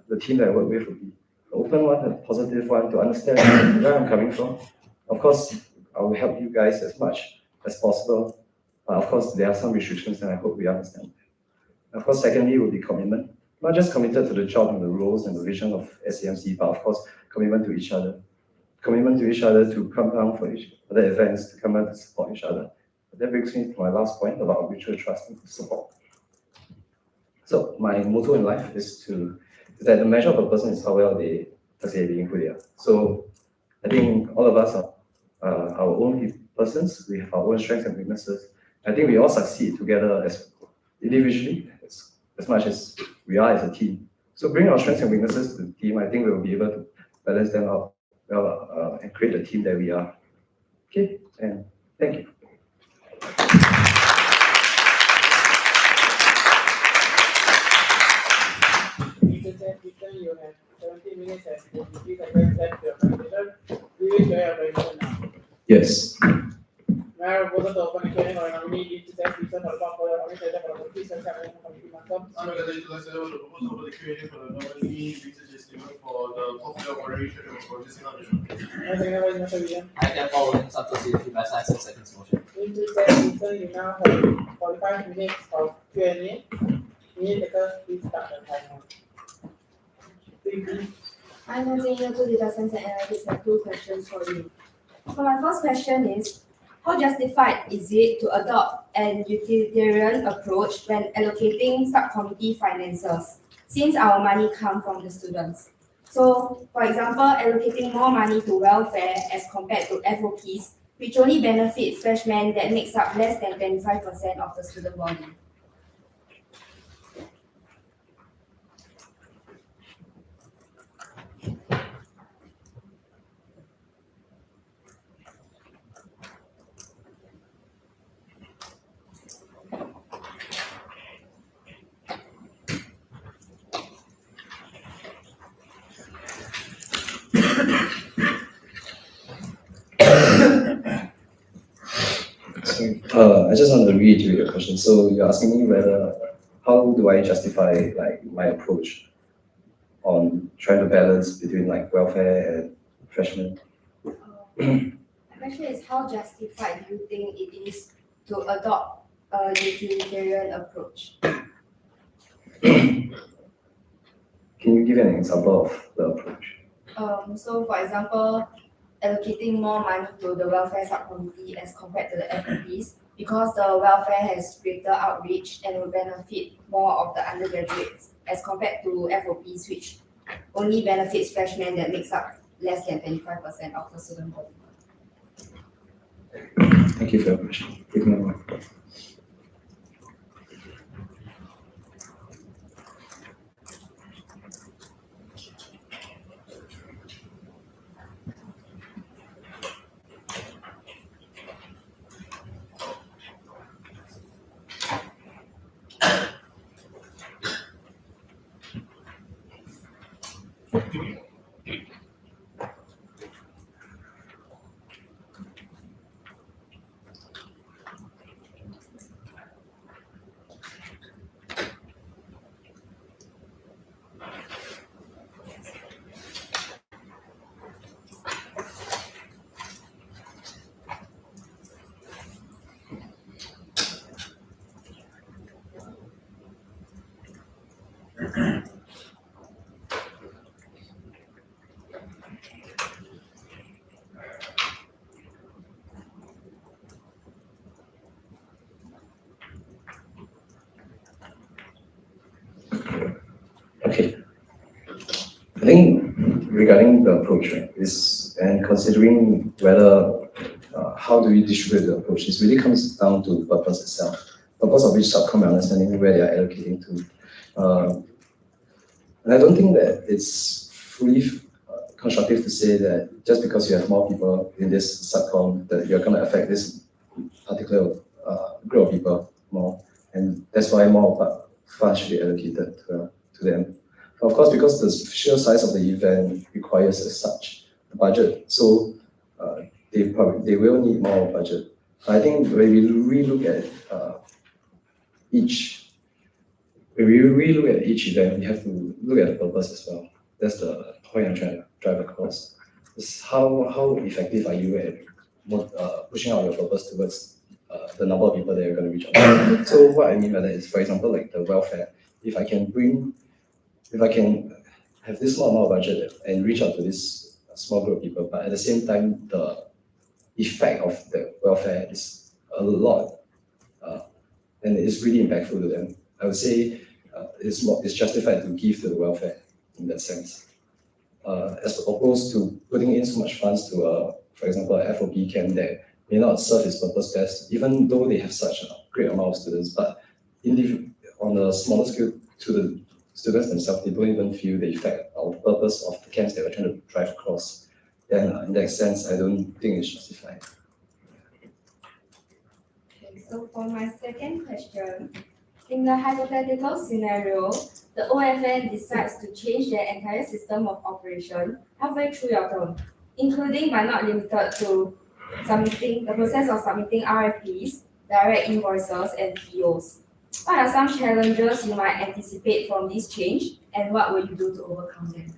the team that I work with will be an open one, a positive one to understand where I'm coming from. Of course, I will help you guys as much as possible. But of course, there are some restrictions and I hope we understand. Of course, secondly will be commitment. Not just committed to the job and the roles and the vision of SAMC, but of course, commitment to each other. Commitment to each other to come down for each other events, to come out to support each other. That brings me to my last point about mutual trust and support. So my motto in life is that the measure of a person is how well they perceive being who they are. So I think all of us are our own persons. We have our own strengths and weaknesses. I think we all succeed together as individually as much as we are as a team. So bring our strengths and weaknesses to the team. I think we will be able to balance them out well and create the team that we are. Okay, and thank you. You have 70 minutes and 53 seconds left to your presentation. Do you share your presentation now? Yes. Mayor proposal to open a Q&A for a nominee each to test research for the part for your organization for the please accept the committee member. I'm going to consider the proposal for the Q&A for the nominee research estimate for the portfolio operation for this inauguration. I can follow in some facility by signs and seconds motion. Into test research, you now have 45 minutes of Q&A. Need takers, please start the timer. I'm using year 2 data science and analytics. I have 2 questions for you. So my first question is, how justified is it to adopt an utilitarian approach when allocating subcommittee finances, since our money comes from the students? So, for example, allocating more money to welfare as compared to FOPs, which only benefit freshmen that makes up less than 25% of the student body. I just want to reiterate your question. So you're asking me how do I justify like my approach on trying to balance between like welfare and freshmen? My question is, how justified do you think it is to adopt a utilitarian approach? Can you give an example of the approach? So for example, allocating more money to the welfare subcommittee as compared to the FPs, because the welfare has greater outreach and will benefit more of the undergraduates as compared to FOPs, which only benefits freshmen that makes up less than 25% of the student body. Thank you for your question. Give me a moment. I think regarding the approach, right, is and considering whether how do we distribute the approach, it really comes down to the purpose itself. Purpose of each subcom, understanding where they are allocating to. And I don't think that it's fully constructive to say that just because you have more people in this subcom, that you're going to affect this particular group of people more, and that's why more funds should be allocated to them. Of course, because the sheer size of the event requires as such the budget, so they will need more budget. I think when we relook at each event, we have to look at the purpose as well. That's the point I'm trying to drive across. Is how effective are you at pushing out your purpose towards the number of people that you're going to reach out to. So what I mean by that is, for example, like the welfare. If I can have this small amount of budget and reach out to this small group of people, but at the same time, the effect of the welfare is a lot, and it's really impactful to them. I would say it's justified to give to the welfare in that sense, as opposed to putting in so much funds to, for example, a FOP camp that may not serve its purpose best, even though they have such a great amount of students. But on a smaller scale, to the students themselves, they don't even feel the effect or the purpose of the camps that we're trying to drive across. Then, in that sense, I don't think it's justified. Okay, so for my second question, in the hypothetical scenario, the OFN decides to change their entire system of operation halfway through your term, including but not limited to the process of submitting RFPs, direct invoices, and POs. What are some challenges you might anticipate from this change, and what will you do to overcome them?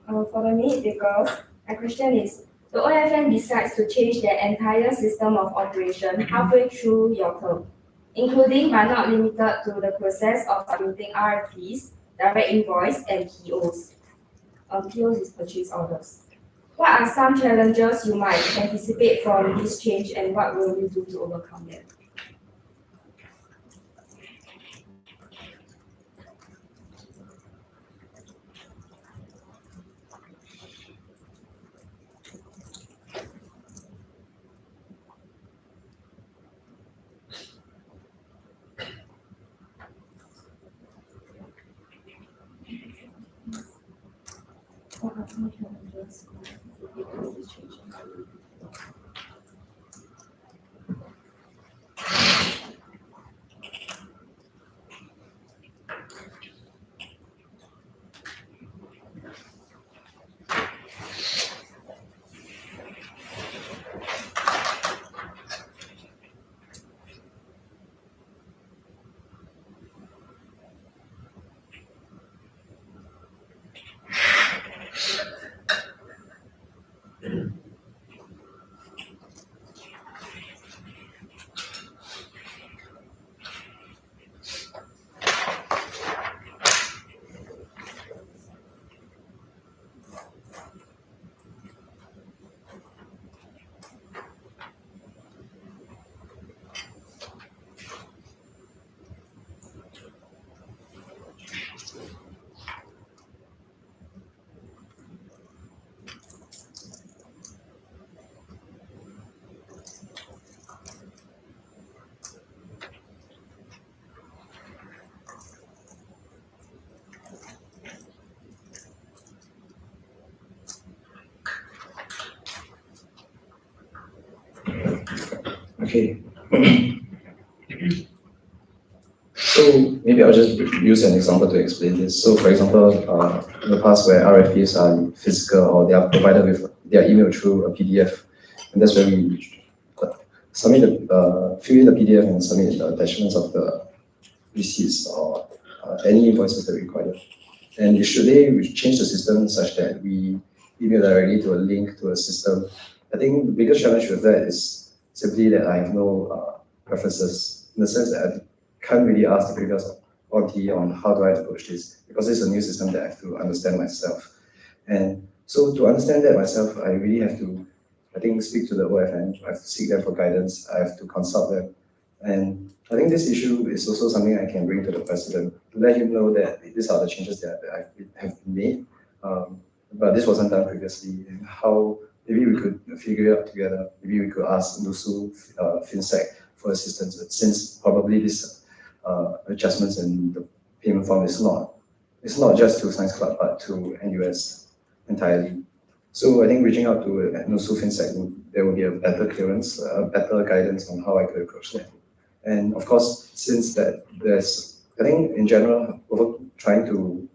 For the minute takers, my question is, the OFN decides to change their entire system of operation halfway through your term, including but not limited to the process of submitting RFPs, direct invoice, and POs. POs is purchase orders. What are some challenges you might anticipate from this change, and what will you do to overcome them? What are some challenges you might anticipate from this change? Okay. So maybe I'll just use an example to explain this. So for example, in the past where RFPs are physical or they are provided with their email through a PDF, and that's where we fill in the PDF and submit the attachments of the receipts or any invoices that are required. And usually we change the system such that we email directly to a link to a system. I think the biggest challenge with that is simply that I have no preferences, in the sense that I can't really ask the previous authority on how do I approach this, because it's a new system that I have to understand myself. And so to understand that myself, I really have to, I think, speak to the OFN. I have to seek them for guidance. I have to consult them. And I think this issue is also something I can bring to the president to let him know that these are the changes that have been made. But this wasn't done previously, and how maybe we could figure it out together. Maybe we could ask NUSU, FinSec for assistance, since probably this adjustments in the payment form is not just to Science Club, but to NUS entirely. So I think reaching out to NUSU FinSec, there will be a better clearance, a better guidance on how I could approach that. And of course, since that I think in general, trying to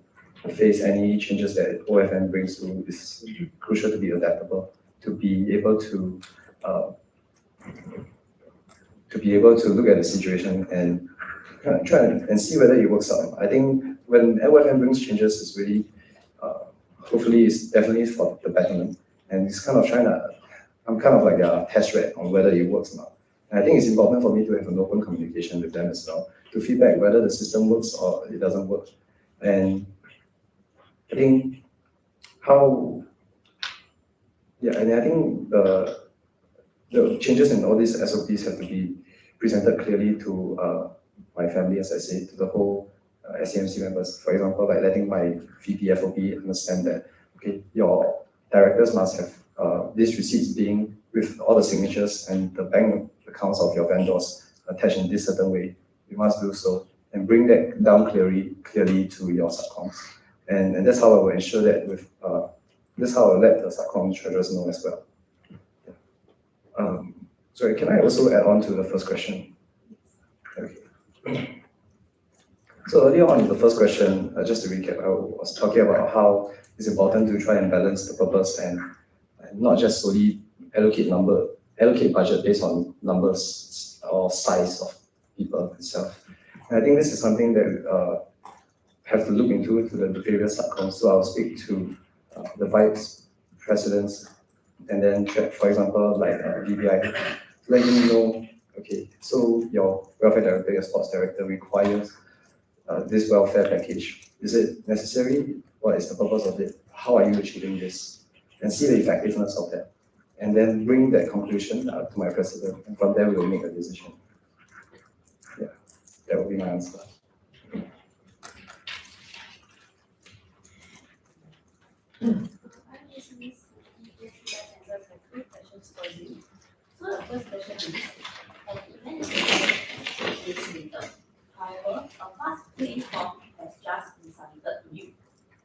face any changes that OFM brings to is crucial to be adaptable, to be able to look at the situation and try and see whether it works out. I think when OFM brings changes, it's really hopefully it's definitely for the betterment, and it's kind of I'm kind of like a test red on whether it works or not. And I think it's important for me to have an open communication with them as well, to feedback whether the system works or it doesn't work. And I think and I think the changes in all these SOPs have to be presented clearly to my family, as I say, to the whole SCMC members. For example, like letting my VP FOP understand that, okay, your directors must have these receipts being with all the signatures and the bank accounts of your vendors attached in this certain way. You must do so and bring that down clearly to your subcons. And that's how I will ensure that that's how I'll let the subcon treasurers know as well. Sorry, can I also add on to the first question? Okay. So earlier on in the first question, just to recap, I was talking about how it's important to try and balance the purpose and not just solely allocate budget based on numbers or size of people itself. And I think this is something that have to look into the various subcons. So I'll speak to the vice presidents, and then for example, like VBI, let him know, okay, so your welfare director, your sports director requires this welfare package. Is it necessary? What is the purpose of it? How are you achieving this? And see the effectiveness of that. And then bring that conclusion to my president, and from there we will make a decision. Yeah, that would be my answer. So the first question is, an event is later. However, a fast claim form has just been submitted to you.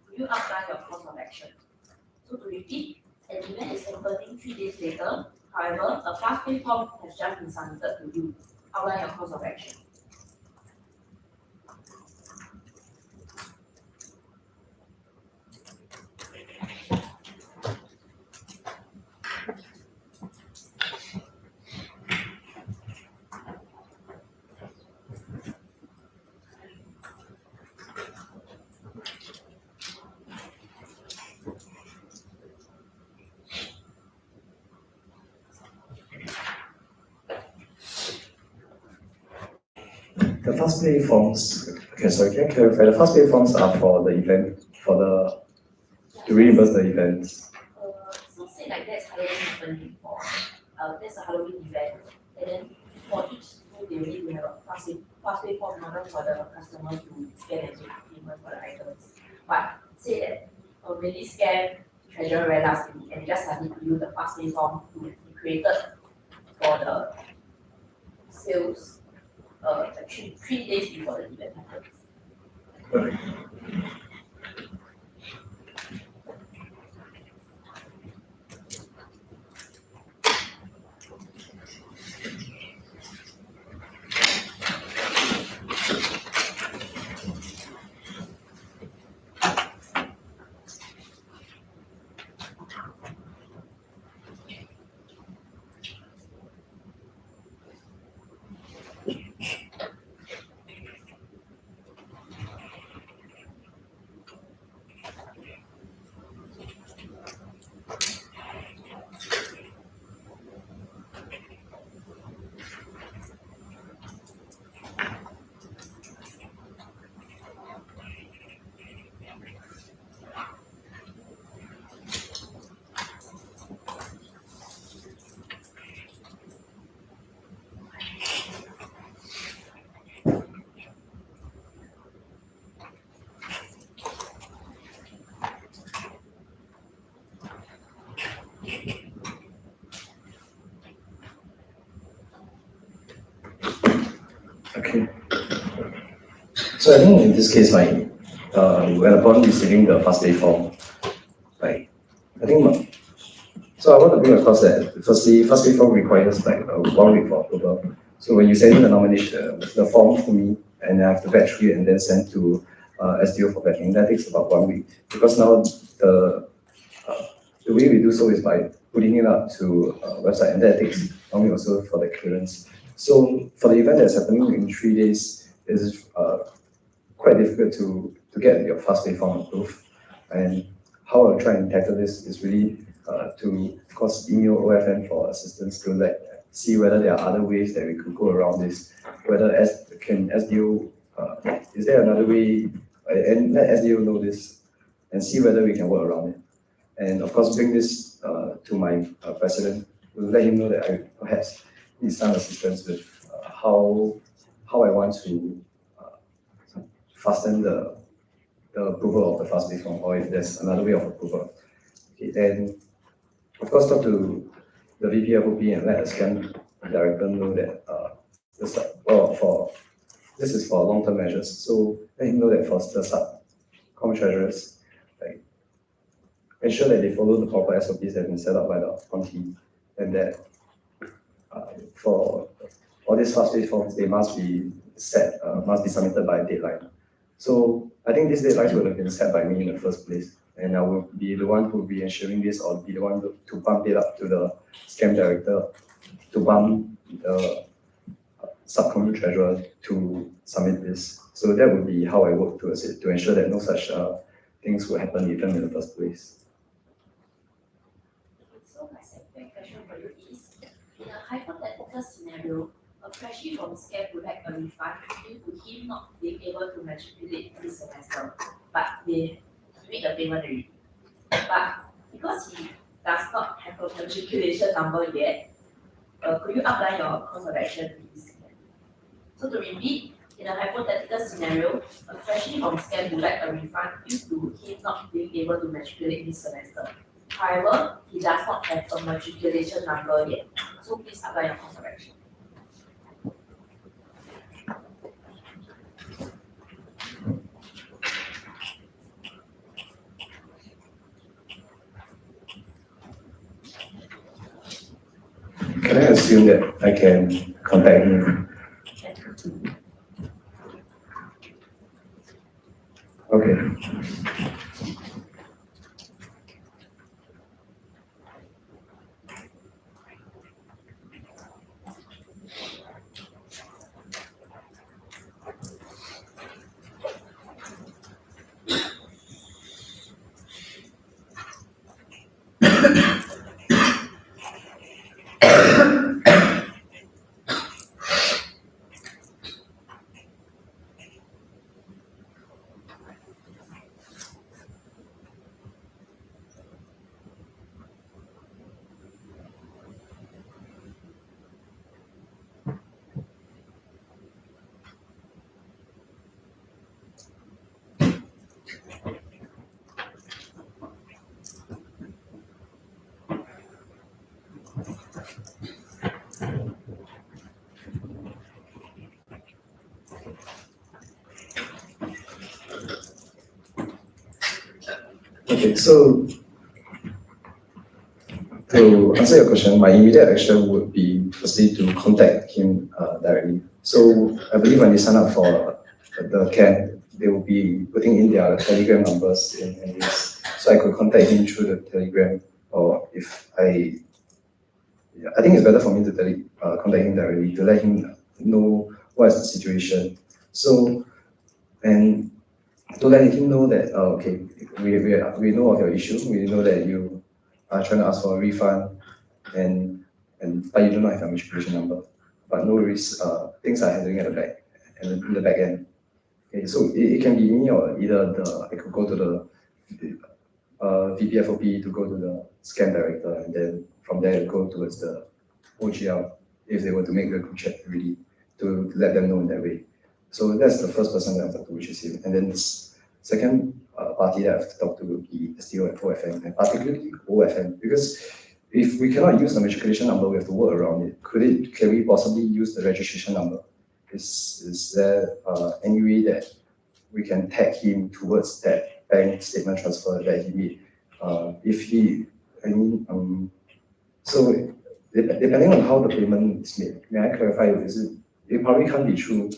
Will you outline your course of action? So to repeat, an event is happening 3 days later. However, a fast claim form has just been submitted to you. Outline your course of action. The fast pay forms, okay, sorry, can I clarify? The fast pay forms are for the event, to reimburse the events. So say like that's Halloween happening for, that's a Halloween event, and then for each school they really have a fast pay form in order for the customer to scan and make payment for the items. But say that really scan treasurer very last minute and they just submit to you the fast pay form to be created for the sales, like three days before the event happens. Correct. So I think in this case, like, when upon receiving the fast pay form, like, I think, so I want to bring across that, firstly, fast pay form requires like 1 week for approval. So when you send in the nomination, the form to me, and I have to batch through it and then send to SDO for batching, that takes about 1 week. Because now the way we do so is by putting it up to website, and that takes 1 week also for the clearance. So for the event that's happening in 3 days, is quite difficult to get your fast pay form approved. And how I'll try and tackle this is really to, of course, email OFM for assistance to see whether there are other ways that we could go around this. Whether can SDO, is there another way, and let SDO know this, and see whether we can work around it. And of course, bring this to my president, to let him know that I perhaps need some assistance with how I want to fasten the approval of the fast pay form, or if there's another way of approval. Okay, and of course, talk to the VP FOP and let the SCAN director know that this is for long-term measures. So let him know that for the sub-com treasurers, like, ensure that they follow the proper SOPs that have been set up by the team, and that for all these fast pay forms, they must be submitted by a deadline. So I think these deadlines would have been set by me in the first place, and I will be the one who will be ensuring this, or be the one to bump it up to the SCAM director, to bump the subcommittee treasurer to submit this. So that would be how I work towards it, to ensure that no such things will happen even in the first place. So my second question for you is, in a hypothetical scenario, a freshie from SCAM would like a refund due to him not being able to matriculate this semester, but he made the payment already. But because he does not have a matriculation number yet, could you outline your course of action please? So to repeat, in a hypothetical scenario, a freshie from SCAM would like a refund due to him not being able to matriculate this semester. However, he does not have a matriculation number yet. So please outline your course of action. Can I assume that I can contact him? Okay. Okay, so to answer your question, my immediate action would be firstly to contact him directly. So I believe when they sign up for the camp, they will be putting in their Telegram numbers in this. So I could contact him through the Telegram, or if I think it's better for me to contact him directly to let him know what is the situation. So, and to let him know that, okay, we know of your issue, we know that you are trying to ask for a refund, but you do not have a matriculation number. But no worries, things are handling at the back, and in the back end. Okay, so it can be me, or either I could go to the VPFOP to go to the SCAN director, and then from there go towards the OGL if they were to make the group chat ready, to let them know in that way. So that's the first person that I have to talk to, which is him. And then this second party that I have to talk to would be SDO and OFM, and particularly OFM, because if we cannot use the matriculation number, we have to work around it. Can we possibly use the registration number? Is there any way that we can tag him towards that bank statement transfer that he made. So depending on how the payment is made, may I clarify, it probably can't be through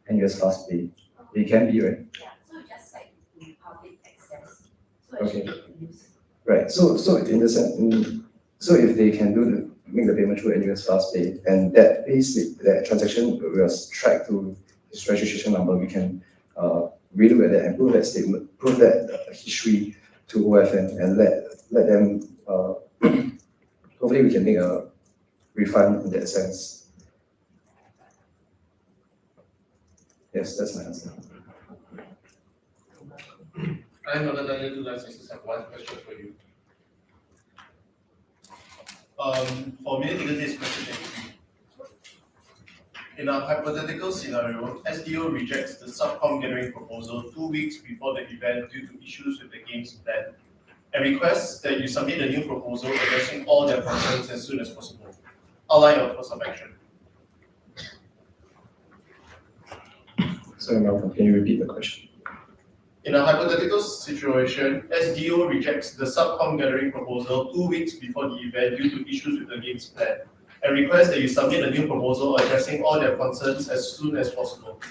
NUS FastPay. It can be, right? Yeah, so just like in public access. So Okay. actually they can use. Right, so in the sense, so if they can make the payment through NUS FastPay, and that payslip, that transaction was tracked to his registration number, we can relook at that and prove that statement, prove that history to OFM and let them, hopefully we can make a refund in that sense. Yes, that's my answer. I'm another Daniel, 2 licenses, have one question for you. For me, because this question in a hypothetical scenario, SDO rejects the subcom gathering proposal 2 weeks before the event due to issues with the game's plan, and requests that you submit a new proposal addressing all their concerns as soon as possible. Outline your course of action. Sorry, Malcolm, can you repeat the question? In a hypothetical situation, SDO rejects the subcom gathering proposal 2 weeks before the event due to issues with the game's plan, and requests that you submit a new proposal addressing all their concerns as soon as possible.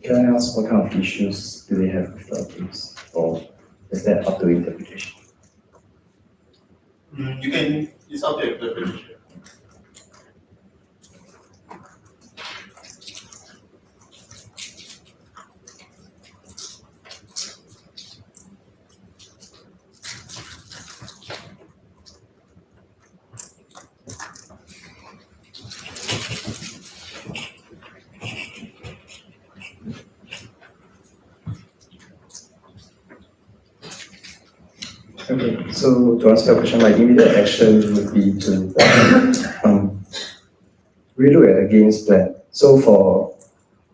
Can I ask what kind of issues do they have with the games, or is that up to interpretation? It's up to your interpretation. Okay, so to answer your question, my immediate action would be to relook at the games plan. So for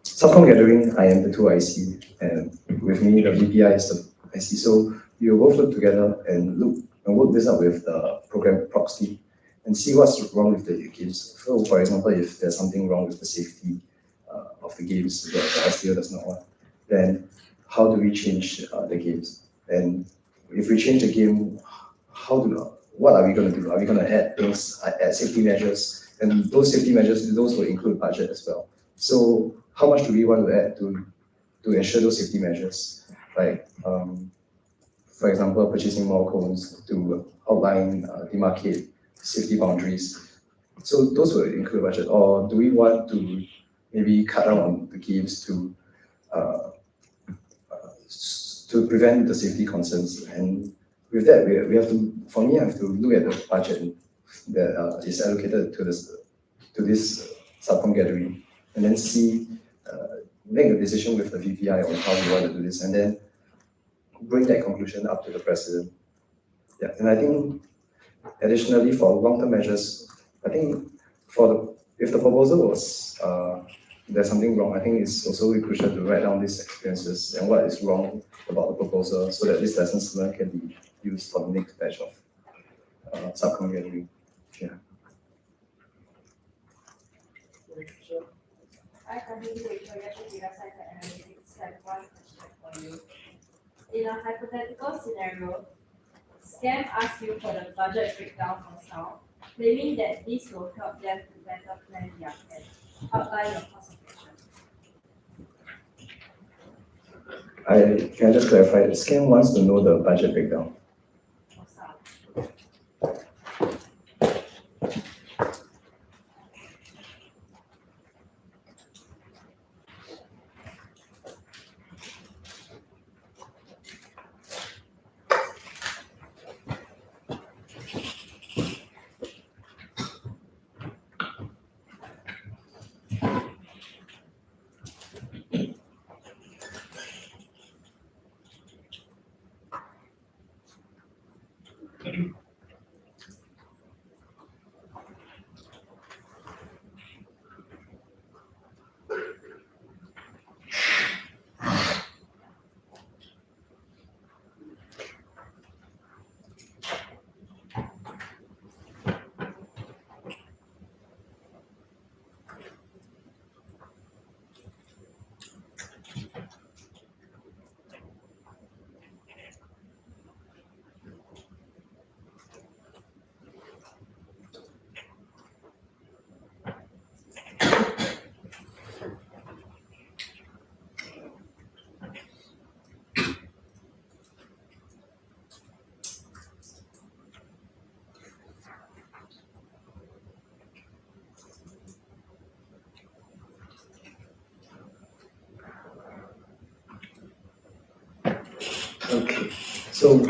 subcom gathering, I am the 2IC, and with me, the VPI is the IC. So we will both look together and look and work this out with the program proxy and see what's wrong with the games. So for example, if there's something wrong with the safety of the games that the SDO does not want, then how do we change the games? And if we change the game, what are we going to do? Are we going to add safety measures? And those safety measures, those will include budget as well. So how much do we want to add to ensure those safety measures? Like, for example, purchasing more cones to outline, demarcate safety boundaries. So those will include budget. Or do we want to maybe cut down on the games to prevent the safety concerns? And with that, we have to, for me, I have to look at the budget that is allocated to this subcom gathering, and then make a decision with the VPI on how we want to do this, and then bring that conclusion up to the president. Yeah, and I think additionally for long-term measures, I think if the proposal was there's something wrong, I think it's also crucial to write down these experiences and what is wrong about the proposal, so that these lessons learned can be used for the next batch of subcom gathering. Yeah. I continue to enjoy your data science and analytics. Have one question for you. In a hypothetical scenario, scam asks you for the budget breakdown for SAL, claiming that this will help them to better plan their plan. Outline your course of action. I can just clarify, the scam wants to know the budget breakdown. For SAL. Okay, so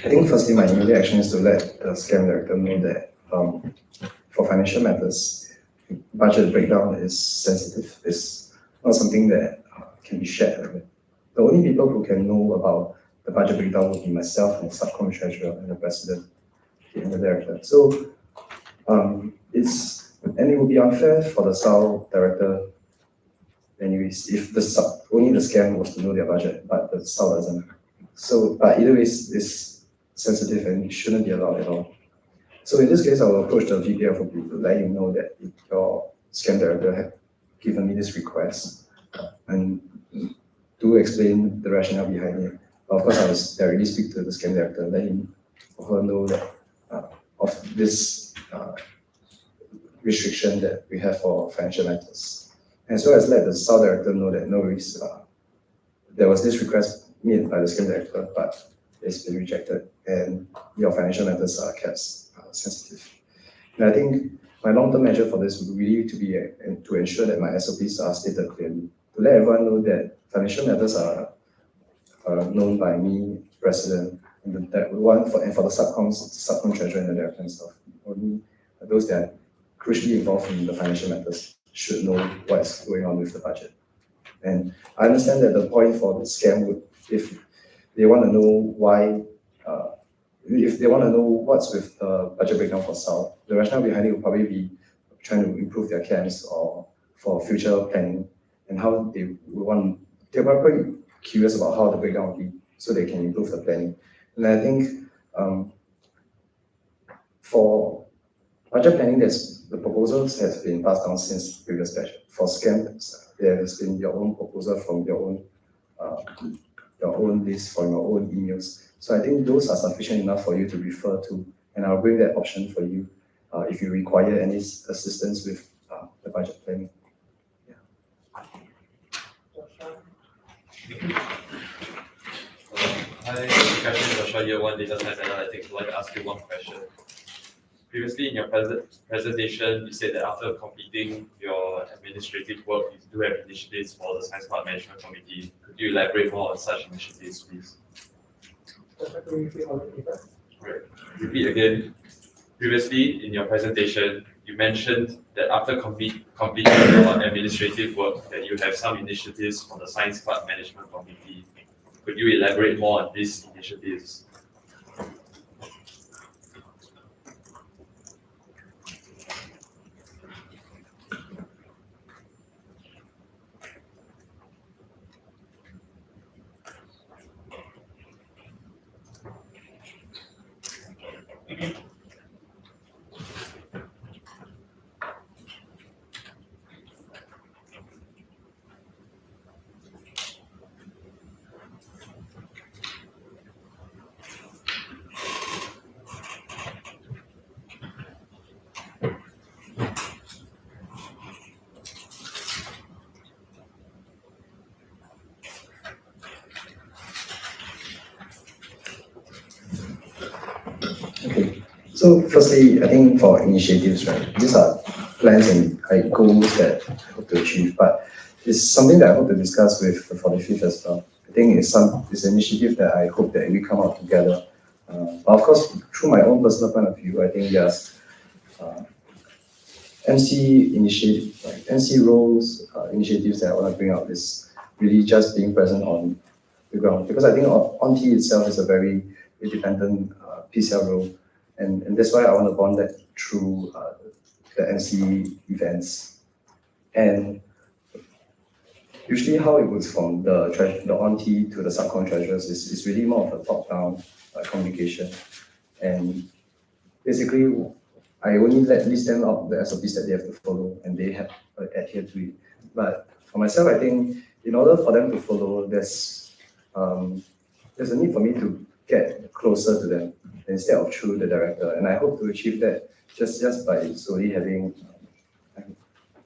I think firstly my immediate action is to let the scam director know that for financial matters, budget breakdown is sensitive. It's not something that can be shared. The only people who can know about the budget breakdown will be myself and the subcom treasurer and the president and the director. So it would be unfair for the SAL director anyways if only the scam was to know their budget, but the SAL doesn't. So, but either way, it's sensitive and it shouldn't be allowed at all. So in this case, I will approach the VP of to let him know that your scam director had given me this request and to explain the rationale behind it. Of course, I will directly speak to the scam director, let him or her know that of this restriction that we have for financial matters, as well as let the SAL director know that no worries. There was this request made by the scam director, but it's been rejected, and your financial matters are kept sensitive. And I think my long-term measure for this would really to ensure that my SOPs are stated clearly, to let everyone know that financial matters are known by me, president, and for the subcom treasurer and the director and stuff. Only those that are crucially involved in the financial matters should know what's going on with the budget. And I understand that the point for the scam would, if they want to know why, if they want to know what's with the budget breakdown for SAL, the rationale behind it will probably be trying to improve their camps or for future planning and how they're probably curious about how the breakdown will be so they can improve the planning. And I think for budget planning, the proposals have been passed down since previous batch. For scams, there has been your own proposal from your own list, from your own emails. So I think those are sufficient enough for you to refer to, and I'll bring that option for you if you require any assistance with the budget planning. Hi, Kashin Joshua, Year 1 Data Science Analytics. I'd like to ask you one question. Previously in your presentation, you said that after completing your administrative work, you do have initiatives for the Science Park Management Committee. Could you elaborate more on such initiatives, please? Right. Repeat again. Previously in your presentation, you mentioned that after completing your administrative work, that you have some initiatives for the Science Park Management Committee. Could you elaborate more on these initiatives? So firstly, I think for initiatives, right, these are plans and goals that I hope to achieve, but it's something that I hope to discuss with the 45th as well. I think it's an initiative that I hope that we come out together. But of course, through my own personal point of view, I think there's MC initiative, like MC roles, initiatives that I want to bring out is really just being present on the ground, because I think ONT itself is a very independent PCL role, and that's why I want to bond that through the MC events. And usually how it works from the ONT to the subcon treasurers is really more of a top-down communication. And basically, I only list them out the SOPs that they have to follow, and they have adhere to it. But for myself, I think in order for them to follow, there's a need for me to get closer to them instead of through the director. And I hope to achieve that just by slowly having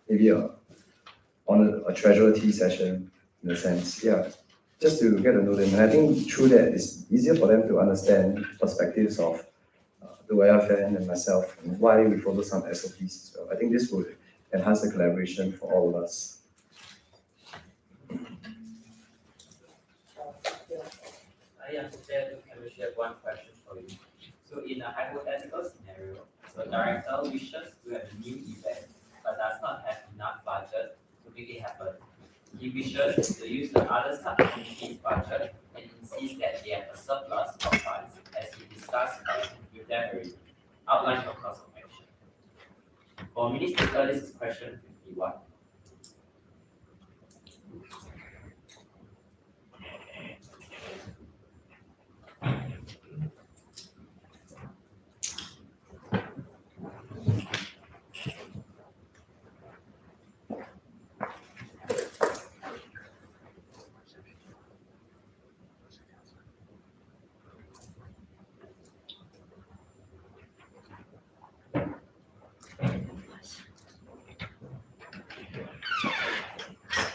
maybe a treasurer tea session in a sense, yeah, just to get to know them. And I think through that, it's easier for them to understand perspectives of the YFN and myself and why we follow some SOPs as well. I think this would enhance the collaboration for all of us. I understand. Can we share one question for you? So in a hypothetical scenario, the director wishes to have a new event but does not have enough budget to make it happen. He wishes to use the other subcommittee's budget and insists that they have a surplus of funds as he discussed with them already. Outline your course of action. For Minister, this is question 51.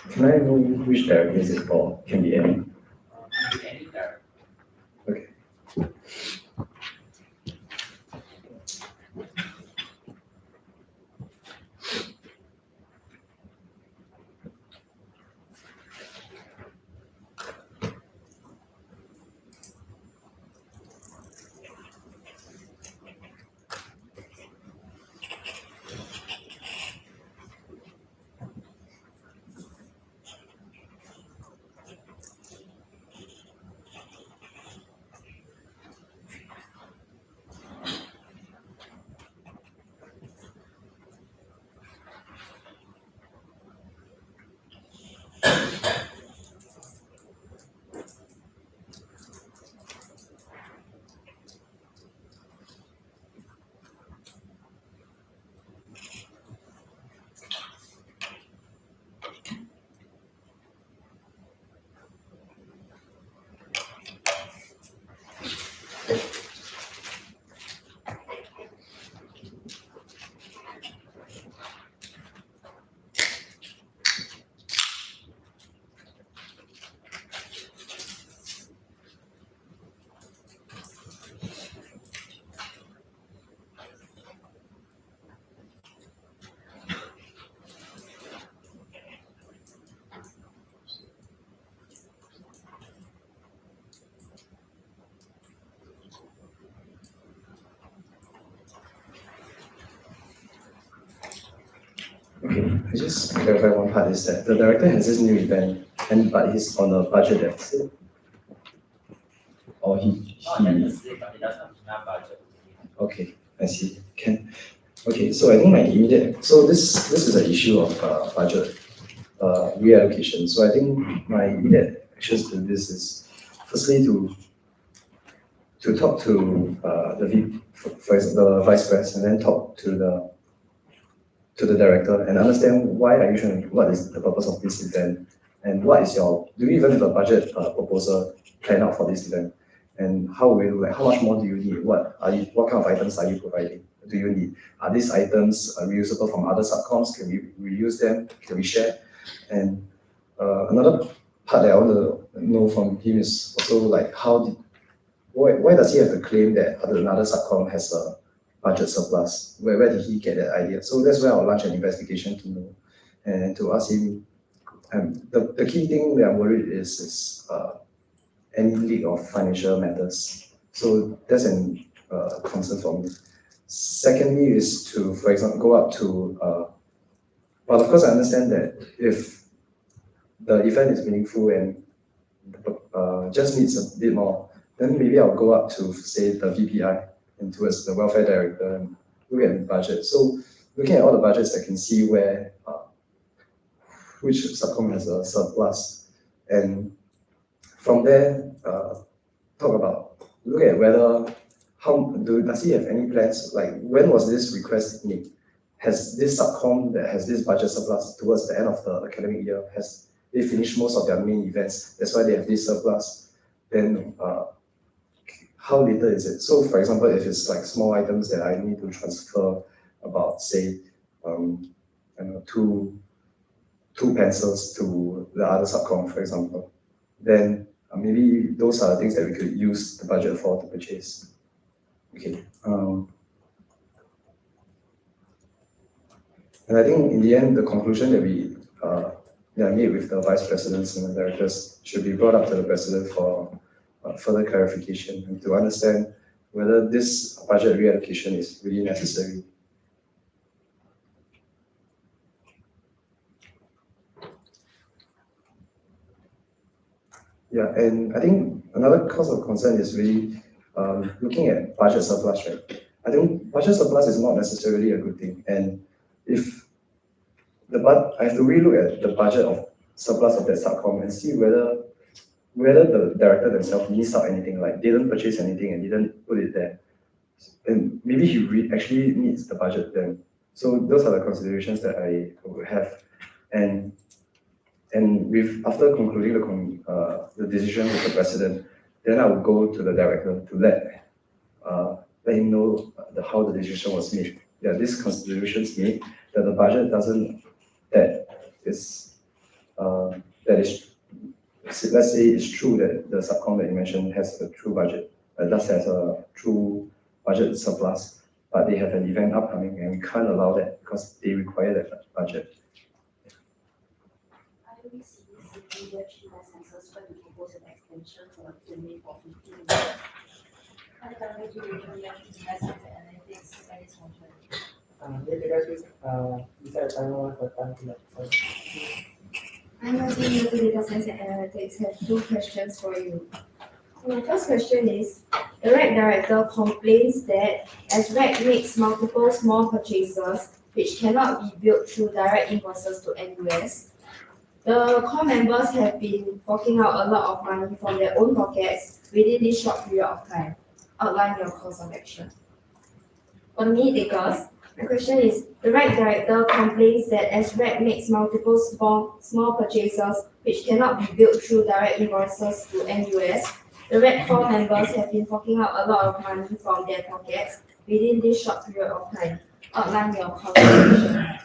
Can I know which director is it for? Can be any. Any director. Okay. Okay, I just clarify one part is that the director has this new event, but he's on a budget deficit. Or Not necessarily, but he doesn't have enough budget. Okay, I see. Okay, so I think this is an issue of budget reallocation. So I think my immediate actions to this is firstly to talk to the vice president, and then talk to the director and understand what is the purpose of this event, and do you even have a budget proposal planned out for this event, and how much more do you need? What kind of items are you providing? Do you need? Are these items reusable from other subcons? Can we reuse them? Can we share? And another part that I want to know from him is also like why does he have to claim that another subcon has budget surplus. Where did he get that idea? So that's where I'll launch an investigation to know and to ask him. The key thing that I'm worried is any leak of financial matters. So that's an concern for me. Secondly is to, for example, go up to, well, of course, I understand that if the event is meaningful and just needs a bit more, then maybe I'll go up to, say, the VPI and towards the welfare director and look at the budget. So looking at all the budgets, I can see where which subcom has a surplus, and from there look at whether does he have any plans, like when was this request made? Has this subcom that has this budget surplus towards the end of the academic year, has they finished most of their main events? That's why they have this surplus. Then how little is it? So for example, if it's like small items that I need to transfer about, say, I don't know, two pencils to the other subcom, for example, then maybe those are the things that we could use the budget for to purchase. Okay. And I think in the end, the conclusion that we made with the vice presidents and the directors should be brought up to the president for further clarification and to understand whether this budget reallocation is really necessary. Yeah, and I think another cause of concern is really looking at budget surplus, right? I think budget surplus is not necessarily a good thing. And if I have to relook at the budget of surplus of that subcom and see whether the director themselves missed out anything, like didn't purchase anything and didn't put it there. And maybe he actually needs the budget then. So those are the considerations that I would have. And after concluding the decision with the president, then I will go to the director to let him know how the decision was made. Yeah, these considerations made that the budget let's say it's true that the subcom that you mentioned has a true budget, does has a true budget surplus, but they have an event upcoming and we can't allow that because they require that budget. Leadership licenses when we propose an extension for the May for 15 years. And the regulatory license analytics and its function. Maybe guys, please, decide timer for time to let. I'm asking you to data science and analytics have two questions for you. So my first question is, the REC director complains that as REC makes multiple small purchases which cannot be billed through direct invoices to NUS, the core members have been forking out a lot of money from their own pockets within this short period of time. Outline your course of action. For the minute takers, my question is, the REC director complains that as REC makes multiple small purchases which cannot be billed through direct invoices to NUS, the REC core members have been forking out a lot of money from their pockets within this short period of time. Outline your course of action.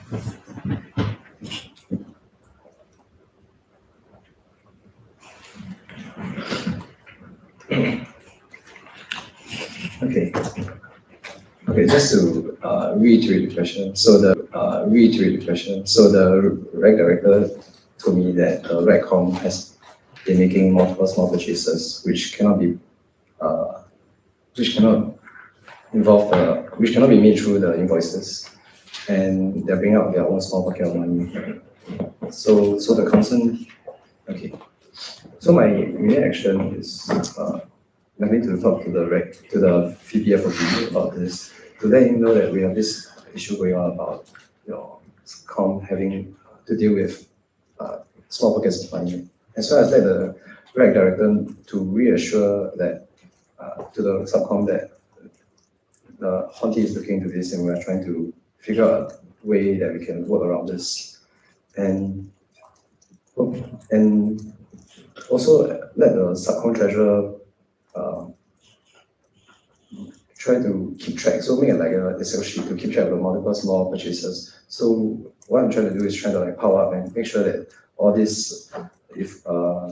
Okay. Okay, just to reiterate the question. So the reg director told me that Redcom has been making multiple small purchases, which cannot be which cannot be made through the invoices, and they're bringing out their own small pocket of money. So the concern, okay. So my immediate action is nothing to talk to the VPFOP about this, to let him know that we have this issue going on about your com having to deal with small pockets of money, as well as let the reg director to reassure that to the subcom that the Honti is looking into this and we are trying to figure out a way that we can work around this, and also let the subcom treasurer try to keep track. So make it like a Excel sheet to keep track of the multiple small purchases. So what I'm trying to do is trying to like power up and make sure that all these if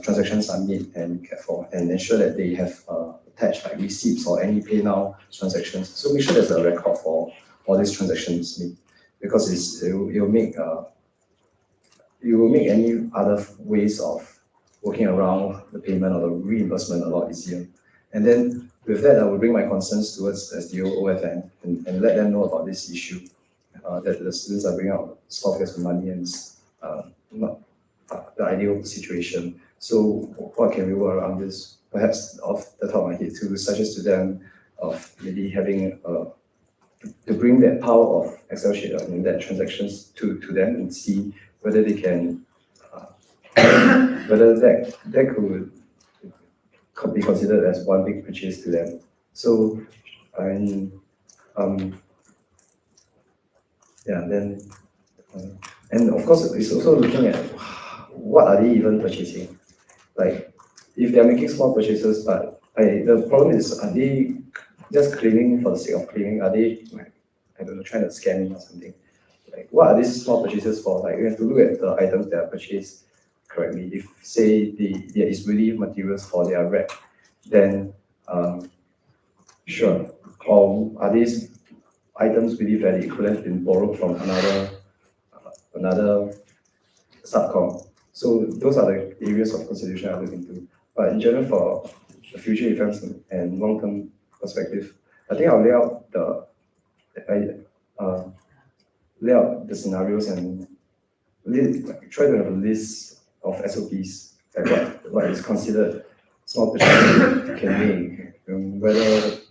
transactions are made and kept for, and ensure that they have attached like receipts or any pay now transactions. So make sure there's a record for all these transactions made, because it will make any other ways of working around the payment or the reimbursement a lot easier. And then with that, I will bring my concerns towards SDO, OFN, and let them know about this issue, that the students are bringing out small pockets of money and it's not the ideal situation. So what can we work around this? Perhaps off the top of my head to suggest to them of maybe having to bring that power of Excel sheet and that transactions to them and see whether they can whether that could be considered as one big purchase to them. So then and of course it's also looking at what are they even purchasing. Like if they're making small purchases, but the problem is, are they just claiming for the sake of claiming? Are they like, I don't know, trying to scam me or something? Like what are these small purchases for? Like we have to look at the items that are purchased correctly. If say there is really materials for their rep, then sure. Or are these items really valid? Could have been borrowed from another subcom. So those are the areas of consideration I look into. But in general, for the future events and long-term perspective, I think I'll lay out the scenarios and try to have a list of SOPs, like what is considered small purchases can make, whether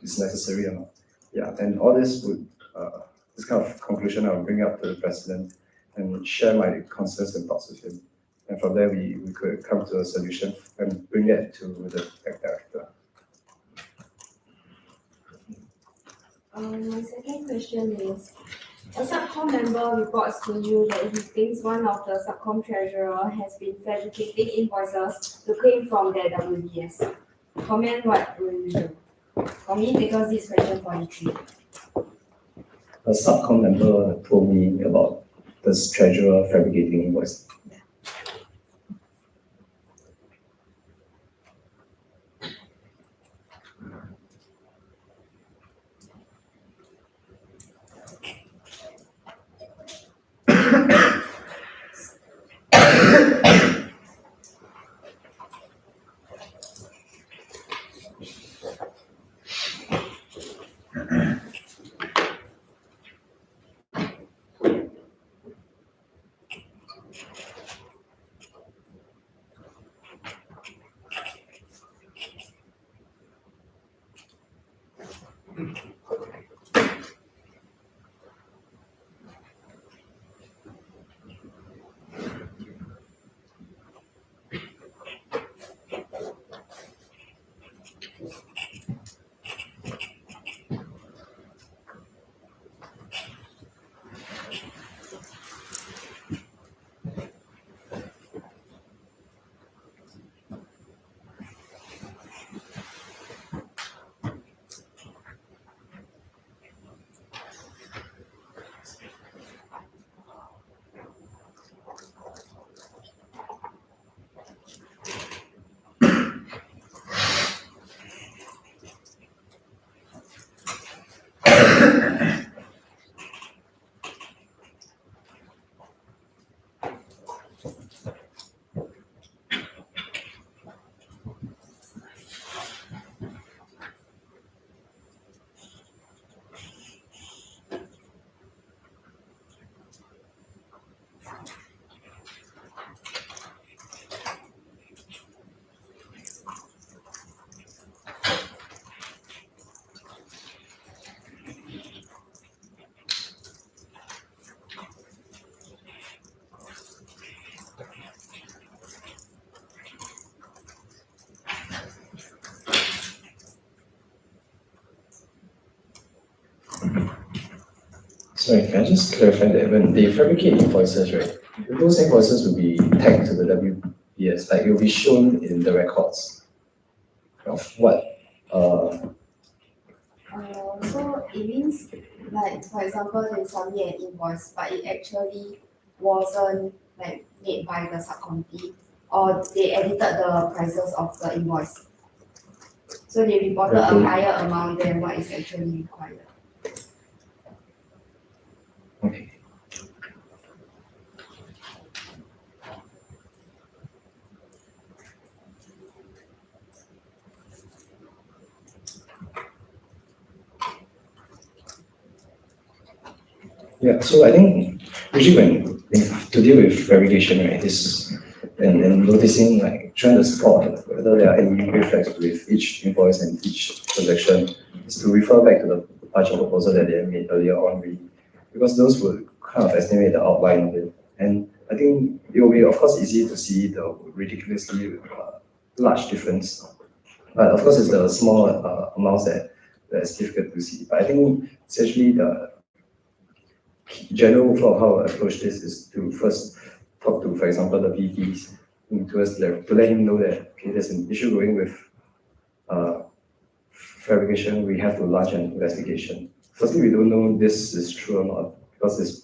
it's necessary or not. Yeah, and all this would this kind of conclusion I'll bring up to the president and share my concerns and thoughts with him. And from there, we could come to a solution and bring that to the tech director. My second question is, a subcom member reports to you that he thinks one of the subcom treasurer has been fabricating invoices to claim from their WBS. Comment what will you do? For me, because this question 43. A subcom member told me about this treasurer fabricating invoice. Sorry, can I just clarify that when they fabricate invoices, right, those invoices will be tagged to the WBS, like it will be shown in the records of what, So it means, like, for example, they submit an invoice, but it actually wasn't like made by the subcommittee, or they edited the prices of the invoice. So they reported a Okay. higher amount than what is actually required. okay. Yeah, so I think usually when to deal with fabrication, right, is and noticing like trying to spot whether there are any red flags with each invoice and each transaction is to refer back to the budget proposal that they have made earlier on, really, because those would kind of estimate the outline of it. And I think it will be, of course, easy to see the ridiculously large difference. But of course, it's the small amounts that's difficult to see. But I think essentially the general flow of how I approach this is to first talk to, for example, the VPs, to let him know that, okay, there's an issue going with uh, fabrication, we have to launch an investigation. Firstly, we don't know this is true or not because it's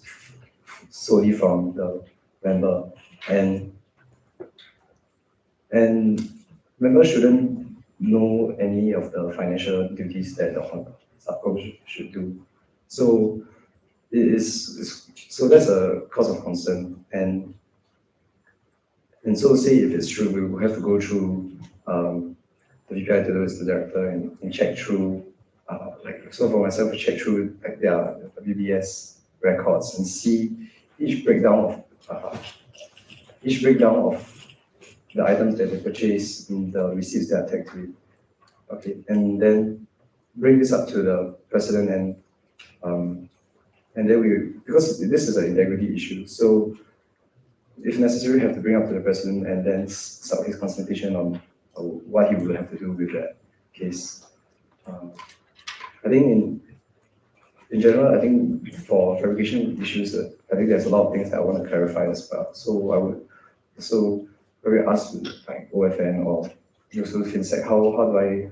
solely from the member, and members shouldn't know any of the financial duties that the subcom should do. So so that's a cause of concern, and so say if it's true, we will have to go through the VPI to the director and check through, so for myself, I check through like their WBS records and see each breakdown of the items that they purchase in the receipts that are tagged to it. Okay, and then bring this up to the president and then because this is an integrity issue, so if necessary, have to bring up to the president and then start his consultation on what he will have to do with that case. I think in general, I think for fabrication issues, I think there's a lot of things that I want to clarify as well. So I would probably ask like OFN or also FinSec, how do I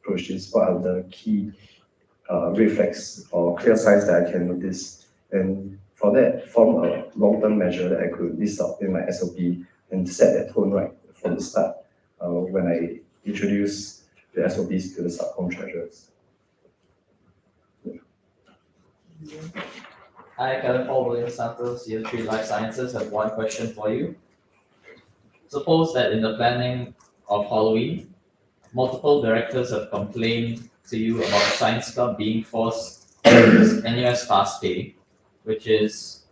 approach this? What are the key red flags or clear signs that I can notice? And for that, form a long-term measure that I could list out in my SOP and set that tone right from the start when I introduce the SOPs to the subcom treasurers. Hi, Kevin Paul Williams Santos, Year 3 Life Sciences. Have one question for you. Suppose that in the planning of Halloween, multiple directors have complained to you about Science Club being forced to use NUS FastPay, which is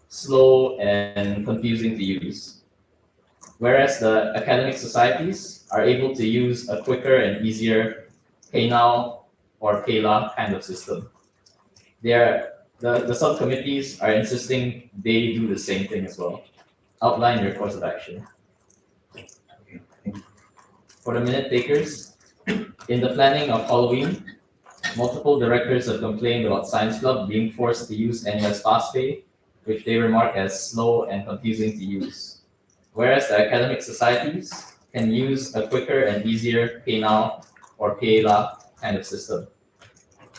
slow and confusing to use. Whereas the academic societies are able to use a quicker and easier Pay Now or PayLah kind of system. The subcommittees are insisting they do the same thing as well. Outline your course of action. For the minute takers, in the planning of Halloween, multiple directors have complained about Science Club being forced to use NUS FastPay, which they remark as slow and confusing to use. Whereas the academic societies can use a quicker and easier Pay Now or PayLah kind of system.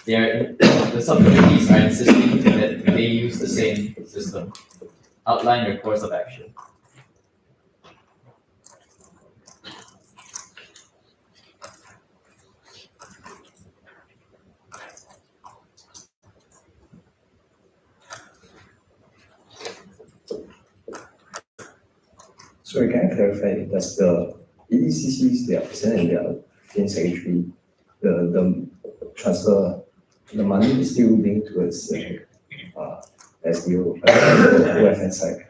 The subcommittees are insisting that they use the same system. Outline your course of action. Sorry, can I clarify, does the EDCCs, they are present in their fin secretary, the transfer, the money is still linked towards the SDO, OFN side?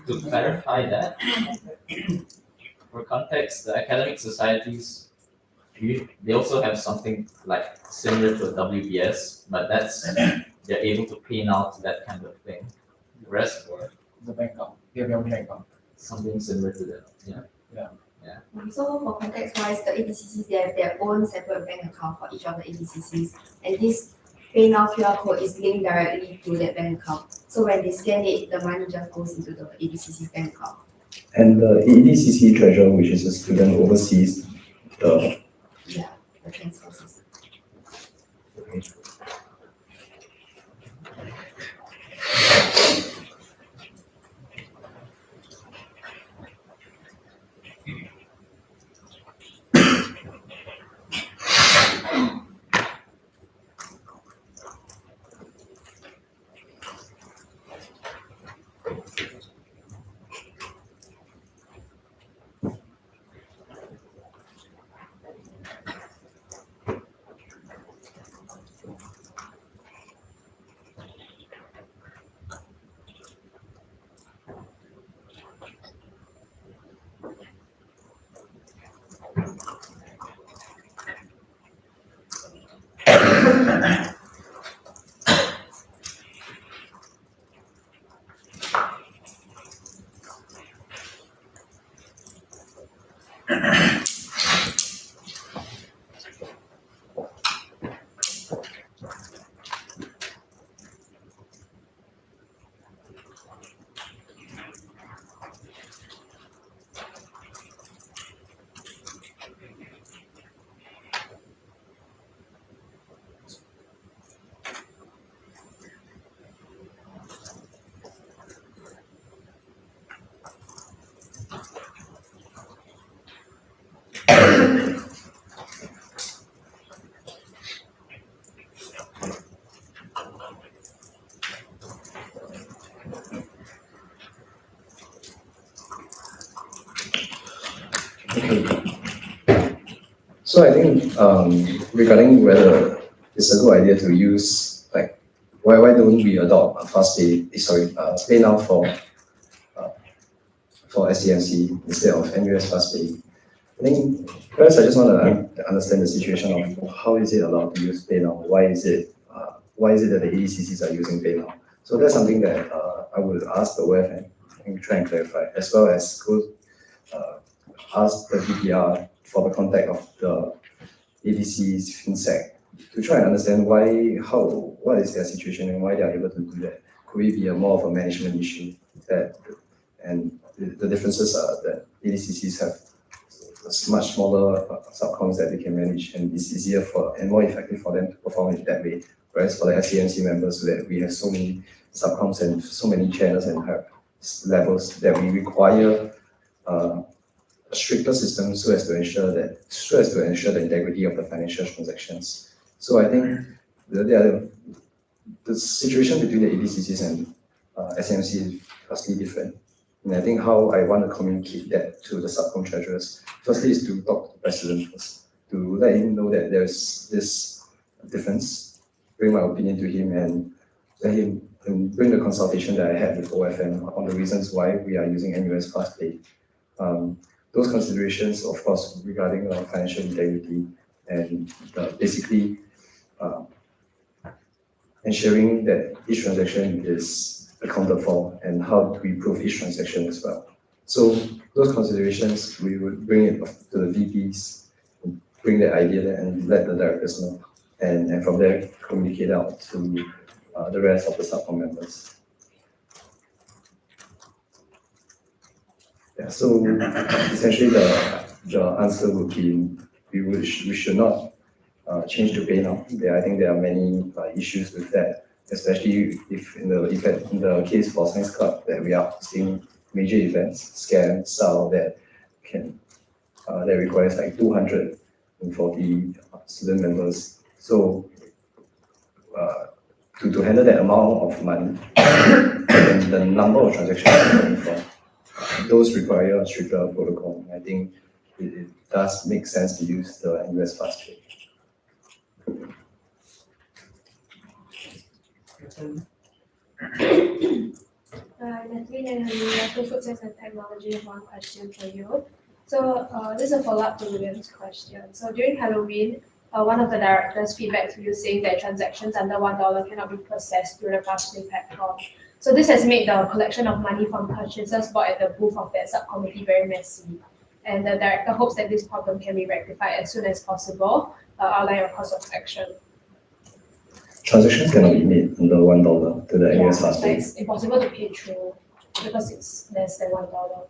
To clarify that, for context, the academic societies, they also have something like similar to a WBS, but they're able to pay now to that kind of thing. The rest for The bank account, they have your bank account. something similar to that. Yeah. So for context wise, the ABCCs, they have their own separate bank account for each of the ABCCs. And this PayNow QR code is linked directly to that bank account. So when they scan it, the money just goes into the ADCC bank account. And the ADCC treasurer, which is a student, oversees the. Yeah, the transfer system. So I think regarding whether it's a good idea to use like why don't we adopt a PayNow for SCMC instead of NUS FastPay? I think first I just want to understand the situation of how is it allowed to use PayNow? Why is it that the ADCCs are using PayNow? So that's something that I would ask the WEF and try and clarify, as well as ask the VPR for the contact of the ADC's FinSec to try and understand what is their situation and why they are able to do that. Could it be more of a management issue and the differences are that ADCCs have much smaller subcoms that they can manage, and it's easier and more effective for them to perform it that way. Whereas for the SCMC members, that we have so many subcoms and so many channels and levels that we require a stricter system so as to ensure the integrity of the financial transactions. So I think the situation between the ADCCs and SCMC is vastly different. And I think how I want to communicate that to the subcom treasurers, firstly is to talk to the president first, to let him know that there's this difference, bring my opinion to him and let him bring the consultation that I had with OFM on the reasons why we are using NUS FastPay. Those considerations, of course, regarding financial integrity and basically ensuring that each transaction is accounted for and how do we prove each transaction as well. So those considerations, we would bring it to the VPs, bring the idea there and let the directors know. And from there, communicate out to the rest of the subcom members. Yeah, so essentially the answer would be we should not change to PayNow. I think there are many issues with that, especially if in the case for Science Club that we are seeing major events, scams, that requires like 240 student members. So to handle that amount of money and the number of transactions coming from, those require a stricter protocol. I think it does make sense to use the NUS FastPay. Natalie and Amelia, to Food Science and Technology, have one question for you. So this is a follow-up to William's question. So during Halloween, one of the directors feedback to you saying that transactions under $1 cannot be processed through the FastPay platform. So this has made the collection of money from purchases bought at the booth of that subcommittee very messy. And the director hopes that this problem can be rectified as soon as possible. Outline your course of action. transactions cannot be made under $1 to the NUS last Like day. it's impossible to pay through because it's less than $1.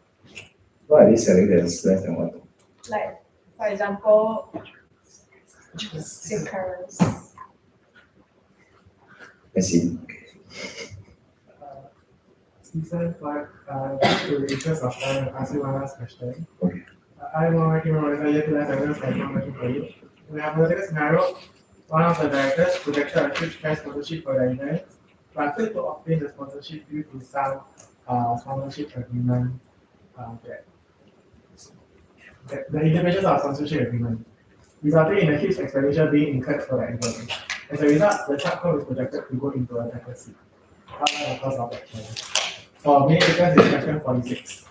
Why are they selling this less than $1? Like, for example, stickers. I see. Season 5, just to the interest of time, I'll ask you one last question. I'm working on a year 2 as I'm working for you. In a hypothetical scenario, one of the directors projected a huge cash sponsorship for the event, but failed to obtain the sponsorship due to some sponsorship agreement that the individuals of sponsorship agreement, resulting in a huge expenditure being incurred for the event. As a result, the subcom is projected to go into a deficit. What are the cost of that challenge? For me, because it's question 46.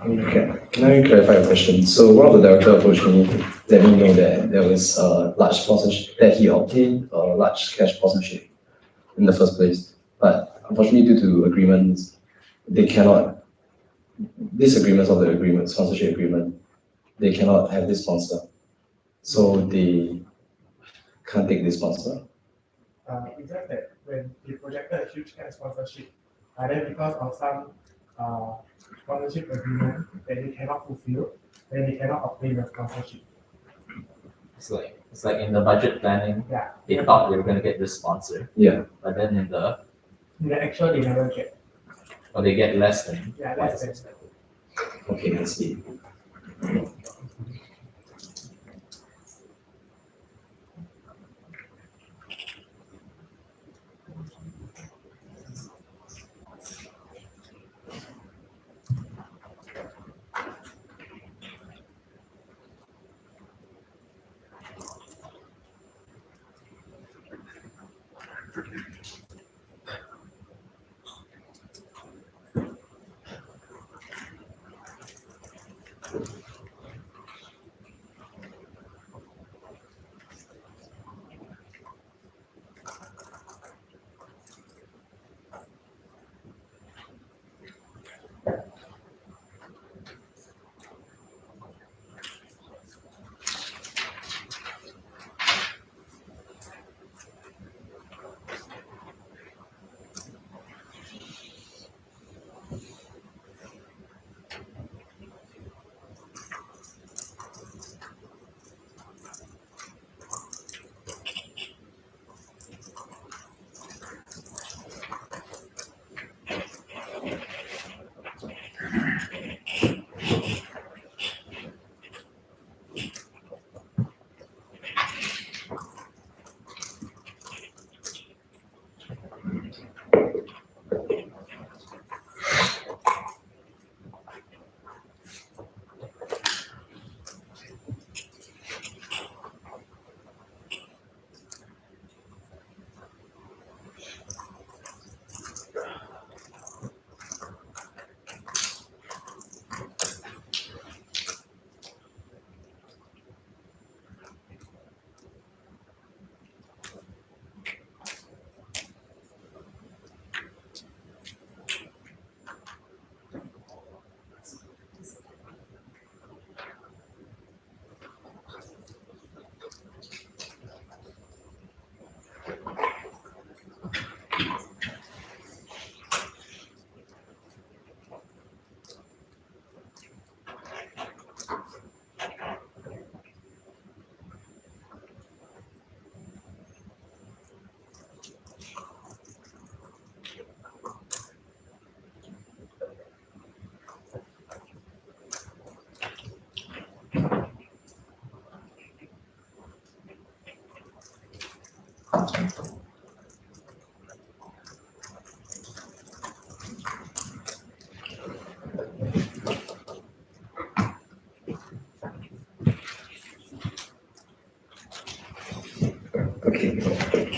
Okay. Can I clarify a question? So one of the director approached me, let me know that there was a large sponsorship, that he obtained a large cash sponsorship in the first place. But unfortunately, due to agreements, they cannot, disagreements of the agreement, sponsorship agreement, they cannot have this sponsor. So they can't take this sponsor. It's just that when they projected a huge cash sponsorship, then because of some sponsorship agreement that they cannot fulfill, then they cannot obtain the sponsorship. It's like in the budget planning, Yeah. they thought they were gonna get this sponsor. Yeah. But then in the actual they never get. or they get less than Yeah, what less is than. expected. Okay, I see.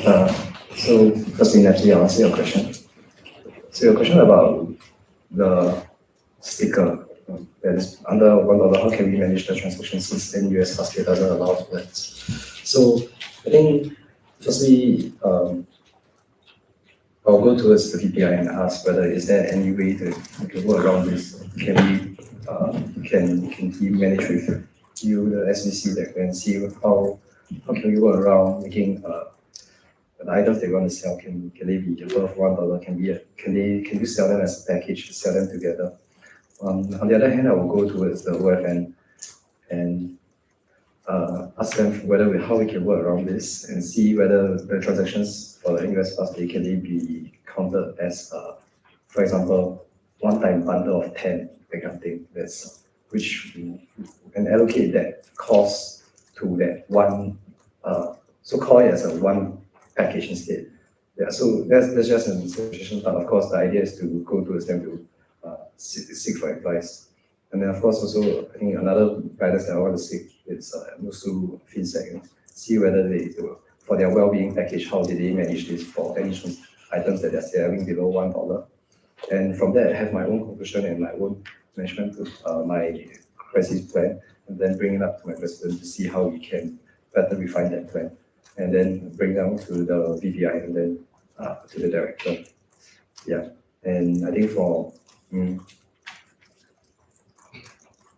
So firstly, Natalie, I'll answer your question. So your question about the sticker that is under $1, how can we manage the transaction since NUS last year doesn't allow for that? So I think firstly, I'll go towards the VPI and ask whether is there any way to work around this? Can he manage with you, the SBC, that can see how can we work around making the items they want to sell, can they be above $1? Can you sell them as a package, sell them together? On the other hand, I will go towards the OFN and ask them how we can work around this and see whether the transactions for the NUS Plus Day can they be counted as, for example, one-time bundle of 10, that kind of thing. And allocate that cost to that one, so call it as a one package instead. Yeah, so that's just an suggestion, but of course the idea is to go towards them to seek for advice. And then of course also, I think another guidance that I want to seek is also feedback, see whether they, for their well-being package, how did they manage this for any items that they're selling below $1. And from there, I have my own conclusion and my own management to my crisis plan, and then bring it up to my president to see how we can better refine that plan, and then bring down to the VPI and then to the director. Yeah, and I think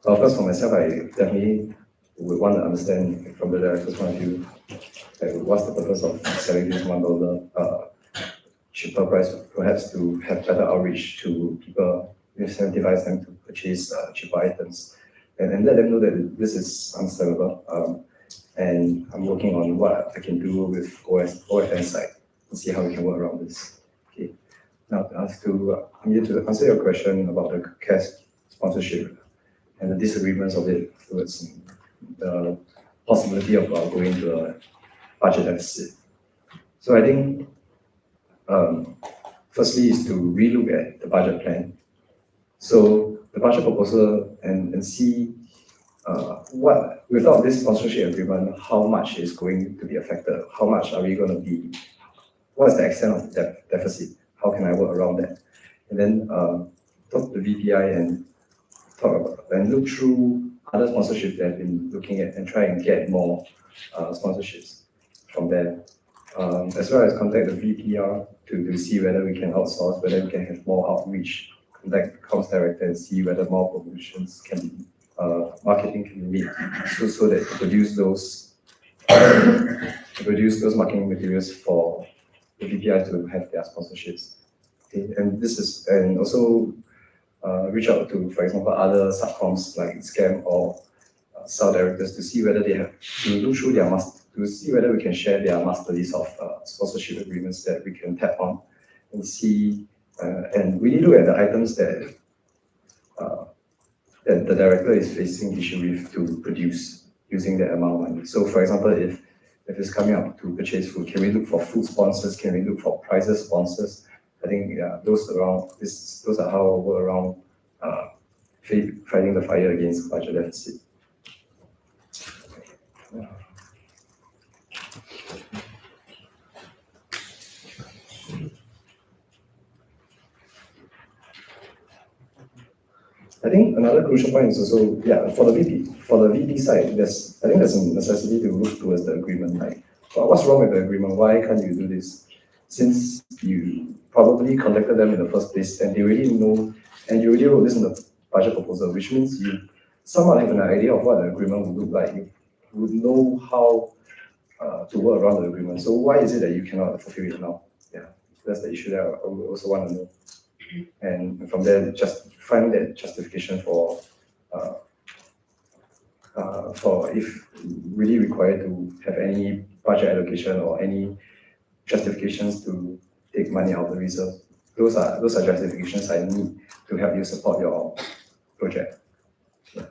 first for myself, I definitely would want to understand from the director's point of view, what's the purpose of selling this $1 cheaper price, perhaps to have better outreach to people, incentivize them to purchase cheaper items, and let them know that this is understandable. And I'm working on what I can do with OFN side and see how we can work around this. Okay. Now, I'm here to answer your question about the cash sponsorship and the disagreements of it towards the possibility of going to a budget deficit. So I think, firstly, is to relook at the budget plan. So the budget proposal and see without this sponsorship agreement, how much is going to be affected? How much are we going to be? What is the extent of the deficit? How can I work around that? And then talk to the VPI and look through other sponsorships that I've been looking at and try and get more sponsorships from there. As well as contact the VPR to see whether we can outsource, whether we can have more outreach, contact the comms director and see whether more promotions can be, marketing can be made so that to produce those marketing materials for the VPI to have their sponsorships. Okay, and also reach out to, for example, other subcoms like Scam or sales directors to see whether they have to look through their to see whether we can share their master list of sponsorship agreements that we can tap on and see and really look at the items that the director is facing issue with to produce using that amount of money. So for example, if it's coming up to purchase food, can we look for food sponsors? Can we look for prizes sponsors? I think those are how we're around fighting the fire against budget deficit. I think another crucial point is also, for the VP side, I think there's a necessity to look towards the agreement. Like, what's wrong with the agreement? Why can't you do this? Since you probably contacted them in the first place and they already know, and you already wrote this in the budget proposal, which means you somewhat have an idea of what the agreement would look like. You would know how to work around the agreement. So why is it that you cannot fulfill it now? Yeah, that's the issue that I would also want to know. And from there, just finding that justification for if really required to have any budget allocation or any justifications to take money out of the reserve. Those are justifications I need to help you support your project. Yeah.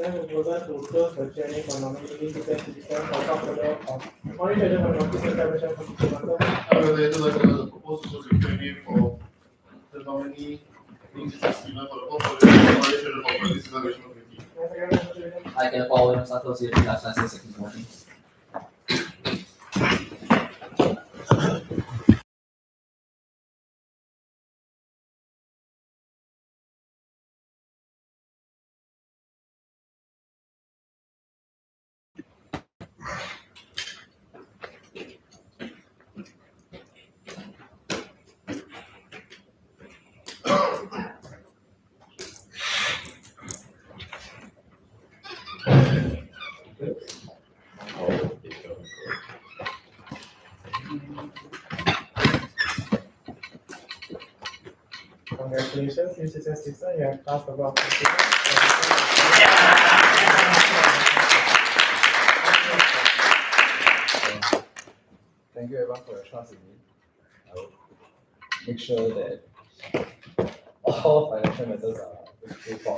Then we go to close the Q&A for nominating to send to the stand for top order of monitoring for notice establishment for future matter. I would like to propose to close the Q&A for the nominee being given for the portfolio monitoring for this evaluation committee. I can follow Sato Siri last second morning. Congratulations, Mrs. Assistant, you have passed above. Thank you everyone for your trust in me. I will make sure that all financial matters are paid for.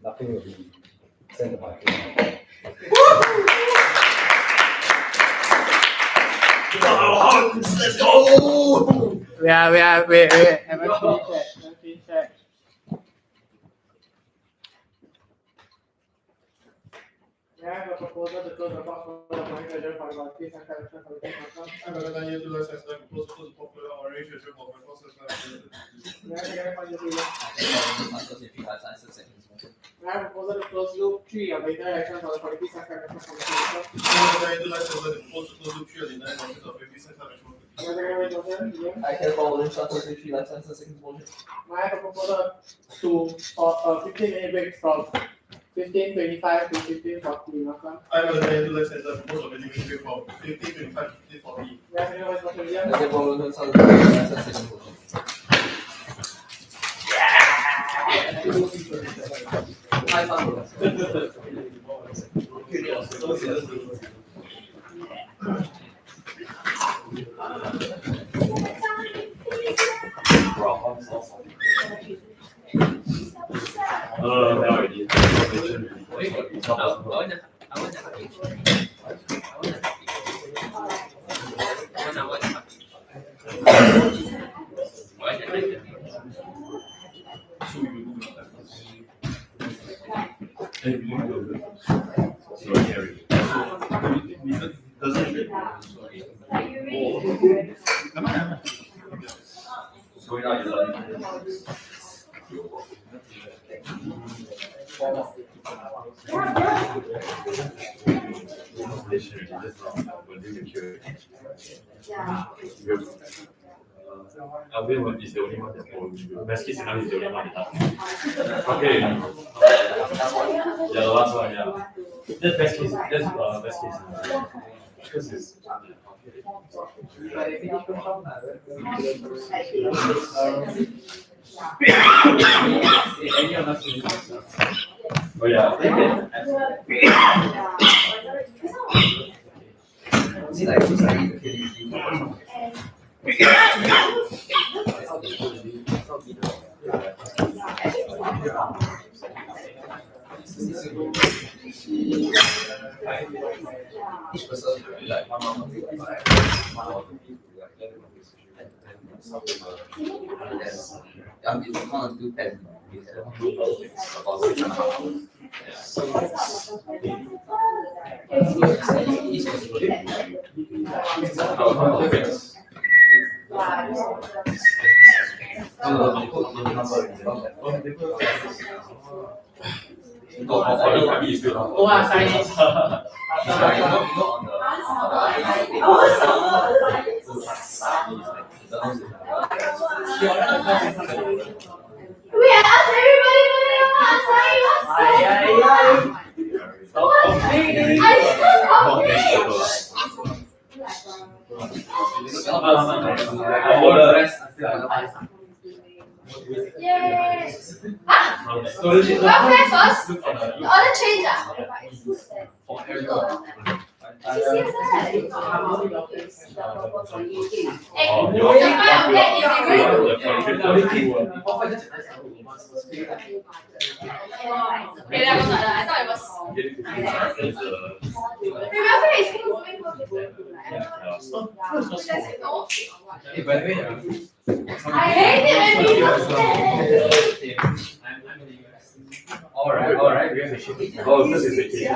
Nothing will be sent to my account. Let's go! Wait. Haven't finished yet. We have a proposal to close the box for the money treasure for the qualities and collection for the account. I'm gonna need to license the close the portfolio or arrange for my process. We have a proposal to close loop 3 of the interaction for the qualities and collection for the account. I'm gonna need to license the close loop 3 of the interaction for the 50 cents management. I can follow the instructions if you license the second motion. I have a proposal to for 15-minute break from 15:25 to 15:40. Welcome. I'm gonna need to license the close of the interaction for 15:25 to 15:40. We have a proposal I can follow the instructions if you license the second motion. Alvin is the only one that will review. Best case scenario is the only one that does. Okay. Yeah, the last one, yeah. That's best case. That's best case scenario. Because it's any of us. Oh yeah. See, like, it's like, each person like one it's one or two pens. About 6.5. Each Yay! Welfare first? Order change ah? For everyone. I thought it was. by the way, I hate it when people Alright. Oh, this is the case.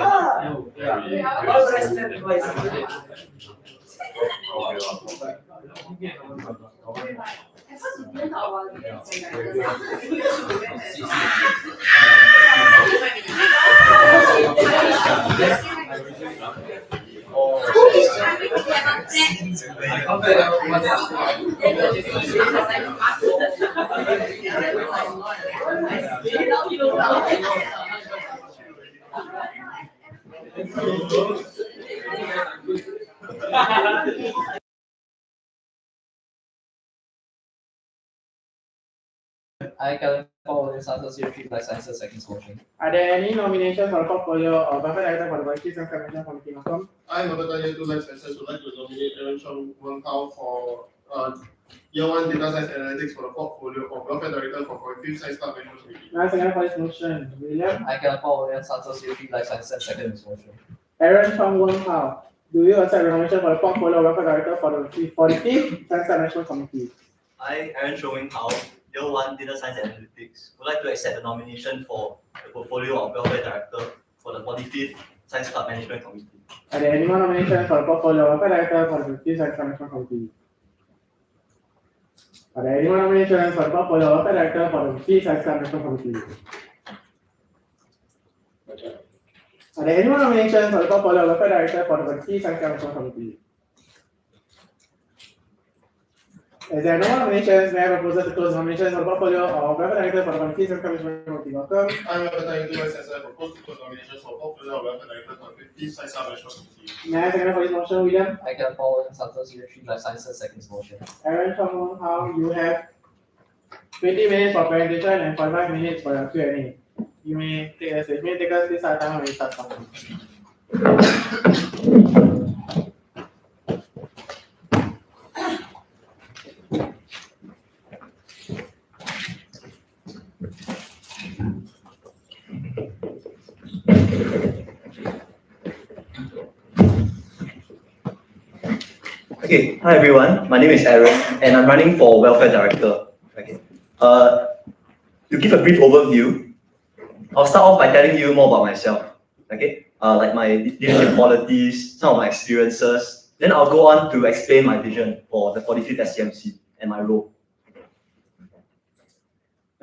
I can follow in Santos Year 3 Life Sciences second motion. Are there any nominations for portfolio of welfare director for the Qualities and Commission Committee? Malcolm? I, Mabata Year 2 Life Sciences, would like to nominate Aaron Chong Wen Hao for Year 1 Data Science Analytics for the portfolio of welfare director for Qualitative Science Club Management Committee. Now, second for this motion. William? I can follow in Santos Year 3 Life Sciences second motion. Aaron Chong Wen Hao, do you accept the nomination for the portfolio of welfare director for the 45th Science Club Management Committee? I, Aaron Showing Hao, Year 1 Data Science Analytics, would like to accept the nomination for the portfolio of welfare director for the 45th Science Club Management Committee. Are there any more nominations for the portfolio of welfare director for the 50th Science Club Management Committee? Are there any more nominations for the portfolio of welfare director for the 50th Science Club Management Committee? Are there any more nominations for the portfolio of welfare director for the 50th Science Club Management Committee? As there are no more nominations, may I propose to close nominations for the portfolio of welfare director for the 50th Science Club Management Committee? Welcome. I, Mabata Year 2 Life Sciences, propose to close nominations for portfolio of welfare director for the 50th Science Club Management Committee. May I second for this motion, William? I can follow in Santos Year 3 Life Sciences second motion. Aaron Chong, how you have 20 minutes for presentation and 45 minutes for your Q&A. You may take a seat. You may take a seat time when you start talking. Okay, hi everyone. My name is Aaron, and I'm running for welfare director. Okay. To give a brief overview, I'll start off by telling you more about myself. Okay. Like my leadership qualities, some of my experiences. Then I'll go on to explain my vision for the 45th SCMC and my role.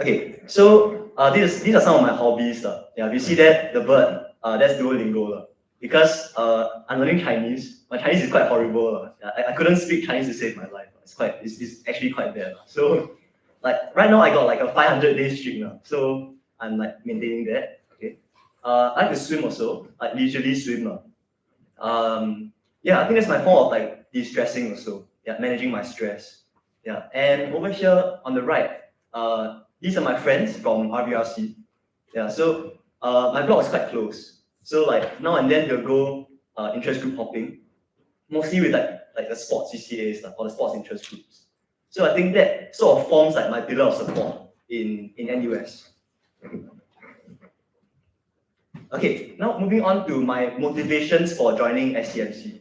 Okay. So these are some of my hobbies. Yeah, you see that the bird. That's Duolingo. Because I'm learning Chinese. My Chinese is quite horrible. I couldn't speak Chinese to save my life. It's actually quite bad. So like right now I got like a 500-day streak now. So I'm like maintaining that. Okay. I like to swim also. I leisurely swim. Yeah, I think that's my form of like de-stressing also. Yeah, managing my stress. Yeah. And over here on the right, these are my friends from RBRC. Yeah, so my block is quite close. So like now and then they'll go interest group hopping, mostly with like the sports CCAs or the sports interest groups. So I think that sort of forms like my pillar of support in NUS. Okay, now moving on to my motivations for joining SCMC.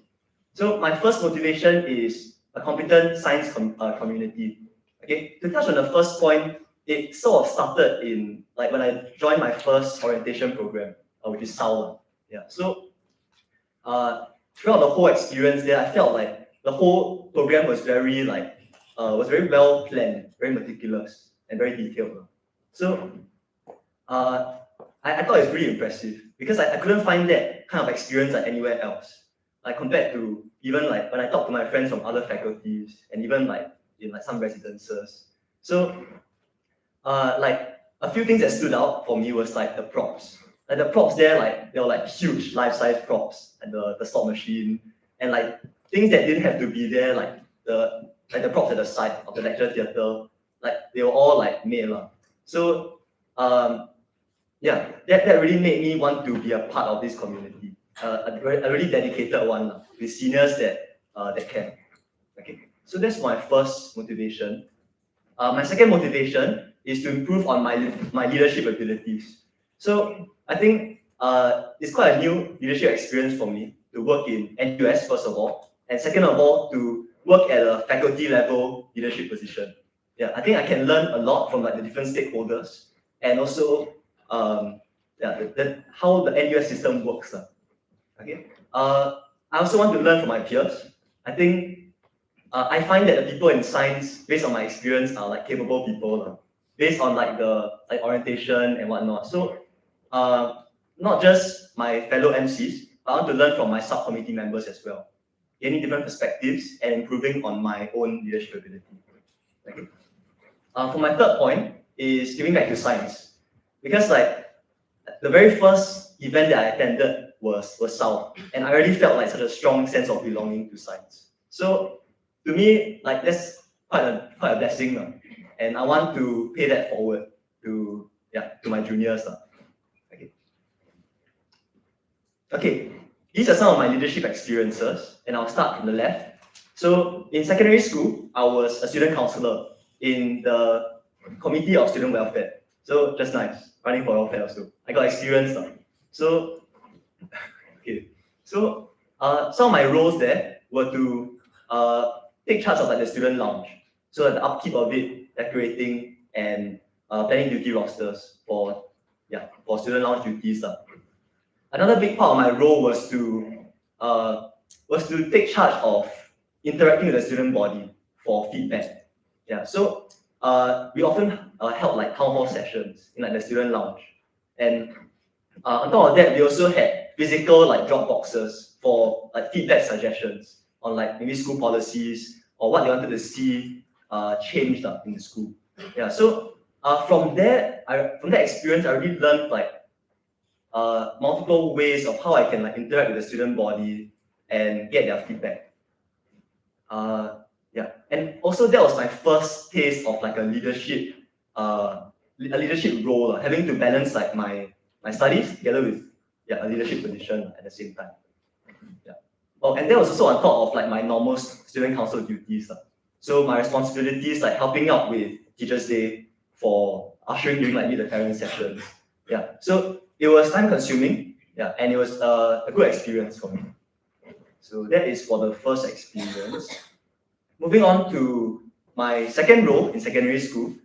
So my first motivation is a competent science community. Okay, to touch on the first point, it sort of started in like when I joined my first orientation program, which is SAL. Yeah, so throughout the whole experience there, I felt like the whole program was very well planned, very meticulous, and very detailed. So I thought it's pretty impressive because I couldn't find that kind of experience like anywhere else. Like compared to even like when I talk to my friends from other faculties and even like in like some residences. So like a few things that stood out for me was like the props. Like the props there, like they were like huge life-size props and the slot machine and like things that didn't have to be there, like the props at the side of the lecture theatre, like they were all like made. So yeah, that really made me want to be a part of this community. A really dedicated one with seniors that can. Okay, so that's my first motivation. My second motivation is to improve on my leadership abilities. So I think it's quite a new leadership experience for me to work in NUS first of all, and second of all to work at a faculty level leadership position. Yeah, I think I can learn a lot from like the different stakeholders and also how the NUS system works. Okay. I also want to learn from my peers. I think I find that the people in science, based on my experience, are like capable people, based on like the orientation and whatnot. So not just my fellow MCs, but I want to learn from my subcommittee members as well, gaining different perspectives and improving on my own leadership ability. Okay. For my third point is giving back to science, because like the very first event that I attended was South, and I already felt like such a strong sense of belonging to science. So to me, like that's quite a blessing, and I want to pay that forward to my juniors. Okay, these are some of my leadership experiences, and I'll start from the left. So in secondary school, I was a student councillor in the Committee of Student Welfare. So just nice, running for welfare also. I got experience. So, okay. So some of my roles there were to take charge of like the student lounge. So the upkeep of it, decorating, and planning duty rosters for student lounge duties. Another big part of my role was to take charge of interacting with the student body for feedback. Yeah, so we often held like town hall sessions in like the student lounge, and on top of that, we also had physical like drop boxes for like feedback suggestions on like maybe school policies or what they wanted to see changed in the school. Yeah, so from that experience, I really learned like multiple ways of how I can like interact with the student body and get their feedback. And also that was my first taste of like a leadership role, having to balance like my studies together with a leadership position at the same time. Oh, and that was also on top of like my normal student council duties. So my responsibilities like helping out with Teachers' Day for ushering during like meet the parent sessions. So it was time consuming, and it was a good experience for me. So that is for the first experience. Moving on to my second role in secondary school,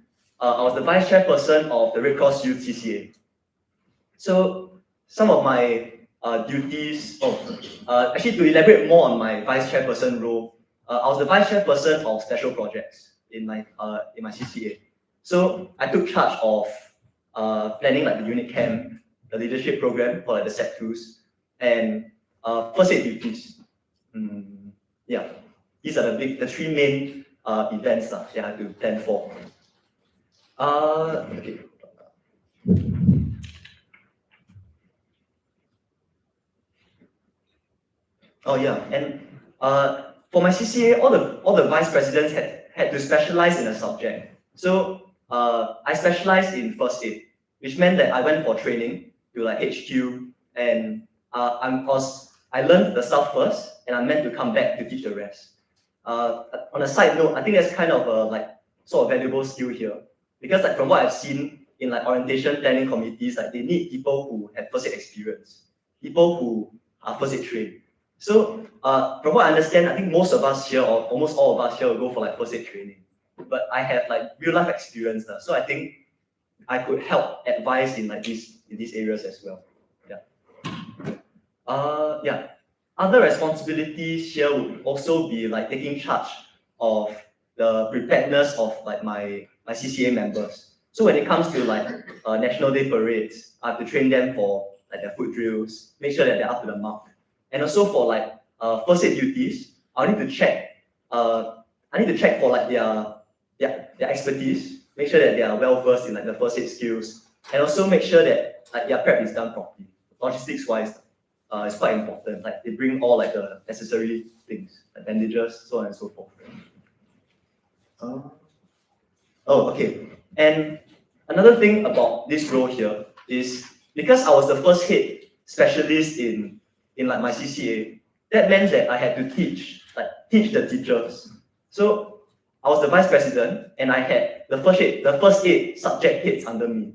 I was the vice chairperson of the Red Cross Youth CCA. So some of my duties, actually to elaborate more on my vice chairperson role, I was the vice chairperson of special projects in my CCA. So I took charge of planning like the unit camp, the leadership program for like the Set 2s, and first aid duties. These are the three main events I had to plan for. Okay. Oh yeah, and for my CCA, all the vice presidents had to specialize in a subject. So I specialized in first aid, which meant that I went for training to like HQ, and I learned the stuff first, and I'm meant to come back to teach the rest. On a side note, I think that's kind of a like sort of valuable skill here, because like from what I've seen in like orientation planning committees, like they need people who have first aid experience, people who are first aid trained. So from what I understand, I think most of us here, or almost all of us here, will go for like first aid training. But I have like real life experience, so I think I could help advise in like these areas as well. Other responsibilities here would also be like taking charge of the preparedness of like my CCA members. So when it comes to like National Day parades, I have to train them for like their foot drills, make sure that they're up to the mark. And also for like first aid duties, I need to check for like their expertise, make sure that they are well versed in like the first aid skills, and also make sure that like their prep is done properly. Logistics wise, it's quite important. Like they bring all like the necessary things, like bandages, so on and so forth. Okay. And another thing about this role here is because I was the first head specialist in like my CCA, that meant that I had to teach the teachers. So I was the vice president, and I had the first aid subject heads under me.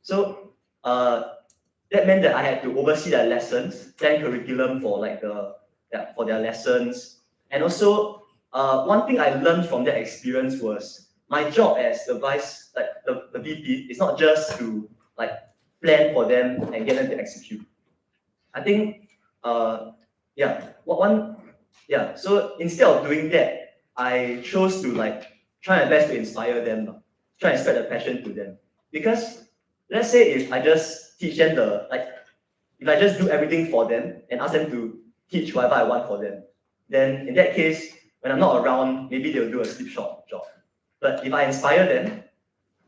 So that meant that I had to oversee their lessons, plan curriculum for like for their lessons, and also one thing I learned from that experience was my job as the vice, like the VP, is not just to like plan for them and get them to execute. I think so instead of doing that, I chose to like try my best to inspire them, try and spread the passion to them. Because let's say if I just teach them if I just do everything for them and ask them to teach whatever I want for them, then in that case, when I'm not around, maybe they'll do a slipshod job. But if I inspire them,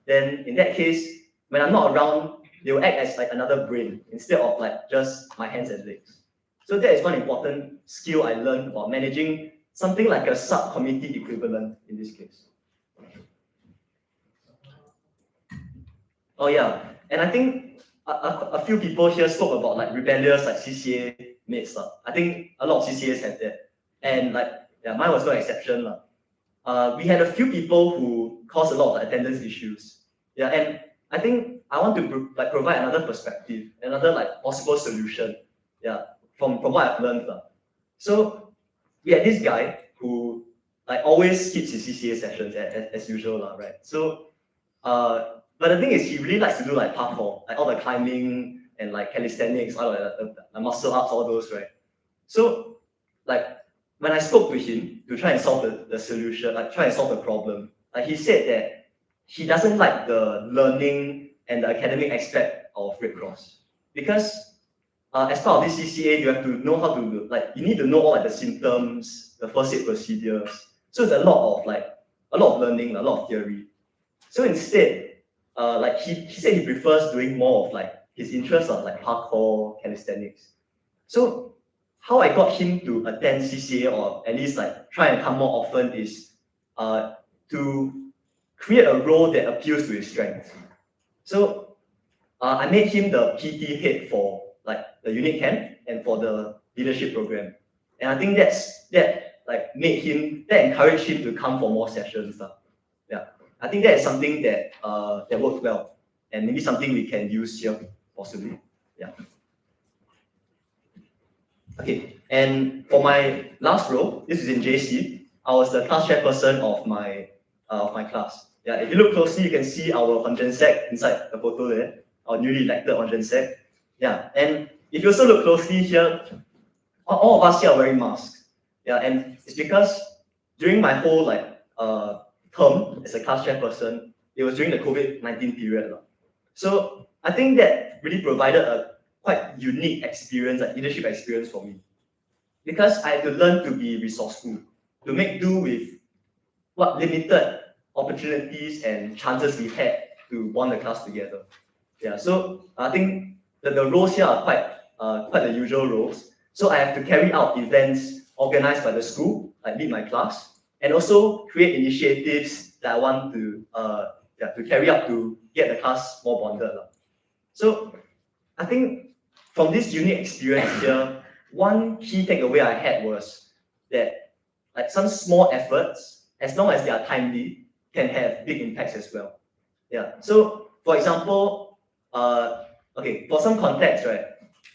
then in that case, when I'm not around, they will act as like another brain instead of like just my hands and legs. So that is one important skill I learned about managing something like a subcommittee equivalent in this case. Oh yeah, and I think a few people here spoke about like rebellious like CCA mates. I think a lot of CCAs have that. And like, yeah, mine was no exception. We had a few people who caused a lot of attendance issues. Yeah, and I think I want to provide another perspective, another like possible solution. Yeah, from what I've learned. So we had this guy who like always skips his CCA sessions as usual, right? So but the thing is, he really likes to do like parkour, like all the climbing and like calisthenics, all the muscle ups, all those, right? So, like when I spoke to him to try and solve the solution, like try and solve the problem, like he said that he doesn't like the learning and the academic aspect of Red Cross because as part of this CCA, you have to know how to like you need to know all like the symptoms, the first aid procedures. So it's a lot of learning, a lot of theory. So instead, like he said he prefers doing more of like his interests are like parkour, calisthenics. So how I got him to attend CCA or at least like try and come more often is to create a role that appeals to his strengths. So I made him the PT head for like the unit camp and for the leadership program. And I think that encouraged him to come for more sessions. Yeah. I think that is something that that worked well, and maybe something we can use here possibly. Yeah. Okay, and for my last role, this is in JC. I was the class chairperson of my class. Yeah, if you look closely, you can see our Sec inside the photo there, our newly elected Sec. Yeah, and if you also look closely here, all of us here are wearing masks. Yeah, and it's because during my whole term as a class chairperson, it was during the COVID-19 period. So I think that really provided a quite unique experience, like leadership experience for me. Because I had to learn to be resourceful, to make do with what limited opportunities and chances we had to bond the class together. Yeah, so I think that the roles here are quite the usual roles. So I have to carry out events organized by the school, like lead my class, and also create initiatives that I want to carry out to get the class more bonded. So I think from this unique experience here, one key takeaway I had was that like some small efforts, as long as they are timely, can have big impacts as well. Yeah. So for example, for some context, right?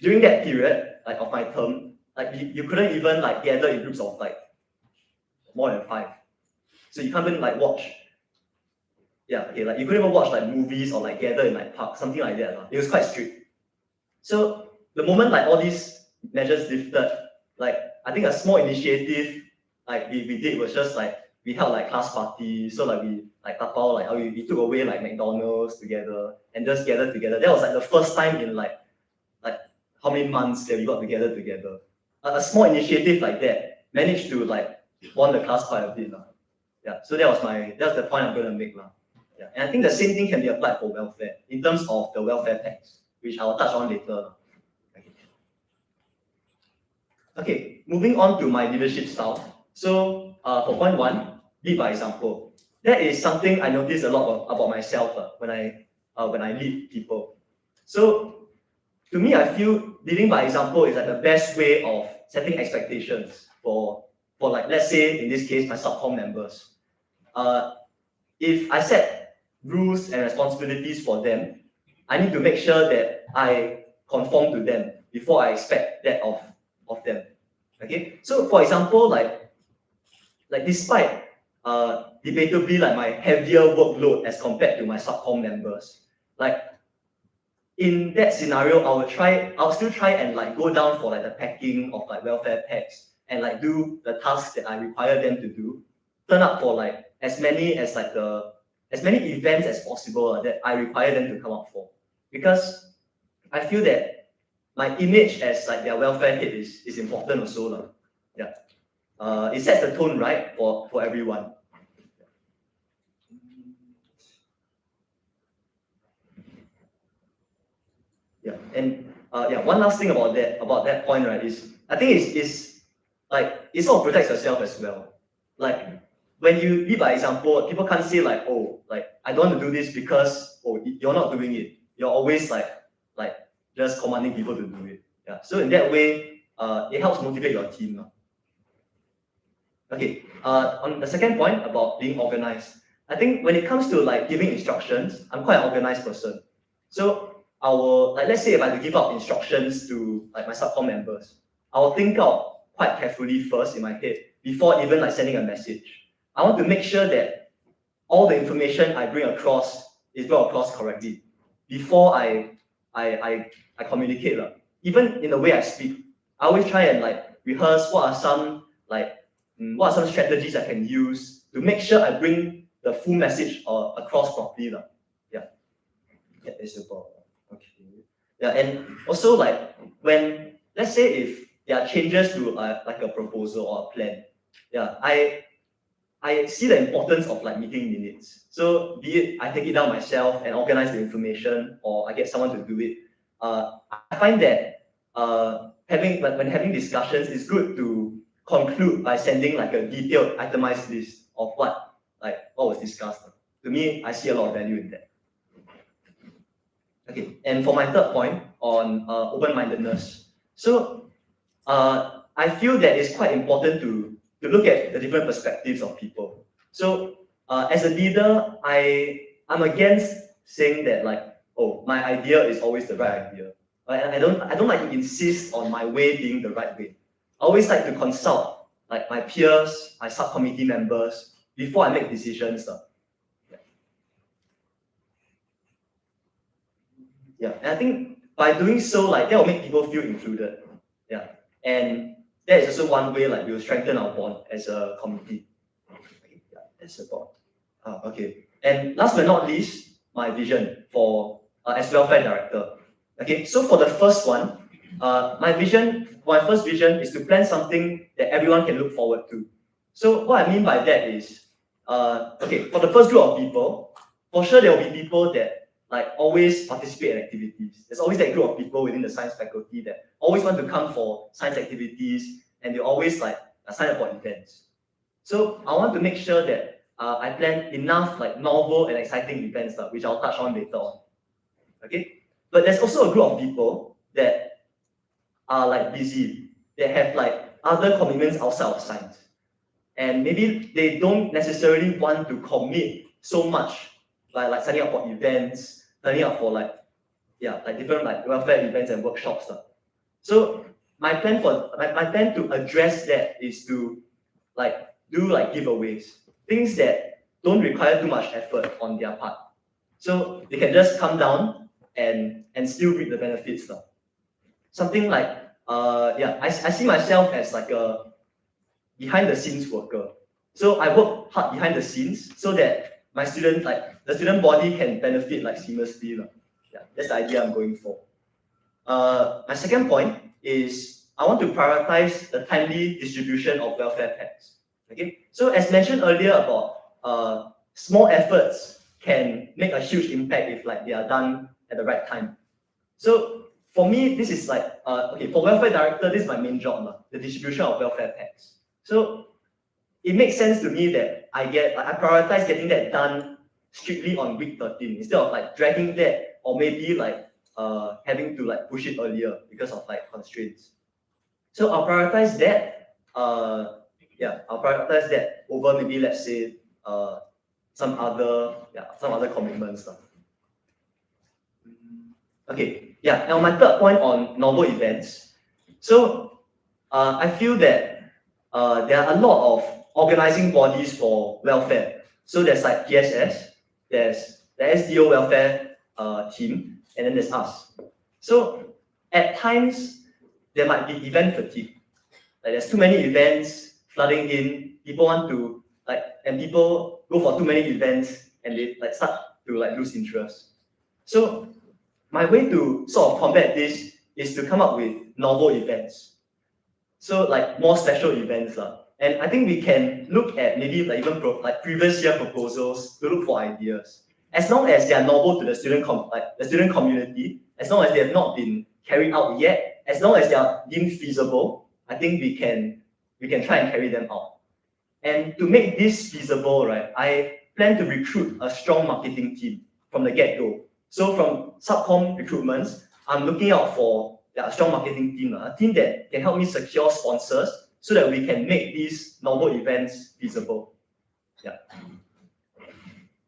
During that period, like of my term, like you couldn't even like gather in groups of like more than 5. So you can't even like watch. Yeah, okay, like you couldn't even watch like movies or like gather in like parks, something like that. It was quite strict. So the moment like all these measures lifted, like I think a small initiative like we did was just like we held like class parties. So like we like tapao, like we took away like McDonald's together and just gathered together. That was like the first time in like how many months that we got together. A small initiative like that managed to like bond the class quite a bit. Yeah. So that's the point I'm gonna make. Yeah. And I think the same thing can be applied for welfare in terms of the welfare packs, which I will touch on later. Okay, moving on to my leadership style. So for point 1, lead by example. That is something I notice a lot about myself when I lead people. So to me, I feel leading by example is like the best way of setting expectations for like let's say in this case my subcom members. If I set rules and responsibilities for them, I need to make sure that I conform to them before I expect that of them. Okay, so for example, like despite debatably like my heavier workload as compared to my subcom members, like in that scenario, I'll still try and like go down for like the packing of like welfare packs and like do the tasks that I require them to do. Turn up for like as many events as possible that I require them to come up for, because I feel that my image as like their welfare head is important also. Yeah. It sets the tone right for everyone. Yeah, and one last thing about that point, right, is I think it's like it sort of protects yourself as well. Like when you lead by example, people can't say like, oh, like I don't want to do this because you're not doing it. You're always like just commanding people to do it. Yeah. So in that way, it helps motivate your team. Okay. On the second point about being organized, I think when it comes to like giving instructions, I'm quite an organized person. So I will like let's say if I have to give out instructions to like my subcom members, I will think out quite carefully first in my head before even like sending a message. I want to make sure that all the information I bring across is brought across correctly before I communicate. Even in the way I speak, I always try and like rehearse what are some strategies I can use to make sure I bring the full message across properly. Yeah. Yeah, that's about okay. Yeah, and also like when let's say if there are changes to like a proposal or a plan, yeah, I see the importance of like meeting minutes. So be it I take it down myself and organize the information, or I get someone to do it. I find that when having discussions, it's good to conclude by sending like a detailed itemized list of what was discussed. To me, I see a lot of value in that. Okay, and for my third point on open-mindedness, so I feel that it's quite important to look at the different perspectives of people. So as a leader, I'm against saying that like, oh, my idea is always the right idea. I don't like to insist on my way being the right way. I always like to consult like my peers, my subcommittee members before I make decisions. Yeah, and I think by doing so, like that will make people feel included. Yeah, and that is also one way like we will strengthen our bond as a community. Okay, yeah, that's about. Okay, and last but not least, my vision for as welfare director. Okay, so for the first one, my first vision is to plan something that everyone can look forward to. So what I mean by that is, okay, for the first group of people, for sure there will be people that like always participate in activities. There's always that group of people within the science faculty that always want to come for science activities, and they always like sign up for events. So I want to make sure that I plan enough like novel and exciting events, which I'll touch on later on. Okay, but there's also a group of people that are like busy, that have like other commitments outside of science, and maybe they don't necessarily want to commit so much, like signing up for events, signing up for different like welfare events and workshops. So my plan to address that is to like do like giveaways, things that don't require too much effort on their part. So they can just come down and still reap the benefits. Something like I see myself as like a behind the scenes worker. So I work hard behind the scenes so that my student, like the student body, can benefit like seamlessly. Yeah, that's the idea I'm going for. My second point is I want to prioritize the timely distribution of welfare packs. Okay, so as mentioned earlier about small efforts can make a huge impact if like they are done at the right time. So for me, this is like okay, for welfare director, this is my main job, the distribution of welfare packs. So it makes sense to me that I prioritize getting that done strictly on week 13 instead of like dragging that, or maybe like having to like push it earlier because of like constraints. So I'll prioritize that. I'll prioritize that over maybe let's say some other commitments. Okay, yeah. Now my third point on novel events. So I feel that there are a lot of organizing bodies for welfare. So there's like PSS, there's the SDO welfare team, and then there's us. So at times there might be event fatigue. Like there's too many events flooding in. People want to and people go for too many events, and they like start to like lose interest. So my way to sort of combat this is to come up with novel events. So like more special events. And I think we can look at maybe like even previous year proposals to look for ideas. As long as they are novel to the student community as long as they have not been carried out yet, as long as they are deemed feasible, I think we can try and carry them out. And to make this feasible, right, I plan to recruit a strong marketing team from the get-go. So from subcom recruitments, I'm looking out for a strong marketing team, a team that can help me secure sponsors so that we can make these novel events feasible. Yeah.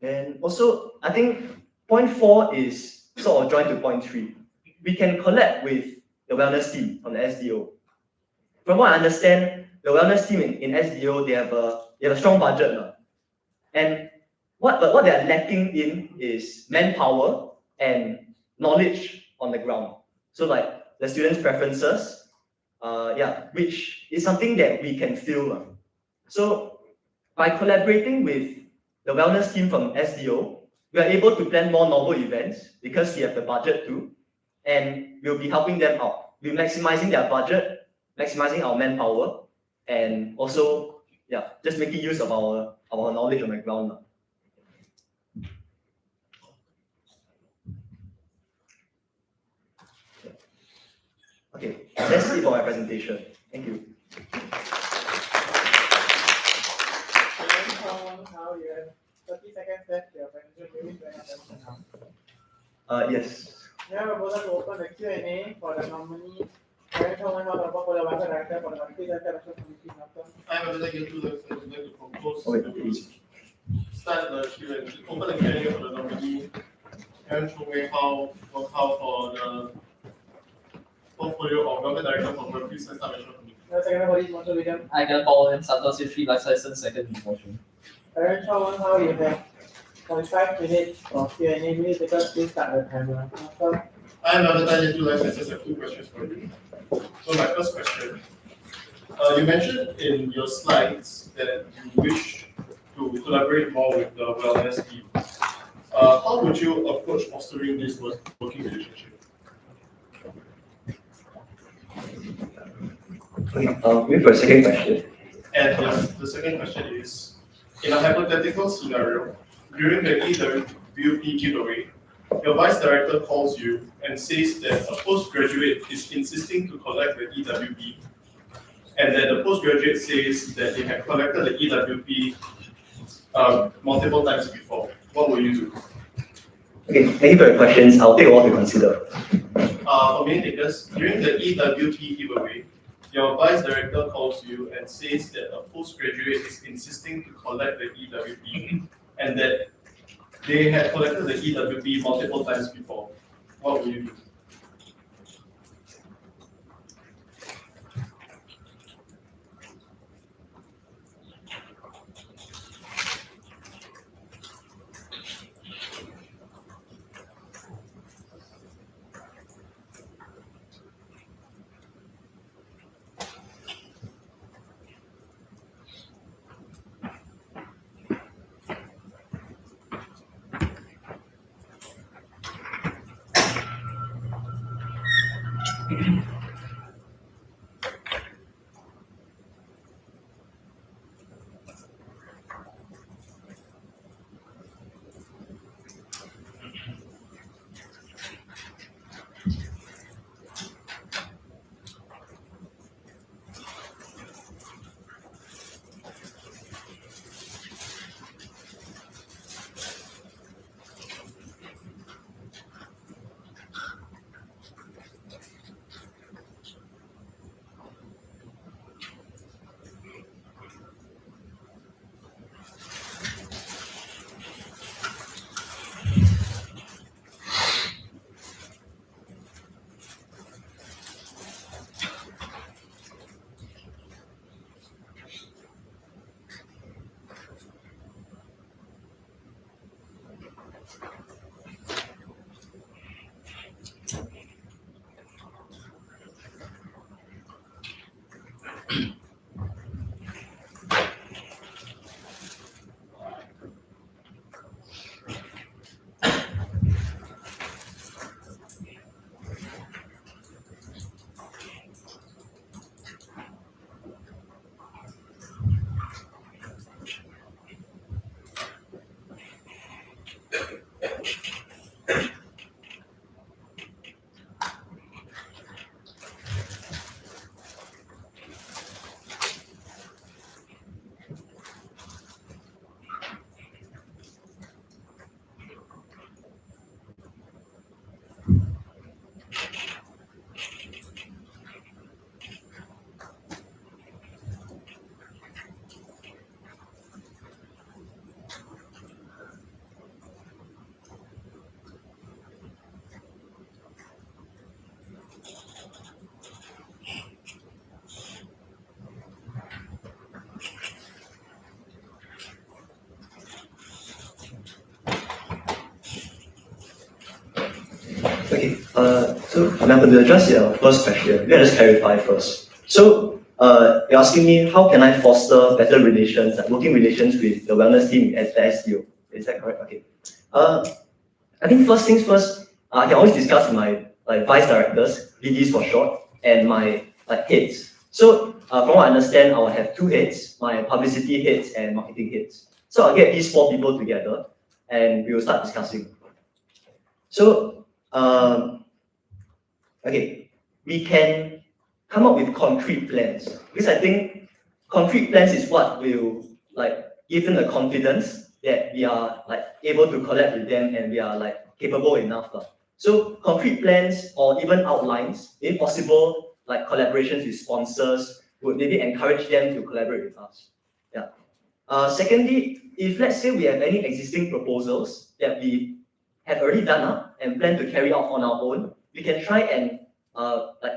And also, I think point 4 is sort of joined to point 3. We can collab with the wellness team on the SDO. From what I understand, the wellness team in SDO, they have a strong budget now. And what they are lacking in is manpower and knowledge on the ground. So like the students' preferences, which is something that we can fill. So by collaborating with the wellness team from SDO, we are able to plan more novel events because we have the budget too, and we'll be helping them out. We're maximizing their budget, maximizing our manpower, and also, just making use of our knowledge on the ground. Okay, that's it for my presentation. Thank you. How you have 30 seconds left to your presentation. Maybe to end your presentation now. Yes. We have a proposal to open the Q&A for the nominee. Parent Chairman of the Portfolio Market Director for the Market Director Committee. I'm a delegate to the to propose that we start the Q&A, open the Q&A for the nominee. Aaron Chong Hao will call for the portfolio of Market Director for Berkeley Science Management Committee. Second for this motion, William. I can follow in Santos with 3 life license, second motion. Parent Chairman, how you have 45 minutes for Q&A. Please start the timer. I'm advertising 2 licenses. I have 2 questions for you. So my first question, you mentioned in your slides that you wish to collaborate more with the wellness team. How would you approach fostering this working relationship? Wait for a second question. And the second question is, in a hypothetical scenario, during the EWP giveaway, your vice director calls you and says that a postgraduate is insisting to collect the EWP, and that the postgraduate says that they have collected the EWP multiple times before. What will you do? Okay, thank you for your questions. I'll take a while to consider. For many takers, during the EWP giveaway, your vice director calls you and says that a postgraduate is insisting to collect the EWP, and that they have collected the EWP multiple times before. What will you do? Okay. So I'm going to address your first question. Let me just clarify first. So you're asking me how can I foster better relations, like working relations with the wellness team at the SDO? Is that correct? Okay. I think first things first. I can always discuss with my vice directors, VDs for short, and my heads. So from what I understand, I will have two heads: my publicity heads and marketing heads. So I'll get these four people together, and we will start discussing. So okay, we can come up with concrete plans, because I think concrete plans is what will give them the confidence that we are able to collab with them and we are capable enough. So concrete plans or even outlines, if possible, collaborations with sponsors, would maybe encourage them to collaborate with us. Yeah. Secondly, if let's say we have any existing proposals that we have already done and plan to carry out on our own, we can try and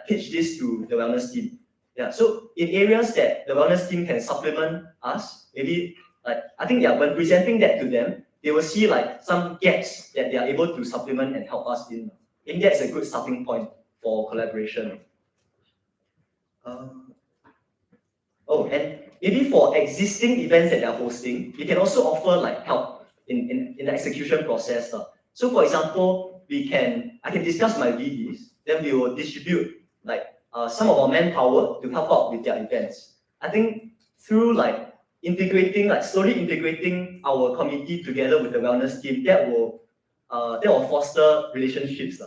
pitch this to the wellness team. Yeah. So in areas that the wellness team can supplement us, maybe I think when presenting that to them, they will see some gaps that they are able to supplement and help us in. I think that's a good starting point for collaboration. And maybe for existing events that they are hosting, we can also offer help in the execution process. So for example, I can discuss my VDs, then we will distribute some of our manpower to help out with their events. I think through slowly integrating our committee together with the wellness team, that will foster relationships.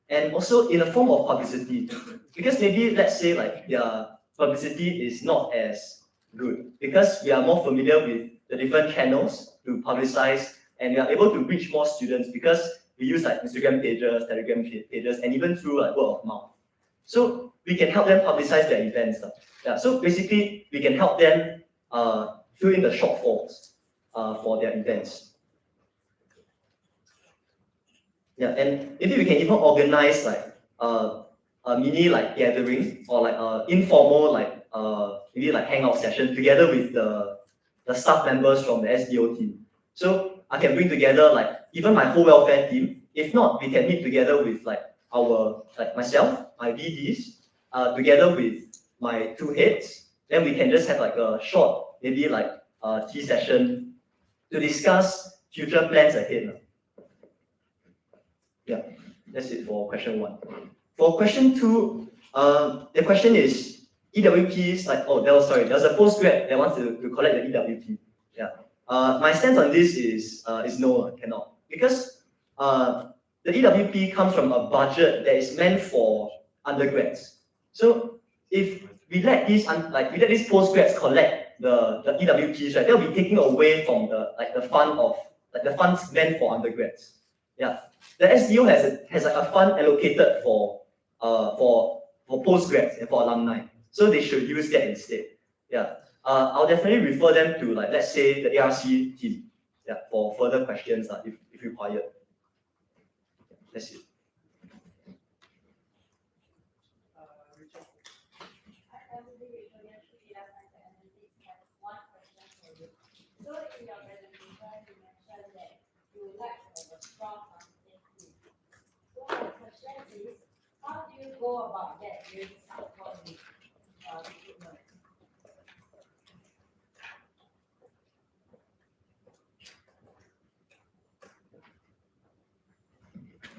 And also in a form of publicity, because maybe let's say their publicity is not as good, because we are more familiar with the different channels to publicize, and we are able to reach more students because we use Instagram pages, Telegram pages, and even through word of mouth. So we can help them publicize their events. Yeah, so basically we can help them fill in the shortfalls for their events. Yeah, and maybe we can even organize a mini gathering or informal maybe hangout session together with the staff members from the SDO team. So I can bring together even my whole welfare team. If not, we can meet together with our myself, my VDs, together with my two heads. Then we can just have a short maybe tea session to discuss future plans ahead. Yeah, that's it for question 1. For question 2, the question is EWPs there's a postgrad that wants to collect the EWP. Yeah. My stance on this is no, cannot. Because the EWP comes from a budget that is meant for undergrads. So if we let these postgrads collect the EWPs, right, they'll be taking away from the funds meant for undergrads. Yeah, the SDO has a fund allocated for postgrads and for alumni, so they should use that instead. Yeah, I'll definitely refer them to let's say the ARC team. Yeah, for further questions if required. That's it. So in your presentation, you mentioned that you would like to have a strong marketing team. So my question is, how do you go about that during support with recruitment?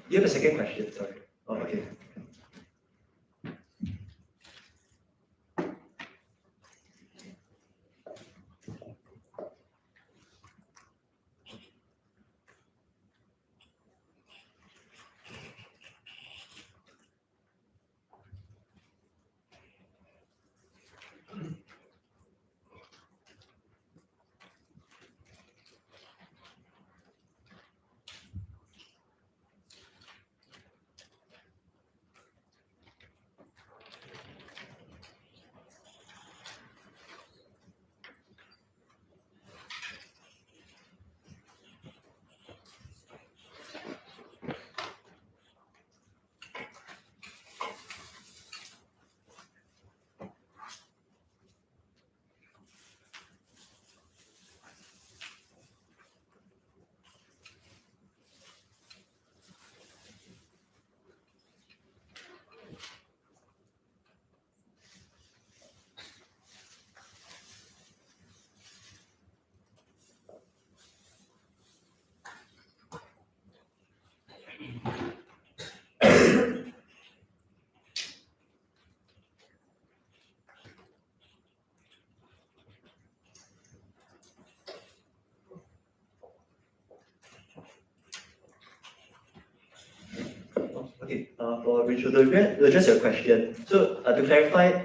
You have a second question, sorry. Oh, okay. For Richard, to address your question, so to clarify,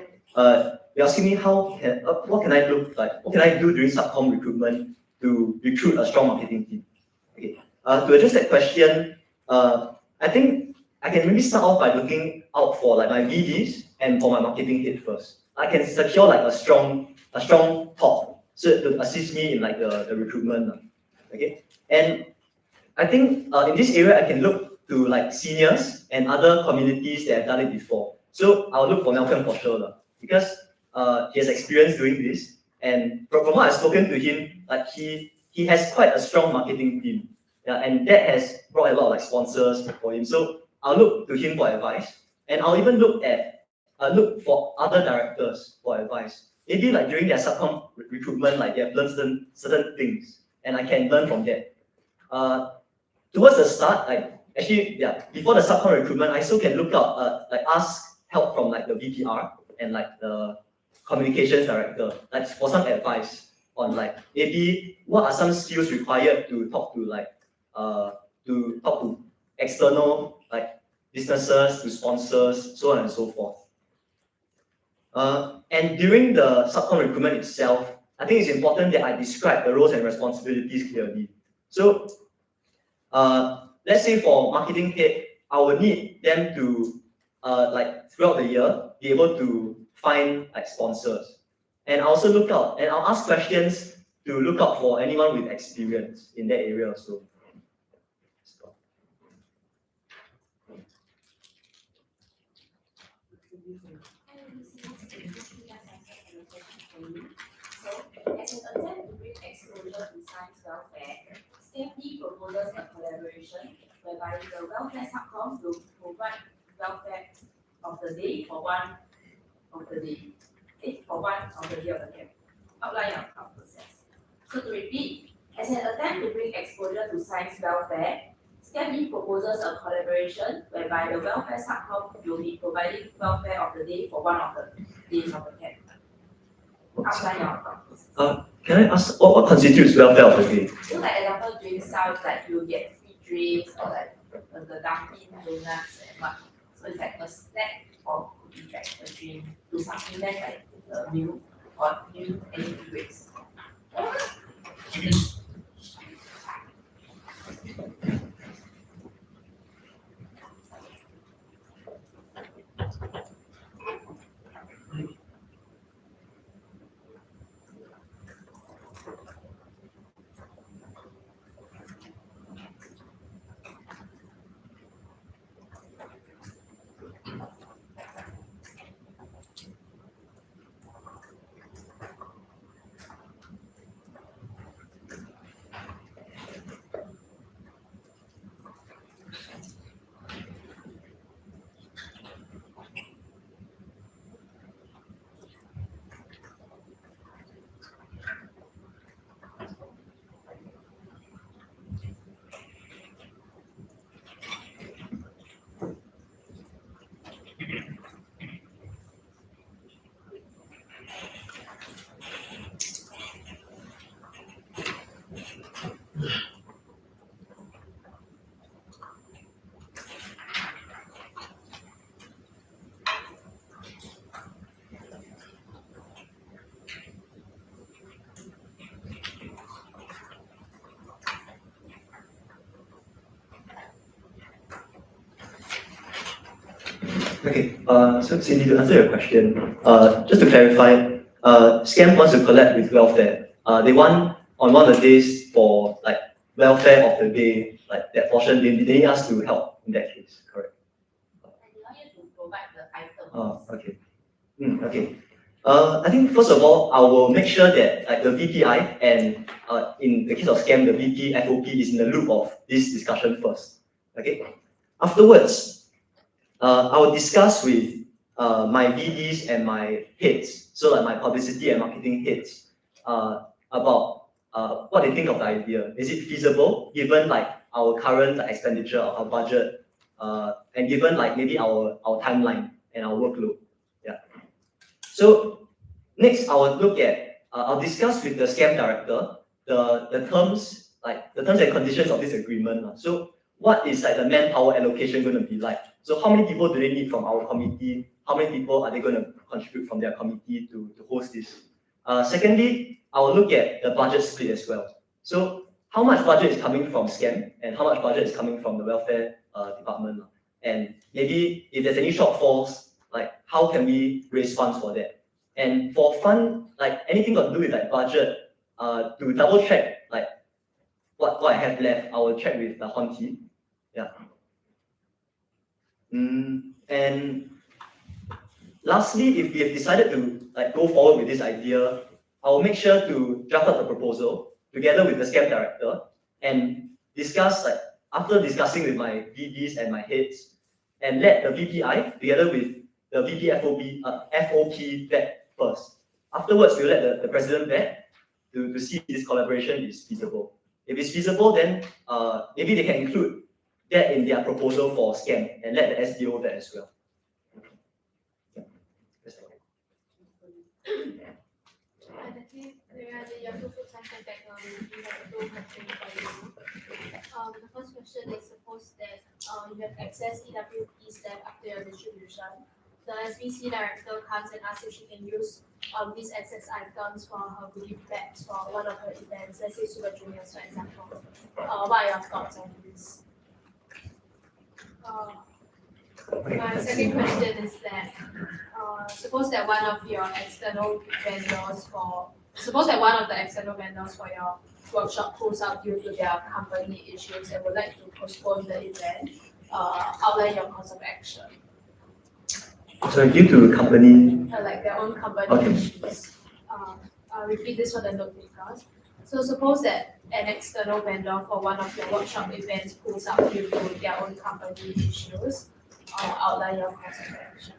you're asking me what can I look like, what can I do during subcom recruitment to recruit a strong marketing team? Okay. To address that question, I think I can maybe start off by looking out for like my VDs and for my marketing head first. I can secure like a strong top so to assist me in like the recruitment. Okay. And I think in this area I can look to like seniors and other communities that have done it before. So I'll look for Malcolm for sure because he has experience doing this, and from what I've spoken to him, like he has quite a strong marketing team. Yeah, and that has brought a lot of like sponsors for him. So I'll look to him for advice, and I'll even look for other directors for advice. Maybe like during their subcom recruitment, like they have learned certain things, and I can learn from that. Towards the start, before the subcon recruitment, I still can look up, ask help from like the VPR and like the communications director, like for some advice on like maybe what are some skills required to talk to external like businesses, to sponsors, so on and so forth. And during the subcon recruitment itself, I think it's important that I describe the roles and responsibilities clearly. So let's say for marketing head, I will need them to throughout the year be able to find like sponsors, and I also I'll ask questions to look out for anyone with experience in that area also. So, as an attempt to bring exposure to science welfare, STEMD proposes a collaboration whereby the welfare subcom will provide welfare of the day for one of the day. For one of the day of the camp. Outline of process. So to repeat, as an attempt to bring exposure to science welfare, STEMD proposes a collaboration whereby the welfare subcom will be providing welfare of the day for one of the days of the camp. Outline your process. Can I ask what constitutes welfare of the day? So like example, during South, like you'll get free drinks or like the Dunkin' Donuts and what. So it's like a snack or could be like a drink to supplement like the meal or new any free drinks. Okay, so Cindy, to answer your question, just to clarify, SCAM wants to collab with welfare. They want on one of the days for like welfare of the day, like that portion, they need us to help in that case, correct? Okay. Okay. I think first of all, I will make sure that like the VPI and in the case of SCAM, the VP FOP is in the loop of this discussion first. Okay. Afterwards, I will discuss with my VDs and my heads, so like my publicity and marketing heads, about what they think of the idea. Is it feasible given like our current expenditure, our budget, and given like maybe our timeline and our workload. Yeah. So next, I will look at I'll discuss with the SCAM director the terms and conditions of this agreement. So what is like the manpower allocation going to be like? So how many people do they need from our committee? How many people are they going to contribute from their committee to host this? Secondly, I will look at the budget split as well. So how much budget is coming from SCAM and how much budget is coming from the welfare department? And maybe if there's any shortfalls, like how can we raise funds for that? And for fund, like anything got to do with like budget, to double check like what I have left, I will check with the Honti. Yeah. And lastly, if we have decided to like go forward with this idea, I will make sure to draft up the proposal together with the SCAM director and discuss like after discussing with my VPs and my heads, and let the VPI together with the VP FOP vet first. Afterwards, we'll let the president vet to see if this collaboration is feasible. If it's feasible, then maybe they can include that in their proposal for SCAM and let the SDO vet as well. The first question is suppose that you have excess EWPs left after your distribution. The SBC director comes and asks if she can use these excess items for her goodie bags for one of her events, let's say Super Juniors, for example. What are your thoughts on this? My second question is that suppose that one of the external vendors for your workshop pulls out due to their company issues and would like to postpone the event, outline your course of action. So due to company, Like their own company Okay. issues. I'll repeat this for the note takers. So suppose that an external vendor for one of your workshop events pulls out due to their own company issues, outline your course of action.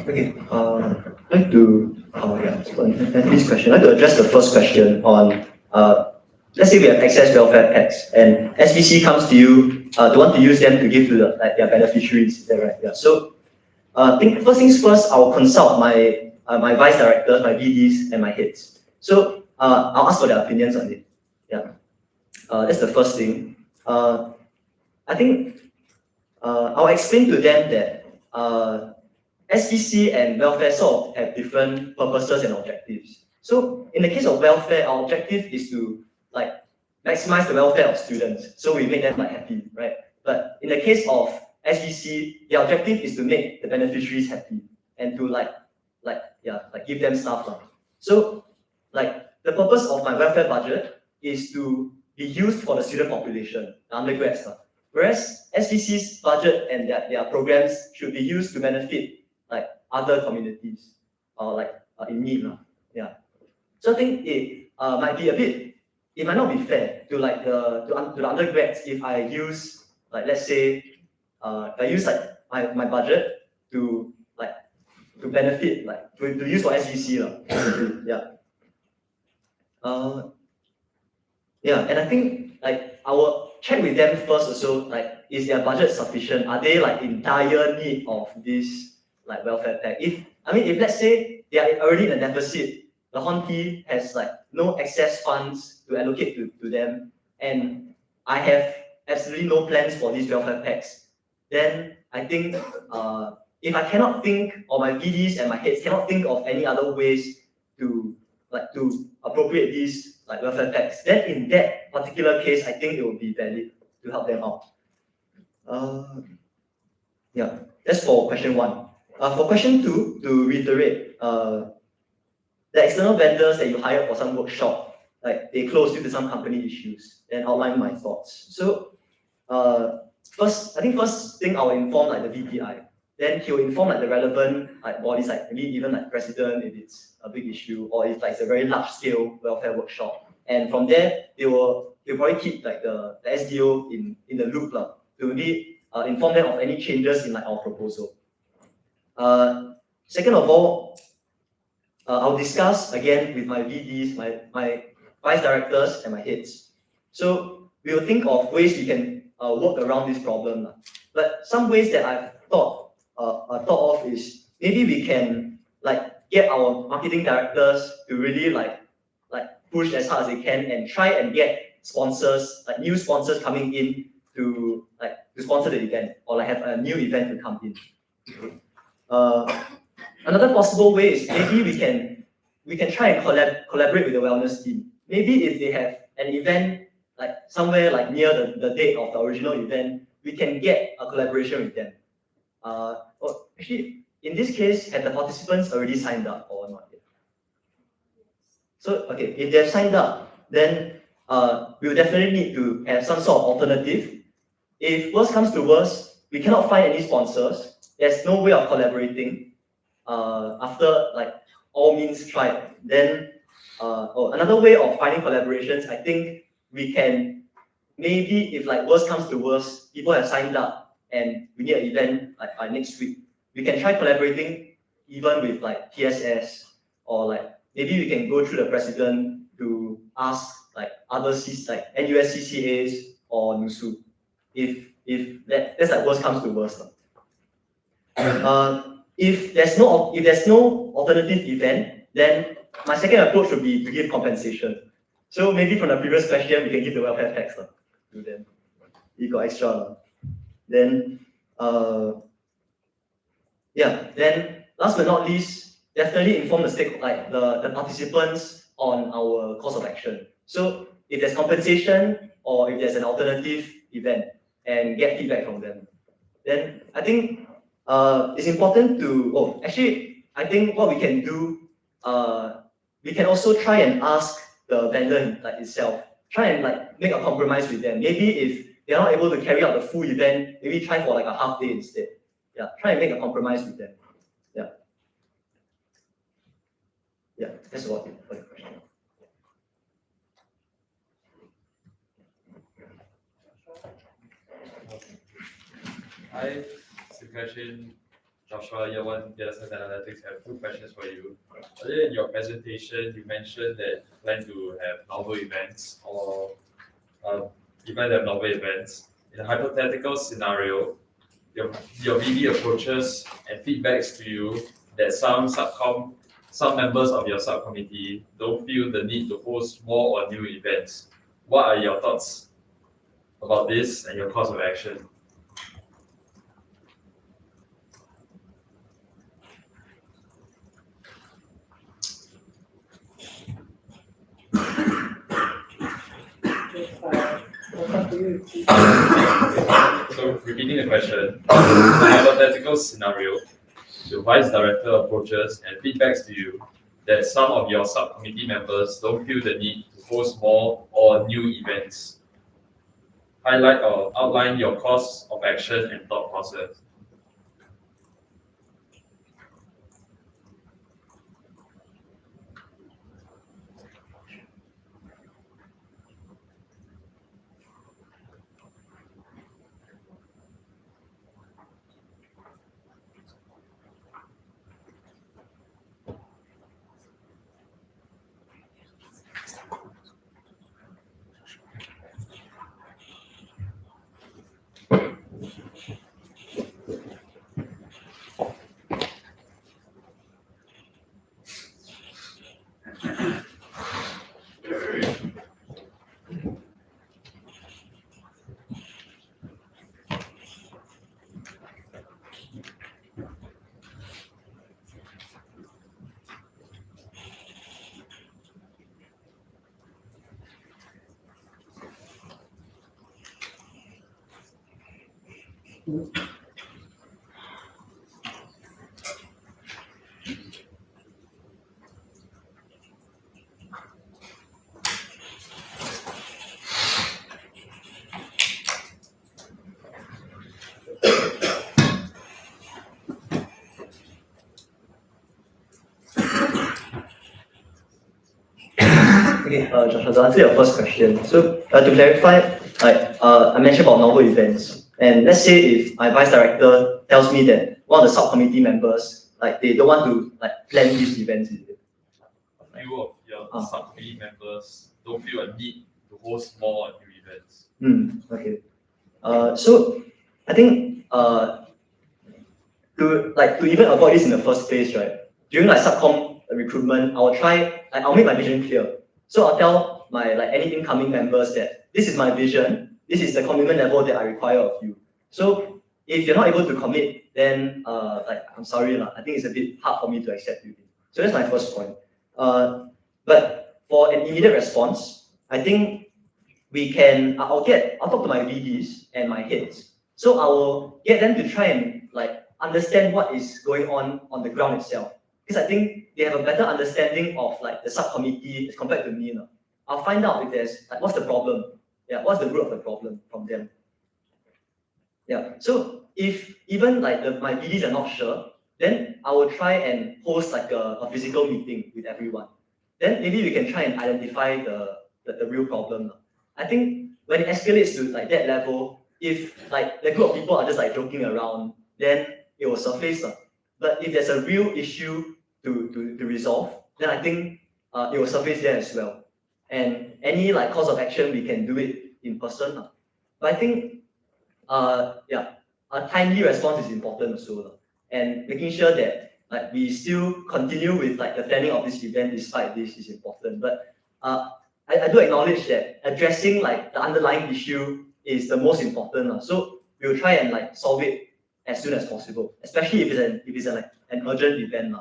Okay, I'd like to, this question, I'd like to address the first question on, let's say we have excess welfare packs and SVC comes to you, they want to use them to give to their beneficiaries, is that right? Yeah. So, first things first, I'll consult my vice directors, my VDs, and my heads. So, I'll ask for their opinions on it. Yeah. That's the first thing. I think I'll explain to them that SVC and welfare sort of have different purposes and objectives. So in the case of welfare, our objective is to maximize the welfare of students. So we make them happy, right? But in the case of SVC, the objective is to make the beneficiaries happy and to give them stuff. So the purpose of my welfare budget is to be used for the student population, the undergrads. Whereas SVC's budget and their programs should be used to benefit other communities or in need. Yeah. So I think it might be it might not be fair to the undergrads if I use let's say if I use my budget to benefit to use for SVC. Yeah. Yeah, and I think I will check with them first also, is their budget sufficient? Are they in dire need of this welfare pack? If let's say they are already in a deficit, the Honti has no excess funds to allocate to them, and I have absolutely no plans for these welfare packs, then I think if I cannot think, or my VDs and my heads cannot think of any other ways to appropriate these welfare packs, then in that particular case, I think it will be valid to help them out. Yeah, that's for question one. For question two, to reiterate, the external vendors that you hired for some workshop, they closed due to some company issues, and outline my thoughts. So, first thing I'll inform the VPI. Then he'll inform the relevant bodies, maybe even president if it's a big issue, or if it's a very large scale welfare workshop. And from there, they'll probably keep the SDO in the loop to really inform them of any changes in our proposal. Second of all, I'll discuss again with my VDs, my vice directors, and my heads. So we will think of ways we can work around this problem. But some ways that I've thought of is maybe we can get our marketing directors to really push as hard as they can and try and get sponsors, new sponsors coming in to sponsor the event or have a new event to come in. Another possible way is maybe we can try and collaborate with the wellness team. Maybe if they have an event somewhere near the date of the original event, we can get a collaboration with them. Actually, in this case, have the participants already signed up or not yet? So, okay, if they've signed up, then we will definitely need to have some sort of alternative. If worst comes to worst, we cannot find any sponsors, there's no way of collaborating after all means tried. Then another way of finding collaborations, I think we can maybe if worst comes to worst, people have signed up and we need an event by next week, we can try collaborating even with TSS or maybe we can go through the president to ask other NUS CCAs or NUSU if that's worst comes to worst. If there's no alternative event, then my second approach would be to give compensation. So maybe from the previous question, we can give the welfare tax to them. You got extra. Then then last but not least, definitely inform the participants on our course of action. So if there's compensation or if there's an alternative event, and get feedback from them. Then I think it's important to, I think what we can do, we can also try and ask the vendor itself, try and make a compromise with them. Maybe if they're not able to carry out the full event, maybe try for a half day instead. Yeah, try and make a compromise with them. Yeah. Yeah, that's about it for the question. Hi, it's the question Joshua, year one data science analytics. I have two questions for you. Earlier in your presentation, you mentioned that you plan to have novel events or you plan to have novel events. In a hypothetical scenario, your BD approaches and feedbacks to you that some members of your subcommittee don't feel the need to host more or new events. What are your thoughts about this and your course of action? So repeating the question, in a hypothetical scenario, the vice director approaches and feedbacks to you that some of your subcommittee members don't feel the need to host more or new events. Highlight or outline your course of action and thought process. Okay, Joshua, to answer your first question, so to clarify, I mentioned about novel events, and let's say if my vice director tells me that one of the subcommittee members, they don't want to plan these events. A few of your subcommittee members don't feel a need to host more new events. Okay. So I think to even avoid this in the first place, right? During subcom recruitment, I'll make my vision clear. So I'll tell my any incoming members that this is my vision, this is the commitment level that I require of you. So if you're not able to commit, then I'm sorry, I think it's a bit hard for me to accept you. So that's my first point. But for an immediate response, I think I'll talk to my VDs and my heads. So I will get them to try and understand what is going on the ground itself. Because I think they have a better understanding of the subcommittee as compared to me. I'll find out if there's what's the problem. Yeah, what's the root of the problem from them. Yeah. So if even my VDs are not sure, then I will try and host a physical meeting with everyone. Then maybe we can try and identify the real problem. I think when it escalates to that level, if the group of people are just joking around, then it will surface. But if there's a real issue to resolve, then I think it will surface there as well. And any course of action, we can do it in person. But I think a timely response is important also. And making sure that we still continue with the planning of this event despite this is important. But I do acknowledge that addressing the underlying issue is the most important. So we'll try and solve it as soon as possible, especially if it's an urgent event.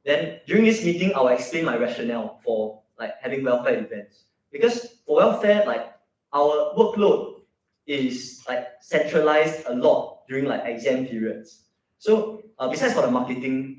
Then during this meeting, I'll explain my rationale for having welfare events. Because for welfare, our workload is centralized a lot during exam periods. So besides for the marketing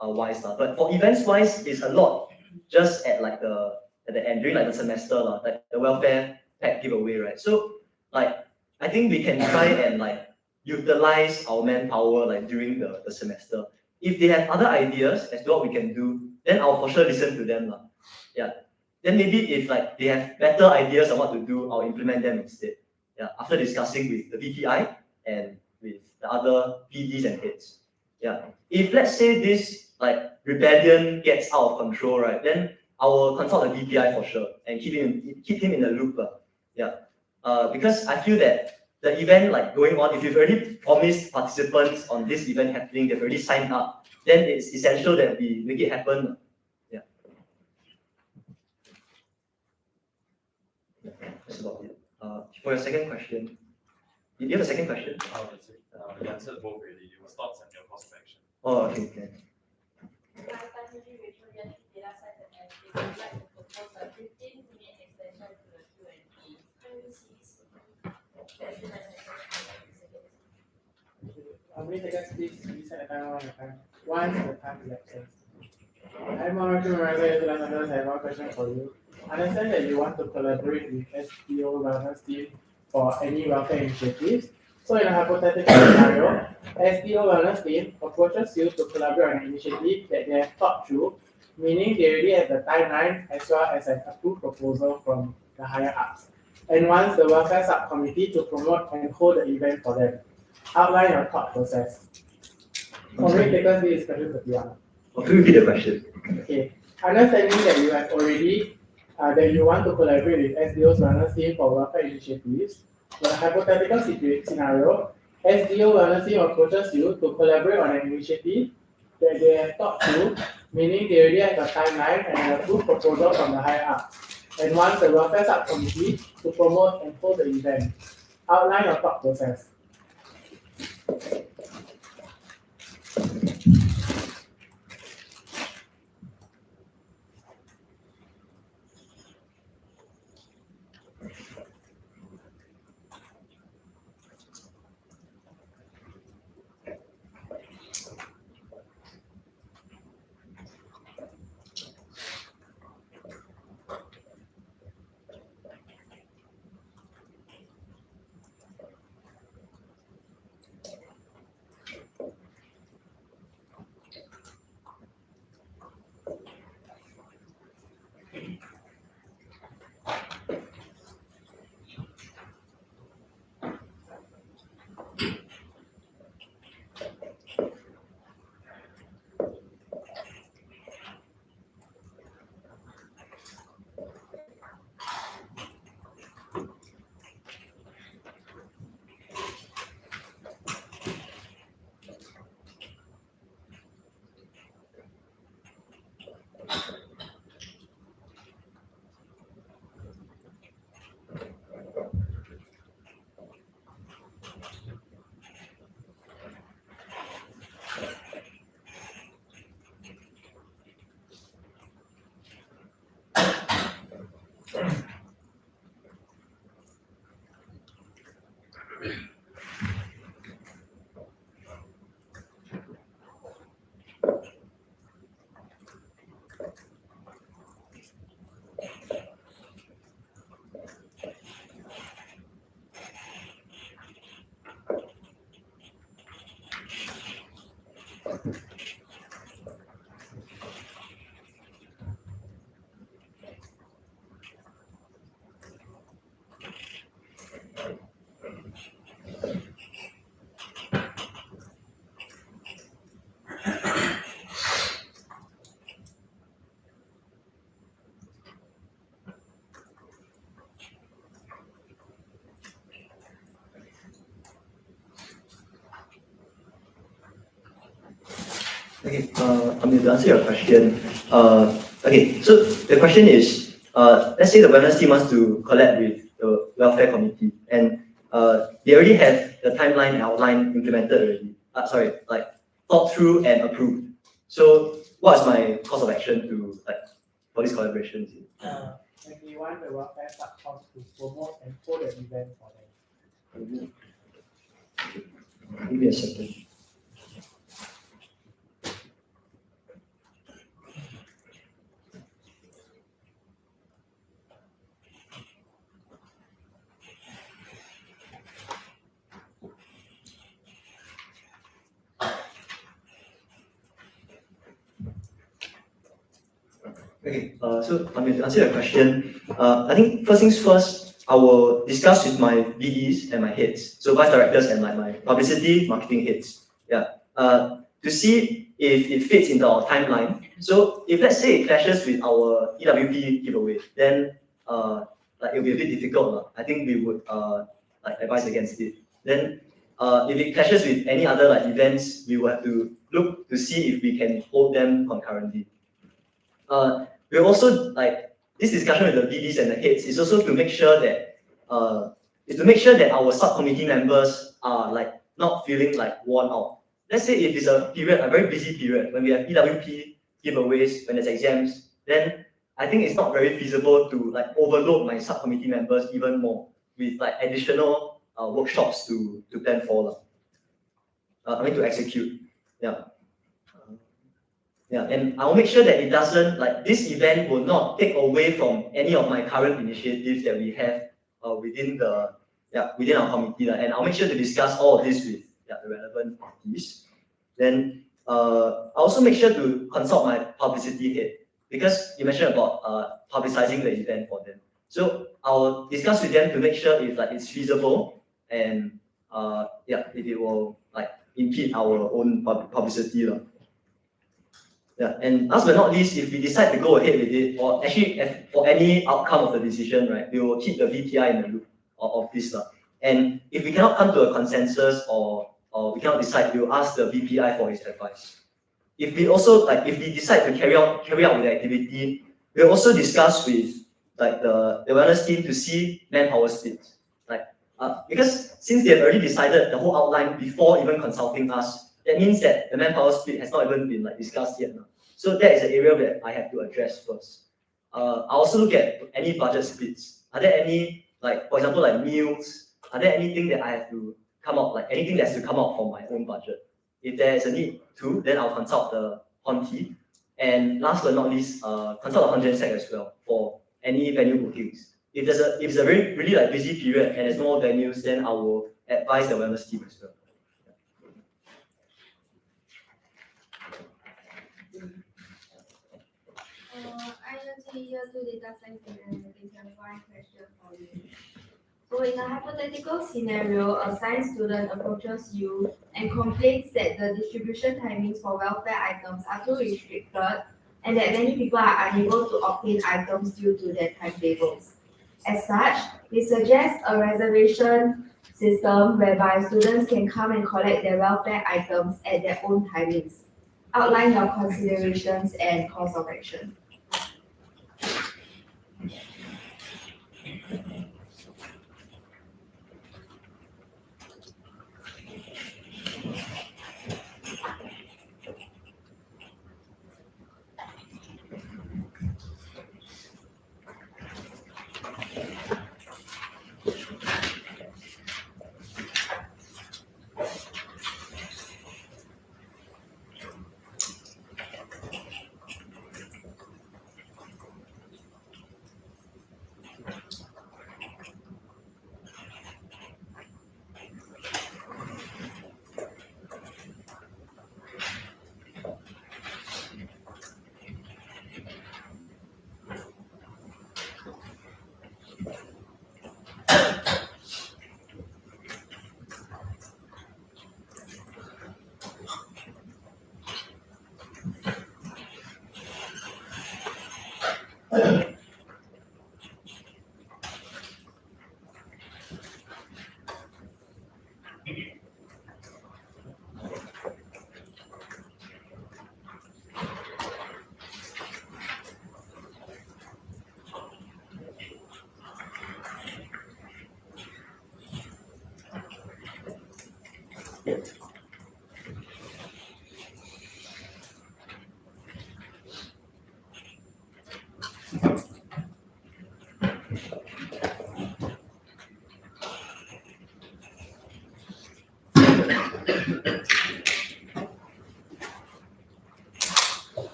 wise, but for events wise, it's a lot just at the end during the semester, the welfare pack giveaway, right? So I think we can try and utilize our manpower during the semester. If they have other ideas as to what we can do, then I'll for sure listen to them. Yeah. Then maybe if they have better ideas on what to do, I'll implement them instead. Yeah. After discussing with the VPI and with the other PDs and heads. Yeah. If let's say this like rebellion gets out of control, right, then I will consult the DPI for sure and keep him in the loop. Yeah. Because I feel that the event like going on, if you've already promised participants on this event happening, they've already signed up, then it's essential that we make it happen. Yeah. That's about it. For your second question, did you have a second question? You answered both already. It was thoughts and your course of action. Oh, okay. My strategy with Julian data science and analytics would like to propose a 15-minute extension to the Q&A. How many seconds, please? Reset the timer one time. Once the time elapses. I'm Monica Miranda, I have one question for you. Understand that you want to collaborate with SPO wellness team for any welfare initiatives. So in a hypothetical scenario, SPO wellness team approaches you to collaborate on an initiative that they have thought through, meaning they already have the timeline as well as an approved proposal from the higher ups, and wants the welfare subcommittee to promote and hold the event for them. Outline your thought process. For me, because this is question 31. Could you repeat the question? Okay. Understanding that you have already that you want to collaborate with SDO's wellness team for welfare initiatives. In a hypothetical scenario, SDO wellness team approaches you to collaborate on an initiative that they have thought through, meaning they already have a timeline and an approved proposal from the higher ups, and wants the welfare subcommittee to promote and hold the event. Outline your thought process. Okay, I'm going to answer your question. Okay, so the question is, let's say the wellness team wants to collab with the welfare committee, and they already have the timeline and outline implemented already. Like thought through and approved. So, what's my course of action to for this collaboration? And we want the welfare subcom to promote and hold the event for them. Give me a second. Okay, so I'm going to answer your question. I think first things first, I will discuss with my BDs and my heads, so vice directors and like my publicity, marketing heads. Yeah. to see if it fits into our timeline. So if let's say it clashes with our EWP giveaway, then like it'll be a bit difficult. I think we would like advise against it. Then if it clashes with any other like events, we will have to look to see if we can hold them concurrently. We'll also like this discussion with the VDs and the heads is also to make sure that our subcommittee members are like not feeling like worn out. Let's say if it's a very busy period, when we have EWP giveaways, when there's exams, then I think it's not very feasible to like overload my subcommittee members even more with like additional workshops to plan for. To execute. Yeah. And I'll make sure that it doesn't, like this event will not take away from any of my current initiatives that we have within our committee. And I'll make sure to discuss all of this with the relevant parties. Then I'll also make sure to consult my publicity head, because you mentioned about publicizing the event for them. So I'll discuss with them to make sure if like it's feasible and if it will like impede our own publicity. And last but not least, if we decide to go ahead with it, or actually for any outcome of the decision, right, we will keep the VPI in the loop of this. And if we cannot come to a consensus or we cannot decide, we will ask the VPI for his advice. If we decide to carry out with the activity, we'll also discuss with like the wellness team to see manpower splits. Because since they have already decided the whole outline before even consulting us, that means that the manpower split has not even been like discussed yet. So that is an area that I have to address first. I also look at any budget splits. Are there any, like for example, like meals? Are there anything that I have to come up, like anything that has to come out from my own budget? If there is a need to, then I'll consult the Honti. And last but not least, consult the Honjensec as well for any venue bookings. If it's a really like busy period and there's no more venues, then I will advise the wellness team as well. IoT year 2 data science and analytics, I have one question for you. So in a hypothetical scenario, a science student approaches you and complains that the distribution timings for welfare items are too restricted and that many people are unable to obtain items due to their timetables. As such, we suggest a reservation system whereby students can come and collect their welfare items at their own timings. Outline your considerations and course of action.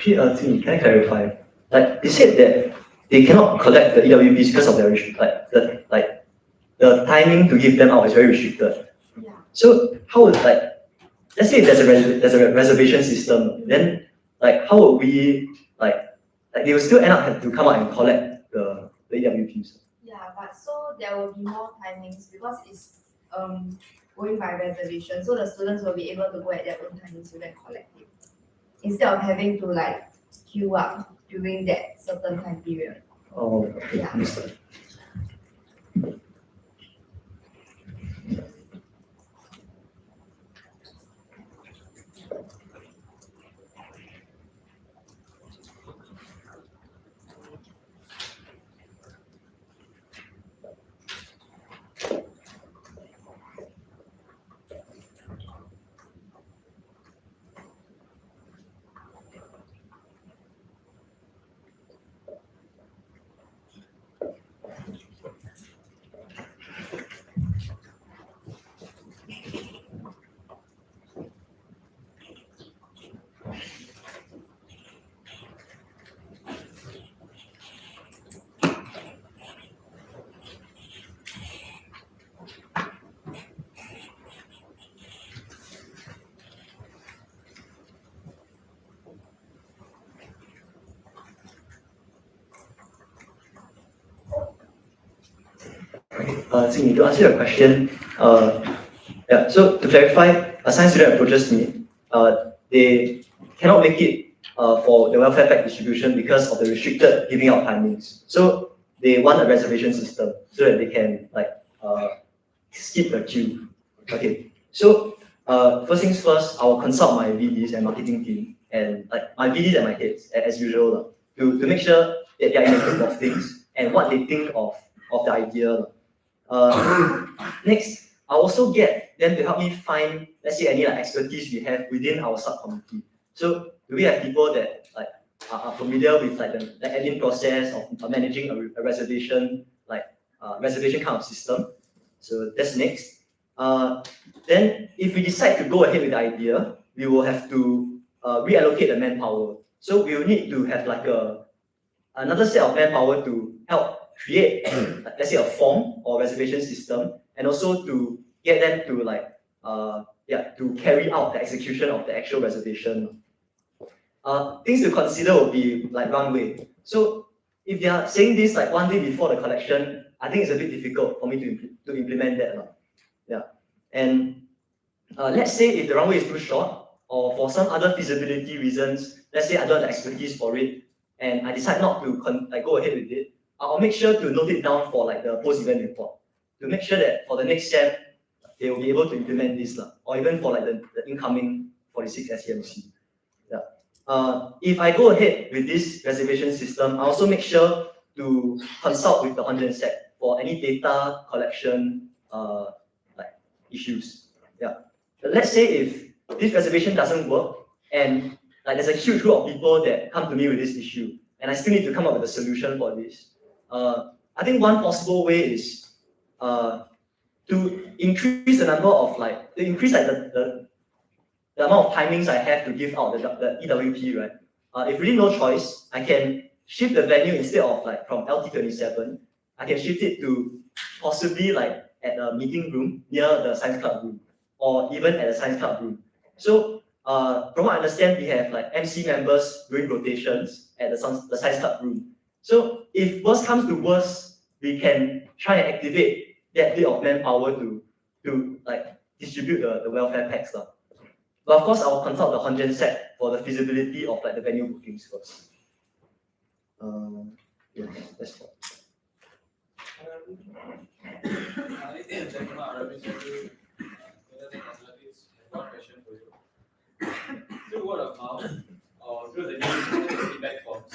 Can I clarify? Like you said that they cannot collect the EWPs because of their the timing to give them out is very restricted. Yeah. So how would let's say if there's a reservation system, then how would we they will still end up having to come out and collect the EWPs. Yeah, but so there will be more timings because it's going by reservation, so the students will be able to go at their own timings to then collect it instead of having to queue up during that certain time period. Oh, okay. Yeah. Understood. Jing, to answer your question, so to clarify, a science student approaches me, they cannot make it for the welfare pack distribution because of the restricted giving out timings. So they want a reservation system so that they can skip the queue. Okay, so first things first, I will consult my VDs and marketing team and my VDs and my heads as usual to make sure that they are in the group of things and what they think of the idea. Next, I also get them to help me find, let's say, any expertise we have within our subcommittee. So, do we have people that are familiar with the admin process of managing a reservation, reservation kind of system? So that's next. Then, if we decide to go ahead with the idea, we will have to reallocate the manpower. So we will need to have another set of manpower to help create, let's say, a form or reservation system, and also to get them to carry out the execution of the actual reservation. Things to consider would be runway. So if they are saying this 1 day before the collection, I think it's a bit difficult for me to implement that. Yeah, and let's say if the runway is too short, or for some other feasibility reasons, let's say I don't have the expertise for it, and I decide not to go ahead with it, I'll make sure to note it down for the post-event report to make sure that for the next sem they will be able to implement this, or even for the incoming 46 SCMC. Yeah. If I go ahead with this reservation system, I also make sure to consult with the NUS for any data collection issues. Yeah. But let's say if this reservation doesn't work and there's a huge group of people that come to me with this issue, and I still need to come up with a solution for this. I think one possible way is to increase the number of the amount of timings I have to give out the EWP, right? If really no choice, I can shift the venue instead of from LT27, I can shift it to possibly at a meeting room near the science club room, or even at the science club room. So from what I understand, we have MC members doing rotations at the science club room. So if worst comes to worst, we can try and activate that bit of manpower to distribute the welfare packs. But of course, I will consult the NUS for the feasibility of the venue bookings first. Yeah, that's all. One question for you. Through word of mouth or through the news feedback forms,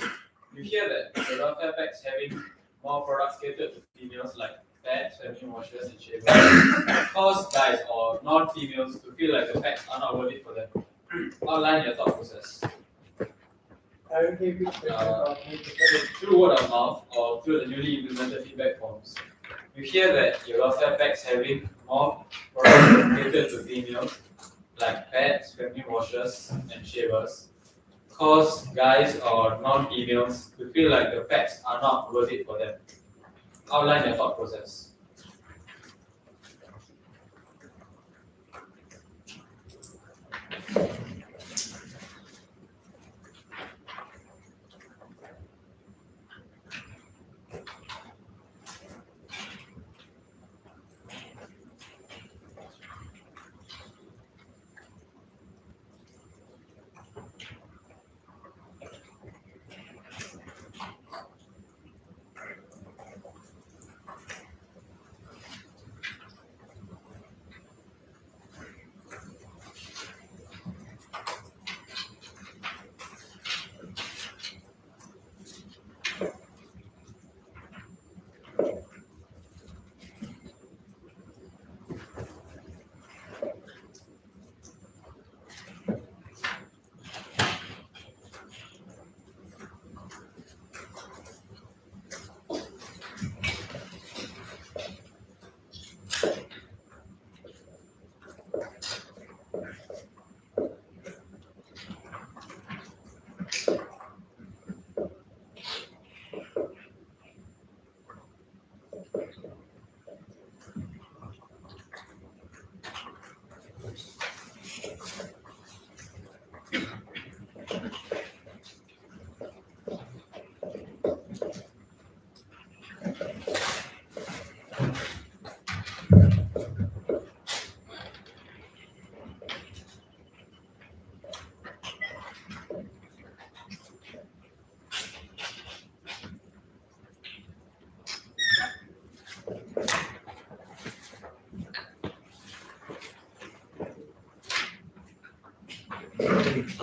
you hear that the welfare packs having more products catered to females like pads, feminine washers, and shavers cause guys or non-females to feel like the packs are not worth it for them. Outline your thought process. Through word of mouth or through the newly implemented feedback forms, you hear that your welfare packs having more products catered to females like pads, feminine washers, and shavers cause guys or non-females to feel like the packs are not worth it for them? Outline your thought process.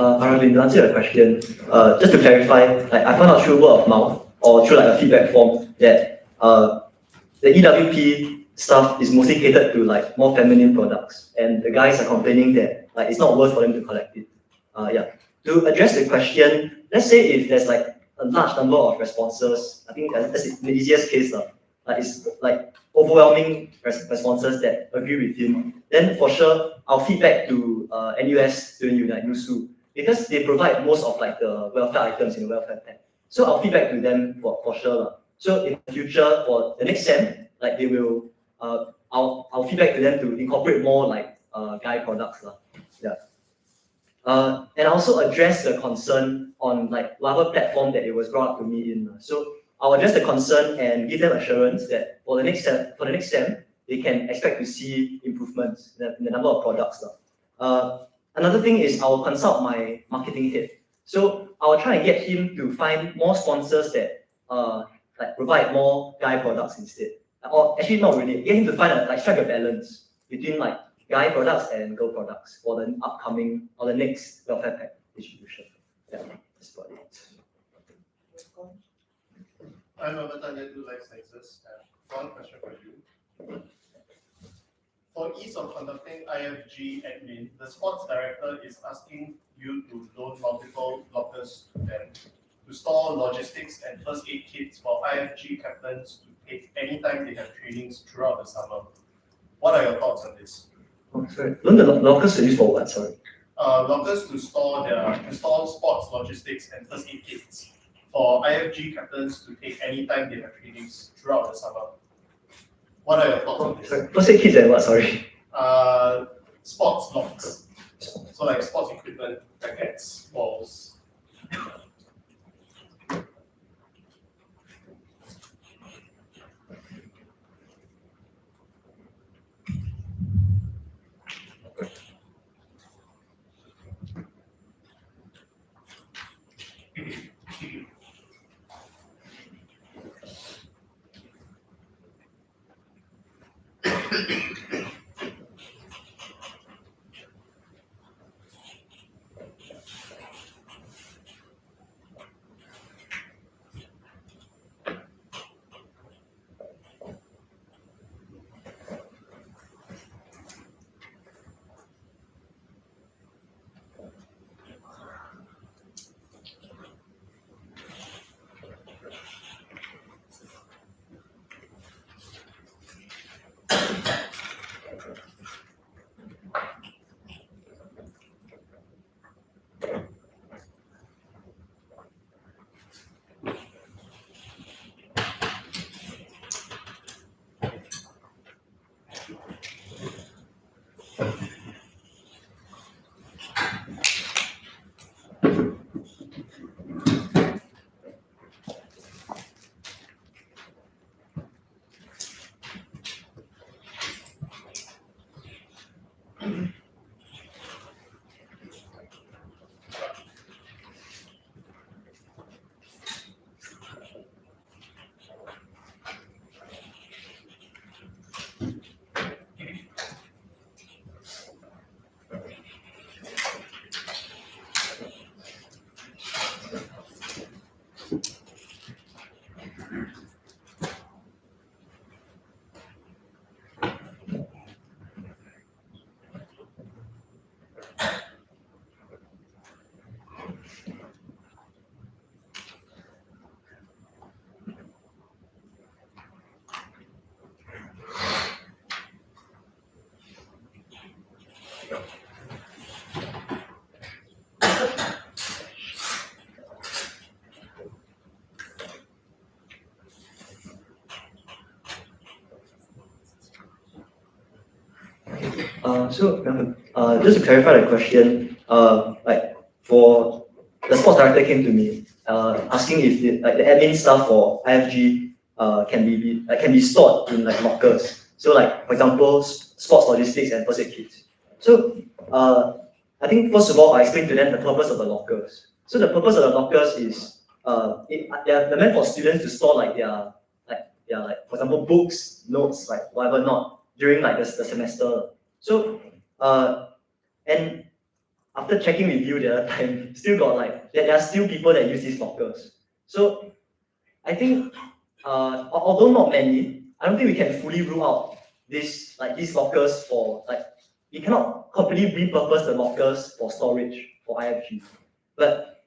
Arvin, to answer your question, just to clarify, like I found out through word of mouth or through like a feedback form that the EWP stuff is mostly catered to like more feminine products, and the guys are complaining that like it's not worth for them to collect it. Yeah. To address the question, let's say if there's like a large number of responses, I think that's the easiest case like it's like overwhelming responses that agree with him, then for sure I'll feedback to NUS Student Unite NUSU because they provide most of like the welfare items in the welfare pack. So I'll feedback to them for sure. So in the future for the next sem, like they will I'll feedback to them to incorporate more like guy products. Yeah. And I also address the concern on like whatever platform that it was brought up to me in. So I'll address the concern and give them assurance that for the next sem, they can expect to see improvements in the number of products. Another thing is I'll consult my marketing head. So I'll try and get him to find more sponsors that like provide more guy products instead. Or actually not really, get him to find strike a balance between like guy products and girl products for the upcoming or the next welfare pack distribution. Yeah, that's about it. I'm Amatanya, do life sciences. One question for you. For ease of conducting IFG admin, the sports director is asking you to load multiple lockers to them to store logistics and first aid kits for IFG captains to take anytime they have trainings throughout the summer. What are your thoughts on this? Oh, sorry. Don't the lockers to use for what? Sorry. Lockers to store sports logistics and first aid kits for IFG captains to take anytime they have trainings throughout the summer. What are your thoughts on this? Sorry. First aid kits and what? Sorry. Sports locks. So like sports equipment, rackets, balls. Just to clarify the question, like for the sports director came to me, asking if the admin stuff for IFG can be stored in like lockers. So like for example, sports logistics and first aid kits. So I think first of all I explained to them the purpose of the lockers. So the purpose of the lockers is they're meant for students to store like their for example books, notes, like whatever not during like the semester. So and after checking with you the other time, still got like there are still people that use these lockers. So I think although not many, I don't think we can fully rule out these lockers for like we cannot completely repurpose the lockers for storage for IFG. But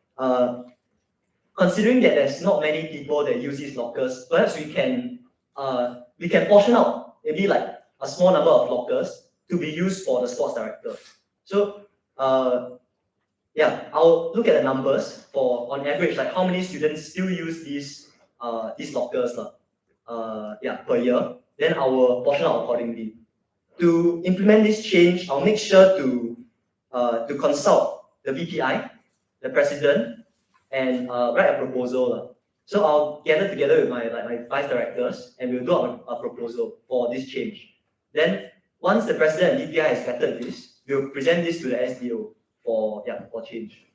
considering that there's not many people that use these lockers, perhaps we can portion out maybe like a small number of lockers to be used for the sports director. So yeah, I'll look at the numbers for on average, like how many students still use these lockers per year. Then I will portion out accordingly. To implement this change, I'll make sure to consult the VPI, the president, and write a proposal. So I'll gather together with my vice directors and we'll do a proposal for this change. Then once the president and VPI has vetted this, we'll present this to the SDO for change.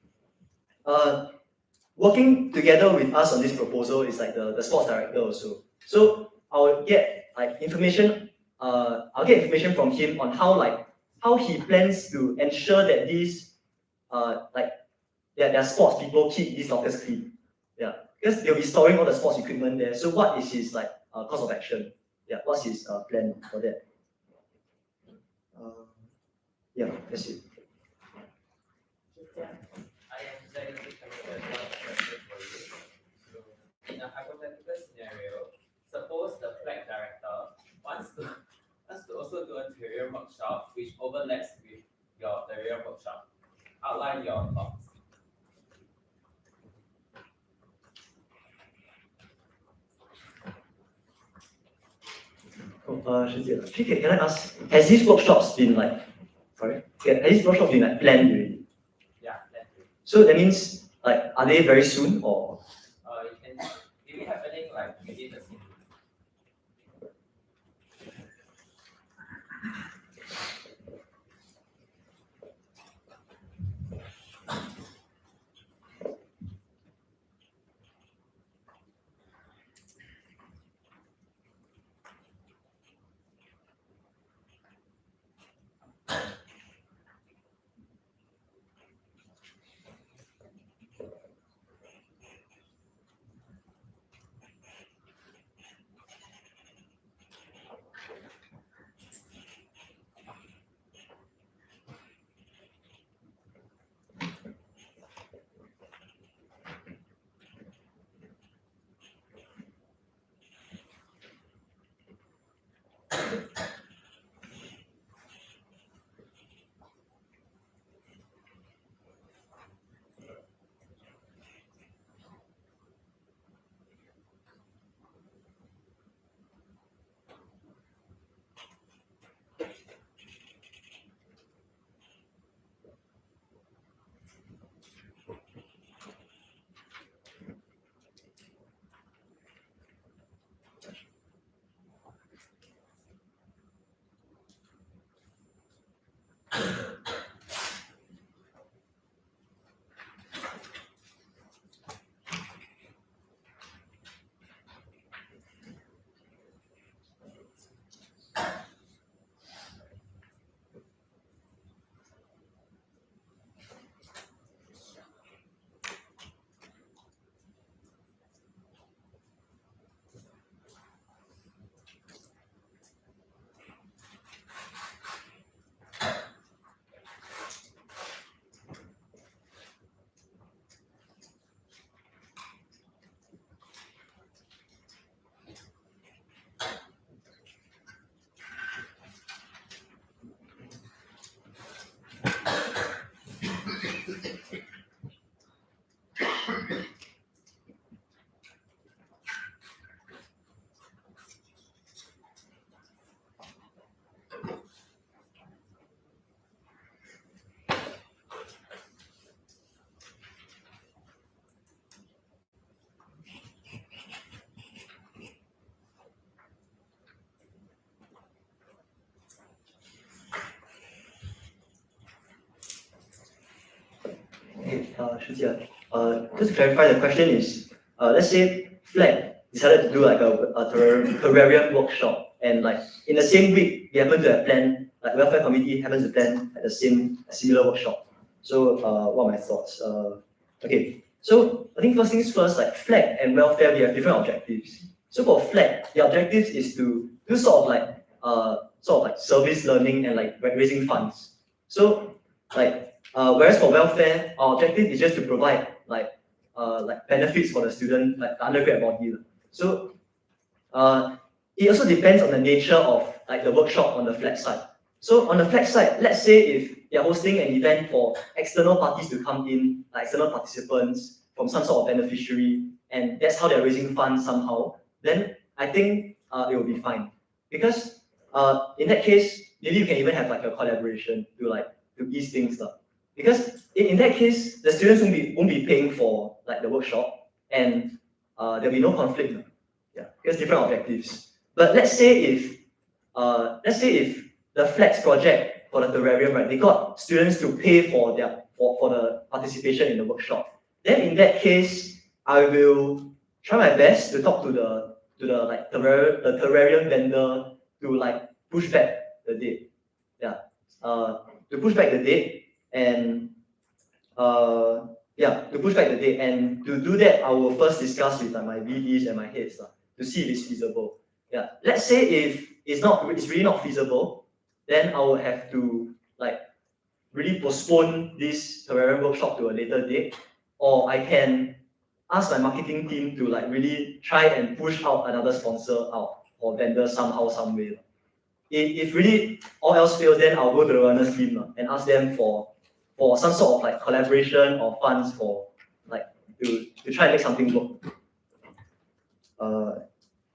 Working together with us on this proposal is like the sports director also. So I'll get information from him on how he plans to ensure that these their sports people keep these lockers clean. Yeah, because they'll be storing all the sports equipment there. So what is his course of action? Yeah, what's his plan for that? Yeah, that's it. In a hypothetical scenario, suppose the flag director wants to also do a terrarium workshop which overlaps with your terrarium workshop. Outline your thoughts. Can I ask, has these workshops been planned already? Yeah, planned. So that means are they very soon or? It can be happening like within the same week. Shruti, just to clarify, the question is, let's say Flag decided to do like a terrarium workshop, and like in the same week, they happen to have planned, like welfare committee happens to plan at the same similar workshop. So, what are my thoughts? Okay, so I think first things first, like Flag and welfare, we have different objectives. So for Flag, the objective is to do sort of like service learning and like raising funds. So like whereas for welfare, our objective is just to provide like benefits for the student, like the undergrad body. So it also depends on the nature of like the workshop on the Flag side. So on the Flag side, let's say if they're hosting an event for external parties to come in, like external participants from some sort of beneficiary, and that's how they're raising funds somehow, then I think it will be fine. Because in that case, maybe you can even have like a collaboration to ease things up. Because in that case, the students won't be paying for like the workshop, and there'll be no conflict. Yeah, because different objectives. But let's say if the Flex project for the terrarium, right, they got students to pay for the participation in the workshop. Then in that case, I will try my best to talk to the terrarium vendor to like push back the date. Yeah. To push back the date and to push back the date, and to do that, I will first discuss with my VDs and my heads to see if it's feasible. Yeah. Let's say if it's really not feasible, then I will have to like really postpone this terrarium workshop to a later date, or I can ask my marketing team to like really try and push out another sponsor out or vendor somehow, some way. If really all else fails, then I'll go to the runners team and ask them for some sort of like collaboration or funds for like to try and make something work.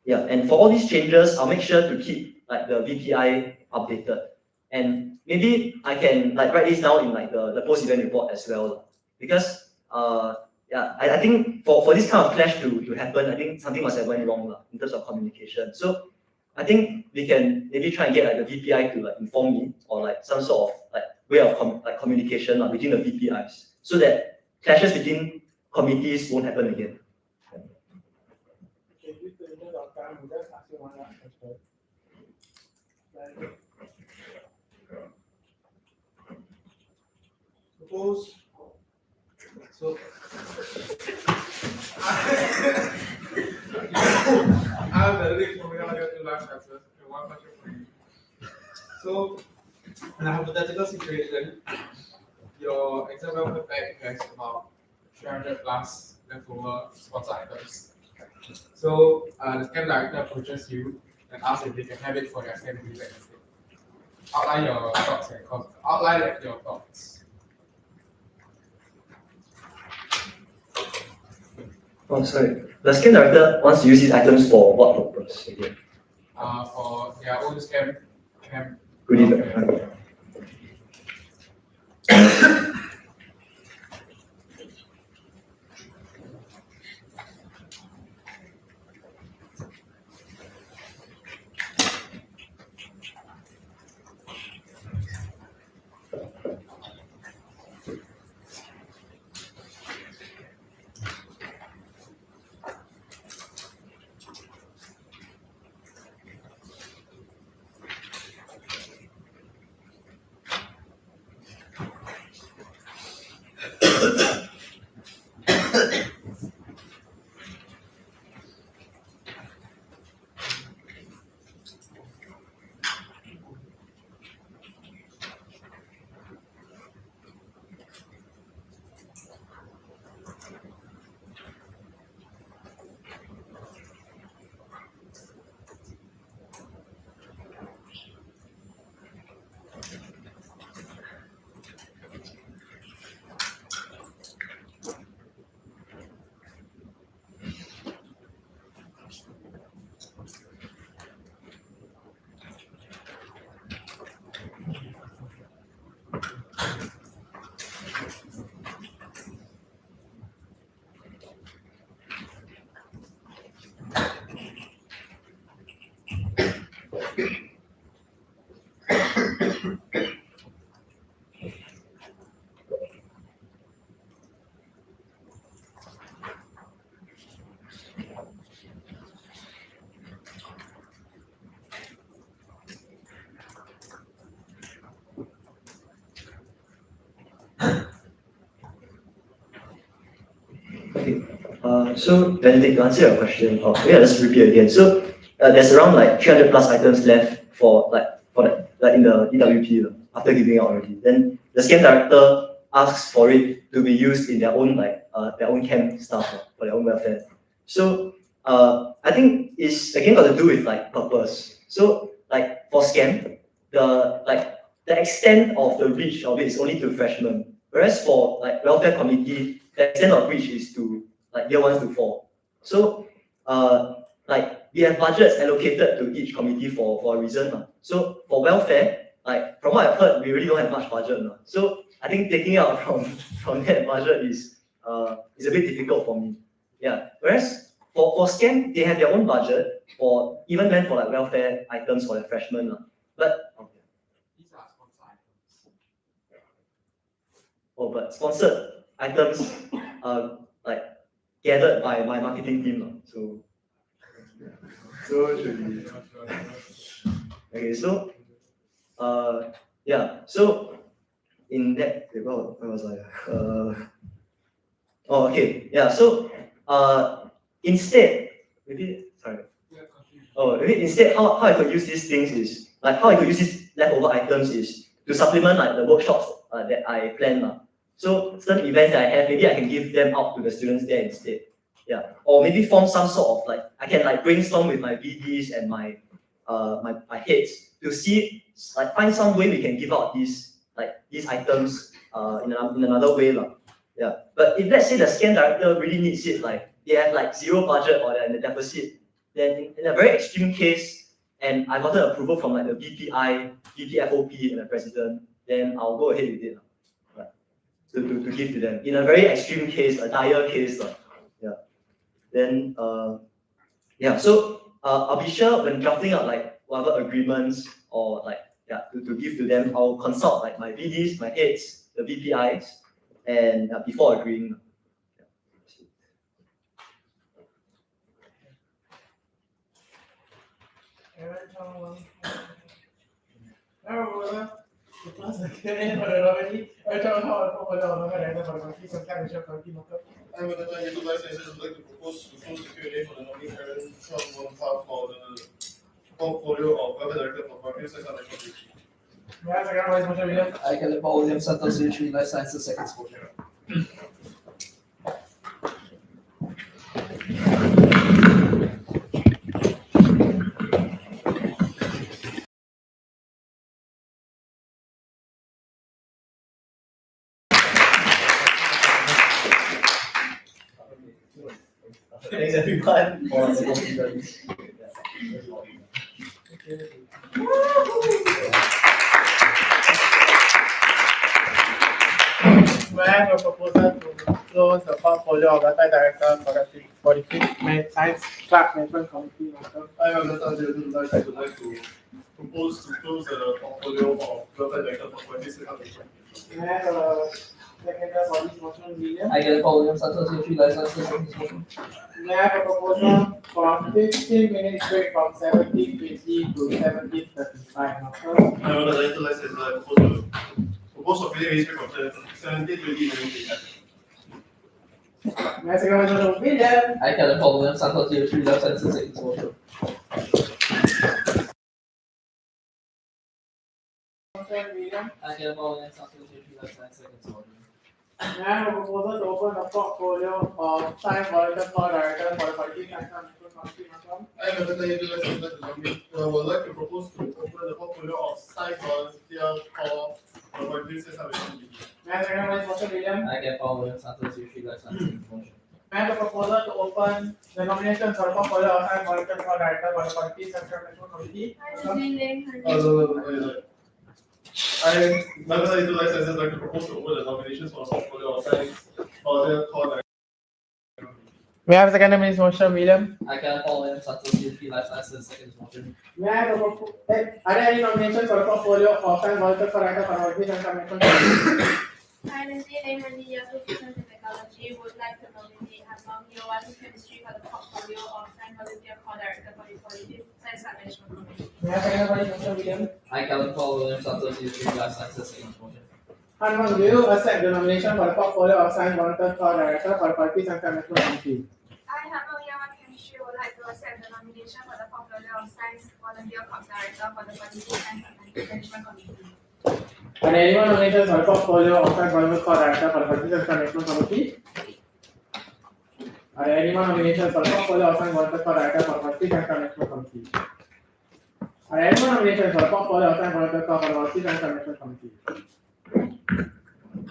And for all these changes, I'll make sure to keep like the VPI updated. And maybe I can like write this down in like the post-event report as well. Because I think for this kind of clash to happen, I think something must have went wrong in terms of communication. So I think we can maybe try and get like the VPI to like inform me, or like some sort of like way of communication between the VPIs, so that clashes between committees won't happen again. Okay, due to the limit of time, we'll just ask you one last question. Suppose, so I have the link from your two last answers and one question for you. So, in a hypothetical situation, your exam welfare bag has about 300 plus leftover sponsor items. So, the SCAM director approaches you and asks if they can have it for their SCAM feedback instead. Outline your thoughts and outline your thoughts. Oh, sorry. The SCAM director wants to use these items for what purpose again? For their own SCAM camp. Goodie bag. Okay. So Benedict, to answer your question, maybe I'll just repeat again. So there's around like 300 plus items left for in the EWP after giving out already. Then the scan director asks for it to be used in their own their own camp stuff for their own welfare. So I think it's again got to do with like purpose. So like for SCAM, the extent of the reach of it is only to freshmen. Whereas for like welfare committee, the extent of reach is to like year 1 to 4. So like we have budgets allocated to each committee for a reason. So for welfare, like from what I've heard, we really don't have much budget. So I think taking out from that budget is a bit difficult for me. Yeah. Whereas for SCAM, they have their own budget for even meant for like welfare items for the freshmen. But but sponsored items like gathered by my marketing team. So should be okay. So yeah. So in that, where was I? Okay. Yeah. So instead, maybe sorry. Maybe instead, how I could use these things is like how I could use these leftover items is to supplement like the workshops that I plan. So certain events that I have, maybe I can give them out to the students there instead. Yeah. Or maybe form some sort of like I can like brainstorm with my VDs and my heads to see like find some way we can give out these items in another way. Yeah. But if let's say the scan director really needs it, like they have like zero budget or they're in a deficit, then in a very extreme case, and I gotten approval from like the VPI, VPFOP, and the president, then I'll go ahead with it. Right, to give to them. In a very extreme case, a dire case. Yeah. Then yeah, so I'll be sure when drafting out like whatever agreements or like to give to them, I'll consult like my VDs, my heads, the VPIs, and before agreeing. I would utilize licenses like to propose to close the Q&A for the nominee Aaron Chong Wong Park for the portfolio of welfare director for Faculty Science and Technology. I can involve William Santos, Tree Life Sciences, second exposure. Thanks everyone. May I have a proposal to close the portfolio of welfare director for the 5th Science Club Management Committee matter? I am the I would like to propose to close the portfolio of welfare director for Faculty Science and Technology. May I have a seconder for this motion, William? I can involve William Santos, Tree Life Sciences, second exposure. May I have a proposal for 15 minutes break from 17:20 to 17:35? I would like to license the proposal for 15 minutes break from 17:20 May I second motion, William? I can involve William Santos, Tree Life Sciences, second exposure. William? I can involve William Santos, Tree Life Sciences, second exposure. May I have a proposal to open the portfolio of science volunteer floor director for the Faculty Science and Management Committee matter? I am the I would like to propose to open the portfolio of science volunteer for the Faculty Science and Technology. May I second motion, William? I can involve William Santos, Tree Life Sciences, second exposure. May I have a proposal to open the nomination for the portfolio of science volunteer floor director for the Faculty Science and Management Committee? Members of the licenses like to propose to open the nominations for the portfolio of science volunteer core director. May I have a second motion, William? I can involve William Santos, Tree Life Sciences, second exposure. May I have a are there any nominations for the portfolio of science volunteer floor director for the Faculty Science and Management Committee? Hi, Nancy Lemon, year 2 Science and Technology would like to nominate Hamong, year 1 Chemistry for the portfolio of science volunteer core director for the Quality Science and Management Committee. May I second motion, William? I can involve William Santos, Tree Life Sciences, second exposure. Hanmang, do you accept the nomination for the portfolio of Science Volunteer Co-Director for the Quality Center Management Committee? I, Hanmang Year 1 Chemistry, would like to accept the nomination for the portfolio of Science Volunteer Co-Director for the Quality Center Management Committee. Are there any more nominations for the portfolio of Science Volunteer Co-Director for the Quality Center Management Committee? Are there any more nominations for the portfolio of Science Volunteer Co-Director for the Quality Center Management Committee? Are there any more nominations for the portfolio of Science Volunteer Co for the Quality Center Management Committee?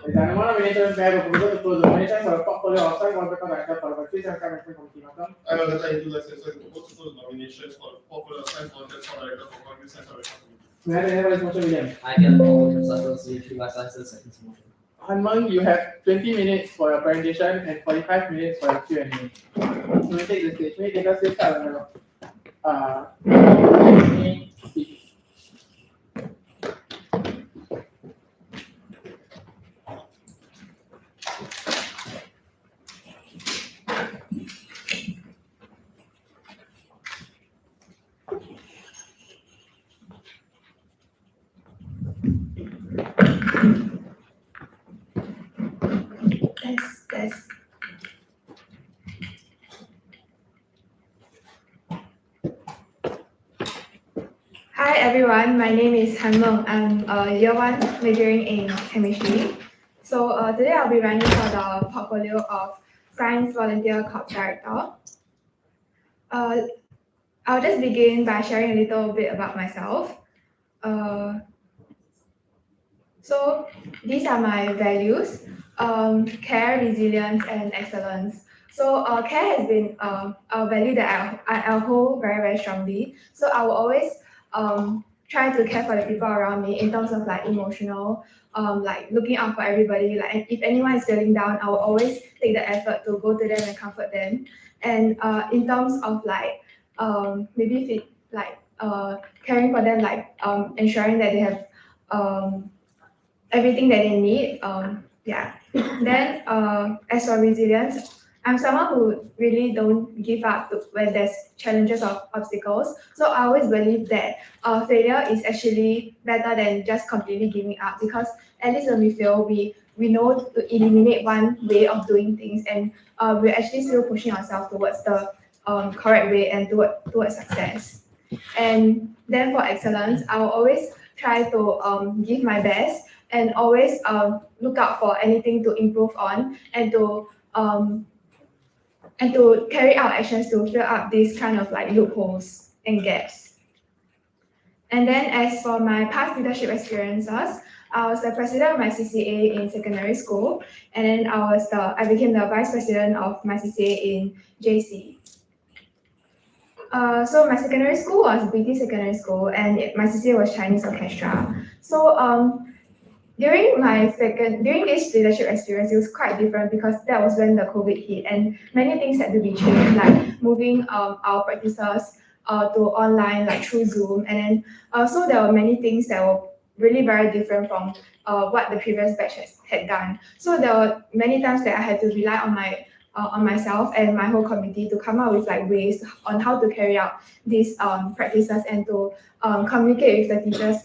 Is there any more nominations? May I have a proposal to close the nominations for the portfolio of Science Volunteer Co-Director for the Quality Center Management Committee, Malcolm? I'm a data into license, I propose to close nominations for the portfolio of Science Volunteer Co-Director for Quality Center Management Committee. May I have a motion, William? I can follow consultancy through life sciences second motion. Hanmang, you have 20 minutes for your presentation and 45 minutes for your Q&A. So we take the stage. May take us this start speak. Yes. Hi everyone, my name is Han Meng. I'm year 1 majoring in chemistry. So today I'll be running for the portfolio of Science Volunteer Corps Director. I'll just begin by sharing a little bit about myself. So these are my values: care, resilience, and excellence. So care has been a value that I hold very, very strongly. So I will always try to care for the people around me in terms of like emotional, like looking out for everybody. Like if anyone is feeling down, I will always take the effort to go to them and comfort them. And in terms of like maybe if it, like caring for them, like ensuring that they have everything that they need. Yeah. Then as for resilience, I'm someone who really don't give up when there's challenges or obstacles. So I always believe that failure is actually better than just completely giving up, because at least when we fail, we know to eliminate one way of doing things, and we're actually still pushing ourselves towards the correct way and towards success. And then for excellence, I will always try to give my best and always look out for anything to improve on, and to carry out actions to fill up these kind of like loopholes and gaps. And then as for my past leadership experiences, I was the president of my CCA in secondary school, and then I became the vice president of my CCA in JC. So my secondary school was BT Secondary School, and my CCA was Chinese Orchestra. So during this leadership experience, it was quite different because that was when the COVID hit, and many things had to be changed, like moving our practices to online, like through Zoom, and then so there were many things that were really very different from what the previous batch had done. So there were many times that I had to rely on myself and my whole committee to come up with like ways on how to carry out these practices, and to communicate with the teachers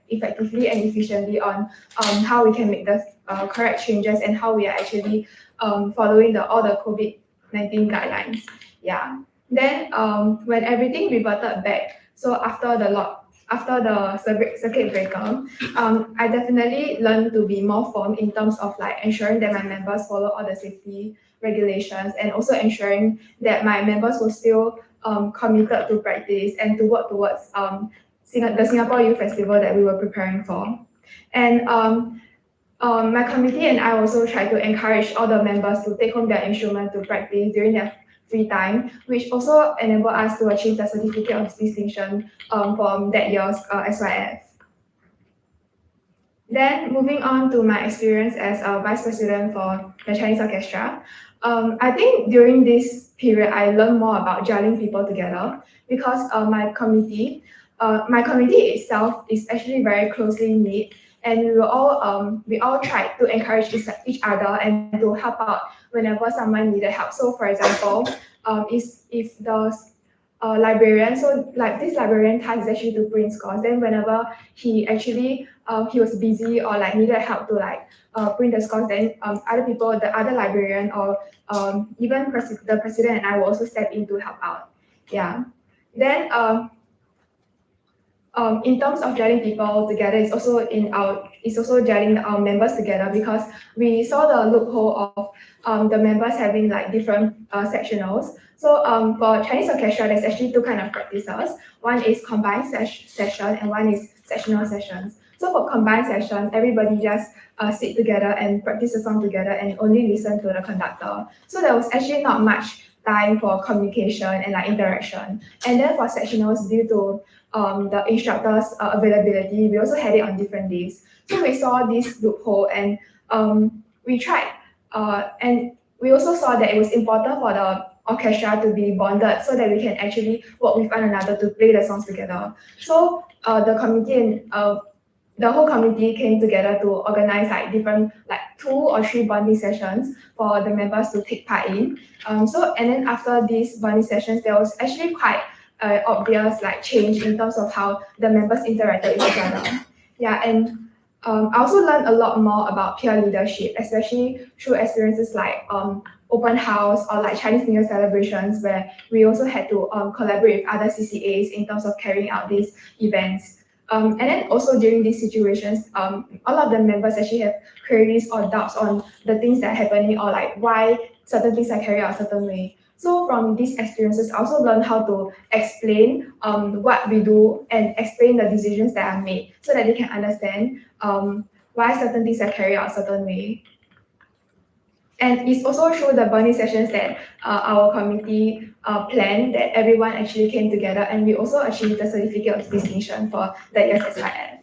effectively and efficiently on how we can make the correct changes, and how we are actually following all the COVID-19 guidelines. Yeah. Then when everything reverted back, so after the circuit breaker, I definitely learned to be more firm in terms of like ensuring that my members follow all the safety regulations, and also ensuring that my members were still committed to practice and to work towards the Singapore Youth Festival that we were preparing for. And my committee and I also try to encourage all the members to take home their instrument to practice during their free time, which also enabled us to achieve the certificate of distinction from that year's SYF. Then moving on to my experience as a vice president for the Chinese Orchestra, I think during this period I learned more about gelling people together, because my committee itself is actually very closely knit, and we all tried to encourage each other and to help out whenever someone needed help. So for example, if the librarian. So like this librarian task is actually to print scores. Then whenever he actually he was busy or like needed help to like print the scores, then other people, the other librarian or even the president and I will also step in to help out. Yeah. Then in terms of gelling people together, it's also gelling our members together, because we saw the loophole of the members having like different sectionals. So for Chinese orchestra, there's actually two kind of practices. One is combined session and one is sectional sessions. So for combined session, everybody just sit together and practice the song together and only listen to the conductor. So there was actually not much time for communication and like interaction. And then for sectionals, due to the instructor's availability, we also had it on different days. So we saw this loophole and we tried. And we also saw that it was important for the orchestra to be bonded so that we can actually work with one another to play the songs together. So the committee and the whole committee came together to organize like different like 2 or 3 bonding sessions for the members to take part in. So and then after these bonding sessions, there was actually quite obvious like change in terms of how the members interacted with each other. Yeah, and I also learned a lot more about peer leadership, especially through experiences like open house or like Chinese New Year celebrations, where we also had to collaborate with other CCAs in terms of carrying out these events. And then also during these situations, all of the members actually have queries or doubts on the things that are happening or like why certain things are carried out a certain way. So from these experiences, I also learned how to explain what we do and explain the decisions that are made so that they can understand why certain things are carried out a certain way. And it's also through the bonding sessions that our committee planned that everyone actually came together, and we also achieved the certificate of distinction for the ESSIF.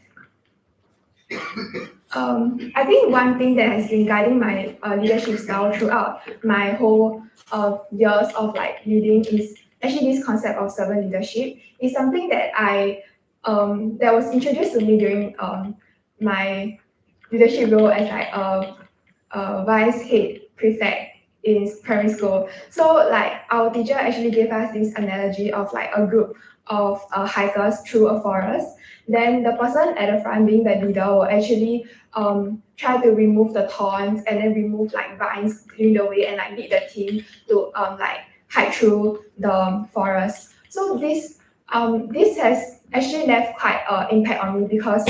I think one thing that has been guiding my leadership style throughout my whole years of like leading is actually this concept of servant leadership. Is something that that was introduced to me during my leadership role as like a vice head prefect in primary school. So like our teacher actually gave us this analogy of like a group of hikers through a forest. Then the person at the front being the leader will actually try to remove the thorns and then remove like vines during the way and like lead the team to like hike through the forest. So this has actually left quite an impact on me because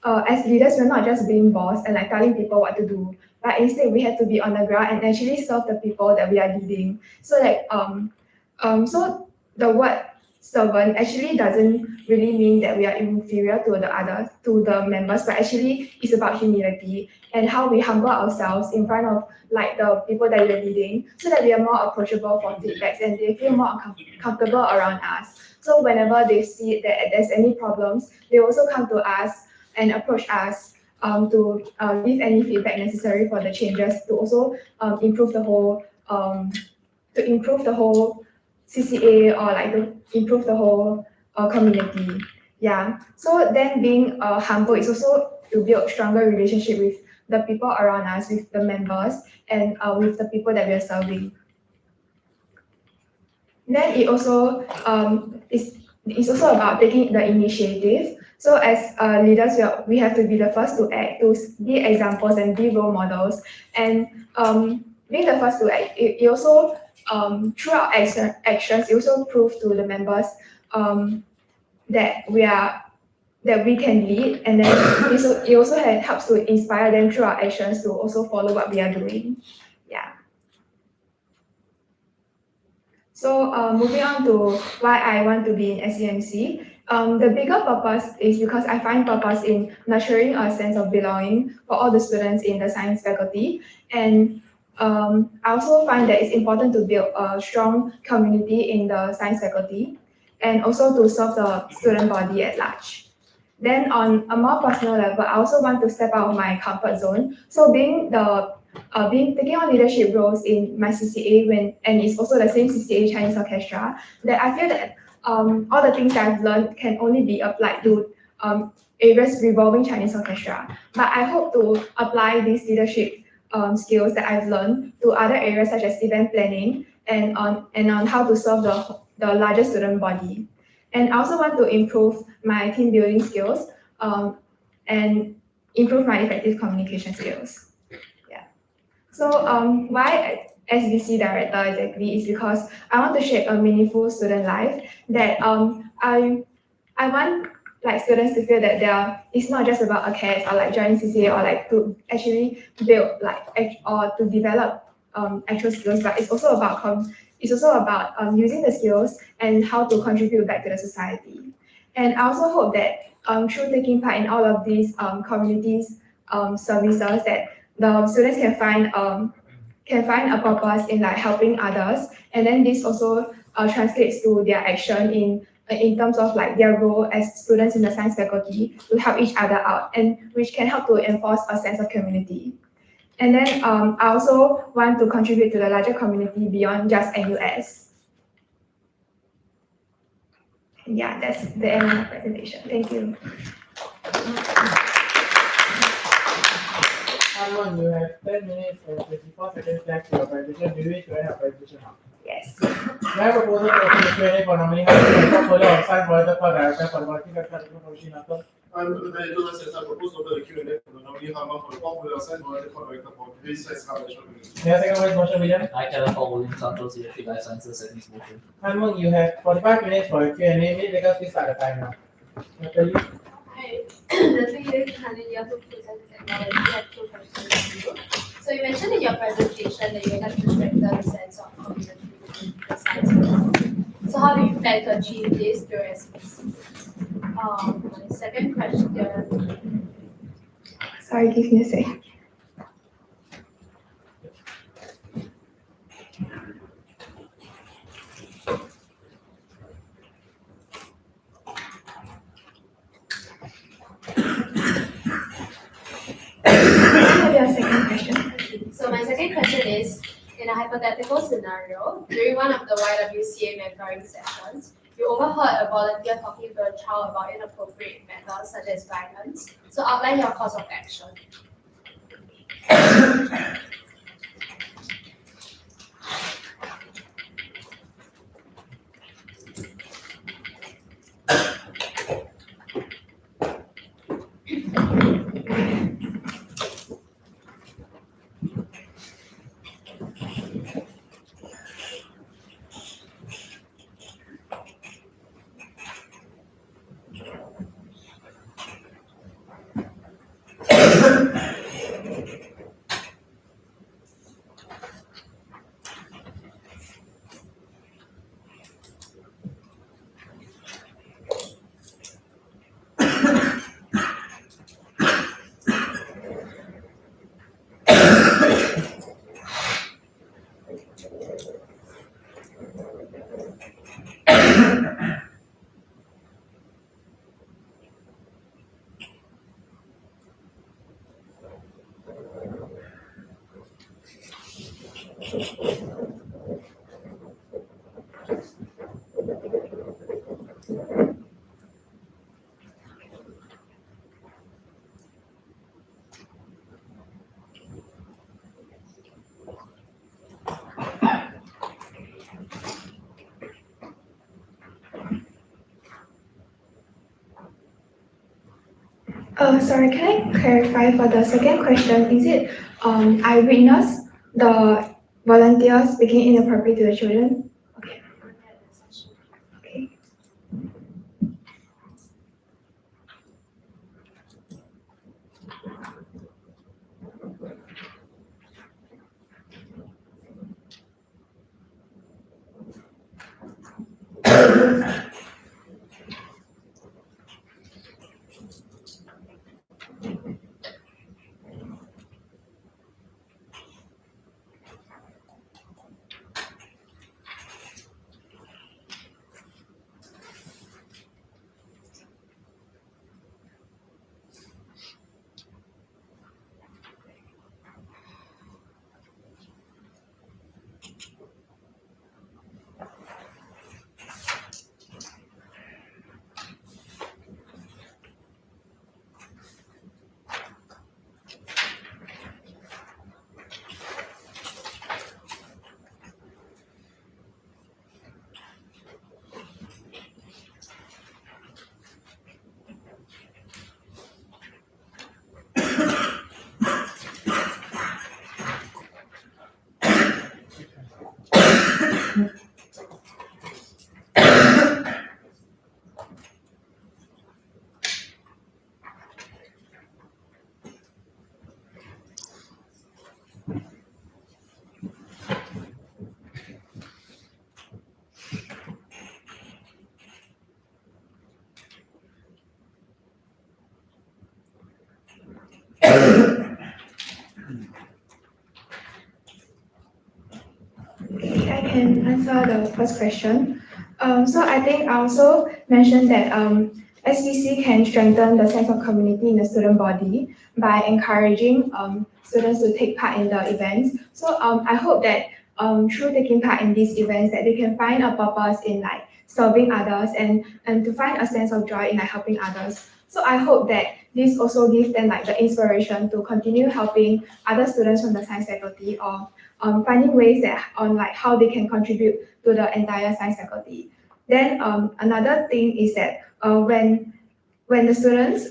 as leaders, we're not just being boss and like telling people what to do, but instead we have to be on the ground and actually serve the people that we are leading. So like so the word servant actually doesn't really mean that we are inferior to the members, but actually it's about humility and how we humble ourselves in front of like the people that we're leading, so that we are more approachable for feedbacks and they feel more comfortable around us. So whenever they see that there's any problems, they also come to us and approach us to give any feedback necessary for the changes to also improve the whole CCA or like to improve the whole community. Yeah. So then being humble is also to build stronger relationship with the people around us, with the members, and with the people that we are serving. Then it also it's also about taking the initiative. So as leaders, we have to be the first to act, to be examples and be role models. And being the first to act, it also through our actions, it also proves to the members that we can lead, and then it also helps to inspire them through our actions to also follow what we are doing. Yeah. So moving on to why I want to be in SEMC. The bigger purpose is because I find purpose in nurturing a sense of belonging for all the students in the science faculty. And I also find that it's important to build a strong community in the science faculty and also to serve the student body at large. Then on a more personal level, I also want to step out of my comfort zone. So taking on leadership roles in my CCA and it's also the same CCA Chinese Orchestra, that I feel that all the things that I've learned can only be applied to areas revolving Chinese Orchestra. But I hope to apply these leadership skills that I've learned to other areas such as event planning and on how to serve the larger student body. And I also want to improve my team building skills and improve my effective communication skills. Yeah. So why SBC director exactly is because I want to shape a meaningful student life that I want like students to feel that it's not just about acads or like joining CCA or like to actually build like or to develop actual skills, but it's also about using the skills and how to contribute back to the society. And I also hope that through taking part in all of these communities services that the students can find a purpose in like helping others, and then this also translates to their action in terms of like their role as students in the science faculty to help each other out, and which can help to enforce a sense of community. And then I also want to contribute to the larger community beyond just NUS. Yeah, that's the end of my presentation. Thank you. Simon, you have 10 minutes and 24 seconds left to your presentation. Do you wish to end your presentation now? Yes. May I propose to open the Q&A for nominee the portfolio of science for the director for the multi-sector information after? I'm the director that I propose to the Q&A for the nominee Hammer for the portfolio of science for the director for this science coverage. May I second motion, William? I cannot Paul Williams, Santos, Electric Life Sciences, second motion. Simon, you have 45 minutes for your Q&A. May Vegas please start the time now. Natalie? Hi, Natalie, year 2 Physics Technology. I have 2 questions for you. So you mentioned in your presentation that you have to strengthen the sense of community within the science community. So how do you plan to achieve this through SBC? My second question. Sorry, give me a second. So my second question is, in a hypothetical scenario, during one of the YWCA mentoring sessions, you overheard a volunteer talking to a child about inappropriate matters such as violence. So outline your course of action. Sorry, can I clarify for the second question? Is it I witnessed the volunteers speaking inappropriate to the children? Okay. Okay. I can answer the first question. So I think I also mentioned that SVC can strengthen the sense of community in the student body by encouraging students to take part in the events. So I hope that through taking part in these events that they can find a purpose in like serving others and to find a sense of joy in like helping others. So I hope that this also gives them like the inspiration to continue helping other students from the science faculty or finding ways that on like how they can contribute to the entire science faculty. Then another thing is that when the students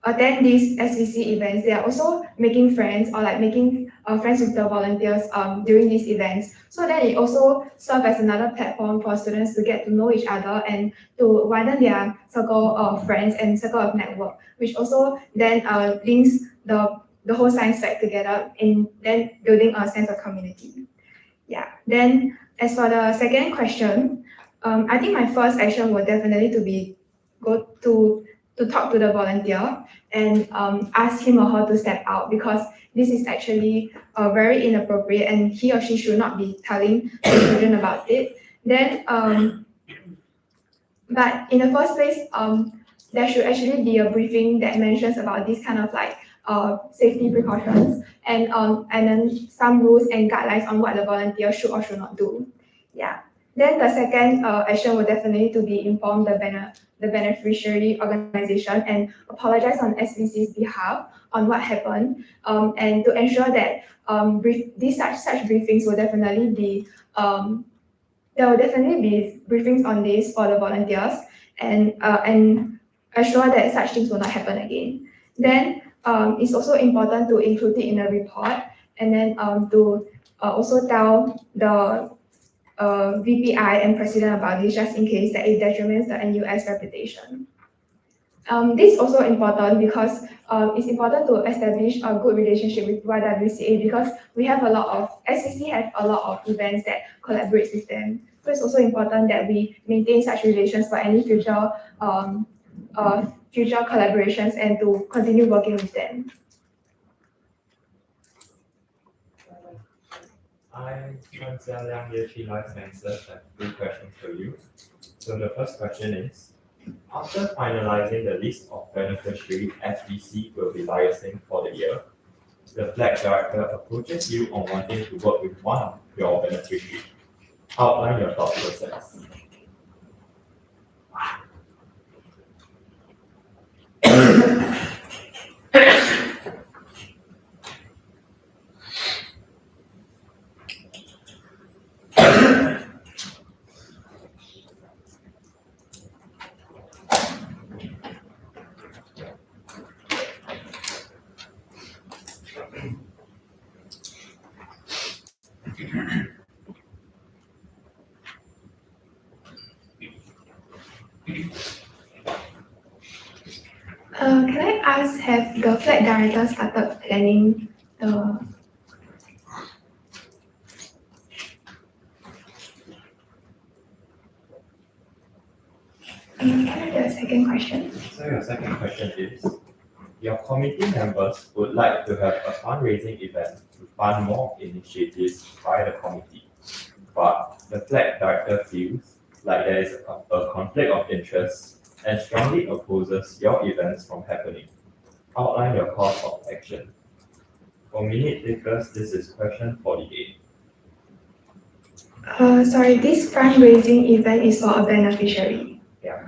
attend these SVC events, they are also making friends or like making friends with the volunteers during these events. So then it also serves as another platform for students to get to know each other and to widen their circle of friends and circle of network, which also then links the whole science fact together in then building a sense of community. Yeah. Then as for the second question, I think my first action would definitely to be go to talk to the volunteer and ask him or her to step out because this is actually very inappropriate and he or she should not be telling the children about it. Then, but in the first place, there should actually be a briefing that mentions about this kind of like safety precautions and then some rules and guidelines on what the volunteer should or should not do. Yeah. Then the second action would definitely to be inform the beneficiary organization and apologize on SVC's behalf on what happened and to ensure that these such briefings will definitely be there will definitely be briefings on this for the volunteers and assure that such things will not happen again. Then it's also important to include it in a report and then to also tell the VPI and president about this just in case that it detriments the NUS reputation. This is also important because it's important to establish a good relationship with YWCA because we have a lot of, SVC have a lot of events that collaborates with them. So it's also important that we maintain such relations for any future future collaborations and to continue working with them. I'm Chuan Xia Liang, Year 3 Life Sciences, have 3 questions for you. So the first question is, after finalizing the list of beneficiary SVC will be liaising for the year, the flag director approaches you on wanting to work with one of your beneficiaries. Outline your thought process. Can I ask, have the flag director started planning the can I get a second question? So your second question is, your committee members would like to have a fundraising event to fund more initiatives by the committee, but the flag director feels like there is a conflict of interest and strongly opposes your events from happening. Outline your course of action. For minute takers, this is question 48. Sorry, this fundraising event is for a beneficiary. Yeah.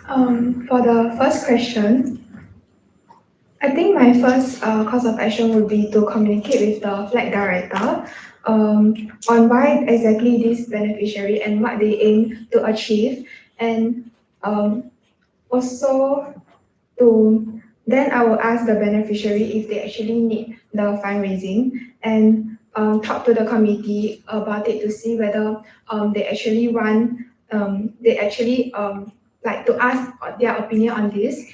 For the first question, I think my first course of action would be to communicate with the flag director on why exactly this beneficiary and what they aim to achieve, and also then I will ask the beneficiary if they actually need the fundraising, and talk to the committee about it to see whether they actually want they actually like to ask their opinion on this.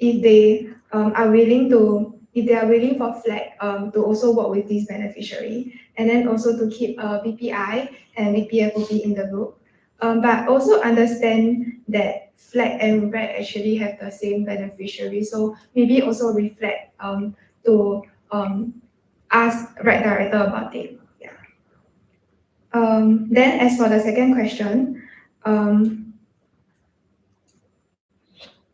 If they are willing to, if they are willing for flag to also work with this beneficiary, and then also to keep VPI and VPFOP in the group, but also understand that flag and red actually have the same beneficiary, so maybe also reflect to ask red director about it. Yeah. Then as for the second question,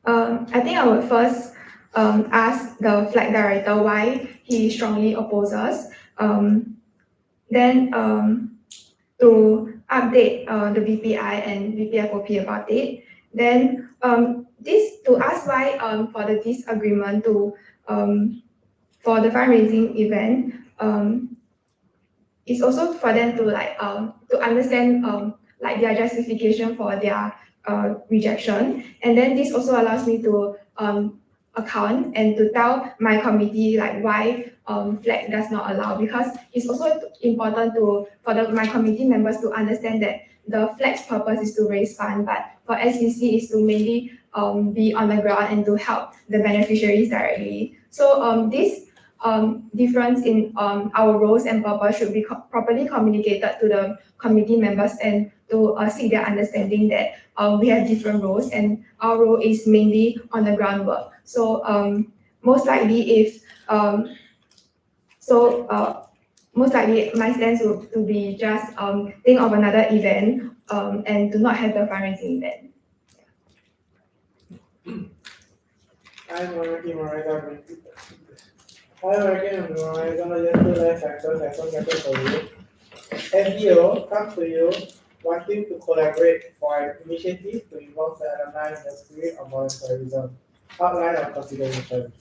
I think I would first ask the flight director why he strongly opposes. Then to update the VPI and VPFOP about it. Then this to ask why for the disagreement to for the fundraising event, it's also for them to like to understand like their justification for their rejection, and then this also allows me to account and to tell my committee like why flag does not allow, because it's also important to for my committee members to understand that the flag's purpose is to raise fund, but for SVC is to mainly be on the ground and to help the beneficiaries directly. So this difference in our roles and purpose should be properly communicated to the committee members, and to seek their understanding that we have different roles and our role is mainly on the groundwork. So most likely if most likely my stance would to be just think of another event and to not have the fundraising event. I'm working Moraiza. I'm working on Moraiza just to life sciences as one question for you. SDO comes to you wanting to collaborate for an initiative to involve the alumni in the spirit of volunteerism. Outline of considerations.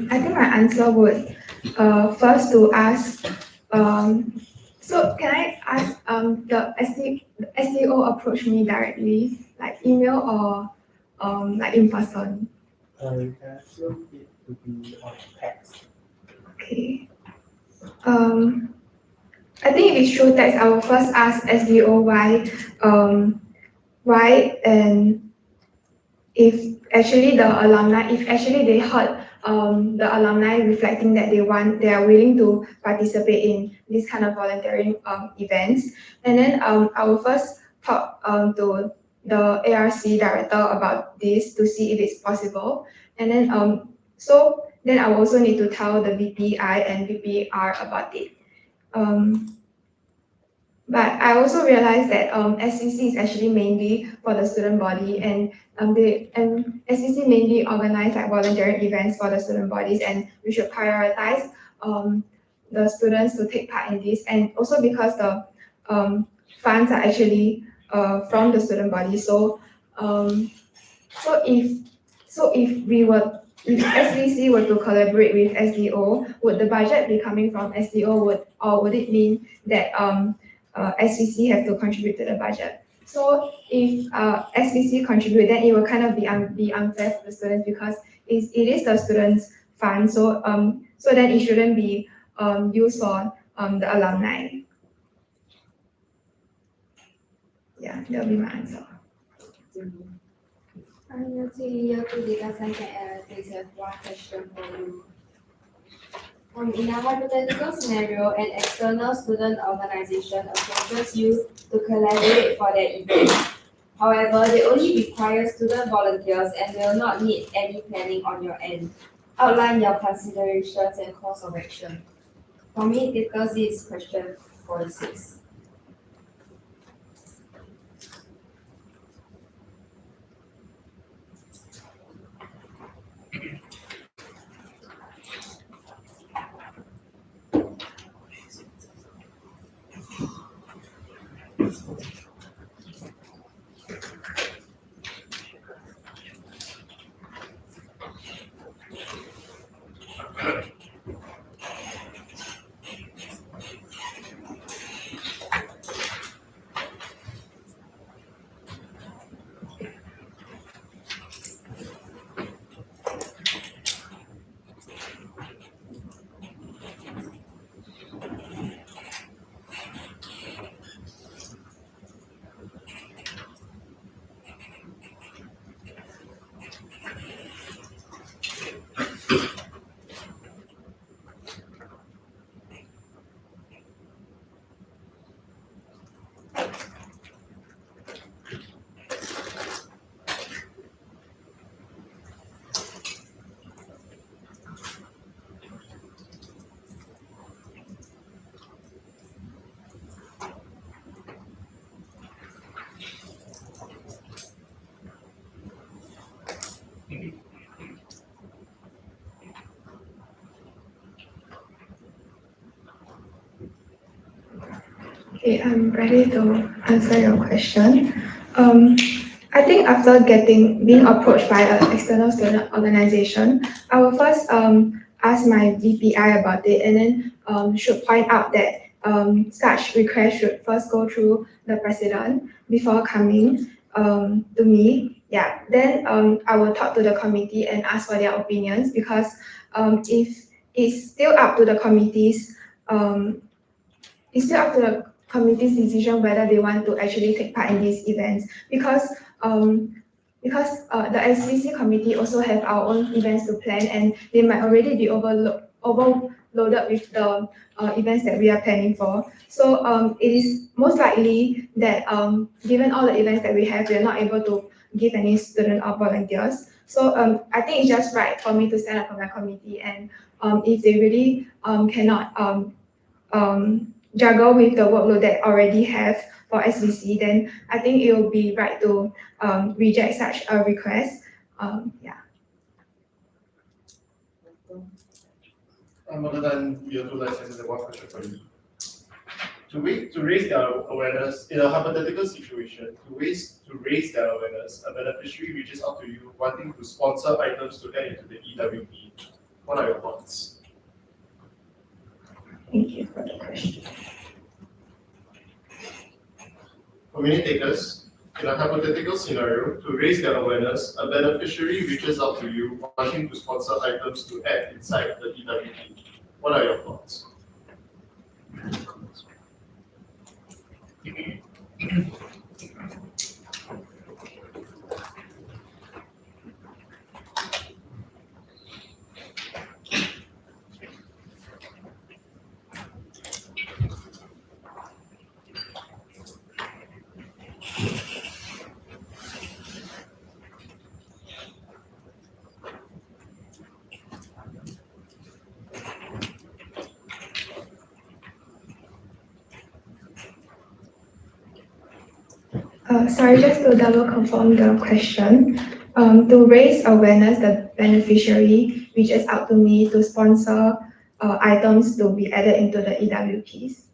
I think my answer would first to ask. So can I ask the SEO approach me directly, like email or like in person? You can assume to be on text? Okay. I think if it's true text, I will first ask SDO why, and if actually the alumni, if actually they heard the alumni reflecting that they are willing to participate in this kind of volunteering events, and then I will first talk to the ARC director about this to see if it's possible, and then so then I will also need to tell the VPI and VPR about it. But I also realized that SCC is actually mainly for the student body, and SCC mainly organize like volunteering events for the student bodies, and we should prioritize the students to take part in this, and also because the funds are actually from the student body. So so if if SVC were to collaborate with SDO, would the budget be coming from SDO, or would it mean that SVC have to contribute to the budget? So if SVC contribute, then it will kind of be unfair for the students, because it is the students' fund. So so then it shouldn't be used for the alumni. Yeah, that'll be my answer. Year 2 data science and analytics have one question for you. In a hypothetical scenario, an external student organization approaches you to collaborate for their event. However, they only require student volunteers and will not need any planning on your end. Outline your considerations and course of action. For me, because this is question 46. Okay, I'm ready to answer your question. I think after being approached by an external student organization, I will first ask my VPI about it, and then should point out that such request should first go through the president before coming to me. Yeah, then I will talk to the committee and ask for their opinions, because if it's still up to the committees, it's still up to the committee's decision whether they want to actually take part in these events, because the SVC committee also have our own events to plan, and they might already be overloaded with the events that we are planning for. So it is most likely that given all the events that we have, we are not able to give any student or volunteers. So I think it's just right for me to stand up for my committee, and if they really cannot juggle with the workload that already have for SVC, then I think it will be right to reject such a request. Yeah. Other than year 2 licenses, one question for you. To raise their awareness in a hypothetical situation, to raise their awareness, a beneficiary reaches out to you wanting to sponsor items to add into the EWP. What are your thoughts? Thank you for the question. Community takers, In a hypothetical scenario, to raise their awareness, a beneficiary reaches out to you wanting to sponsor items to add inside the EWP. What are your thoughts? Sorry, just to double confirm the question. To raise awareness, the beneficiary reaches out to me to sponsor items to be added into the EWPs.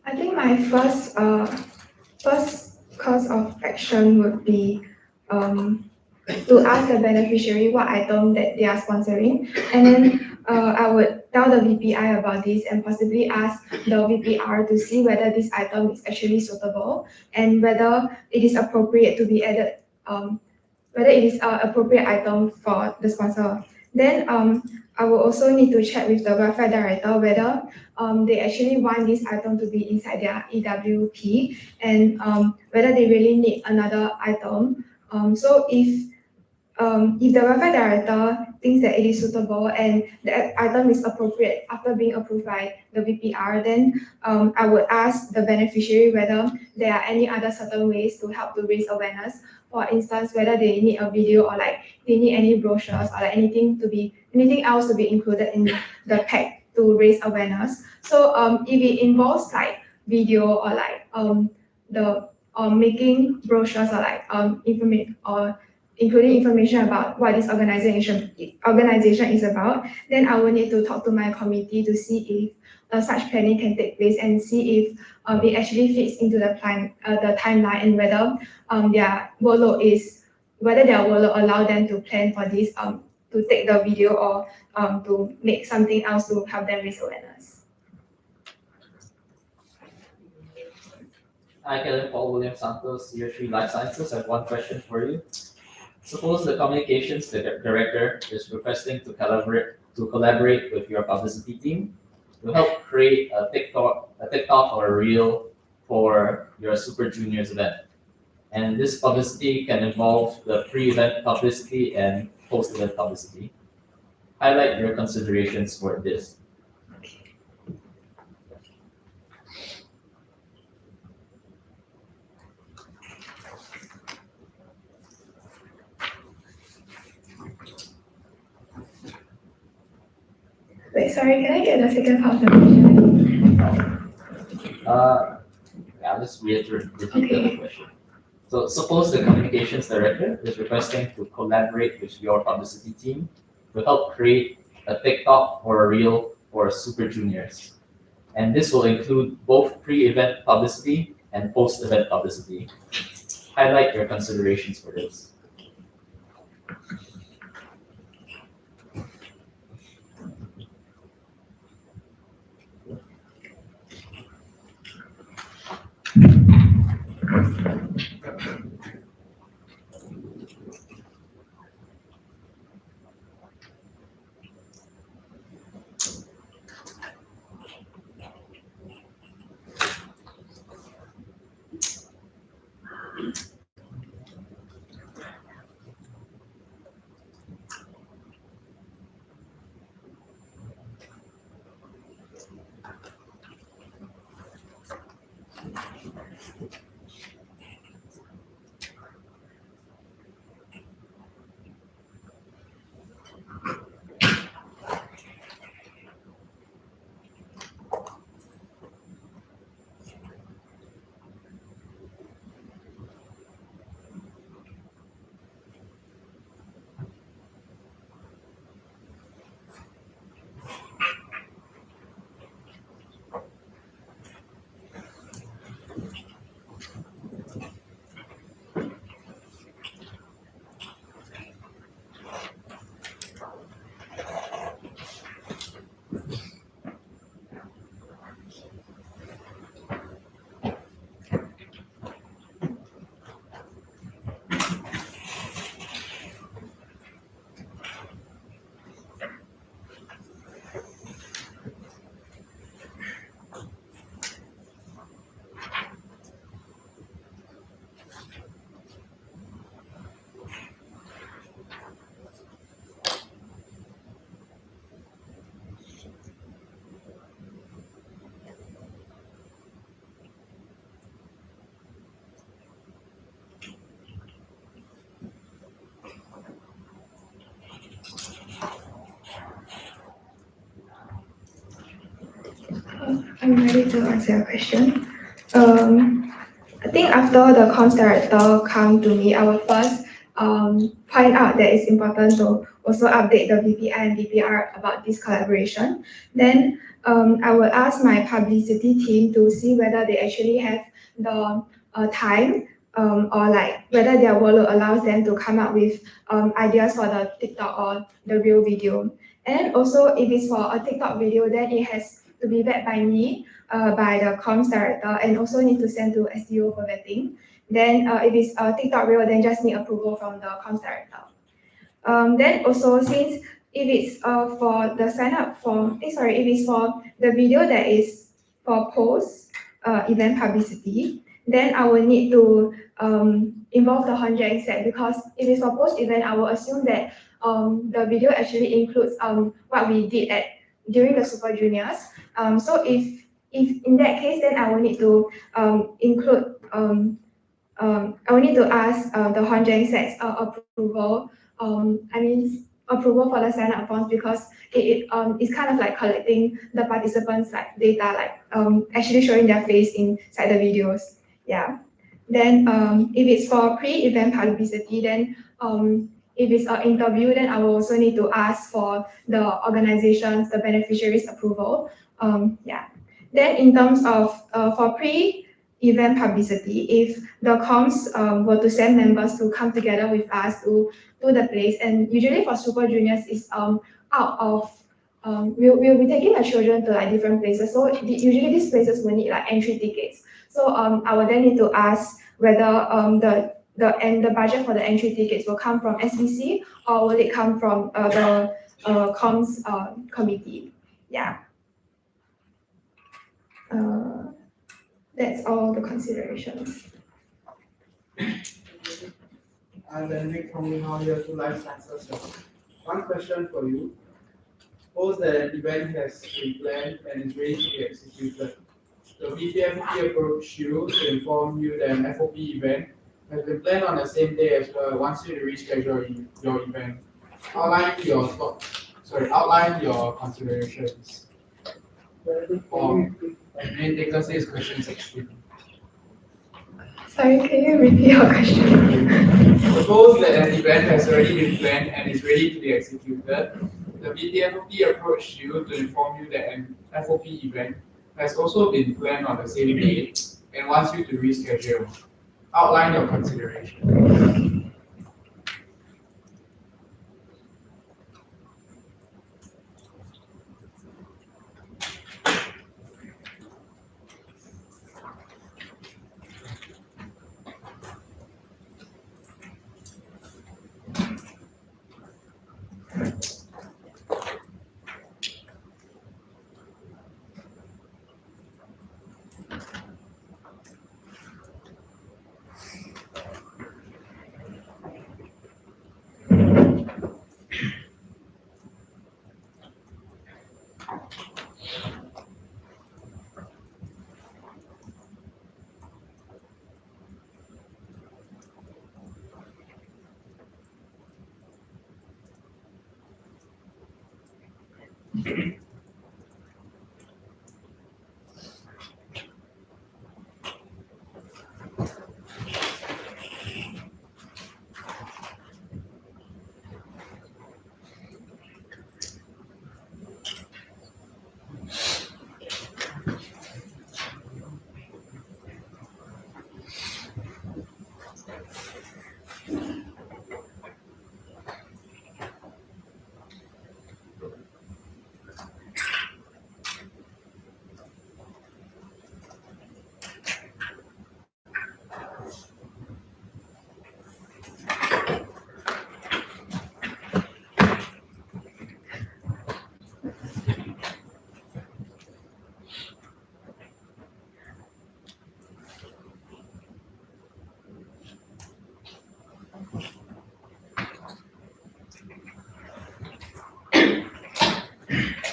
I think my first course of action would be to ask the beneficiary what item that they are sponsoring, and then I would tell the VPI about this and possibly ask the VPR to see whether this item is actually suitable and whether it is appropriate to be added, whether it is an appropriate item for the sponsor. Then I will also need to check with the welfare director whether they actually want this item to be inside their EWP and whether they really need another item. So if the welfare director thinks that it is suitable and the item is appropriate after being approved by the VPR, then I would ask the beneficiary whether there are any other certain ways to help to raise awareness. For instance, whether they need a video or like they need any brochures or like anything else to be included in the pack to raise awareness. So if it involves like video or like making brochures or like information or including information about what this organization is about, then I will need to talk to my committee to see if such planning can take place and see if it actually fits into the timeline and whether their workload allow them to plan for this to take the video or to make something else to help them raise awareness. Hi, Kevin Paul William Santos, Year 3 Life Sciences. I have one question for you. Suppose the communications director is requesting to collaborate with your publicity team to help create a TikTok or a reel for your Super Juniors event. And this publicity can involve the pre-event publicity and post-event publicity. Highlight your considerations for this. sorry, can I get the second part of the question? I'll just repeat the question. So suppose the communications director is requesting to collaborate with your publicity team to help create a TikTok or a reel for Super Juniors. And this will include both pre-event publicity and post-event publicity. Highlight your considerations for this. I'm ready to answer your question. I think after the comms director come to me, I will first point out that it's important to also update the VPI and VPR about this collaboration. Then I will ask my publicity team to see whether they actually have the time or like whether their workload allows them to come up with ideas for the TikTok or the real video. And also if it's for a TikTok video, then it has to be vetted by me, by the comms director, and also need to send to SEO for vetting. Then if it's a TikTok reel, then just need approval from the comms director. Then also since if it's for the sign up form, if it's for the video that is for post event publicity, then I will need to involve the 100 set, because if it's for post event, I will assume that the video actually includes what we did during the Super Juniors. So if in that case, then I will need to include I will need to ask the Huanzhang sets approval. Approval for the sign up forms, because it's kind of like collecting the participants like data, like actually showing their face inside the videos. Yeah. Then if it's for pre-event publicity, then if it's an interview, then I will also need to ask for the organizations, the beneficiaries approval. Yeah. Then in terms of for pre-event publicity, if the comms were to send members to come together with us to the place, and usually for Super Juniors is out of we'll be taking the children to like different places. So usually these places will need like entry tickets. So I will then need to ask whether the budget for the entry tickets will come from SBC or will it come from the comms committee. Yeah. That's all the considerations. And then we come now here to life sciences. One question for you. Suppose that an event has been planned and is ready to be executed. The VPFP approached you to inform you that an FOP event has been planned on the same day as well, wants you to reschedule your event. How likely or outline your considerations. Or main takeaways is question 16. Sorry, can you repeat your question? Suppose that an event has already been planned and is ready to be executed. The BTFOP approached you to inform you that an FOP event has also been planned on the same day and wants you to reschedule. Outline your consideration.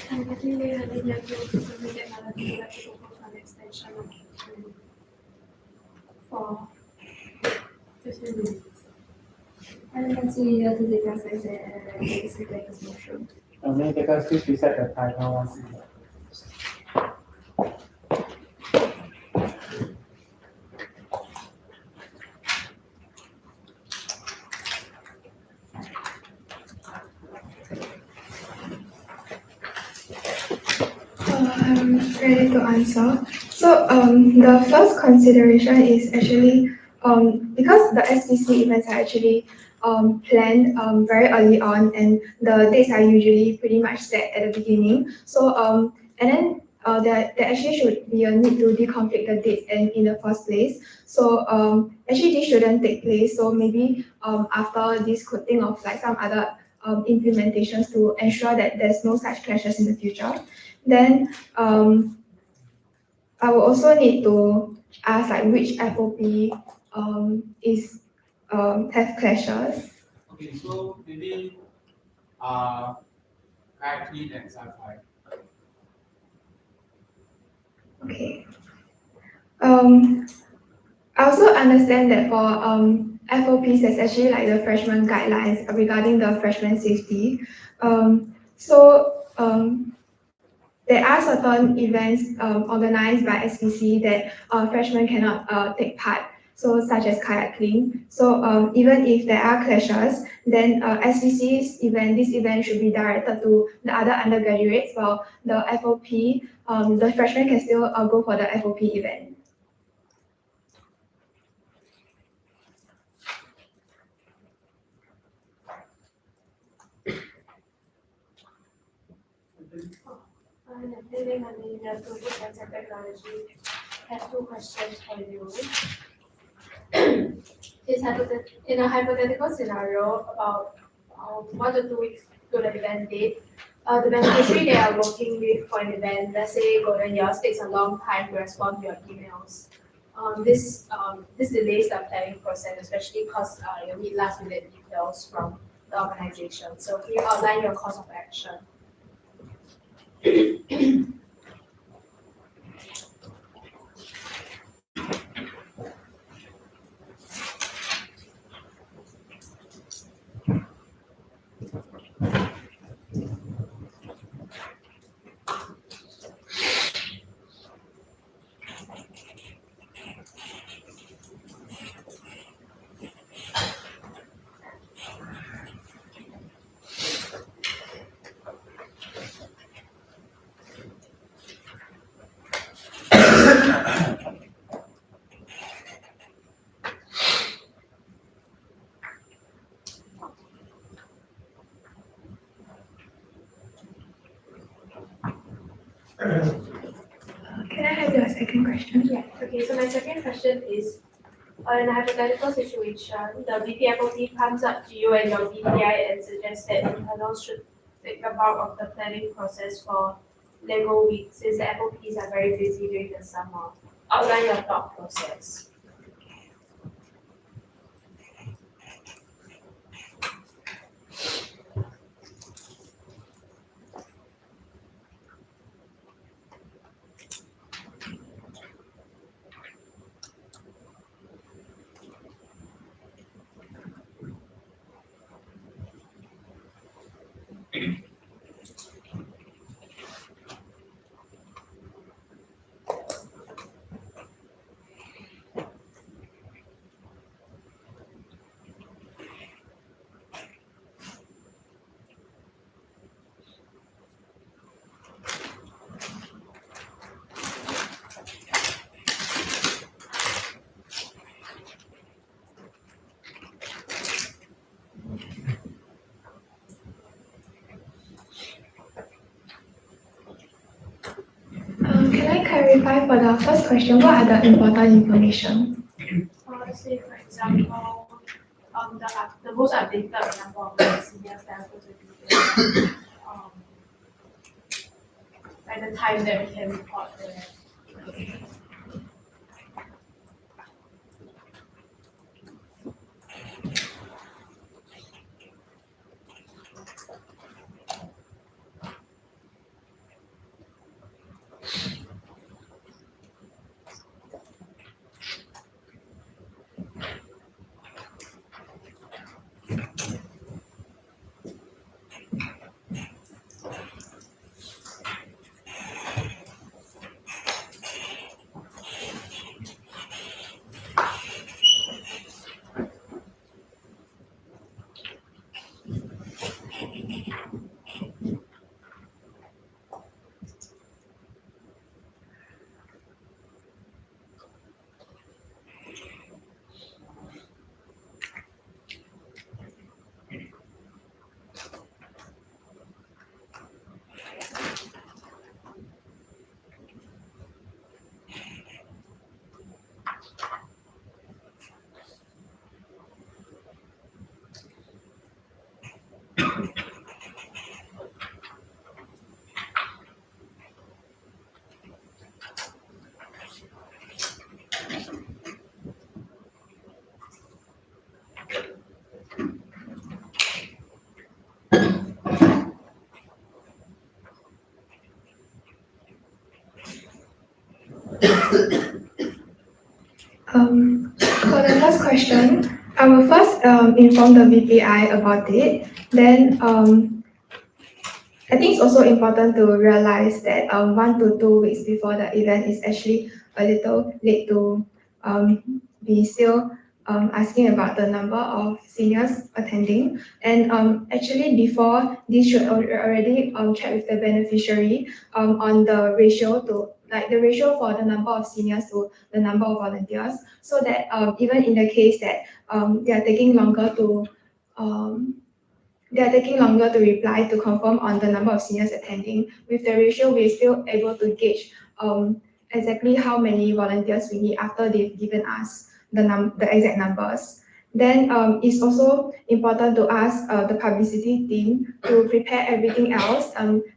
And I think we had in your group to submit another thing that to propose an extension for 15 minutes. And let's see the data science and analytics data motion. May take us to reset the timer once again. I'm ready to answer. So the first consideration is actually because the SPC events are actually planned very early on, and the dates are usually pretty much set at the beginning. So and then there actually should be a need to deconflict the dates in the first place. So actually this shouldn't take place. So maybe after this, could think of like some other implementations to ensure that there's no such clashes in the future. Then I will also need to ask like which FOP is have clashes. Okay, so maybe clean and sci-fi. Okay. I also understand that for FOPs, there's actually like the freshman guidelines regarding the freshman safety. There are certain events organized by SPC that freshmen cannot take part, so such as kayak clean. So even if there are clashes, then SPC's event, this event should be directed to the other undergraduates. While the FOP, the freshmen can still go for the FOP event. And building on the Total Science and Technology, have two questions for you. In a hypothetical scenario about 1 to 2 weeks to the event date, the beneficiary they are working with for an event, let's say Golden Years, takes a long time to respond to your emails. This delays the planning process, especially because you need last minute details from the organization. So can you outline your course of action? Can I have your second question? Yeah, okay, so my second question is, in a hypothetical situation, the BPFOP comes up to you and your BPI and suggests that internals should take the bulk of the planning process for Lego week, since the FOPs are very busy during the summer. Outline your thought process. Can I clarify for the first question, what are the important information? Say for example, the most updated number of the seniors that are going to be there, at the time that we can report there. For the first question, I will first inform the VPI about it. Then I think it's also important to realize that 1 to 2 weeks before the event is actually a little late to be still asking about the number of seniors attending. And actually before this should already check with the beneficiary on the ratio to like the ratio for the number of seniors to the number of volunteers, so that even in the case that they are taking longer to reply to confirm on the number of seniors attending. With the ratio, we're still able to gauge exactly how many volunteers we need after they've given us the exact numbers. Then it's also important to ask the publicity team to prepare everything else,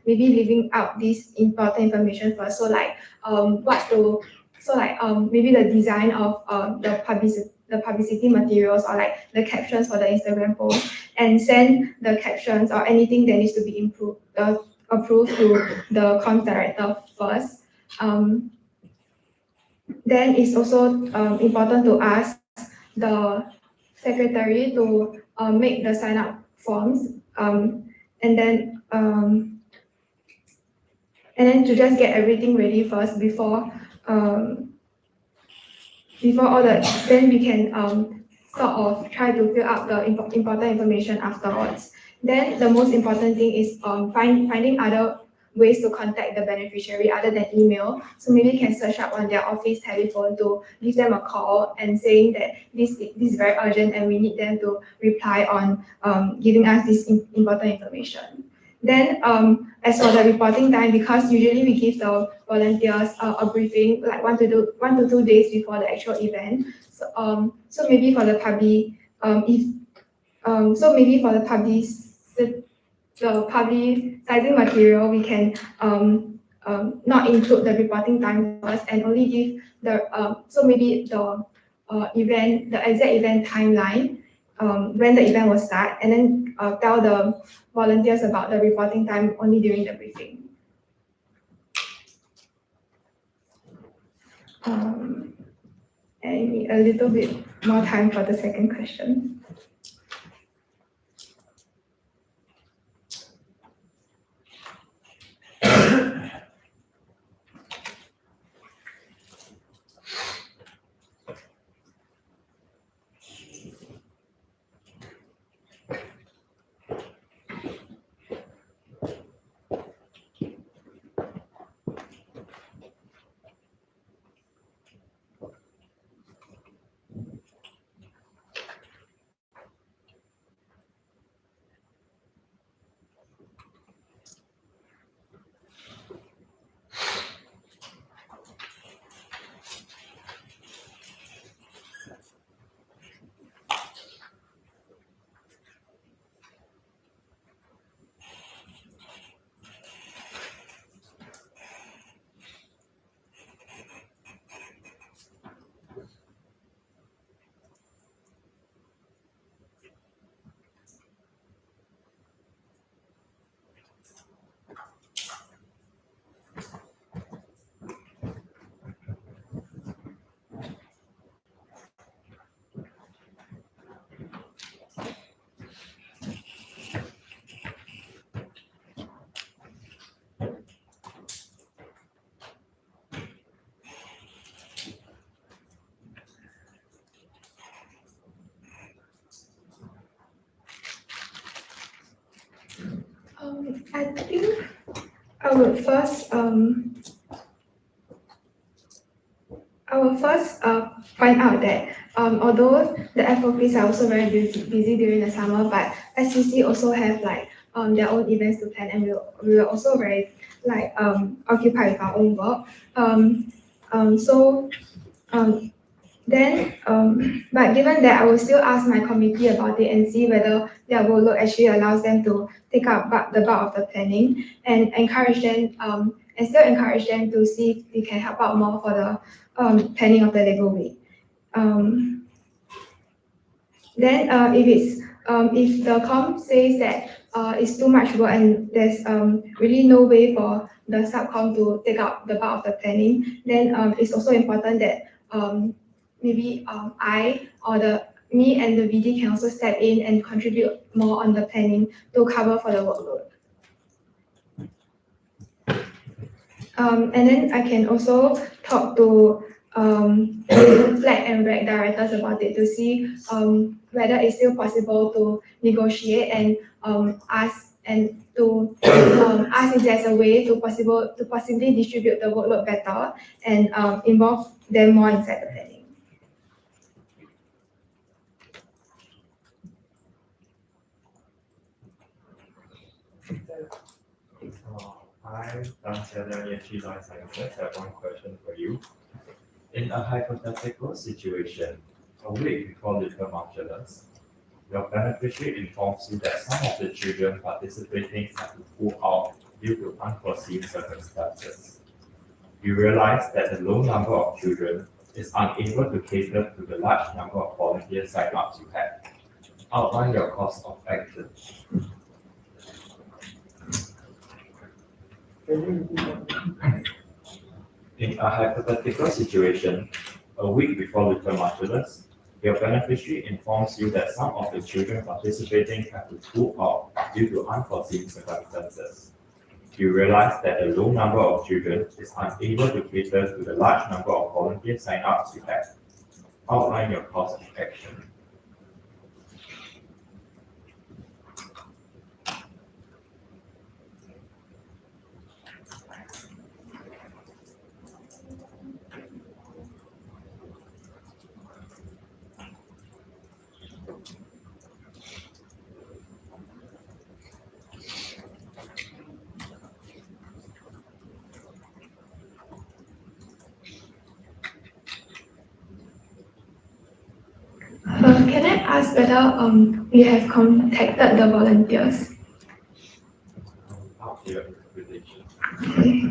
maybe leaving out this important information first. So like maybe the design of the publicity materials, or like the captions for the Instagram post, and send the captions or anything that needs to be approved to the comms director first. Then it's also important to ask the secretary to make the sign up forms, and then to just get everything ready first before all the, then we can sort of try to fill out the important information afterwards. Then the most important thing is finding other ways to contact the beneficiary other than email. So maybe you can search up on their office telephone to give them a call and saying that this is very urgent and we need them to reply on giving us this important information. Then as for the reporting time, because usually we give the volunteers a briefing like 1 to 2 days before the actual event. So maybe for the publicizing material, we can not include the reporting time first and only give so maybe the exact event timeline, when the event will start, and then tell the volunteers about the reporting time only during the briefing. I need a little bit more time for the second question. I think I would first point out that although the FOPs are also very busy during the summer, but SCC also have like their own events to plan, and we were also very like occupied with our own work. But given that, I will still ask my committee about it and see whether their workload actually allows them to take up the bulk of the planning, and encourage them and still encourage them to see if we can help out more for the planning of the Lego week. If the com says that it's too much work and there's really no way for the subcom to take up the bulk of the planning, then it's also important that maybe me and the VD can also step in and contribute more on the planning to cover for the workload. And then I can also talk to flag and reg directors about it to see whether it's still possible to negotiate and ask if there's a way to possibly distribute the workload better and involve them more inside the planning. Hi, I'm Shannon, EFG Life Sciences. I have one question for you. In a hypothetical situation, a week before midterm modulus, your beneficiary informs you that some of the children participating have to pull out due to unforeseen circumstances. You realize that the low number of children is unable to cater to the large number of volunteer sign-ups you have. Outline your course of action. In a hypothetical situation, a week before midterm modulus, your beneficiary informs you that some of the children participating have to pull out due to unforeseen circumstances. You realize that the low number of children is unable to cater to the large number of volunteer sign-ups you have. Outline your course of action. ask whether you have contacted the volunteers? After your interpretation. Okay.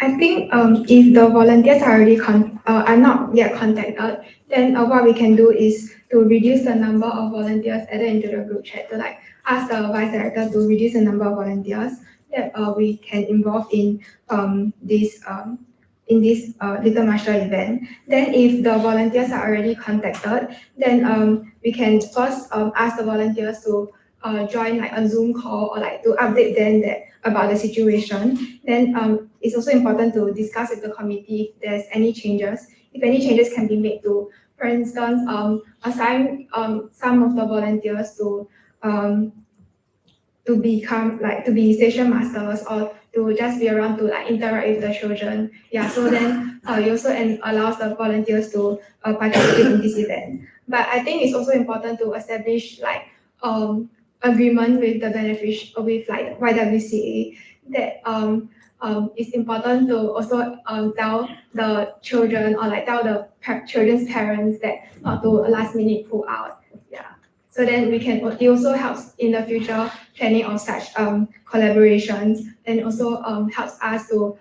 I think if the volunteers are not yet contacted, then what we can do is to reduce the number of volunteers added into the group chat, to like ask the vice director to reduce the number of volunteers that we can involve in this little master event. Then if the volunteers are already contacted, then we can first ask the volunteers to join like a Zoom call or like to update them about the situation. Then it's also important to discuss with the committee if there's any changes. If any changes can be made to, for instance, assign some of the volunteers to become like to be station masters or to just be around to like interact with the children. Yeah, so then it also allows the volunteers to participate in this event. But I think it's also important to establish like agreement with the with like YWCA that it's important to also tell the children or like tell the children's parents that not to last minute pull out. Yeah. So then it also helps in the future planning of such collaborations, and also helps us to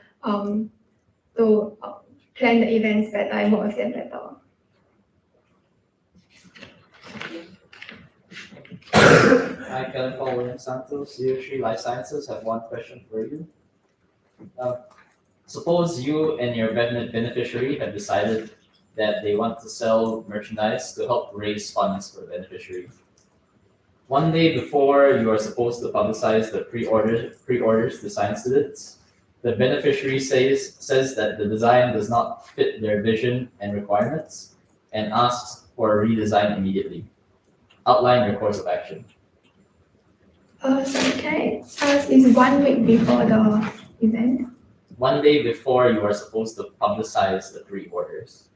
plan the events better and work with them better. Hi, Kevin Paul William Santos, Year 3 Life Sciences. Have one question for you. Suppose you and your beneficiary have decided that they want to sell merchandise to help raise funds for the beneficiary. One day before you are supposed to publicize the pre-orders to science students, the beneficiary says that the design does not fit their vision and requirements and asks for a redesign immediately. Outline your course of action. So can I ask, is 1 week before the event? One day before you are supposed to publicize the pre-orders.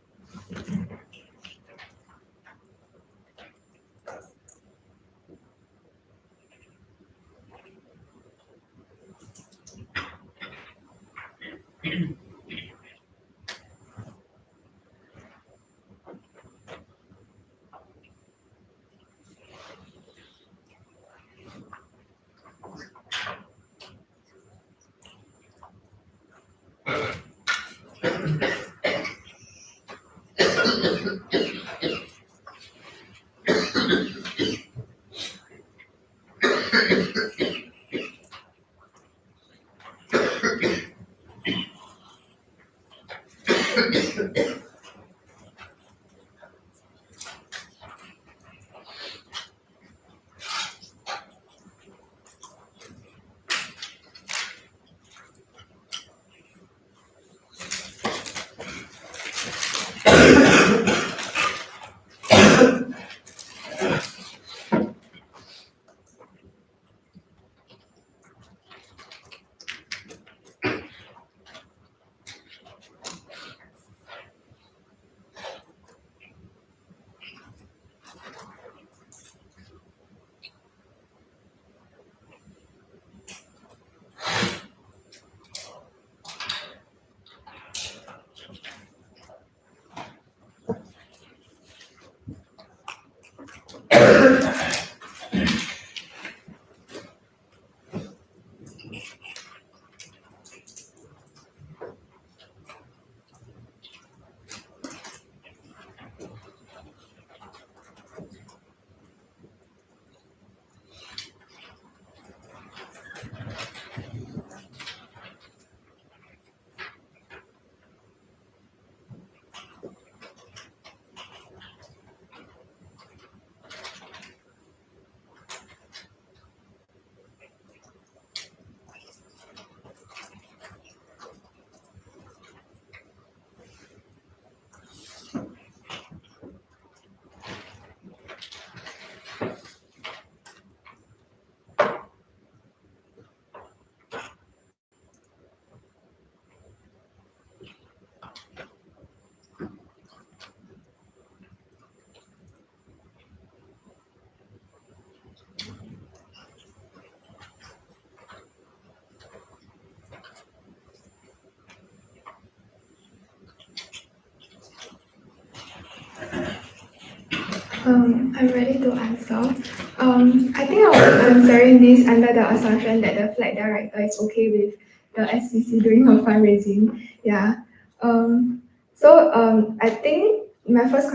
I'm ready to answer. I think I was answering this under the assumption that the flag director is okay with the SCC doing her fundraising. Yeah. I think my first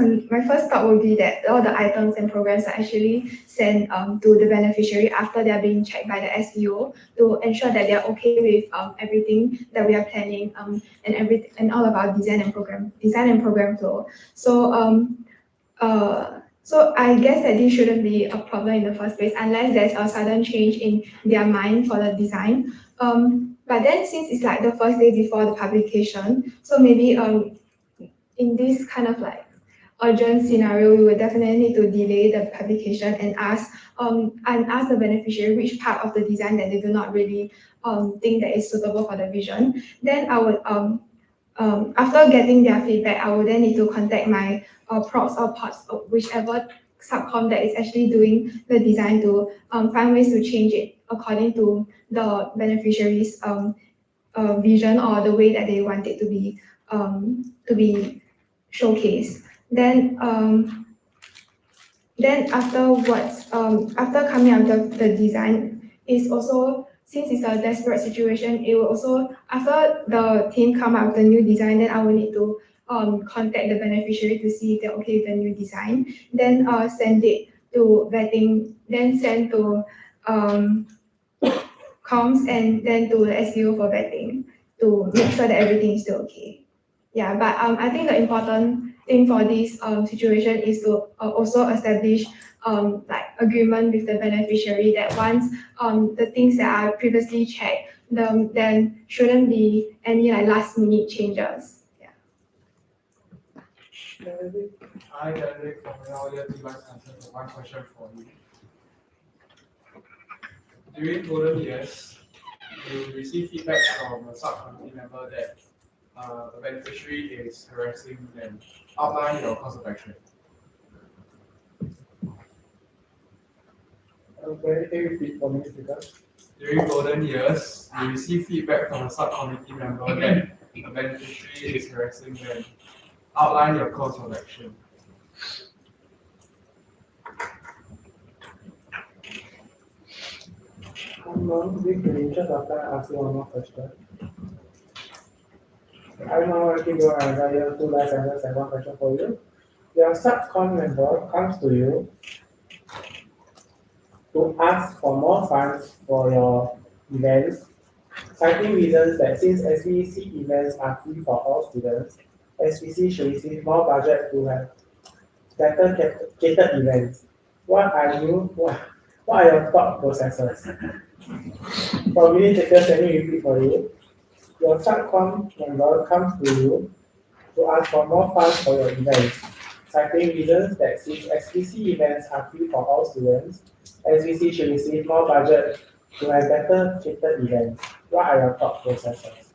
thought would be that all the items and programs are actually sent to the beneficiary after they are being checked by the SEO to ensure that they are okay with everything that we are planning and all of our design and program flow. So I guess that this shouldn't be a problem in the first place unless there's a sudden change in their mind for the design. But then since it's like the first day before the publication, so maybe in this kind of like urgent scenario, we will definitely need to delay the publication and ask the beneficiary which part of the design that they do not really think that is suitable for the vision. Then I would after getting their feedback, I will then need to contact my props or parts, whichever subcom that is actually doing the design to find ways to change it according to the beneficiary's vision or the way that they want it to be showcased. Then afterwards, after coming out of the design, is also since it's a desperate situation, it will also after the team come out with the new design, then I will need to contact the beneficiary to see if they're okay with the new design. Then send it to vetting, then send to comms and then to the SEO for vetting to make sure that everything is still okay. Yeah, but I think the important thing for this situation is to also establish like agreement with the beneficiary that once the things that are previously checked, then shouldn't be any like last minute changes. Yeah. I Derek from Real to answer the one question for you. During golden years, you receive feedback from a subcommittee member that a beneficiary is harassing them. Outline your course of action. Can you repeat for me, because During golden years, you receive feedback from a subcommittee member that a beneficiary is harassing them. Outline your course of action. With the interest of time, ask you one more question. I now want to give you another 2 last answers and one question for you. Your subcon member comes to you to ask for more funds for your events, citing reasons that since SVC events are free for all students, SVC should receive more budget to have better catered events. What are your thought processes? For really takers, let me repeat for you. Your subcom member comes to you to ask for more funds for your events, citing reasons that since SVC events are free for all students, SVC should receive more budget to have better catered events. What are your thought processes?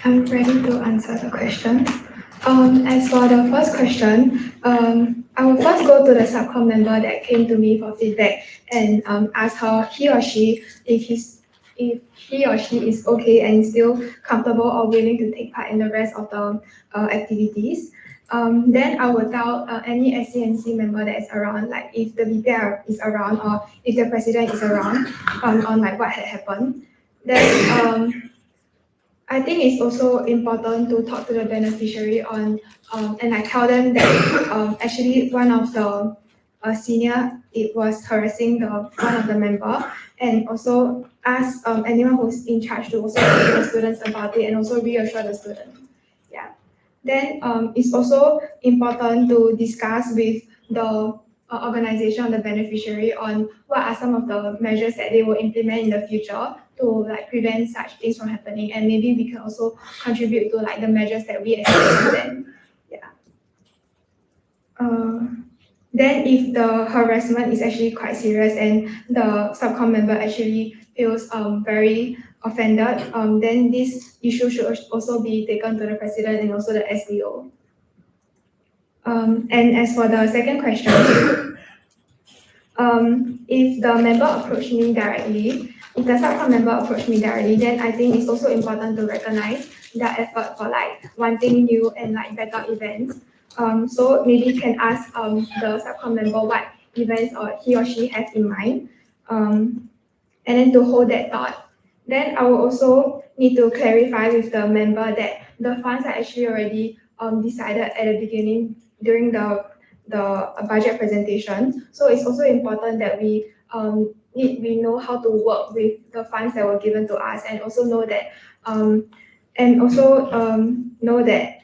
I'm ready to answer the question. As for the first question, I will first go to the subcom member that came to me for feedback and ask her, he or she, if he or she is okay and still comfortable or willing to take part in the rest of the activities. Then I will tell any SCNC member that is around, like if the BPR is around or if the president is around, on like what had happened. Then I think it's also important to talk to the beneficiary on, and I tell them that actually one of the senior, it was harassing one of the member, and also ask anyone who's in charge to also talk to the students about it and also reassure the student. Yeah. Then it's also important to discuss with the organization, the beneficiary, on what are some of the measures that they will implement in the future to like prevent such things from happening, and maybe we can also contribute to like the measures that we expect from them. Yeah. Then if the harassment is actually quite serious and the subcom member actually feels very offended, then this issue should also be taken to the president and also the SBO. And as for the second question, if the member approached me directly, if the subcom member approached me directly, then I think it's also important to recognize their effort for like wanting new and like better events. So maybe can ask the subcom member what events or he or she has in mind, and then to hold that thought. Then I will also need to clarify with the member that the funds are actually already decided at the beginning during the budget presentation. So it's also important that we know how to work with the funds that were given to us, and also know that know that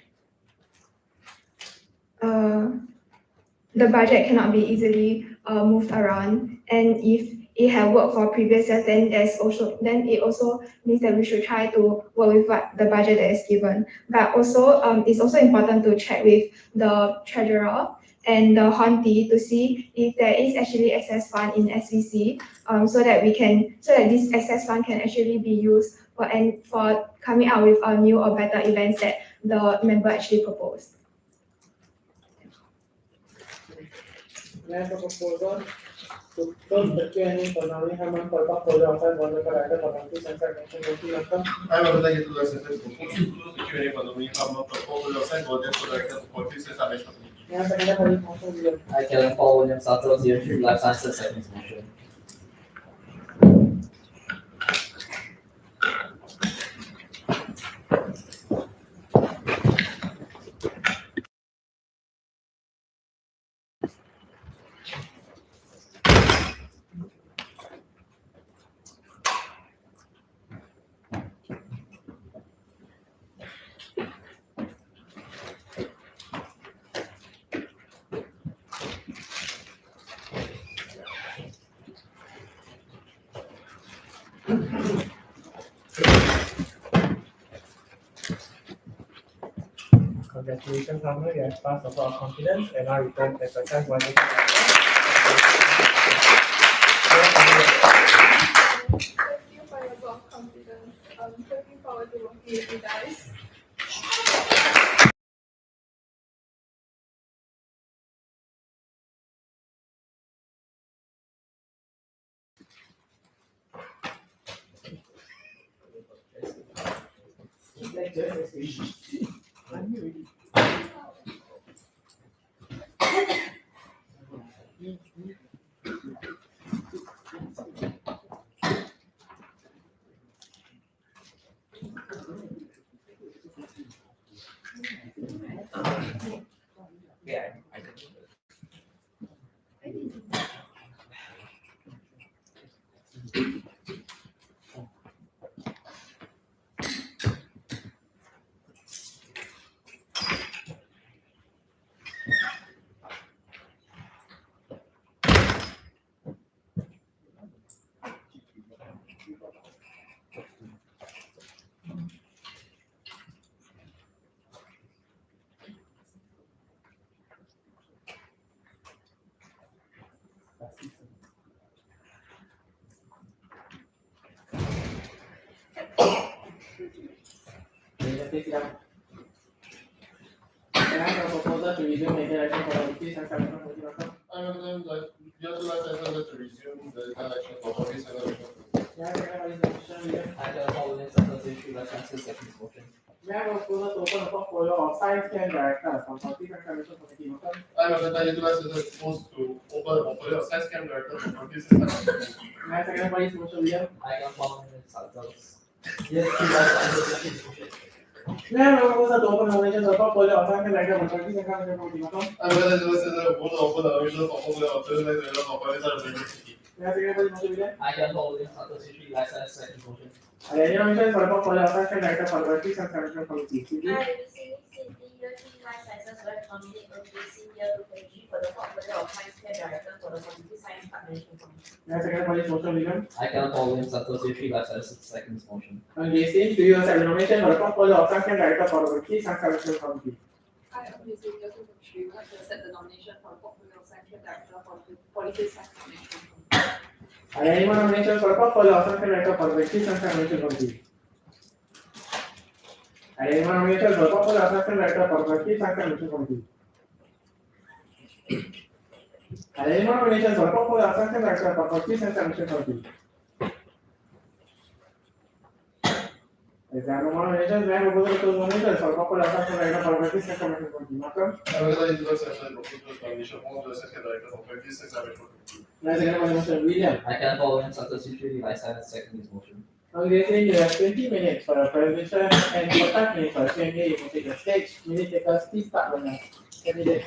the budget cannot be easily moved around. And if it had worked for previous years, then it also means that we should try to work with what the budget that is given. But also it's also important to check with the treasurer and the Honti to see if there is actually excess fund in SVC, so that this excess fund can actually be used for coming out with new or better events that the member actually proposed. May I have a proposal to close the Q&A for now? Halaman portfolio outside Wonder Director for Country Center Nation Director. I represent you to the sentence proposal to close the Q&A for nominee Halaman portfolio outside Wonder Director for Country Center Nation. May I second for the Council William? I can Paul Williams Sato 03 Life Sciences Seconds Motion. Congratulations, Hammer. You have passed the vote of confidence and now returned as a test one. Thank you for your vote of confidence. Looking forward to working with you guys. please sit down. Can I have a proposal to resume media lecture for the science commission committee matter? I recommend that year 2 life sciences to resume the data lecture for public sector. May I second by this motion, William? I can follow this association by Chancellor second motion. May I have a proposal to open the portfolio of science camp director for public science commission committee matter? I recommend that year 2 life sciences is supposed to open the portfolio of science camp director for public sector. May I second by this motion, William? I can follow this Santos. Yes, second motion. May I have a proposal to open nominations for portfolio of science camp director for public science commission committee matter? I recommend that year 2 life sciences both open the nominations for portfolio of science camp director for public sector. May I second by this motion, William? I can follow this association by second motion. Are there any nominations for the portfolio of science camp director for public science commission committee? Cindy? I, Cindy, year 3 life sciences, will nominate Jason year 2 chemistry for the portfolio of science care director for the community science management committee. May I second by this motion, William? I can follow this association by second motion. And Jason, do you accept the nomination for the portfolio of science camp director for the community science management committee? I, Jason, year 2 chemistry, would like to accept the nomination for the portfolio of science care director for the politics science management committee. Are there any more nominations for the portfolio of science camp director for the community science management committee? Are there any more nominations for the portfolio of science camp director for the community science management committee? Are there any more nominations for the portfolio of science camp director for the community science management committee? If there are no more nominations, may I propose to close nominations for the portfolio of science camp director for the community science management committee? Malcolm? I recommend that year 2 life sciences propose nomination for the science camp director for public science management committee. May I second by the motion, William? I can follow this association by second motion. Okay, so you have 20 minutes for your presentation and 45 minutes for Q&A. You can take the stage. Minute takers, please start when you're candidate.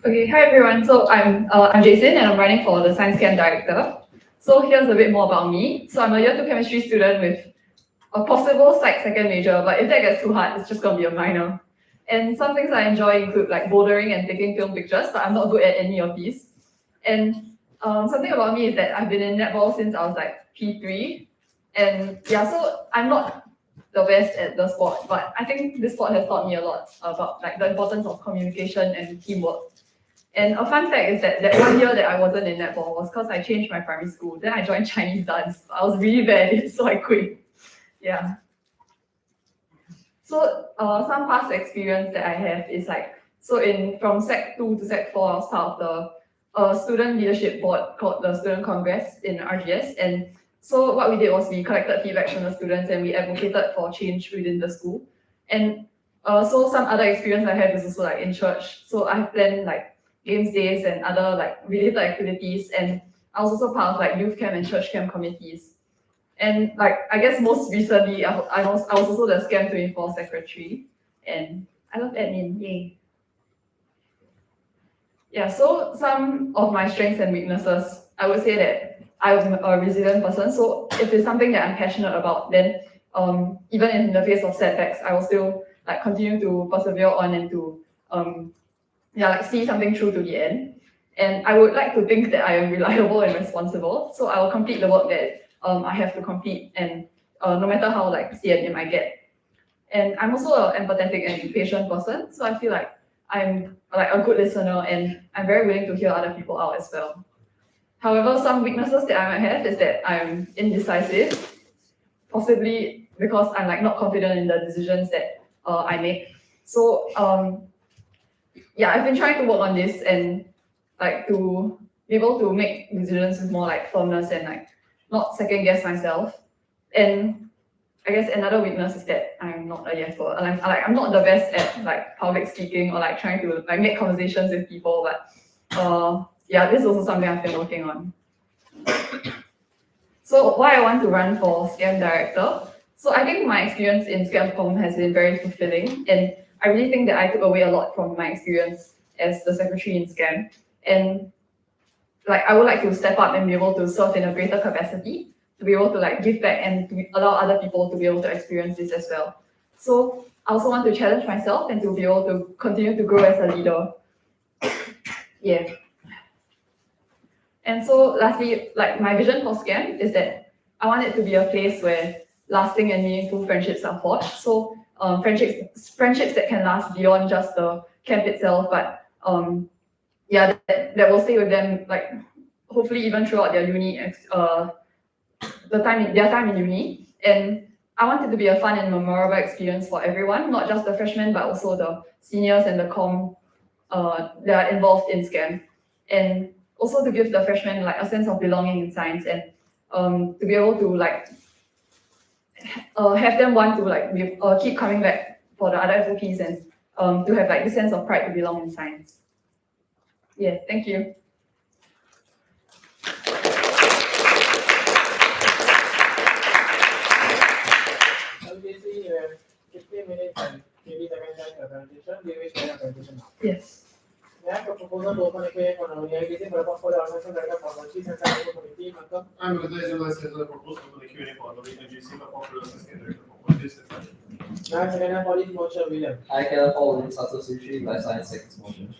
Okay, hi everyone. So I'm Jason and I'm running for the science camp director. So here's a bit more about me. So I'm a year 2 chemistry student with a possible psych second major, but if that gets too hard, it's just gonna be a minor. And some things I enjoy include like bouldering and taking film pictures, but I'm not good at any of these. And something about me is that I've been in netball since I was like P3. And yeah, so I'm not the best at the sport, but I think this sport has taught me a lot about like the importance of communication and teamwork. And a fun fact is that 1 year that I wasn't in netball was because I changed my primary school. Then I joined Chinese dance. I was really bad at it, so I quit. Yeah. So some past experience that I have is like, so from Sec 2 to Sec 4, I was part of the student leadership board called the Student Congress in RGS. And so what we did was we collected feedback from the students and we advocated for change within the school. And so some other experience I have is also like in church. So I planned like games days and other like related activities, and I was also part of like youth camp and church camp committees. And like I guess most recently I was also the Scam 24 secretary, and I love admin, yay. Yeah, so some of my strengths and weaknesses, I would say that I'm a resilient person. So if it's something that I'm passionate about, then even in the face of setbacks, I will still like continue to persevere on and to like see something through to the end. And I would like to think that I am reliable and responsible. So I will complete the work that I have to complete, and no matter how like CNM I get. And I'm also an empathetic and patient person. So I feel like I'm like a good listener and I'm very willing to hear other people out as well. However, some weaknesses that I might have is that I'm indecisive, possibly because I'm like not confident in the decisions that I make. So yeah, I've been trying to work on this and like to be able to make decisions with more like firmness and like not second guess myself. And I guess another weakness is that I'm not a yes-er. I'm not the best at like public speaking or like trying to like make conversations with people. But yeah, this is also something I've been working on. So why I want to run for Scam Director? So I think my experience in Scam.com has been very fulfilling, and I really think that I took away a lot from my experience as the secretary in Scam. And like I would like to step up and be able to serve in a greater capacity, to be able to like give back and to allow other people to be able to experience this as well. So I also want to challenge myself and to be able to continue to grow as a leader. Yeah. And so lastly, like my vision for SCAM is that I want it to be a place where lasting and meaningful friendships are forged. So friendships that can last beyond just the camp itself, but yeah, that will stay with them like hopefully even throughout their their time in uni. And I want it to be a fun and memorable experience for everyone, not just the freshmen, but also the seniors and the comm that are involved in SCAM. And also to give the freshmen like a sense of belonging in science and to be able to like have them want to like keep coming back for the other FOPs and to have like the sense of pride to belong in science. Yeah, thank you. Obviously, you have 15 minutes and maybe 7 times the presentation. Do you wish to have a presentation now? Yes. May I have a proposal to open a Q&A for now? We are using the portfolio organization director for the chief and secretary committee. Malcolm? I'm with the proposal for the Q&A for the GC portfolio assistant director for this session. Now, second for this motion, William. I cannot follow in substitutory by science seconds motion.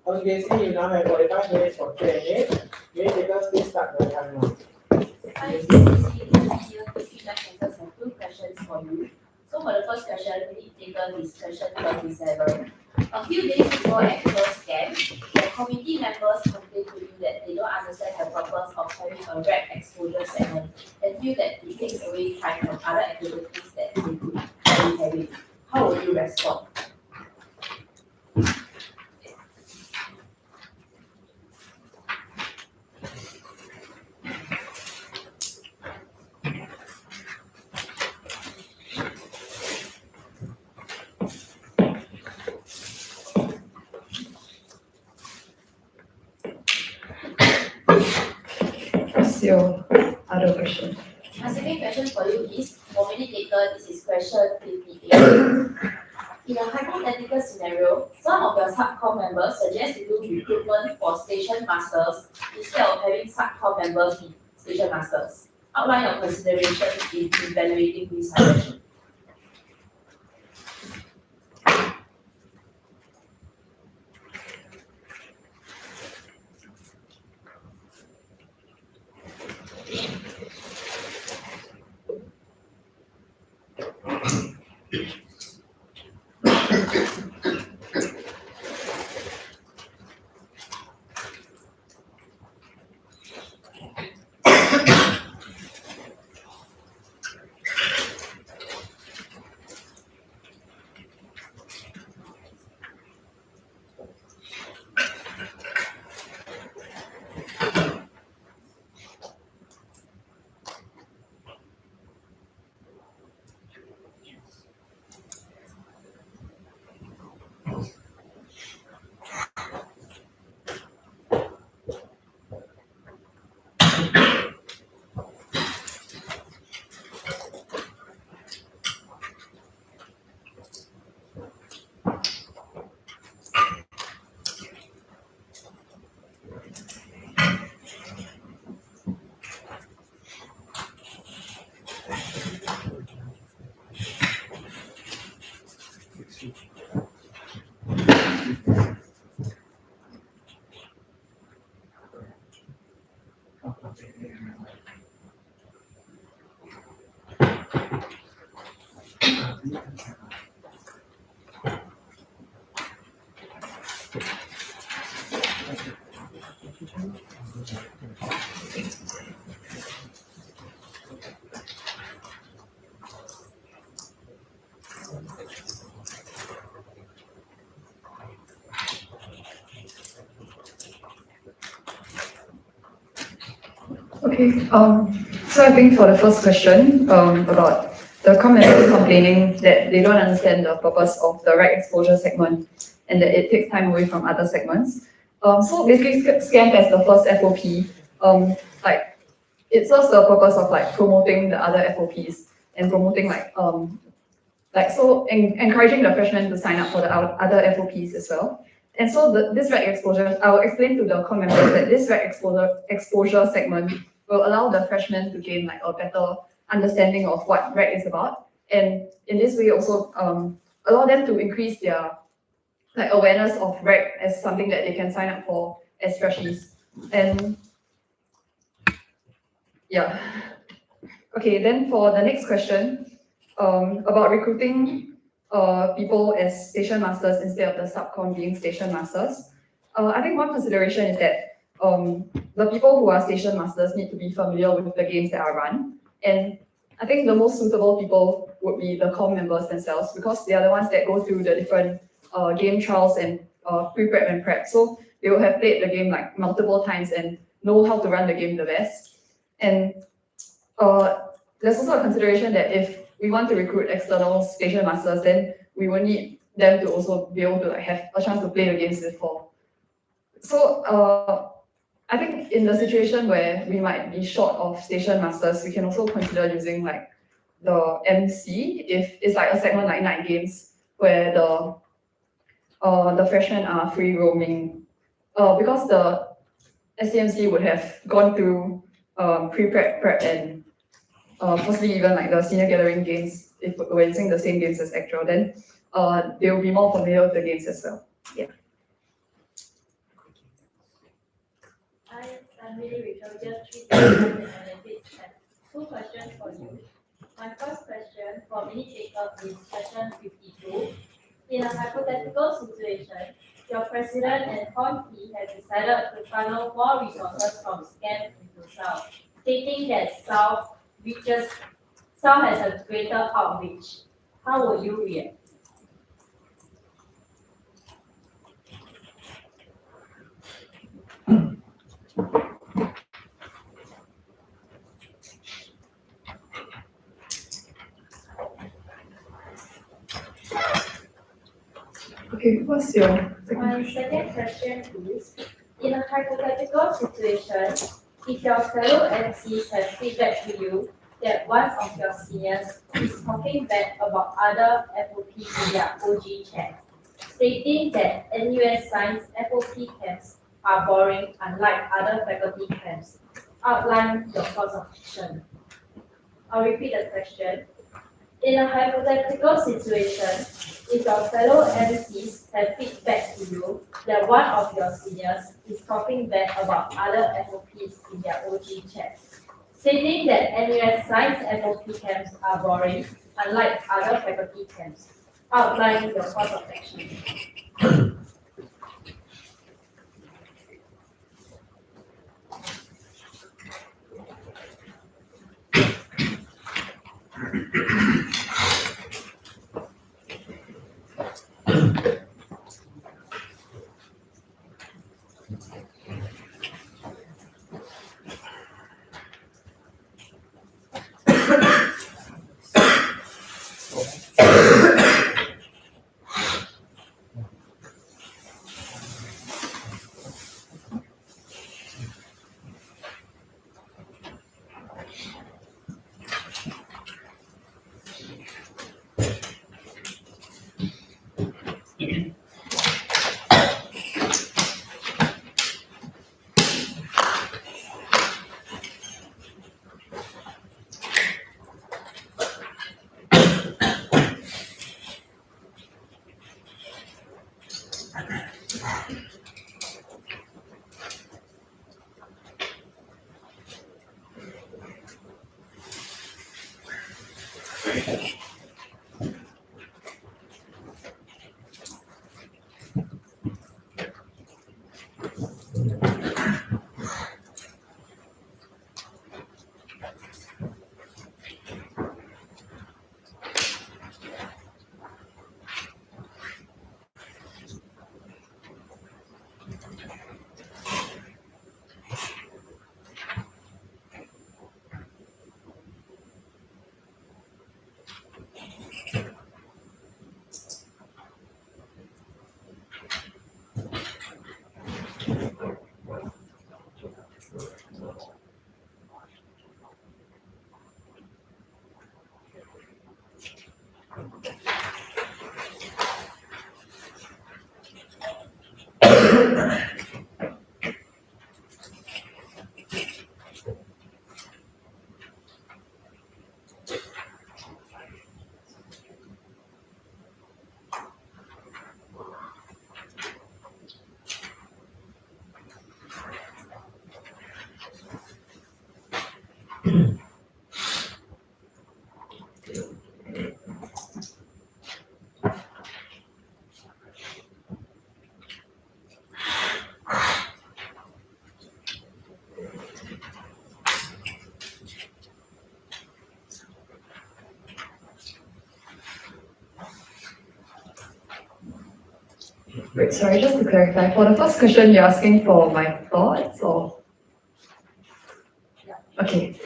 Okay, see, you now have 45 minutes for Q&A. May take us please start the time now. Hi, this is here to feedback centers have 2 questions for you. So for the first question, we need taken is question 27. A few days before actual scan, the committee members complained to you that they don't understand the purpose of having a red exposure segment and feel that it takes away time from other activities that they could be having. How would you respond? What's your other question? My second question for you is already taken. This is question 58. In a hypothetical scenario, some of your subcom members suggest you do recruitment for station masters instead of having subcom members be station masters. Outline your considerations in evaluating this suggestion. Okay, so I think for the first question, about the comments complaining that they don't understand the purpose of the right exposure segment and that it takes time away from other segments. So basically SCAMP as the first FOP, like it serves the purpose of like promoting the other FOPs and promoting encouraging the freshmen to sign up for the other FOPs as well. And so this REC exposure, I will explain to the members that this REC exposure segment will allow the freshmen to gain like a better understanding of what REC is about and in this way also allow them to increase their awareness of rec as something that they can sign up for as freshies. And yeah. Okay, then for the next question, about recruiting people as station masters instead of the subcom being station masters. I think one consideration is that the people who are station masters need to be familiar with the games that are run. And I think the most suitable people would be the com members themselves because they are the ones that go through the different game trials and pre-prep and prep. So they will have played the game like multiple times and know how to run the game the best. And there's also a consideration that if we want to recruit external station masters, then we will need them to also be able to have a chance to play the games before. So I think in the situation where we might be short of station masters, we can also consider using the MC if it's a segment like night games where the freshmen are free roaming. Because the SCMC would have gone through pre-prep, prep, and possibly even the senior gathering games, if we're using the same games as actual, then they will be more familiar with the games as well. Yeah. I'm really Rachel, year 3 analytics, and 2 questions for you. My first question for minute taker is question 52. In a hypothetical situation, your president and committee have decided to funnel more resources from SCAN into South, stating that South has a greater outreach. How will you react? Okay, what's your My second question is, in a hypothetical situation, if your fellow MCs have feedback to you that one of your seniors is talking bad about other FOP in their OG chat, stating that NUS Science FOP camps are boring unlike other faculty camps, outline your course of action. I'll repeat the question. In a hypothetical situation, if your fellow MCs have feedback to you that one of your seniors is talking bad about other FOPs in their OG chat, stating that NUS Science FOP camps are boring, unlike other faculty camps, outline your course of action. Wait, sorry, just to clarify, for the first question, you're asking for my thoughts or? Okay.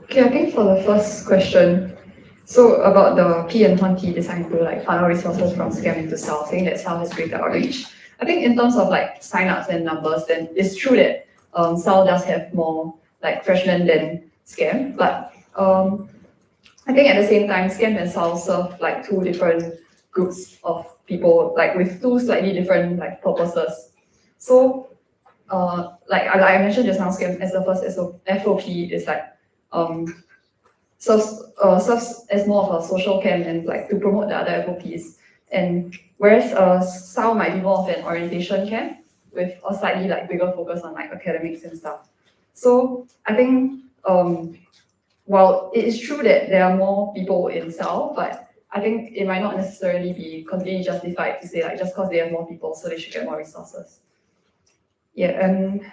Okay, I think for the first question, so about the P and T deciding to like funnel resources from SCAM into SAL, saying that SAL has greater outreach. I think in terms of like signups and numbers, then it's true that SAL does have more like freshmen than SCAM, but I think at the same time, SCAM and SAL serve like two different groups of people, like with two slightly different like purposes. So like I mentioned just now, SCAM as the first FOP is like serves as more of a social camp and like to promote the other FOPs. And whereas SAL might be more of an orientation camp with a slightly like bigger focus on like academics and stuff. So I think while it is true that there are more people in SAL, but I think it might not necessarily be completely justified to say like just because they have more people, so they should get more resources. Yeah, and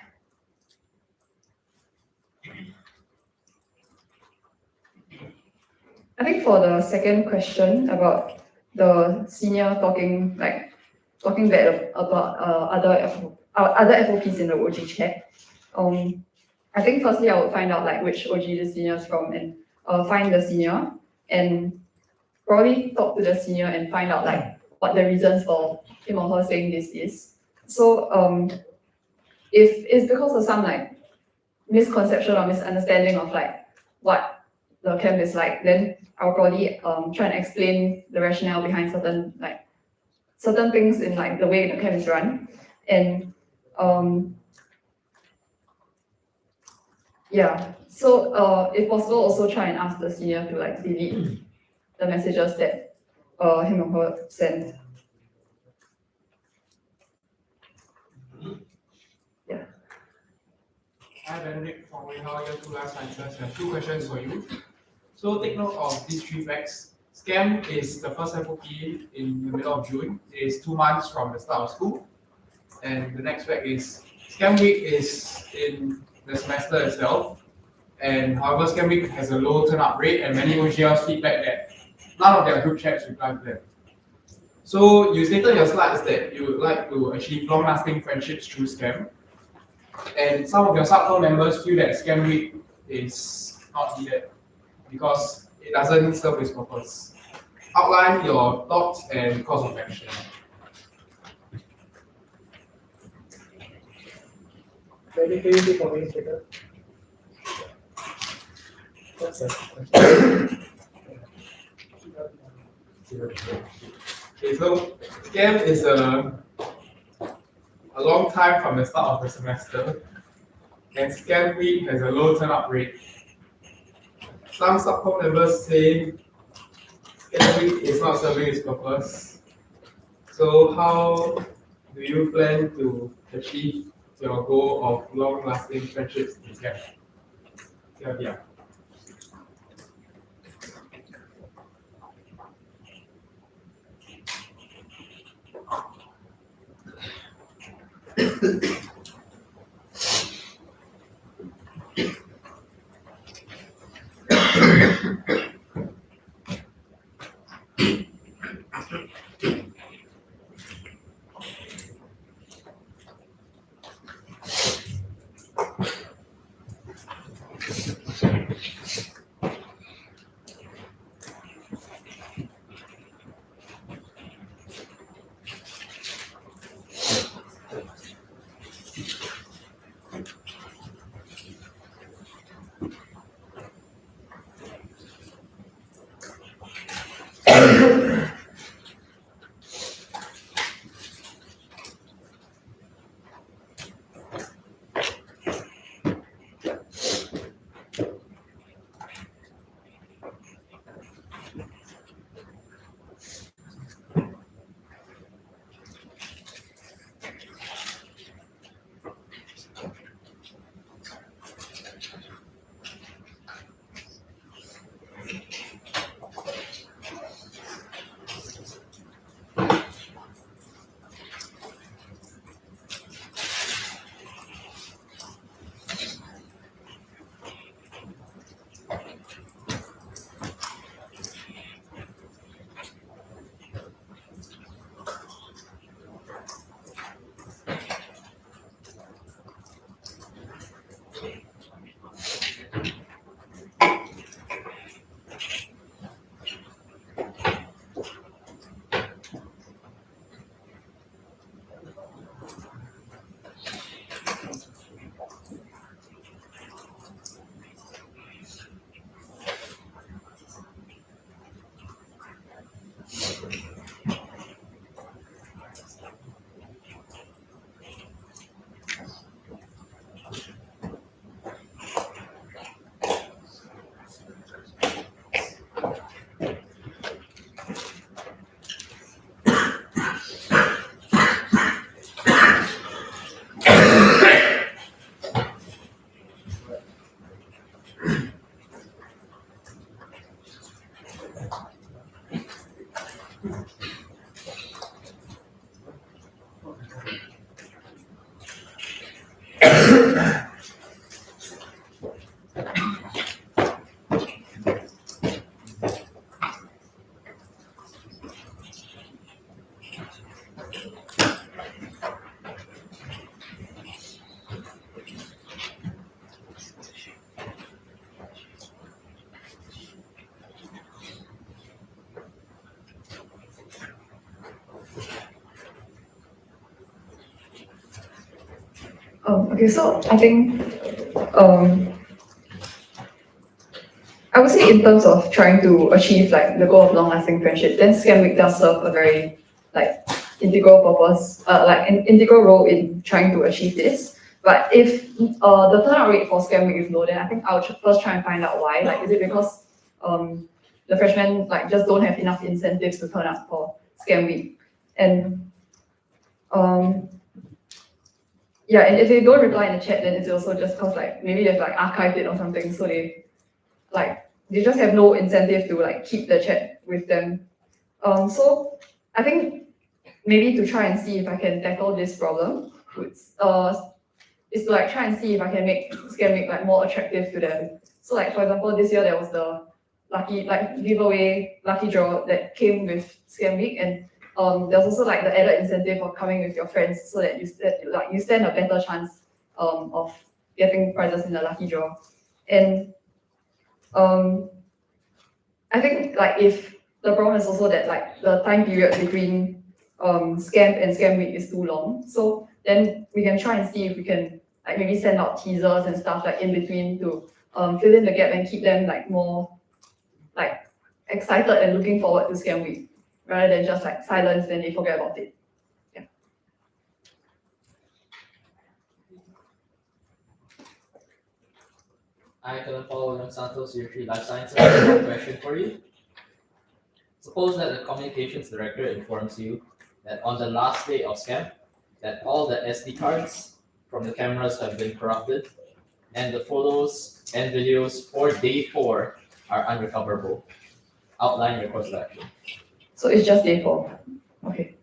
I think for the second question about the senior talking bad about other FOPs in the OG chat, I think firstly I would find out like which OG the senior is from and find the senior and probably talk to the senior and find out like what the reasons for him or her saying this is. So if it's because of some like misconception or misunderstanding of like what the camp is like, then I'll probably try and explain the rationale behind certain things in like the way the camp is run. And yeah, so if possible also try and ask the senior to like delete the messages that him or her sent. Yeah. Hi Benedict from Weihao Year 2 Life Sciences. I have two questions for you. So take note of these three facts. SCAM is the first FOP in the middle of June. It is 2 months from the start of school. And the next fact is SCAM week is in the semester itself. And however, SCAM week has a low turn-up rate and many OGLs feedback that none of their group chats reply to them. So you stated in your slides that you would like to achieve long-lasting friendships through SCAM. And some of your subcom members feel that SCAM week is not needed because it doesn't serve its purpose. Outline your thoughts and course of action. Maybe can you take a minute later? Okay, so SCAM is a long time from the start of the semester, and SCAM week has a low turn-up rate. Some subcom members say SCAM week is not serving its purpose. So how do you plan to achieve your goal of long-lasting friendships in SCAM? Yeah. Okay, so I think I would say in terms of trying to achieve like the goal of long-lasting friendship, then Scam Week does serve a very like integral purpose, like an integral role in trying to achieve this. But if the turnout rate for Scam Week is low, then I think I would first try and find out why. Like, is it because the freshmen like just don't have enough incentives to turn up for Scam Week? And yeah, and if they don't reply in the chat, then it's also just because like maybe they've like archived it or something, so they just have no incentive to like keep the chat with them. So I think maybe to try and see if I can tackle this problem is to like try and see if I can make Scam Week like more attractive to them. So like for example, this year there was the giveaway lucky draw that came with Scam Week, and there's also like the added incentive of coming with your friends so that you stand a better chance of getting prizes in the lucky draw. And I think like if the problem is also that like the time period between Scam and Scam Week is too long, so then we can try and see if we can like maybe send out teasers and stuff like in between to fill in the gap and keep them like more like excited and looking forward to Scam Week rather than just like silence and they forget about it. I can follow Young Santos, Year 3 Life Sciences. I have one question for you. Suppose that the communications director informs you that on the last day of scam, that all the SD cards from the cameras have been corrupted, and the photos and videos for day 4 are unrecoverable. Outline your course of action. So it's just day 4. Okay.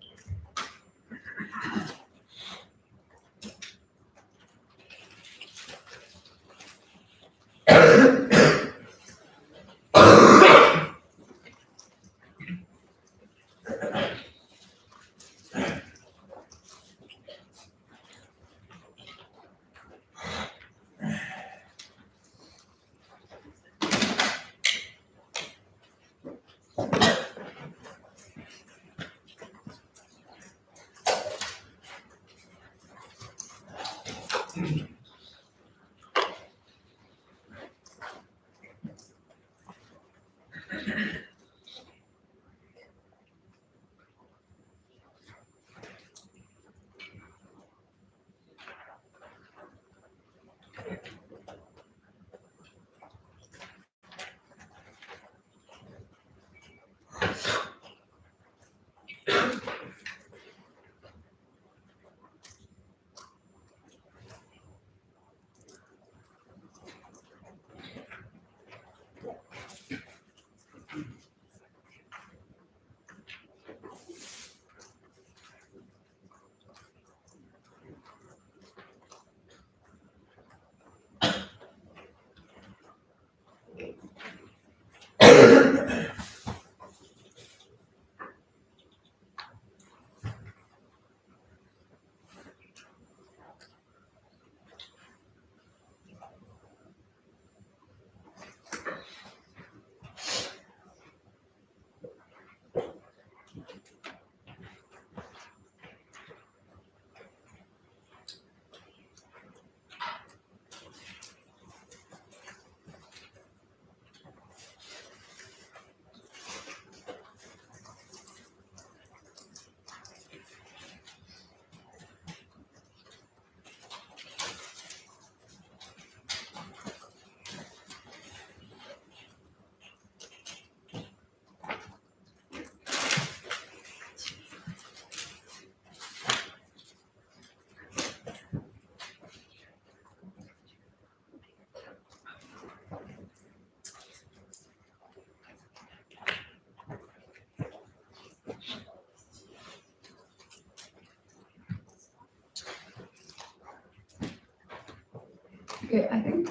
Okay, I think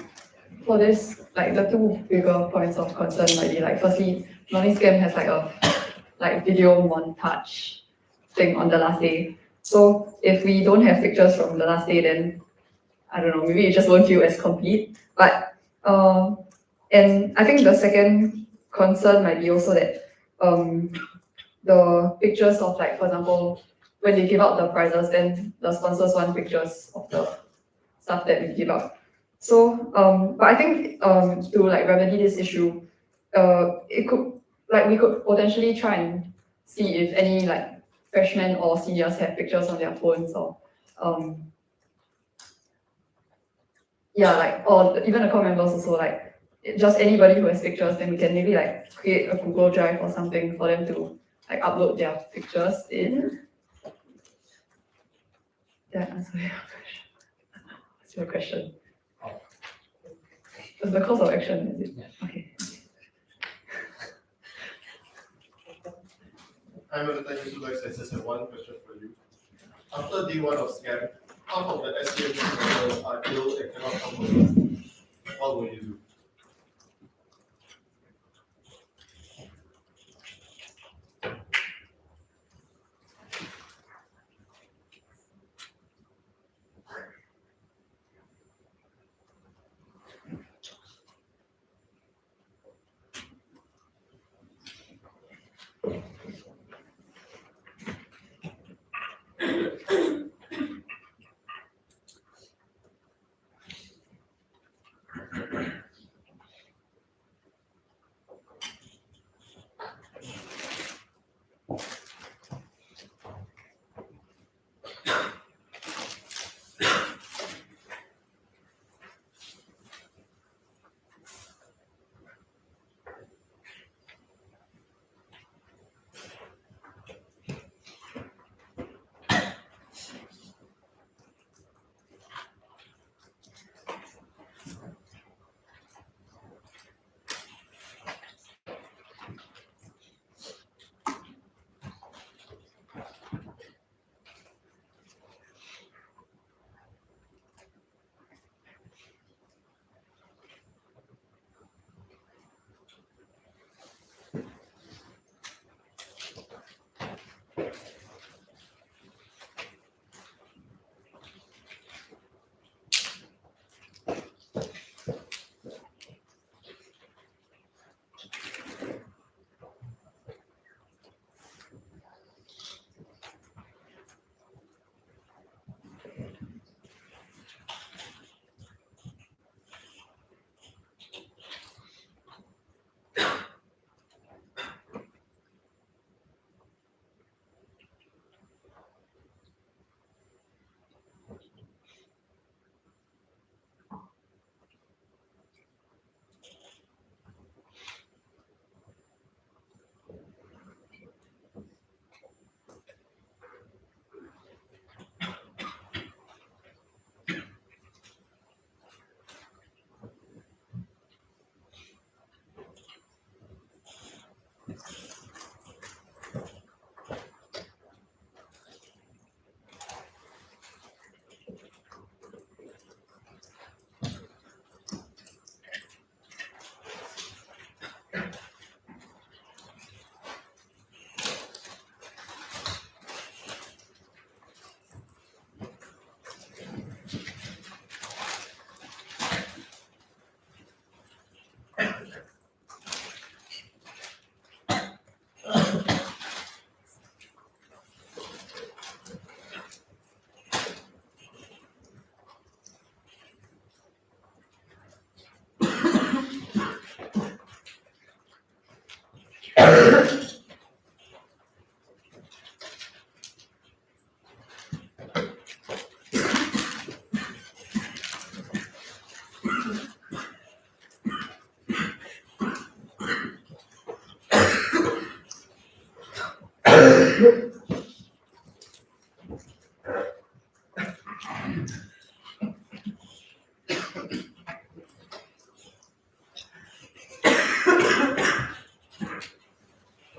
for this, like the two bigger points of concern might be like firstly, Money Scam has like a video montage thing on the last day. So if we don't have pictures from the last day, then I don't know, maybe it just won't feel as complete. But and I think the second concern might be also that the pictures of like, for example, when they give out the prizes, then the sponsors want pictures of the stuff that we give out. So, but I think to like remedy this issue, it could like we could potentially try and see if any like freshmen or seniors have pictures on their phones or yeah, like or even the core members also like just anybody who has pictures, then we can maybe like create a Google Drive or something for them to like upload their pictures in. Did I answer your question? What's your question? The course of action, is it? Yeah. Okay. I'm going to tell you two guys, I just have one question for you. After day one of scam, half of the SCMC members are ill and cannot come home. What will you do?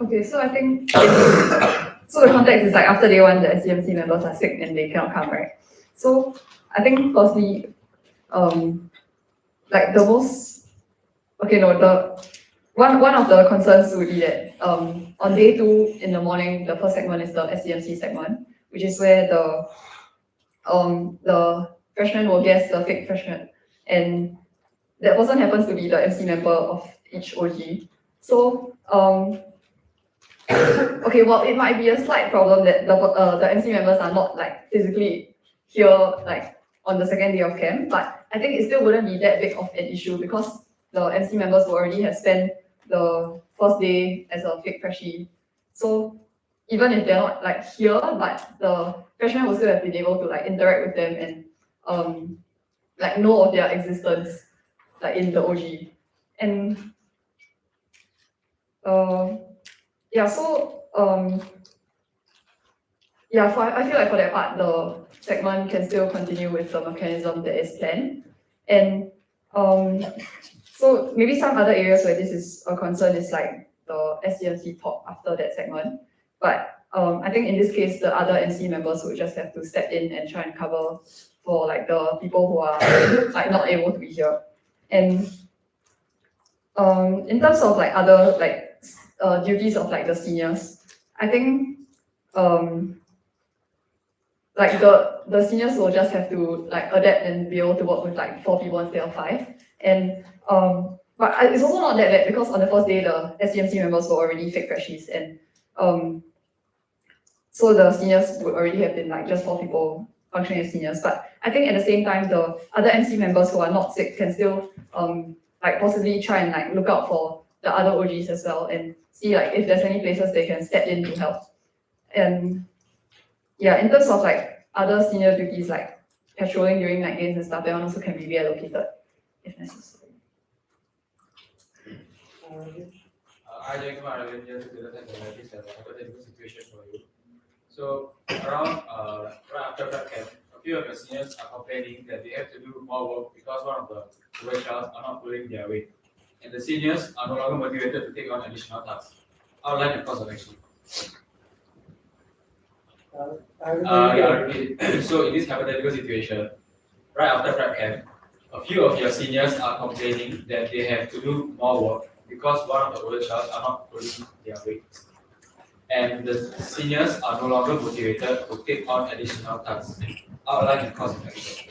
Okay, so I think so the context is like after day one, the SCMC members are sick and they cannot come, right? So I think firstly, like the most okay no the one of the concerns would be that on day two in the morning, the first segment is the SCMC segment, which is where the freshman will guess the fake freshman, and that person happens to be the MC member of each OG. So okay, well, it might be a slight problem that the MC members are not like physically here, like on the second day of camp, but I think it still wouldn't be that big of an issue because the MC members will already have spent the first day as a fake freshie. So even if they're not like here, but the freshmen will still have been able to like interact with them and like know of their existence like in the OG. And yeah, so yeah, so I feel like for that part, the segment can still continue with the mechanism that is planned. And so maybe some other areas where this is a concern is like the SCMC talk after that segment. But I think in this case, the other NC members would just have to step in and try and cover for like the people who are like not able to be here. And in terms of like other like duties of like the seniors, I think like the seniors will just have to like adapt and be able to work with like 4 people instead of 5. And but it's also not that bad because on the first day the SCMC members were already fake freshies and so the seniors would already have been like just 4 people functioning as seniors. But I think at the same time the other MC members who are not sick can still like possibly try and like look out for the other OGs as well and see like if there's any places they can step in to help. And yeah, in terms of like other senior duties like patrolling during night games and stuff, that one also can be reallocated if necessary. I just want to just to the hypothetical situation for you. So around right after prep camp, a few of your seniors are complaining that they have to do more work because one of the workshops are not pulling their weight, and the seniors are no longer motivated to take on additional tasks. Outline the course of action. I repeat. So in this hypothetical situation, right after prep camp, a few of your seniors are complaining that they have to do more work because one of the older child are not pulling their weight. And the seniors are no longer motivated to take on additional tasks. Outline the course of action.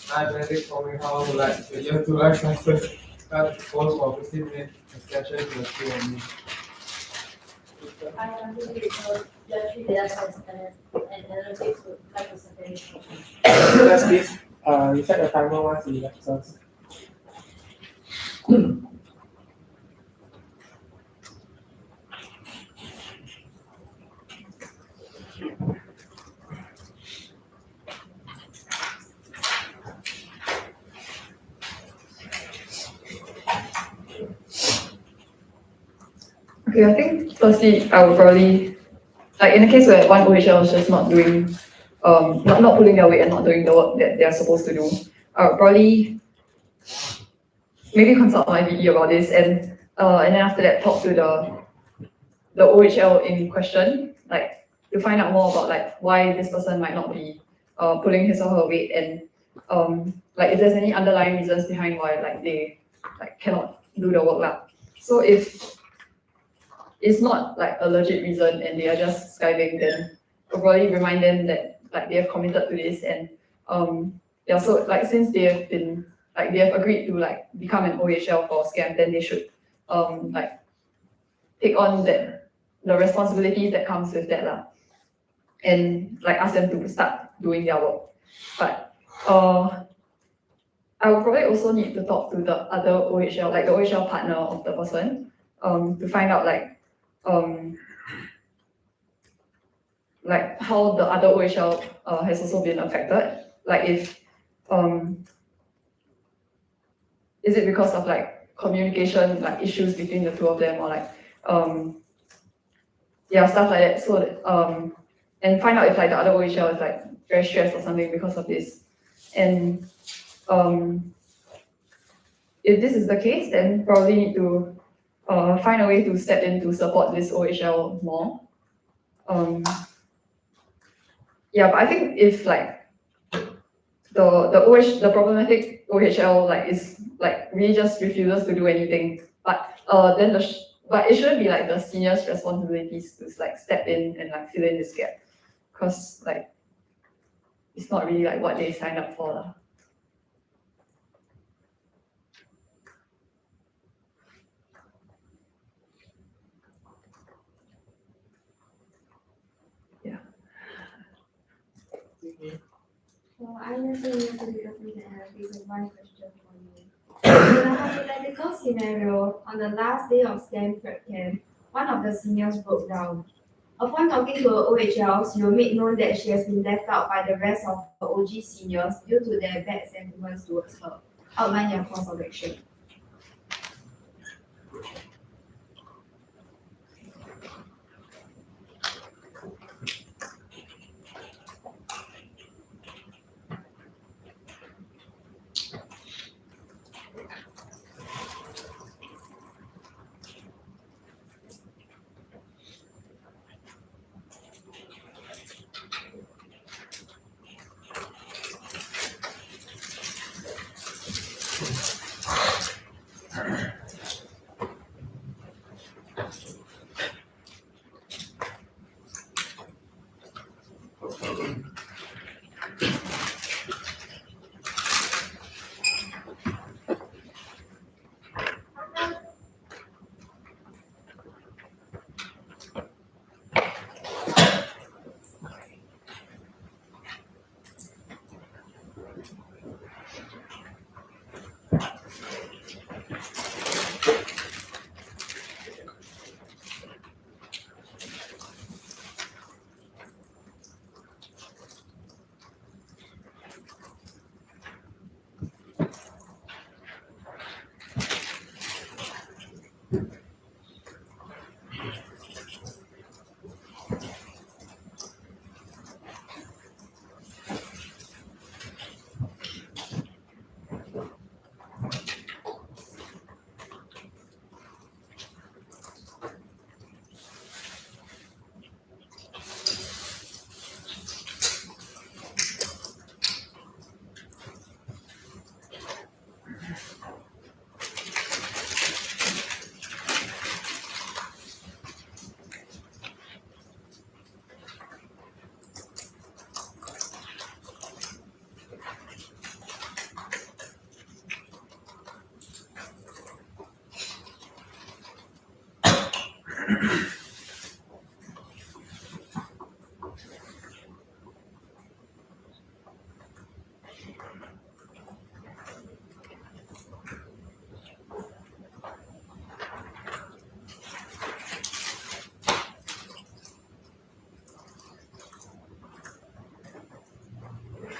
Hi, Benedict, for how like the year 2 life sciences got calls for 15 minutes discussion to the two of me. I am the geometry data science and analytics with 5% variation. Just please, reset the timer once the lectures. Okay, I think firstly, I would probably, like in the case where one OHL is just not doing, not pulling their weight and not doing the work that they're supposed to do, I would probably maybe consult my VE about this and then after that talk to the OHL in question, like to find out more about like why this person might not be pulling his or her weight and like if there's any underlying reasons behind why like they like cannot do the work lah. So if it's not like a legit reason and they are just skiving, then I'll probably remind them that like they have committed to this and yeah, so like since they have been like they have agreed to like become an OHL for scam, then they should like take on the responsibilities that comes with that lah. And like ask them to start doing their work. But I will probably also need to talk to the other OHL, like the OHL partner of the person, to find out like how the other OHL has also been affected. Like if is it because of like communication like issues between the two of them or like yeah, stuff like that. So that, and find out if like the other OHL is like very stressed or something because of this. And if this is the case, then probably need to find a way to step in to support this OHL more. Yeah, but I think if like the problematic OHL like is like really just refuses to do anything, but then but it shouldn't be like the senior's responsibilities to like step in and like fill in this gap, because like it's not really like what they signed up for lah. So I understand you have to do the analysis and one question for you. In a hypothetical scenario, on the last day of STEM prep camp, one of the seniors broke down. Upon talking to her OHLs, you made known that she has been left out by the rest of the OG seniors due to their bad sentiments towards her. Outline your course of action.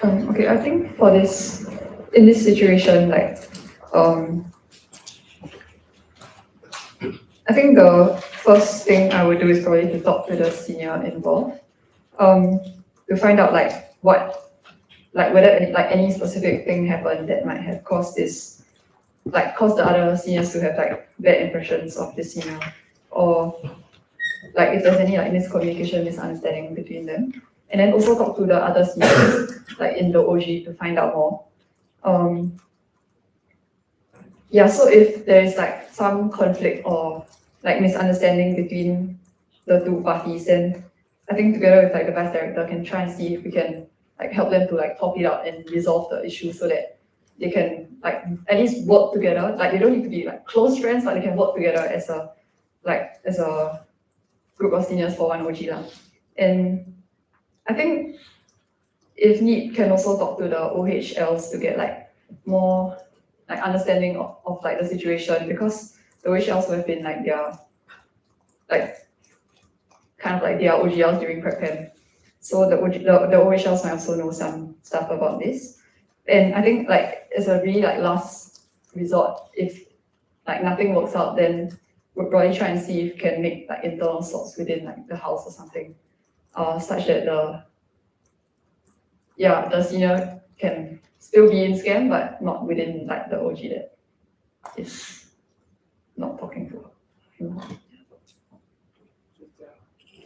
Okay, I think for this, in this situation, like, I think the first thing I would do is probably to talk to the senior involved, to find out like what, like whether any specific thing happened that might have caused this, like caused the other seniors to have like bad impressions of the senior, or like if there's any like miscommunication, misunderstanding between them, and then also talk to the other seniors like in the OG to find out more. Yeah, so if there is like some conflict or like misunderstanding between the two parties, then I think together with like the vice director can try and see if we can like help them to like talk it out and resolve the issue so that they can like at least work together. Like they don't need to be like close friends, but they can work together as a group of seniors for one OG lah. And I think if need, can also talk to the OHLs to get like more like understanding of like the situation, because the OHLs have been like their like kind of like their OGLs during prep camp. So the OHLs might also know some stuff about this. And I think like it's a really like last resort, if like nothing works out, then we'll probably try and see if we can make like internal slots within like the house or something, such that the senior can still be in scam, but not within like the OG that is not talking to her.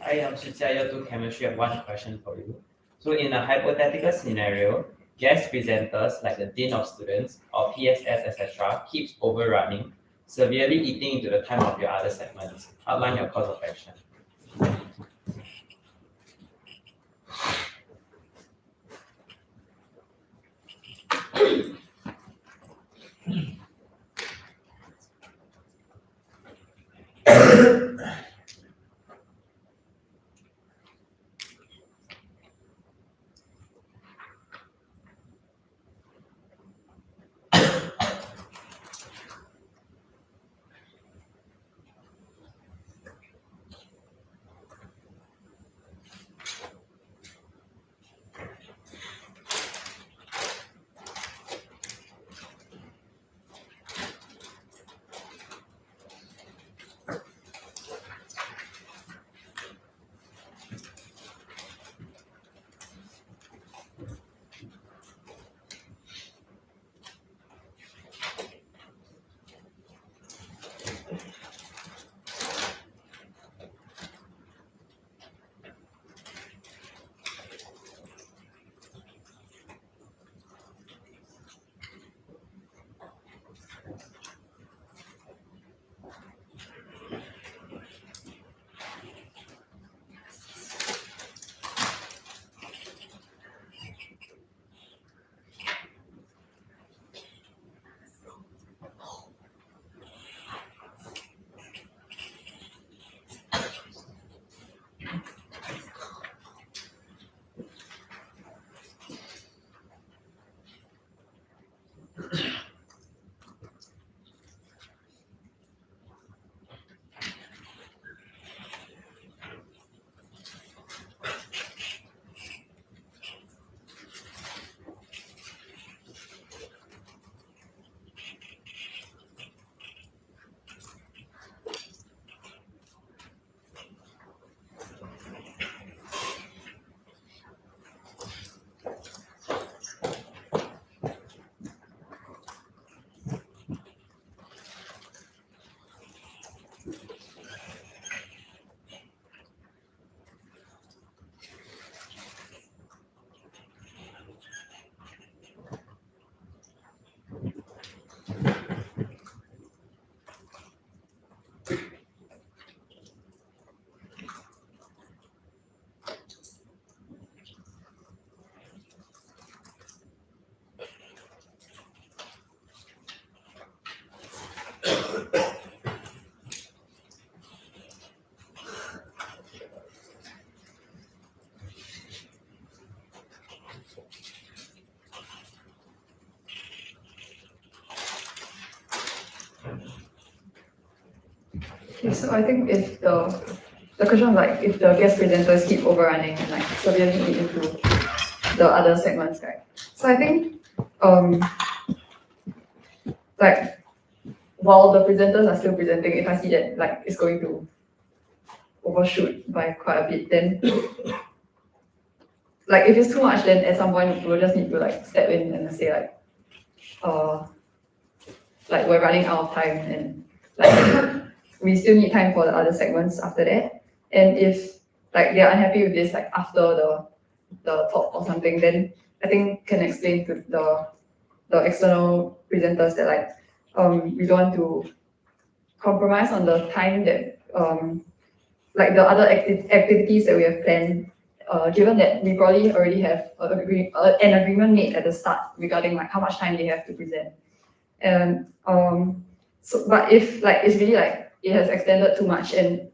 I am Year 2 Chemistry. I have one question for you. So in a hypothetical scenario, guest presenters like the Dean of Students or PSS, etc., keeps overrunning, severely eating into the time of your other segments. Outline your course of action. Okay, so I think if the question of like if the guest presenters keep overrunning and like severely eat into the other segments, right? So I think like while the presenters are still presenting, if I see that like it's going to overshoot by quite a bit, then like if it's too much, then at some point we'll just need to like step in and say like we're running out of time and like we still need time for the other segments after that. And if like they're unhappy with this like after the talk or something, then I think can explain to the external presenters that like we don't want to compromise on the time that like the other activities that we have planned, given that we probably already have an agreement made at the start regarding like how much time they have to present. And so but if like it's really like it has extended too much and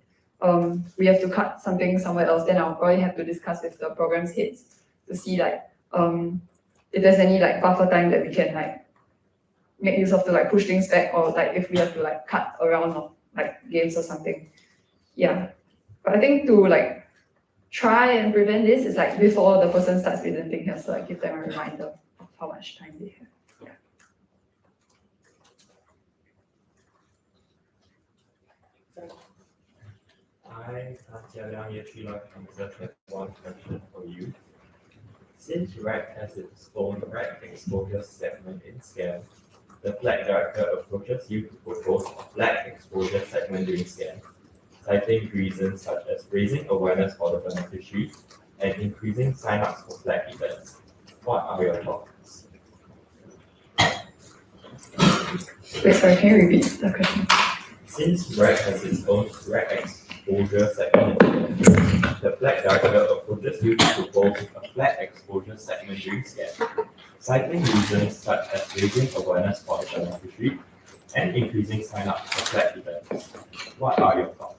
we have to cut something somewhere else, then I'll probably have to discuss with the programs heads to see like if there's any like buffer time that we can like make use of to like push things back, or like if we have to like cut around or like games or something. Yeah. But I think to like try and prevent this is like before the person starts presenting here, so like give them a reminder of how much time they have. Hi, Jialiang Year 3 Life User has one question for you. Since REC has its own REC exposure segment in SCAN, the flag director approaches you to propose a flag exposure segment during SCAN, citing reasons such as raising awareness for the beneficiary and increasing sign-ups for flag events. What are your thoughts? Wait, sorry, can you repeat the question? Since REC has its own REC exposure segment, the flag director approaches you to propose a flag exposure segment during SCAN, citing reasons such as raising awareness for the beneficiary and increasing sign-ups for flag events. What are your thoughts?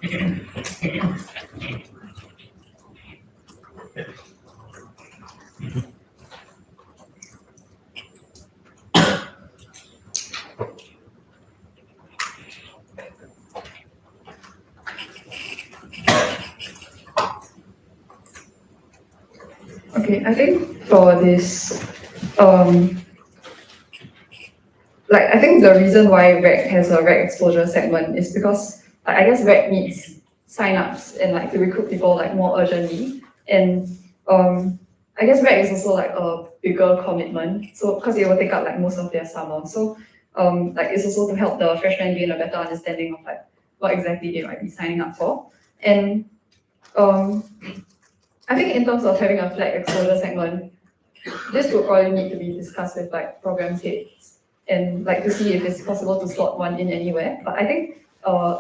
Okay, I think for this, I think the reason why REC has a REC exposure segment is because I guess REC needs signups and like to recruit people like more urgently. And I guess REC is also like a bigger commitment. So because it will take up like most of their summer. So it's also to help the freshmen gain a better understanding of like what exactly they might be signing up for. And I think in terms of having a flag exposure segment, this would probably need to be discussed with like program heads and like to see if it's possible to slot one in anywhere. But I think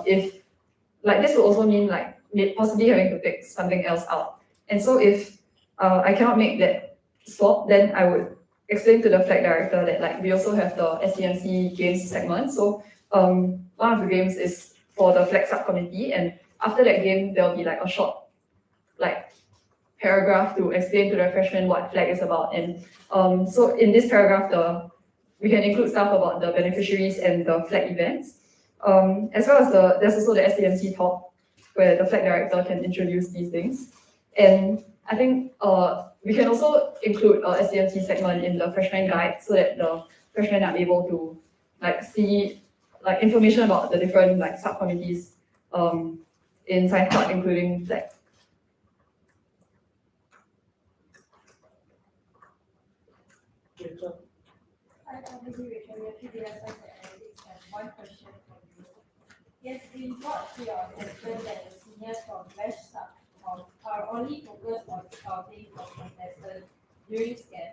if like this would also mean like possibly having to take something else out. And so if I cannot make that slot, then I would explain to the flag director that like we also have the SCMC games segment. So one of the games is for the flag subcommittee, and after that game there'll be like a short like paragraph to explain to the freshmen what flag is about. And so in this paragraph, we can include stuff about the beneficiaries and the flag events, as well as there's also the SCMC talk where the flag director can introduce these things. And I think we can also include a SCMC segment in the freshman guide so that the freshmen are able to like see like information about the different like subcommittees in science club, including flag. Hi, Rachel. We have two data science and analytics and one question for you. Yes, we brought to your attention that the seniors from West Sub are only focused on scouting for contestants during SCAN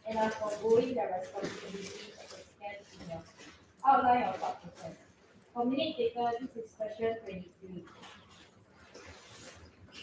and are foregoing their responsibility as a SCAN senior. Outline your thought process. For minute taker, this is question 23.